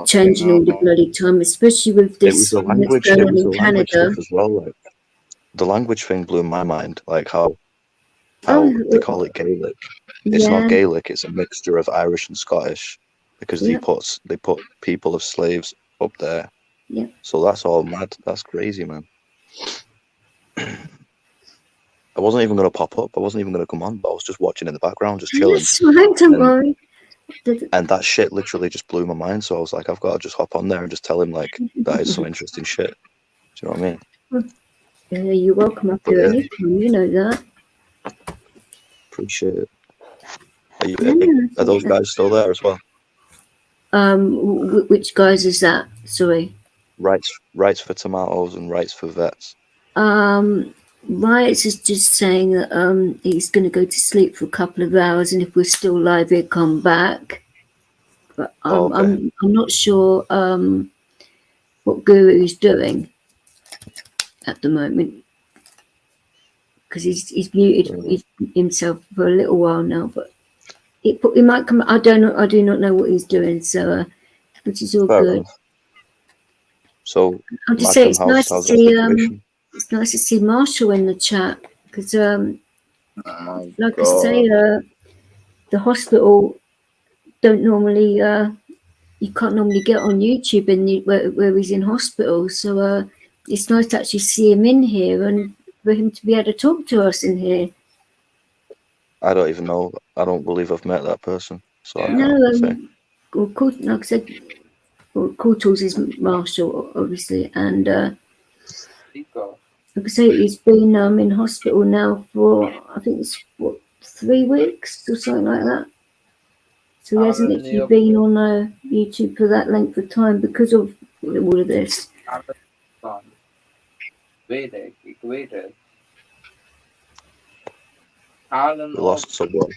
changing all the bloody time, especially with this. It was the language. It was the language stuff as well. Like the language thing blew my mind. Like how they call it Gaelic. It's not Gaelic. It's a mixture of Irish and Scottish because they put people of slaves up there. Yeah. So that's all mad. That's crazy, man. I wasn't even going to pop up. I wasn't even going to come on, but I was just watching in the background, just chilling. That's right, don't worry. And that shit literally just blew my mind. So I was like, I've got to just hop on there and just tell him like that is some interesting shit. Do you know what I mean? Yeah, you're welcome up here anytime. You know that. Appreciate it. Are those guys still there as well? Which guys is that? Sorry. Rights for tomatoes and rights for vets. Rights is just saying that he's going to go to sleep for a couple of hours, and if we're still live, he'll come back. But I'm not sure what Guru's doing. at the moment because he's muted himself for a little while now, but he might come. I do not know what he's doing, so which is all Fair good. enough. So I'm just saying it's nice to see it's nice to see Marshall in the chat because like I say, the hospital don't normally you can't normally get on YouTube where he's in hospital, so it's nice to actually see him in here and for him to be able to talk to us in here. I don't even know. I don't believe I've met that person, so I No, can't say. well, like I said, Courtals is Marshall, obviously, and like I say, he's been in hospital now for I think it's 3 weeks or something like that. So he hasn't actually been on YouTube for that length of time because of all of this. We lost someone.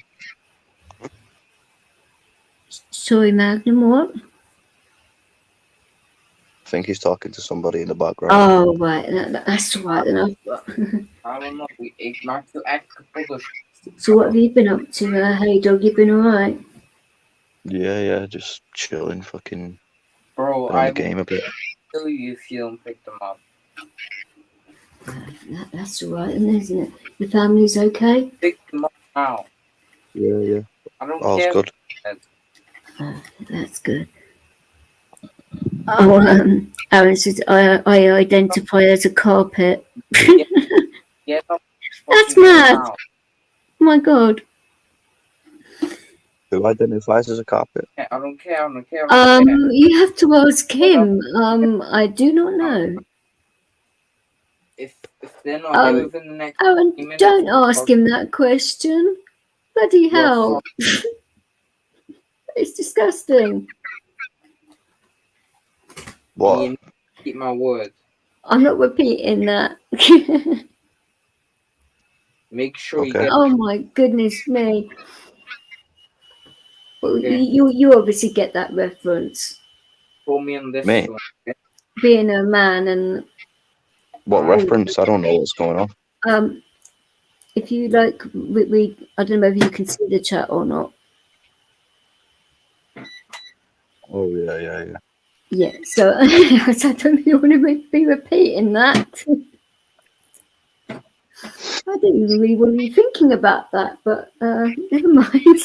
Sorry, Magnum, what? I think he's talking to somebody in the background. Oh, right. That's right. Then So what have you been up to? Hey, dog, you been alright? Yeah, just chilling, fucking Bro, on the game a bit. Kill you if you don't pick them up. That's alright, isn't it? The family's okay? Pick them up now. Yeah. I don't All's care. good. That's good. Oh, Aaron says I identify as a carpet. Yeah, that's mad. Oh my god. Who identifies as a carpet? I don't care. You have to ask him. I do not know. If they're not here within the next Aaron, minutes, don't ask him that question. Bloody hell. It's disgusting. What? Keep my word. I'm not repeating that. Make sure you get. Oh my goodness me. Well, you obviously get that reference. Call me on this Me? one. Being a man and. What reference? I don't know what's going on. If you like, I don't know if you can see the chat or not. Oh yeah. Yeah, so I don't really want to be repeating that. I don't even really want to be thinking about that, but never mind.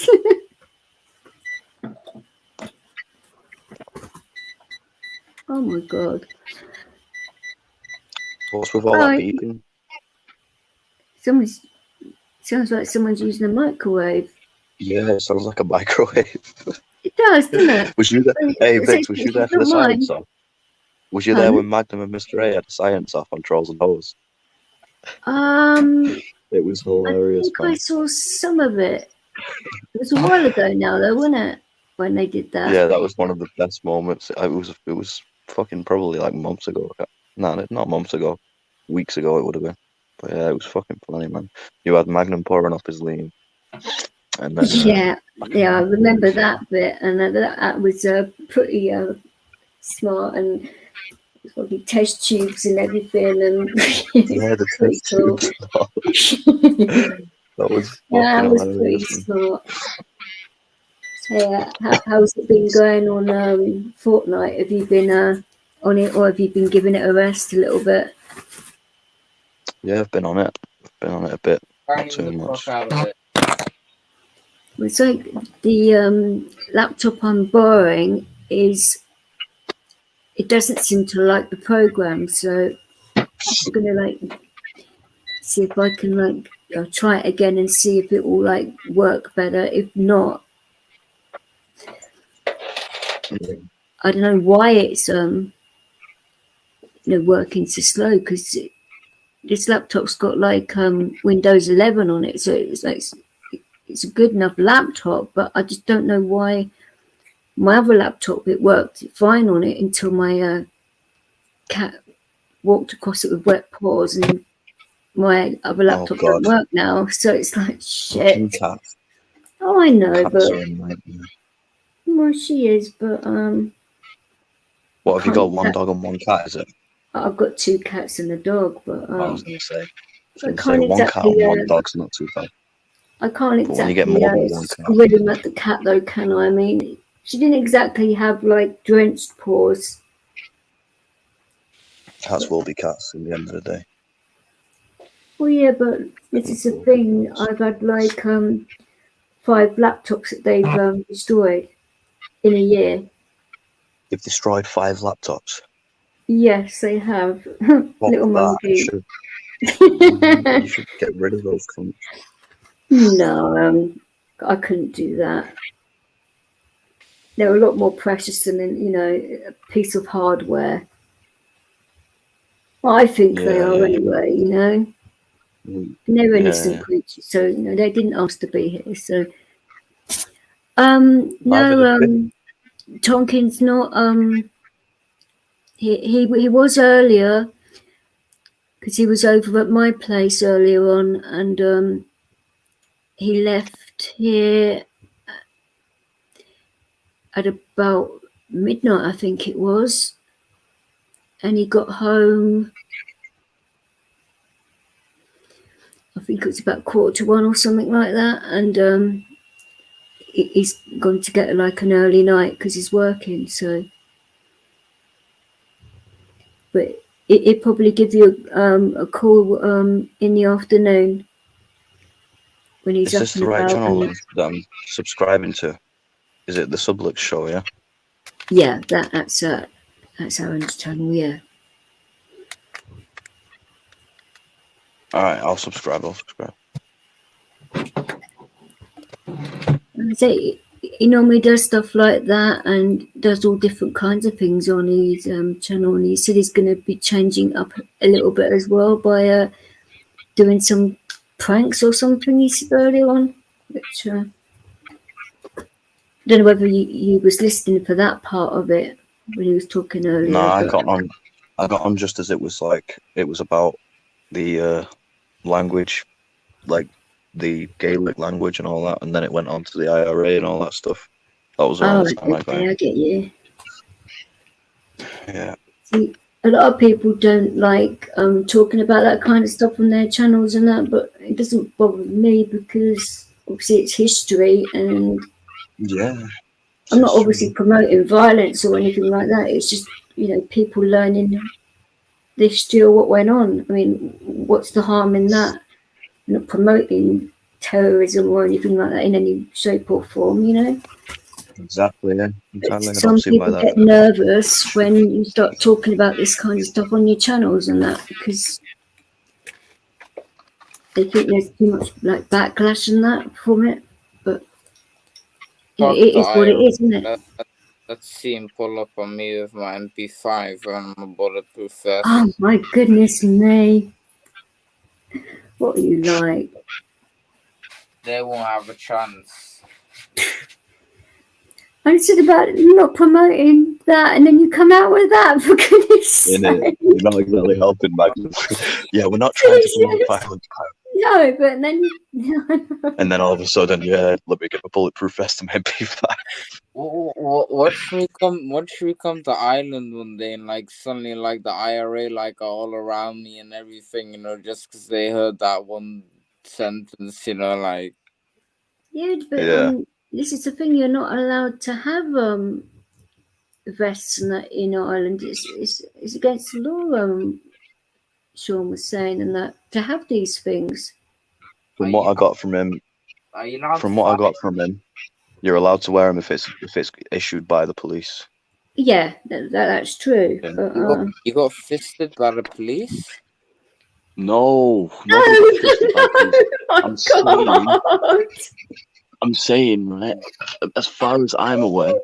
Oh my god. What's with all that beeping? Sounds like someone's using a microwave. Yeah, it sounds like a microwave. It does, doesn't it? Was you there? Hey, Vix, was you there for the science off? Was you there when Magnum and Mr. A had the science off on Trolls and Hoes? It was hilarious. I think I saw some of it. It was a while ago now, though, wasn't it? When they did that. Yeah, that was one of the best moments. It was fucking probably like months ago. No, not months ago. Weeks ago it would have been. But yeah, it was fucking funny, man. You had Magnum pouring up his lean. And then, I remember that bit, and that was pretty smart, and probably test tubes and everything, and yeah, the test tubes. That was pretty smart. So, how's it been going on Fortnite? Have you been on it, or have you been giving it a rest a little bit? Yeah, I've been on it. A bit. Not too much. It's like the laptop I'm borrowing it doesn't seem to like the program, so I'm gonna see if I can try it again and see if it will work better. If not, I don't know why it's working so slow, because this laptop's got Windows 11 on it, so it's a good enough laptop, but I just don't know why my other laptop, it worked fine on it until my cat walked across it with wet paws, and my other laptop doesn't work now, so it's like shit. Oh, I know, but well, she is, but what have you got? One dog and one cat, is it? I've got 2 cats and a dog, but I was going to say. I can't one cat exactly. and 1 dog's not too bad. I can't But when you get exactly more than 1 cat, squid at the cat though, can I? I mean, she didn't exactly have like drenched paws. cats will be cats in the end of the day. Well, yeah, but this is the thing. I've had like 5 laptops that they've destroyed in a year. They've destroyed 5 laptops. Yes, they have. Little monkey. You should get rid of those cunts. No, I couldn't do that. They're a lot more precious than, a piece of hardware. Well, I think they are anyway, And they're innocent creatures, so they didn't ask to be here. So, no, Tonkin's not. He was earlier because he was over at my place earlier on, and he left here at about midnight, I think it was, and he got home. I think it was about 1:45 or something like that, and he's going to get like an early night because he's working. So, but he'd probably give you a call in the afternoon when he's up Is this and the right about. channel that I'm subscribing to? Is it the Sublux show? Yeah. Yeah, that's Aaron's channel. Yeah. All right, I'll subscribe. So he normally does stuff like that and does all different kinds of things on his channel. And he said he's going to be changing up a little bit as well by doing some pranks or something. He said earlier on, which I don't know whether you was listening for that part of it when he was talking earlier. No, I got on just as it was about the language, like the Gaelic language and all that, and then it went on to the IRA and all that stuff. That was around the time I got. I get you. Yeah. See, a lot of people don't like talking about that kind of stuff on their channels and that, but it doesn't bother me because obviously it's history, and I'm not obviously promoting violence or anything like that. It's just people learning the history of what went on. I mean, what's the harm in that? I'm not promoting terrorism or anything like that in any shape or form, Exactly, yeah. Some people get nervous when you start talking about this kind of stuff on your channels and that because they think there's too much like backlash and that from it. But it is what it is, isn't it? Let's see him pull up on me with my MP5 and my bulletproof vest. Oh my goodness me. What are you like? They won't have a chance. I said about not promoting that, and then you come out with that, for goodness sake. You're not exactly helping, Magnus. Yeah, we're not trying to promote violence. No, but then... And then all of a sudden, let me get a bulletproof vest and my MP5. What should we come to Ireland one day and like suddenly like the IRA like are all around me and everything, just because they heard that one sentence, like. Yeah, but this is the thing, you're not allowed to have vests and that in Ireland. It's against the law, Sean was saying, and that to have these things. From what I got from him, you're allowed to wear them if it's issued by the police. Yeah, that's true. Yeah. But, you got fisted by the police? No. I'm saying, right, as far as I'm aware,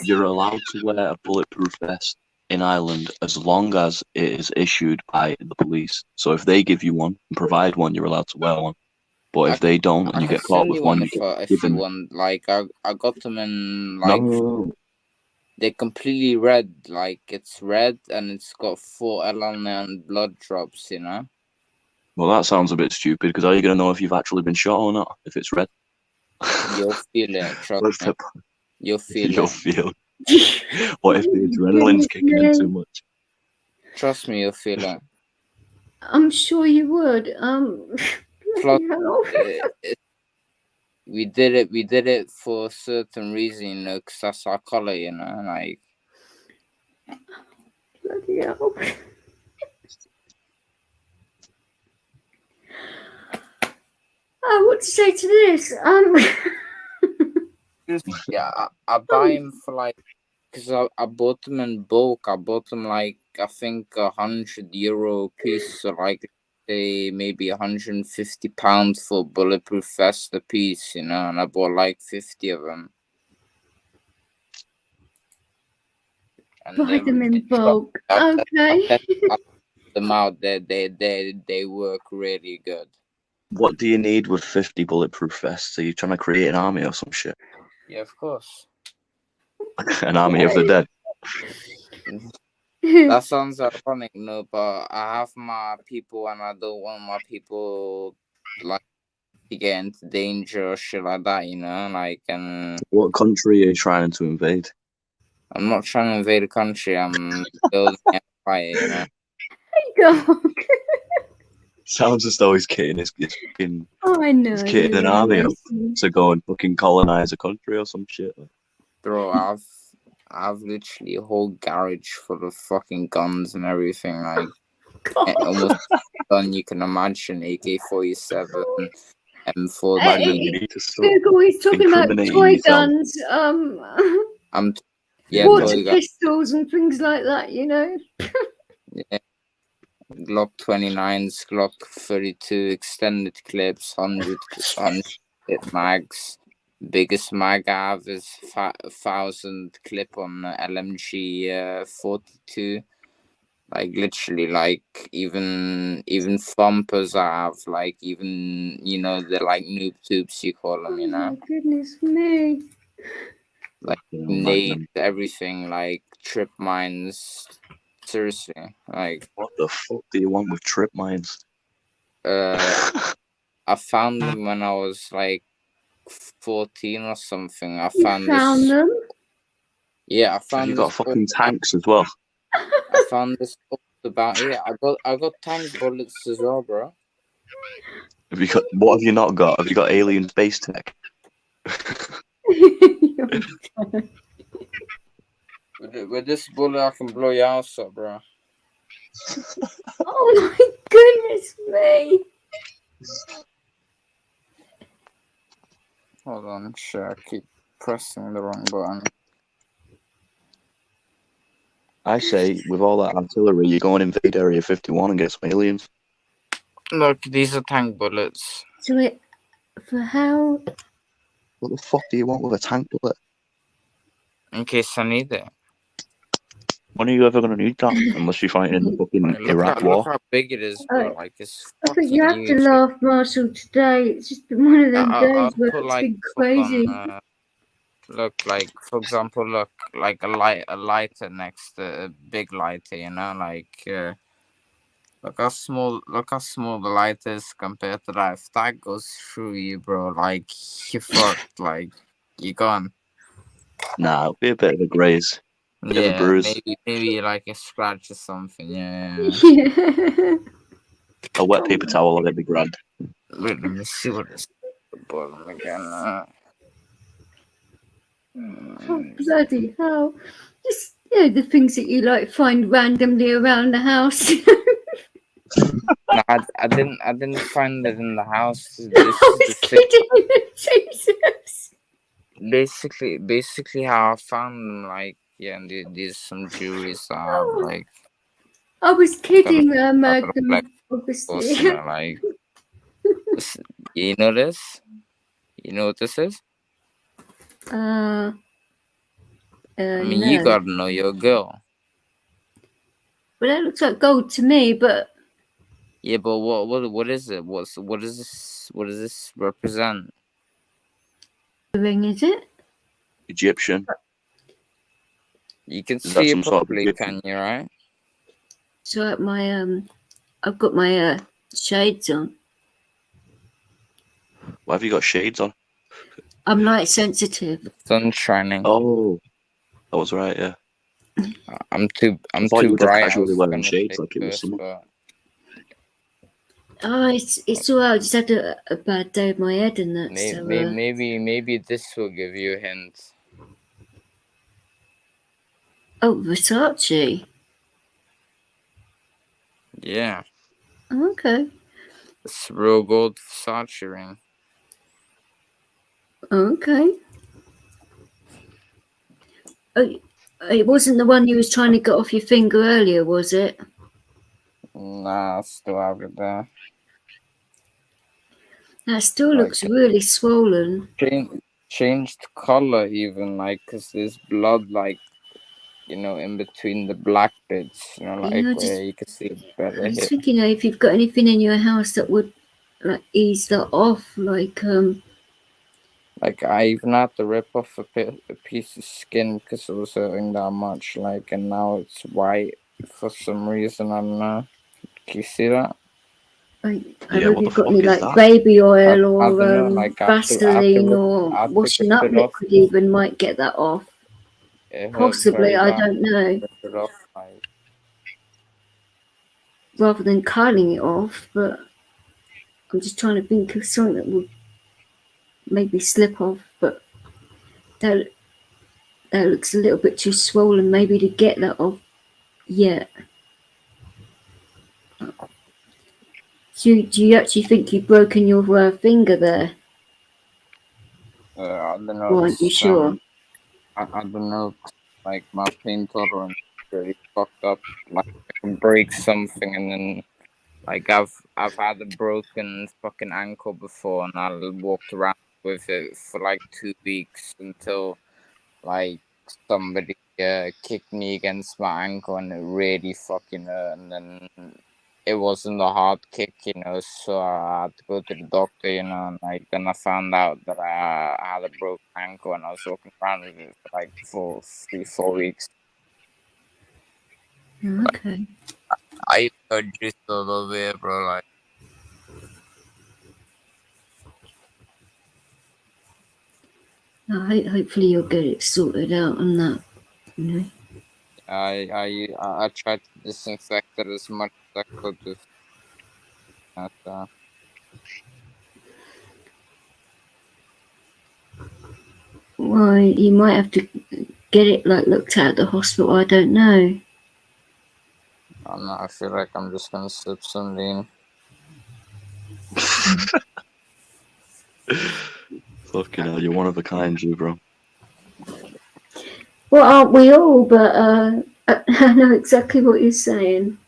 you're allowed to wear a bulletproof vest in Ireland as long as it is issued by the police. So if they give you one and provide one, you're allowed to wear one. But if they don't and you get caught with one, like I got them in like they're completely red, like it's red and it's got 4 LN blood drops, Well, that sounds a bit stupid because how are you going to know if you've actually been shot or not if it's red? You'll feel it, trust me. You'll feel it. What if the adrenaline's kicking in too much? Trust me, you'll feel it. I'm sure you would. Plus, we did it for a certain reason, you know, because that's our color, you know, like. Bloody hell. What to say to this? Yeah, I buy them for like, because I bought them in bulk. I bought them like, I think €100 a piece, so like say maybe £150 for bulletproof vest a piece, you know, and I bought like 50 of them. And buy them in bulk. Okay. Them out there, they work really good. What do you need with 50 bulletproof vests? Are you trying to create an army or some shit? Yeah, of course. An army of the dead. That sounds ironic, no, but I have my people, and I don't want my people like to get into danger or shit like that, you know. Like, and what country are you trying to invade? I'm not trying to invade a country. I'm building an empire, you know. God. Sounds as though he's kitting his fucking. Oh, I know. He's kitting an army up to go and fucking colonize a country or some shit. Bro, I've literally a whole garage full of fucking guns and everything. Like, almost gun you can imagine: AK-47, M4. Hey, Google, he's talking about toy guns. Water pistols and things like that, you know. Yeah. Glock 29s, Glock 32, extended clips, 100 clip mags. Biggest mag I have is 1,000 clip on LMG 42. Like literally, like even thumpers I have, like even, you know, they're like noob tubes you call them, you know. Oh, goodness me. Like nades, everything, like trip mines. Seriously, like what the fuck do you want with trip mines? I found them when I was like 14 or something. I found them? Yeah, I found. Have you got fucking tanks as well? I found this about I got tank bullets as well, bro. Have you got? What have you not got? Have you got alien space tech? With this bullet, I can blow your house up, bro. Oh my goodness me! Hold on, shit, I keep pressing the wrong button. I say, with all that artillery, you go and invade Area 51 and get some aliens. Look, these are tank bullets. So it, for how? What the fuck do you want with a tank bullet? In case I need it. When are you ever going to need that? Unless you're fighting in the fucking Iraq war. Look how big it is, bro. Like, it's I think you have to laugh, Marshall, today. It's just been one of them days where it's been crazy. Look, like, for example, look, like a lighter next to a big lighter, you know, like, look how small the light is compared to that. If that goes through you, bro, like, you're fucked, like, you're gone. Nah, it'll be a bit of a graze. Yeah, maybe like a scratch or something, yeah. A wet paper towel will be grand. Wait, let me see what it's the bottom again. Oh, bloody hell. Just, you know, the things that you like find randomly around the house. No, I didn't find it in the house. This is Jesus. Basically how I found them, like, yeah, and there's some jewelries that I have, like. I was kidding, like, obviously. You know, like, you know this? You know what this is? I mean, you gotta know your girl. Well, that looks like gold to me, but yeah, but what is it? What does this represent? The ring, is it? Egyptian. You can see it properly, can you? Right? So at my I've got my shades on. Why have you got shades on? I'm light sensitive. Sun shining. Oh, that was right, yeah. I'm too bright. Casually wearing shades like it was summer. But... Oh, it's all right. I just had a bad day with my head and that. Maybe this will give you a hint. Oh, Versace. Yeah. Okay. It's real gold Versace ring. Okay. Oh, it wasn't the one you was trying to get off your finger earlier, was it? Nah, I still have it there. That still looks really swollen. Changed color even, like, cause there's blood, like, in between the black bits, where you can see it better. I was thinking, if you've got anything in your house that would like ease that off, like I even had to rip off a piece of skin because it was hurting that much, and now it's white for some reason. I don't know. Can you see that? I hope you've got any baby oil or Vaseline or washing up liquid even might get that off. Possibly, I don't know. Rather than curling it off, but I'm just trying to think of something that would maybe slip off, but that looks a little bit too swollen maybe to get that off yet. Do you actually think you've broken your finger there? I don't know. Or aren't you sure? I don't know. My pain tolerance is really fucked up. I can break something and then, I've had a broken fucking ankle before, and I walked around with it for 2 weeks until somebody kicked me against my ankle and it really fucking hurt, and then it wasn't a hard kick, so I had to go to the doctor, and then I found out that I had a broken ankle and I was walking around with it for 3-4 weeks. Okay. I heard just a little bit, bro. Hopefully you'll get it sorted out on that. I tried to disinfect it as much as I could with that. Well, you might have to get it looked at the hospital. I don't know. I don't know. I feel like I'm just gonna slip some in. Fucking hell, you're one of a kind, you, bro. Well, aren't we all? But I know exactly what you're saying.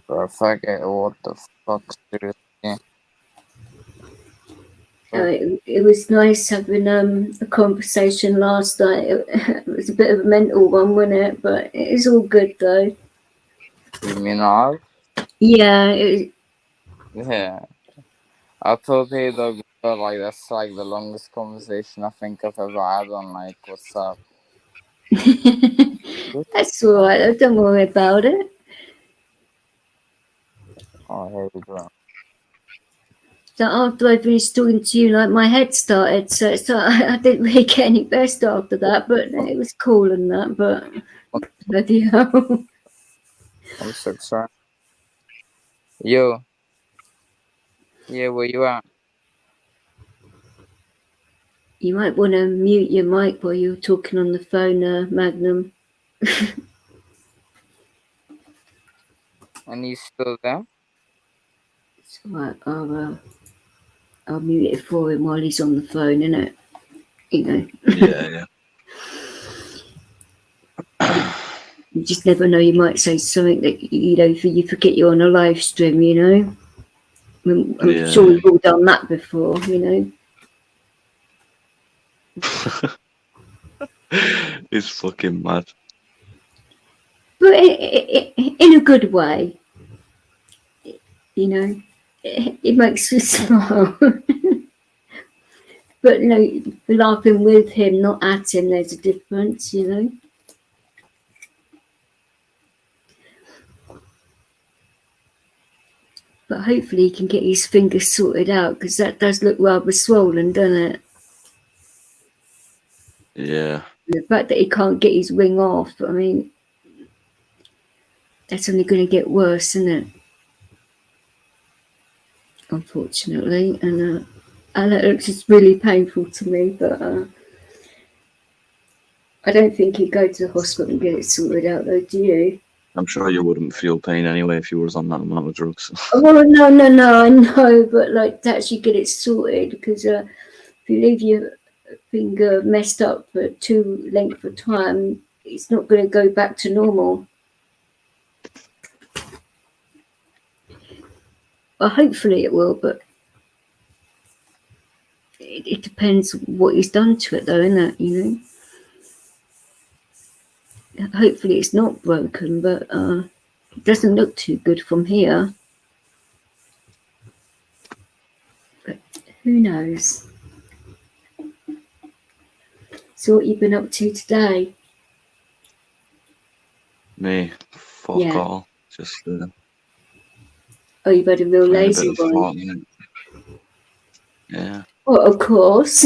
Bro, if I get what the fuck, seriously. It was nice having a conversation last night. It was a bit of a mental one, wasn't it? But it is all good though. You mean ours? Yeah. Yeah. I told you though, that's the longest conversation I think I've ever had on WhatsApp. That's all right. Don't worry about it. Oh, here we go. So after I finished talking to you, my head started. So I didn't really get any best after that, but it was cool and that. But bloody hell. I'm so sorry. Yo. Yeah, where you at? You might want to mute your mic while you're talking on the phone, Magnum. And he's still there? It's alright. I'll mute it for him while he's on the phone, innit? Yeah. You just never know. You might say something that you forget you're on a live stream. I'm sure we've all done that before. It's fucking mad. But in a good way. It makes me smile. But laughing with him, not at him, there's a difference, But hopefully he can get his fingers sorted out, because that does look rather swollen, doesn't it? Yeah. The fact that he can't get his wing off, I mean, that's only going to get worse, isn't it? Unfortunately, and it's just really painful to me, but I don't think he'd go to the hospital and get it sorted out, though, do you? I'm sure you wouldn't feel pain anyway if you was on that amount of drugs. Oh, no, I know, but like to actually get it sorted, because if you leave your finger messed up for too length of time, it's not going to go back to normal. Well, hopefully it will, but it depends what he's done to it, though, isn't it? You know, hopefully it's not broken, but it doesn't look too good from here. But who knows? So what you've been up to today? Me, fuck all. Just oh, you've had a real lazy one. Yeah. Well, of course.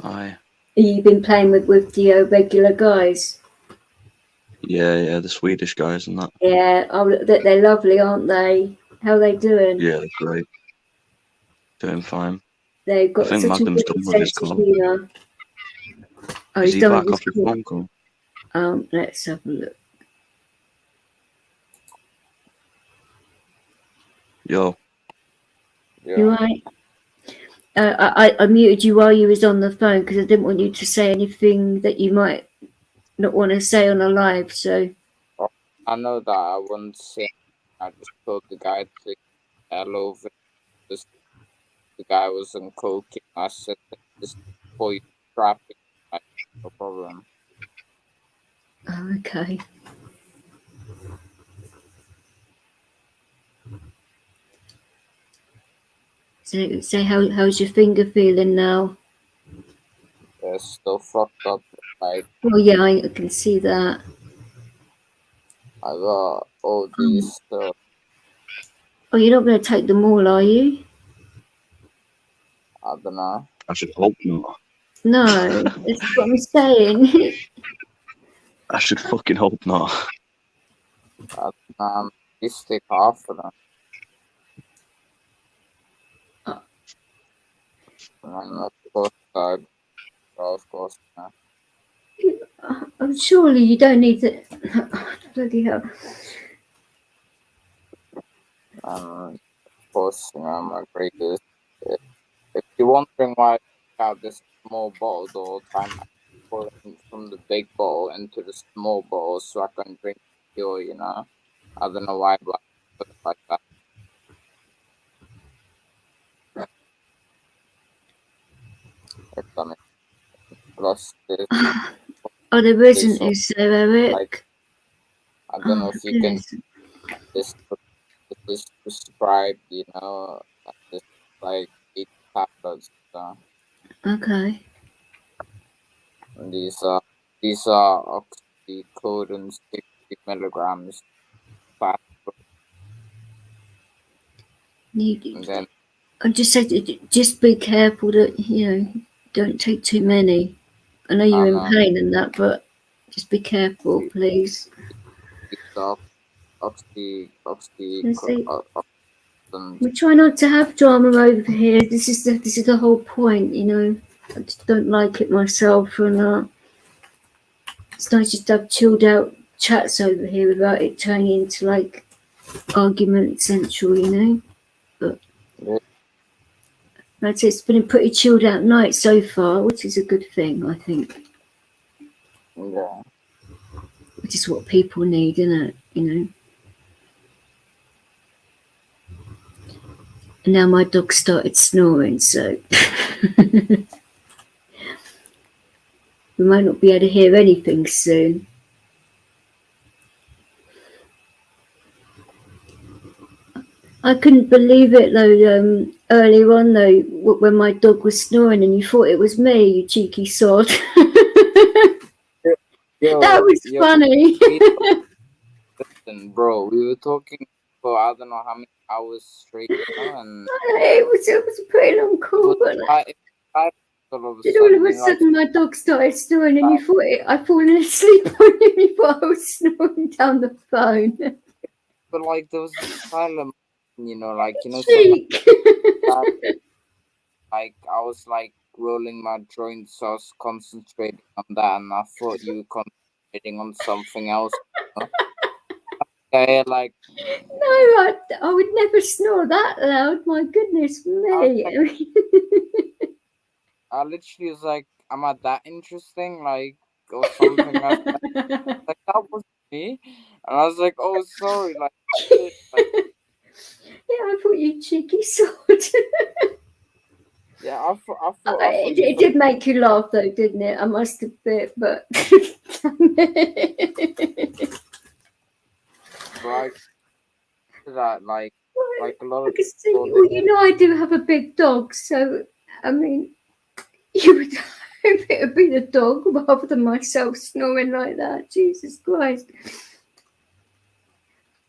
Aye. You've been playing with the regular guys? Yeah, the Swedish guys and that. Yeah, they're lovely, aren't they? How are they doing? Yeah, they're great. Doing fine. They've got I think such Magnum's a done good with his sense of call. humour. Oh, Is he's he done back with off his your call. phone call? Let's have a look. Yo. You right? I muted you while you was on the phone because I didn't want you to say anything that you might not want to say on a live. So I know that I wouldn't say. I just told the guy to hello. The guy was on cocaine. I said this for you traffic. No problem. oh, okay. So how's your finger feeling now? It's still fucked up. Right? Oh yeah, I can see that. I got all these stuff. Oh, you're not going to take them all, are you? I don't know. I should hope not. No, that's what I'm saying. I should fucking hope not. You stick half of them. Of course, Surely you don't need to. Bloody hell. Of course, my greatest. If you're wondering why I have this small bottle the whole time, I'm pouring from the big bottle into the small bottle so I can drink pure, you know. I don't know why, but I put it like that. Plus this. Oh, there isn't, is there, Eric? Like, I don't know if you can. This is prescribed, you know. This like 8 tablets. So. Okay. And these are oxycodone 60 milligrams. And then I just said, just be careful that don't take too many. I know you're in pain and that, but just be careful, please. We try not to have drama over here. This is the whole point, you know. I just don't like it myself, and it's nice just to have chilled out chats over here without it turning into like argument central, you know. But I'd say it's been a pretty chilled out night so far, which is a good thing, I think. Yeah. Which is what people need, isn't it? You know. And now my dog started snoring, so we might not be able to hear anything soon. I couldn't believe it though, earlier on though, when my dog was snoring and you thought it was me, you cheeky sod. That was funny. Listen, bro, we were talking for I don't know how many hours straight, you know, and it was a pretty long call, but all of a Then all of a sudden, like, sudden my dog started snoring and you thought I'd fallen asleep on you and you thought I was snoring down the phone. but like there was a silent, like Cheek. like I was like rolling my joints, so I was concentrating on that, and I thought you were concentrating on something else. Yeah, like no, I would never snore that loud. My goodness me! I literally was like, "Am I that interesting?" Like or something. Like that was me, and I was like, "Oh, sorry." Like, yeah, I thought you cheeky sort. Yeah, I thought it did make you laugh though, didn't it? I must admit, but like that, like a lot of see, well, I do have a big dog, so I mean, you would hope it would be the dog rather than myself snoring like that. Jesus Christ!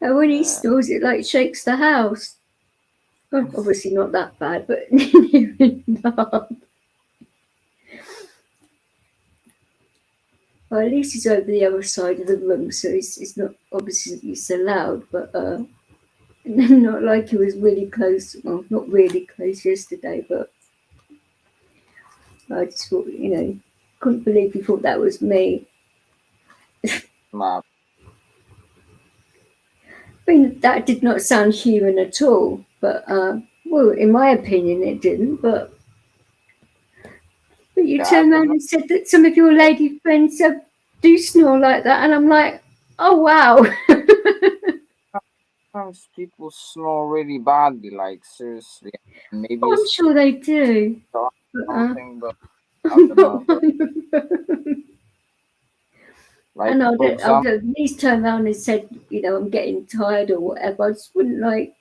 And when he snores, it like shakes the house. Well, obviously not that bad, but enough. Well, at least he's over the other side of the room, so it's not obviously so loud, but not like he was really close. Well, not really close yesterday, but I just thought, couldn't believe he thought that was me. Nah. I mean, that did not sound human at all, but well, in my opinion, it didn't. But you turned around and said that some of your lady friends do snore like that, and I'm like, oh wow. Sometimes people snore really badly, like seriously. Maybe I'm sure they do. Something, but I don't know. Like, and I'd at least turn around and said, I'm getting tired or whatever. I just wouldn't like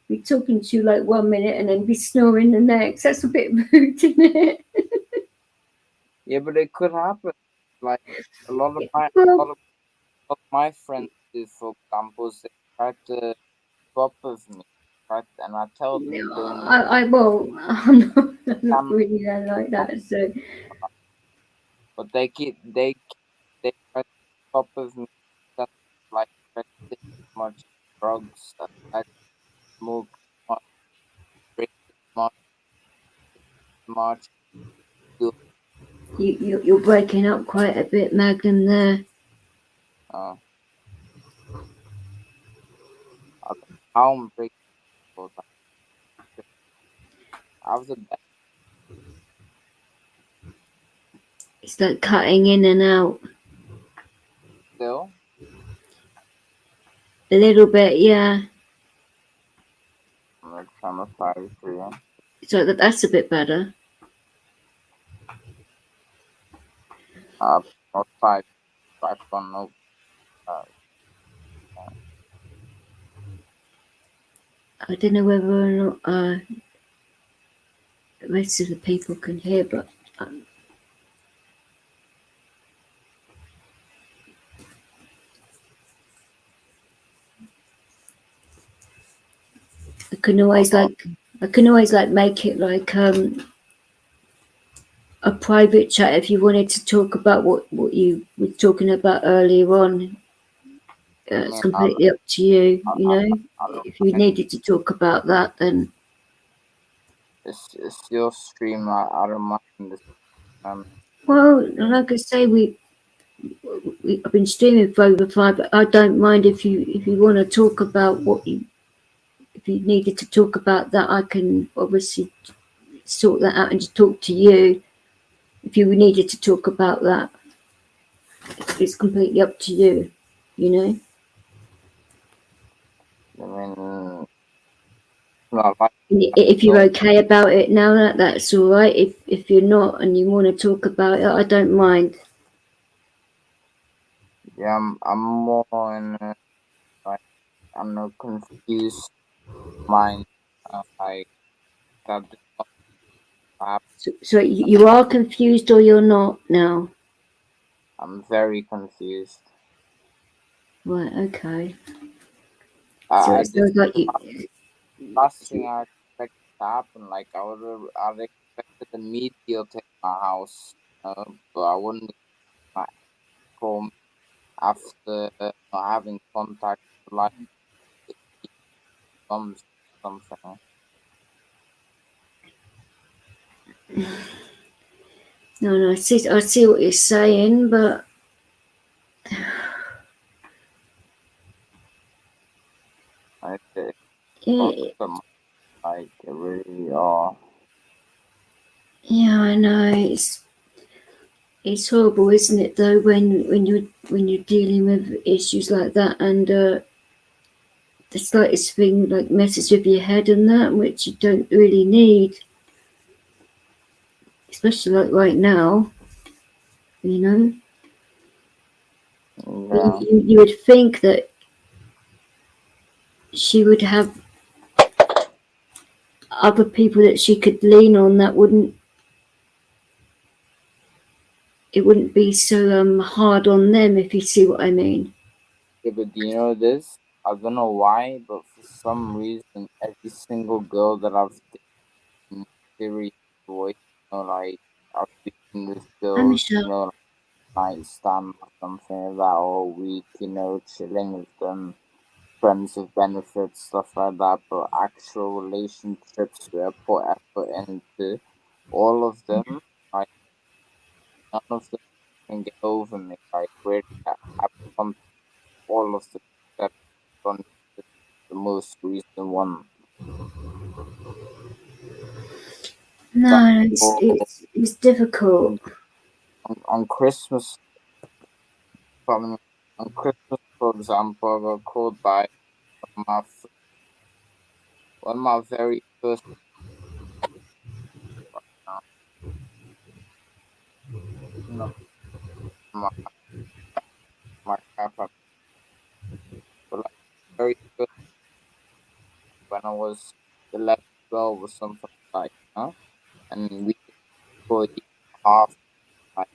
be talking to you like 1 minute and then be snoring the next. That's a bit rude, isn't it? Yeah, but it could happen. Like a lot of my friends do, for example, they try to swap with me, right? And I tell them don't. I'm not really like that. So, but they try to swap with me, like too much drugs, I smoke much, drink much. You're breaking up quite a bit, Magnum. There. How I'm breaking up. I was a bad. It's like cutting in and out. Still. A little bit, yeah. I'm like trying to fight for you. So that's a bit better. Not 5.0. I don't know whether or not the rest of the people can hear, but I can always make it like a private chat if you wanted to talk about what you were talking about earlier on. It's completely up to you. If you needed to talk about that, then it's your stream. I don't mind. Well, like I say, I've been streaming for over 5. But I don't mind if you want to talk about if you needed to talk about that. I can obviously sort that out and just talk to you. If you needed to talk about that, it's completely up to you. If you're okay about it now, that's all right. If you're not and you want to talk about it, I don't mind. Yeah, I'm more in like I'm a confused mind. Like that. So you are confused or you're not now? I'm very confused. Right. Okay. So it sounds like last thing I expected to happen. Like I expected immediately in my house, but I wouldn't like call me after not having contact for like months or something. No, I see what you're saying, but Like it yeah, like it really are. yeah, I know it's horrible, isn't it? Though when you're dealing with issues like that, and the slightest thing like messes with your head and that, which you don't really need, especially like right now, you know. Yeah. You would think that she would have other people that she could lean on that it wouldn't be so hard on them, if you see what I mean. Yeah, but do you know this? I don't know why, but for some reason, every single girl that I've dated, serious boy, like I've been with Hi, girls, Michelle. nightstand or something like that all week, chilling with them, friends with benefits, stuff like that. But actual relationships where I put effort into, all of them, like none of them can get over me. Like really, I've come all of them except one, the most recent one. No, Or it's difficult. on Christmas, on Christmas, for example, I got called by my one of my very first. You know, my my kappa, but like very first when I was 11, 12 or something like that, and we for a year and a half, like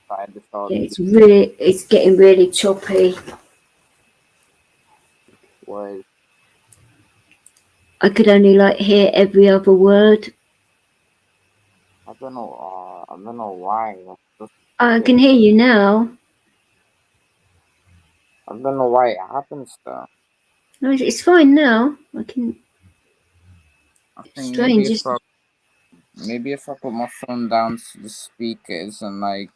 I Yeah, decided it's getting really choppy. was I could only like hear every other word. I don't know why. I can hear you now. I don't know why it happens though. No, it's fine now. I can. I think Strange. maybe if I put my phone down to the speakers and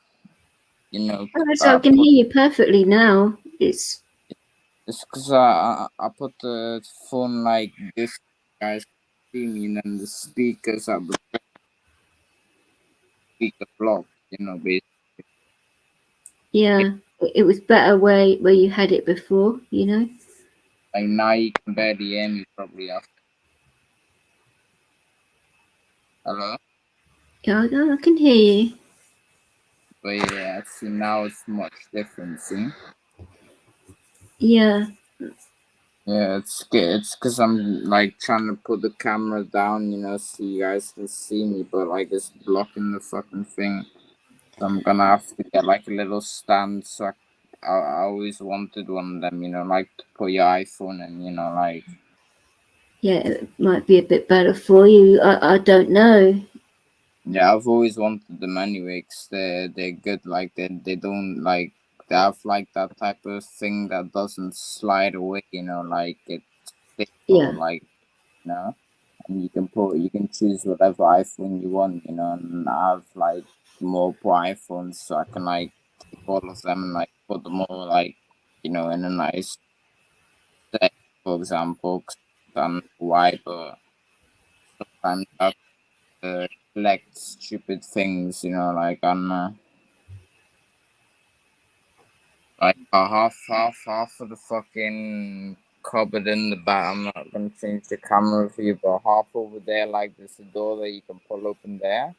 So I can hear you perfectly now. it's because I put the phone like this, guys, streaming, and the speakers at the speaker block, basically. Yeah, it was better where you had it before. Like now you can barely hear me probably after. Hello? Yeah, I can hear you. But yeah, see now it's much different, see? Yeah. Yeah, it's because I'm like trying to put the camera down, so you guys can see me, but like it's blocking the fucking thing. So I'm gonna have to get like a little stand. So I always wanted one of them, like to put your iPhone in, like. Yeah, it might be a bit better for you. I don't know. Yeah, I've always wanted them anyway, cause they're good. Like they don't like they have like that type of thing that doesn't slide away. Like it's stable. Yeah. Like and you can choose whatever iPhone you want. And I have like multiple iPhones, so I can like take all of them and like put them all like in a nice set. For example, 'cause I don't know why, but sometimes I have to collect stupid things. Like on. Like half of the fucking cupboard in the back. I'm not gonna change the camera for you, but half over there, like there's a door that you can pull open there,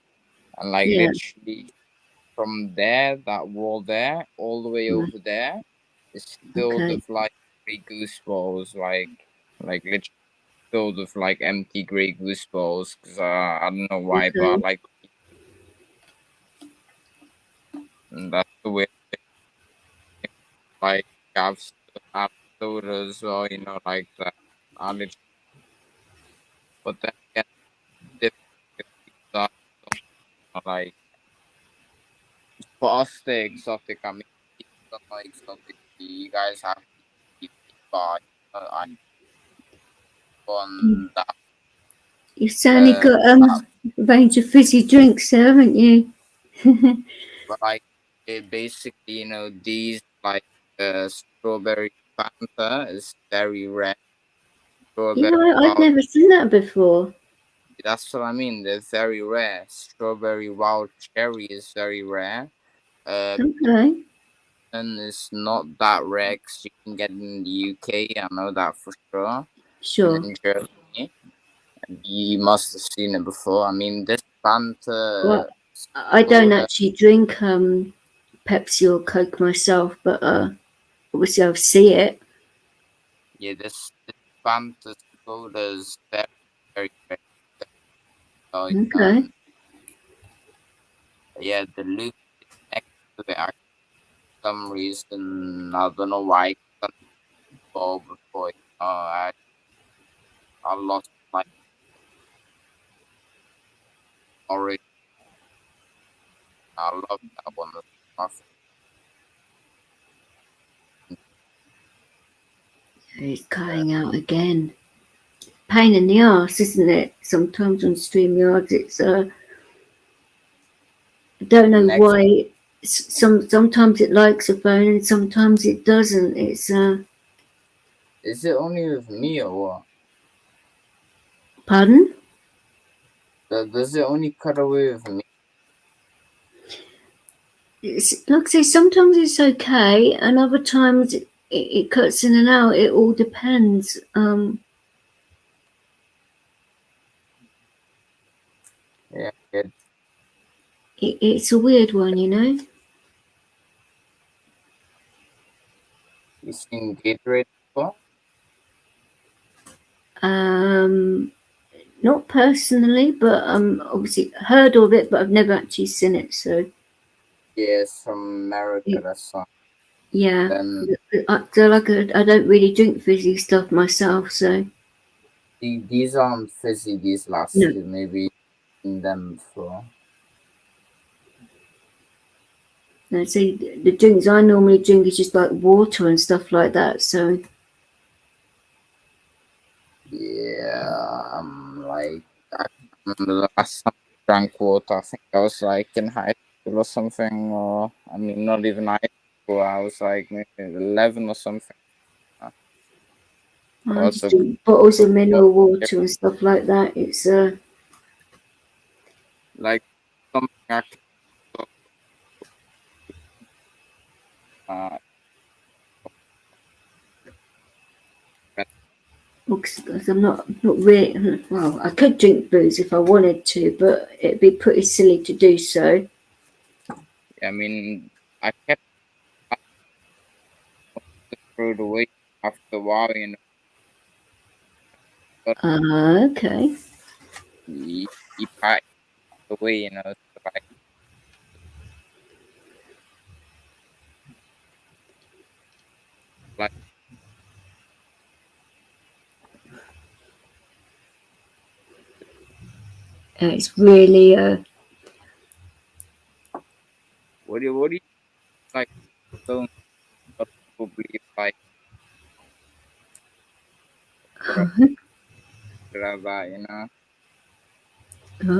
and like Yeah. literally from there, that wall there, all the way over there, is filled Okay. with like grey goose balls, like literally filled with like empty grey goose balls. Cause I don't know why, but I Okay. like and that's the way like I've soda as well, like that. I literally But then like for us the exotic. I mean, it's not exotic. You guys have to buy. I on that. You've certainly got a range of fizzy drinks, haven't you? But like basically, these like strawberry Fanta is very rare. Yeah, I've never seen that before. That's what I mean. They're very rare. Strawberry wild cherry is very rare. Okay. And it's not that rare because you can get it in the UK. I know that for sure. Sure. And in Germany, you must have seen it before. I mean, this Fanta. Well, I don't actually drink Pepsi or Coke myself, but obviously I see it. Yeah, this Fanta soda is very, very rare. Okay. Yeah, the loop next to it, for some reason, I don't know why I couldn't go before. I lost my already. I love that one. It's cutting out again. Pain in the arse, isn't it? Sometimes on StreamYard, it's I don't know why. Sometimes it likes a phone and sometimes it doesn't. It's Is it only with me or what? Pardon? Does it only cut away with me? It's, like I say, sometimes it's okay, and other times it cuts in and out. It all depends. Yeah, good. It's a weird one, you know. You seen Gatorade before? Not personally, but obviously heard of it, but I've never actually seen it. So Yes, from America. That's all. yeah. Then So like I don't really drink fizzy stuff myself, so these aren't fizzy. These last two, maybe seen them before. no, see the drinks I normally drink is just like water and stuff like that. So yeah, like I remember the last time I drank water. I think I was like in high school or something, or I mean, not even high school. I was like maybe 11 or something. I just drink bottles of mineral water and stuff like that. It's like something I because I'm not really well. I could drink booze if I wanted to, but it'd be pretty silly to do so. I mean, I kept through the week after a while, you know. Okay. You pack the way, you know, so like It's really what do you like? Don't probably like that, you know.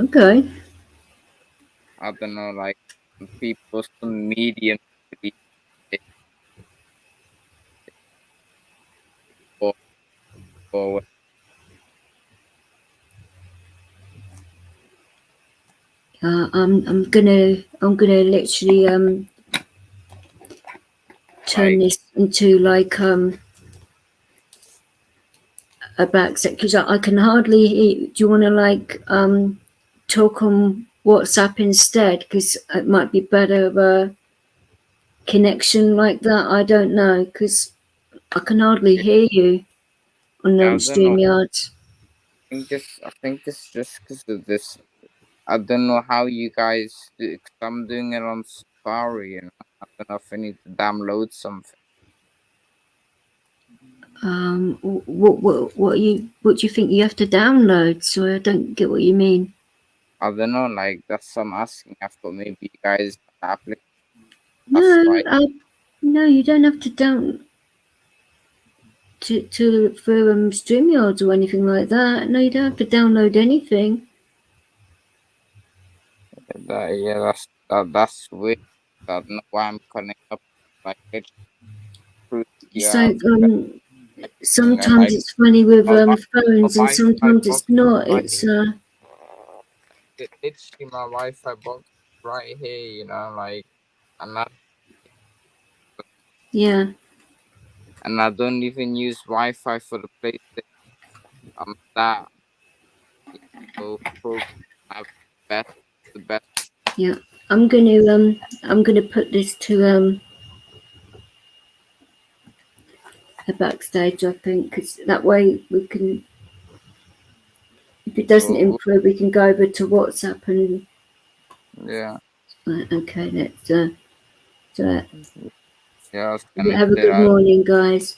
Okay. I don't know, like people some medium or I'm gonna literally turn this into like a back set because I can hardly hear. Do you want to like talk on WhatsApp instead? Because it might be better connection like that. I don't know because I can hardly hear you on the StreamYard. I think it's just because of this. I don't know how you guys do it. 'Cause I'm doing it on Safari, you know. I don't know if I need to download something. What do you think you have to download? So I don't get what you mean. I don't know, like that's what I'm asking. I thought maybe you guys application. No, you don't have to down for StreamYards or anything like that. No, you don't have to download anything. That's weird. I don't know why I'm connecting up like it. So sometimes it's funny with phones, and sometimes it's not. It's literally my Wi-Fi box right here, you know, like, and I don't even use Wi-Fi for the PlayStation. I'm that, so the best. Yeah, I'm gonna put this to a backstage, I think, because that way we can, if it doesn't improve, we can go over to WhatsApp and okay, let's do that. Yeah, Have a good morning, guys.